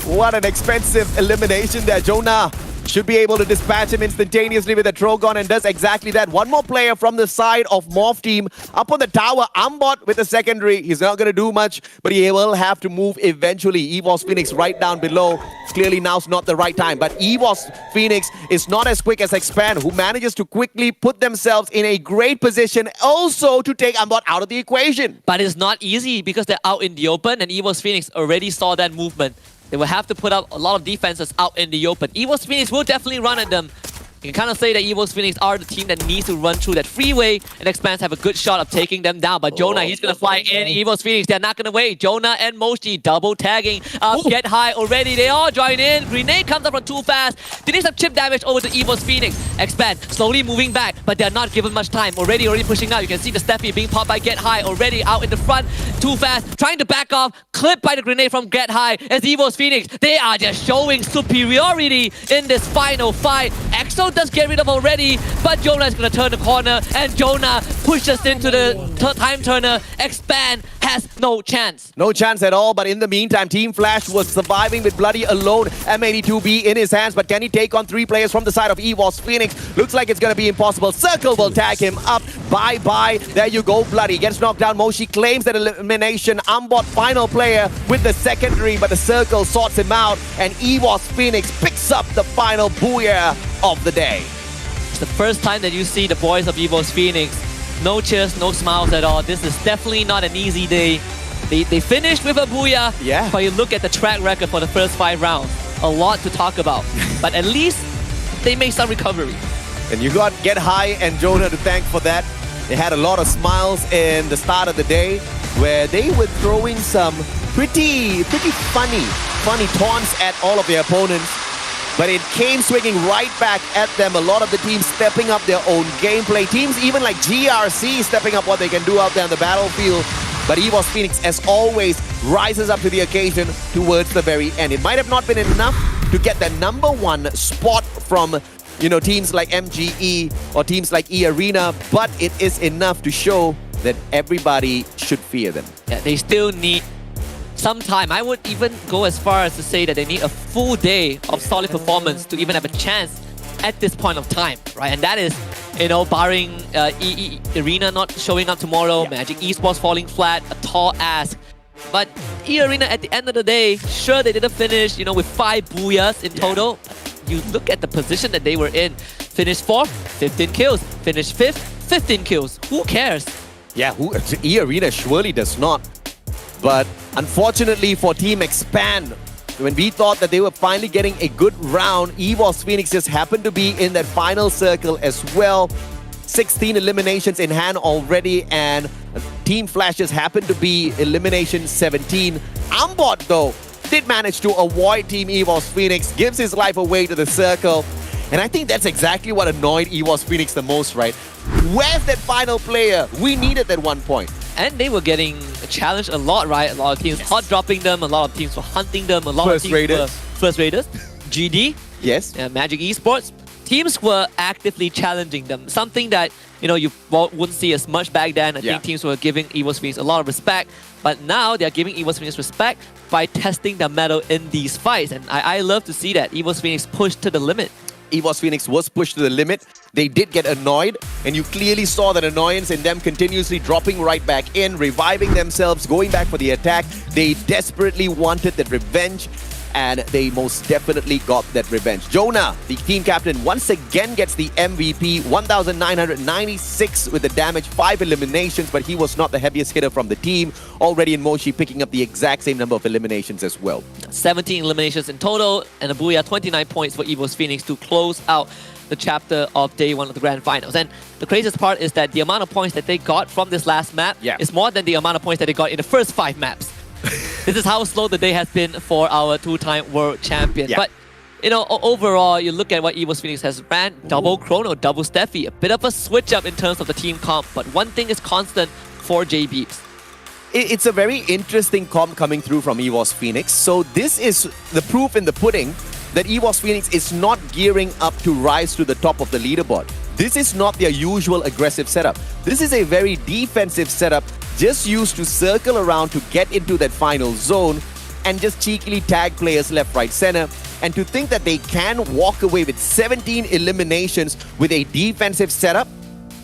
What an expensive elimination there. Jonah should be able to dispatch him instantaneously with a Drogon and does exactly that. One more player from the side of Morph team up on the tower. Ambot with a secondary. He's not going to do much, but he will have to move eventually. EVOS Phoenix right down below. Clearly now's not the right time, but EVOS Phoenix is not as quick as Expand, who manages to quickly put themselves in a great position also to take Ambot out of the equation. But it's not easy because they're out in the open, and EVOS Phoenix already saw that movement. They will have to put up a lot of defenses out in the open. EVOS Phoenix will definitely run at them. You can kind of say that EVOS Phoenix are the team that needs to run through that freeway, and Expanse have a good shot of taking them down. But Jonah, he's going to fly in. EVOS Phoenix, they're not going to wait. Jonah and Moshi double tagging. Get high already. They all join in. Grenade comes up from too fast. They need some chip damage over to EVOS Phoenix. Expand slowly moving back, but they're not given much time. Already pushing out. You can see the Steffi being popped by Get High. Already out in the front. Too fast. Trying to back off. Clipped by the grenade from Get High. As EVOS Phoenix, they are just showing superiority in this final fight. Exo does get rid of already, but Jonah is going to turn the corner, and Jonah pushes into the time turner. Expand has no chance. No chance at all, but in the meantime, Team Flash was surviving with Bloody alone. M82B in his hands, but can he take on 3 players from the side of EVOS Phoenix? Looks like it's going to be impossible. Circle will tag him up. Bye-bye. There you go, Bloody. Gets knocked down. Moshi claims that elimination. Ambot final player with the secondary, but the Circle sorts him out, and EVOS Phoenix picks up the final booyah of the day. It's the first time that you see the boys of EVOS Phoenix. No cheers, no smiles at all. This is definitely not an easy day. They finished with a booyah, but you look at the track record for the first 5 rounds. A lot to talk about, but at least they made some recovery. And you got Get High and Jonah to thank for that. They had a lot of smiles in the start of the day where they were throwing some pretty funny taunts at all of their opponents. But it came swinging right back at them. A lot of the teams stepping up their own gameplay. Teams even like GRC stepping up what they can do out there on the battlefield. But EVOS Phoenix, as always, rises up to the occasion towards the very end. It might have not been enough to get the #1 spot from, you know, teams like MGE or teams like E-Arena, but it is enough to show that everybody should fear them. Yeah, they still need some time. I would even go as far as to say that they need a full day of solid performance to even have a chance at this point of time, right? And that is, you know, barring E-Arena not showing up tomorrow, Magic Esports falling flat, a tall ask. But E-Arena at the end of the day, sure they didn't finish, you know, with 5 booyahs in total. You look at the position that they were in. Finished 4th, 15 kills. Finished 5th, 15 kills. Who cares? Yeah, E-Arena surely does not. But unfortunately for Team Expand, when we thought that they were finally getting a good round, EVOS Phoenix just happened to be in that final circle as well. 16 eliminations in hand already, and Team Flash just happened to be elimination 17. Ambot, though, did manage to avoid Team EVOS Phoenix, gives his life away to the circle. And I think that's exactly what annoyed EVOS Phoenix the most, right? Where's that final player? We needed at one point. And they were getting challenged a lot, right? A lot of teams hot dropping them, a lot of teams were hunting them, a lot of teams were First Raiders, GD, yes, Magic Esports. Teams were actively challenging them, something that you wouldn't see as much back then. I think teams were giving EVOS Phoenix a lot of respect, but now they're giving EVOS Phoenix respect by testing their mettle in these fights, and I love to see that EVOS Phoenix pushed to the limit. EVOS Phoenix was pushed to the limit. They did get annoyed, and you clearly saw that annoyance in them continuously dropping right back in, reviving themselves, going back for the attack. They desperately wanted that revenge, and they most definitely got that revenge. Jonah, the team captain, once again gets the MVP, 1,996 with the damage, 5 eliminations, but he was not the heaviest hitter from the team. Already in Moshi picking up the exact same number of eliminations as well. 17 eliminations in total, and a booyah, 29 points for EVOS Phoenix to close out the chapter of day 1 of the grand finals. And the craziest part is that the amount of points that they got from this last map is more than the amount of points that they got in the first 5 maps. This is how slow the day has been for our 2-time world champion. But overall, you look at what EVOS Phoenix has ran, double Chrono, double Steffi, a bit of a switch up in terms of the team comp, but one thing is constant for JBeeps. It's a very interesting comp coming through from EVOS Phoenix. So this is the proof in the pudding that EVOS Phoenix is not gearing up to rise to the top of the leaderboard. This is not their usual aggressive setup. This is a very defensive setup, just used to circle around to get into that final zone and just cheekily tag players left, right, center. And to think that they can walk away with 17 eliminations with a defensive setup,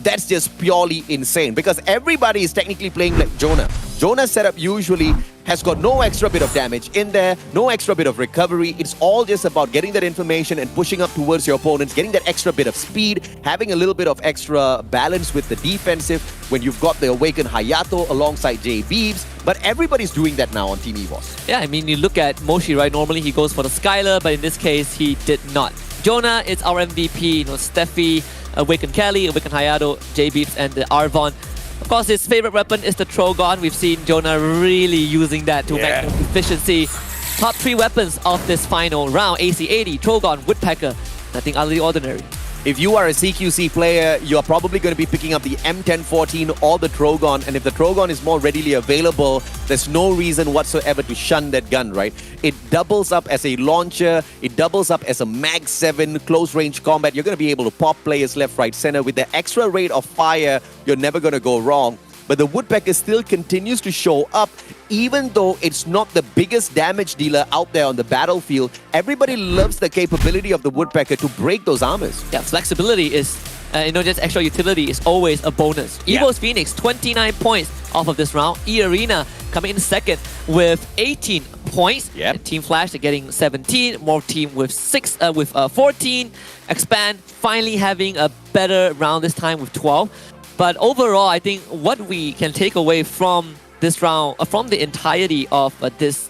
that's just purely insane, because everybody is technically playing like Jonah. Jonah's setup usually has got no extra bit of damage in there, no extra bit of recovery. It's all just about getting that information and pushing up towards your opponents, getting that extra bit of speed, having a little bit of extra balance with the defensive when you've got the Awakened Hayato alongside JBeeps. But everybody's doing that now on Team EVOS. Yeah, I mean, you look at Moshi, right? Normally he goes for the Skylar, but in this case, he did not. Jonah is our MVP, Steffi, Awakened Kelly, Awakened Hayato, JBeeps, and the Arvon. Of course, his favorite weapon is the Trogon. We've seen Jonah really using that to maximum efficiency. Top 3 weapons of this final round: AC-80, Trogon, Woodpecker. Nothing out of the ordinary. If you are a CQC player, you're probably going to be picking up the M1014 or the Trogon. And if the Trogon is more readily available, there's no reason whatsoever to shun that gun, right? It doubles up as a launcher. It doubles up as a Mag 7 close-range combat. You're going to be able to pop players left, right, center. With the extra rate of fire, you're never going to go wrong. But the Woodpecker still continues to show up, even though it's not the biggest damage dealer out there on the battlefield. Everybody loves the capability of the Woodpecker to break those armors. Yeah, flexibility is, just extra utility is always a bonus. EVOS Phoenix, 29 points off of this round. E-Arena coming in second with 18 points. And Team Flash, they're getting 17. More Team with 14. Expand finally having a better round this time with 12. But overall, I think what we can take away from this round, from the entirety of this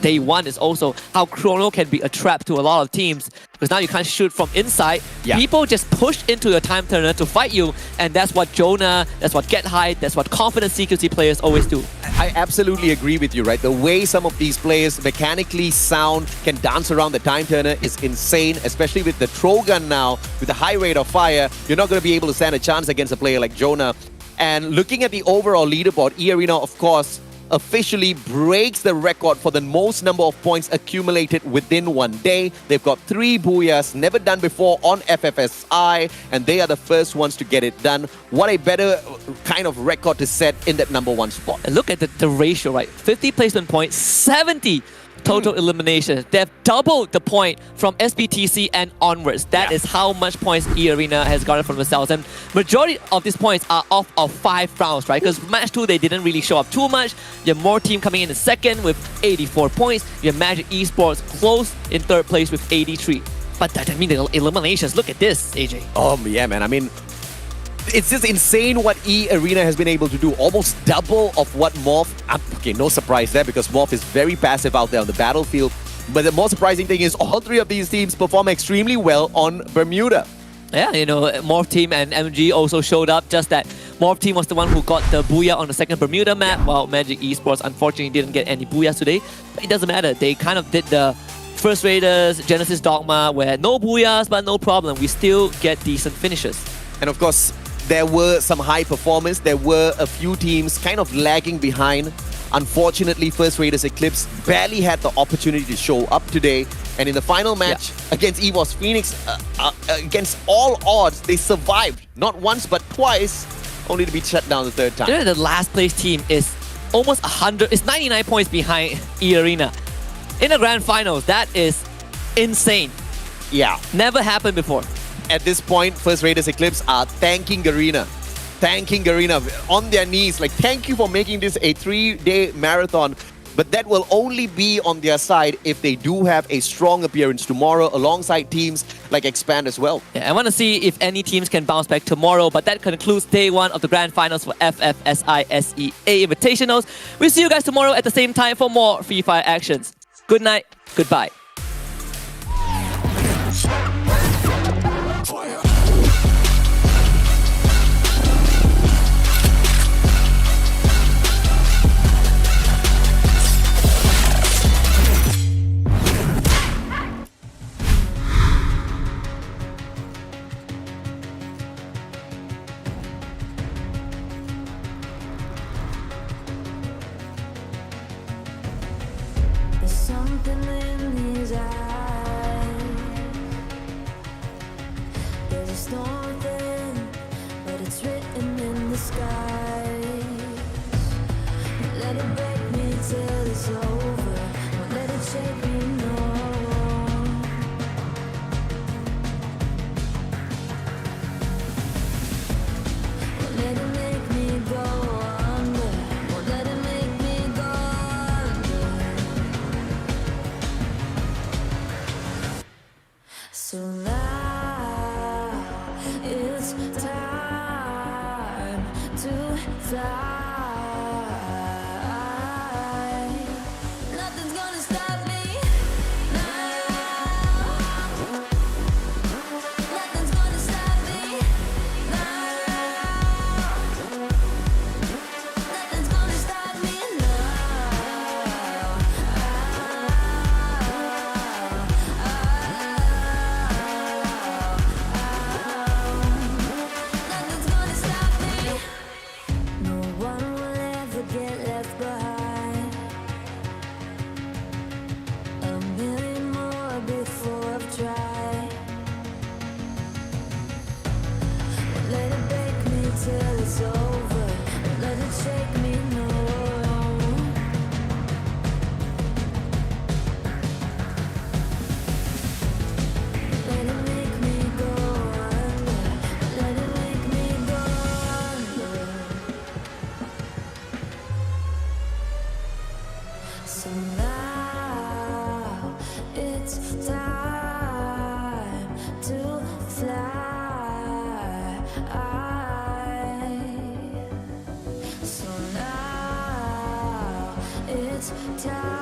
day 1, is also how Chrono can be a trap to a lot of teams. Because now you can't shoot from inside. People just push into your time turner to fight you. And that's what Jonah, that's what Get High, that's what confident CQC players always do. I absolutely agree with you, right? The way some of these players mechanically sound, can dance around the time turner is insane, especially with the Trogon now, with the high rate of fire. You're not going to be able to stand a chance against a player like Jonah. And looking at the overall leaderboard, E-Arena, of course, officially breaks the record for the most number of points accumulated within one day. They've got 3 booyahs, never done before on FFSI, and they are the first ones to get it done. What a better kind of record to set in that number 1 spot. And look at the ratio, right? 50 placement points, 70 total eliminations. They've doubled the point from SBTC and onwards. That is how much points E-Arena has gotten from themselves. And majority of these points are off of 5 rounds, right? Because match 2, they didn't really show up too much. You have more team coming in second with 84 points. You have Magic Esports close in 3rd place with 83. But that doesn't mean the eliminations. Look at this, AJ. Oh, yeah, man. I mean, it's just insane what E-Arena has been able to do. Almost double of what Morph... Okay, no surprise there, because Morph is very passive out there on the battlefield. But the more surprising thing is all 3 of these teams perform extremely well on Bermuda. Yeah, Morph Team and MG also showed up. Just that Morph Team was the one who got the booyah on the second Bermuda map, while Magic Esports unfortunately didn't get any booyahs today. But it doesn't matter. They kind of did the First Raiders, Genesis Dogma, where no booyahs, but no problem. We still get decent finishes. And of course, there were some high performance. There were a few teams kind of lagging behind. Unfortunately, First Raiders Eclipse barely had the opportunity to show up today. And in the final match against EVOS Phoenix, against all odds, they survived. Not once, but twice, only to be shut down the third time. You know, the last place team is almost 100, it's 99 points behind E-Arena. In the grand finals, that is insane. Yeah. Never happened before. At this point, First Raiders Eclipse are thanking Garena. Thanking Garena on their knees. Like, thank you for making this a 3-day marathon. But that will only be on their side if they do have a strong appearance tomorrow alongside teams like Expand as well. Yeah, I want to see if any teams can bounce back tomorrow, but that concludes day 1 of the grand finals for FFSI SEA Invitationals. We'll see you guys tomorrow at the same time for more Free Fire actions. Good night, goodbye. There's something in his eyes. There's a storm within, but it's written in the sky. Let it break me till it's over. Won't let it shake me, no. Won't let it make me go under. Won't let it make me go under. So now it's time to fly. Nothing's gonna stop me now. Nothing's gonna stop me now. Nothing's gonna stop me Nothing's gonna stop me. No one will ever get left behind. A million more before I've tried. Won't let it break me till it's over. Won't let it shake me, no. Let it make me go under. Let it make me go under. So now it's time to fly. So now it's time.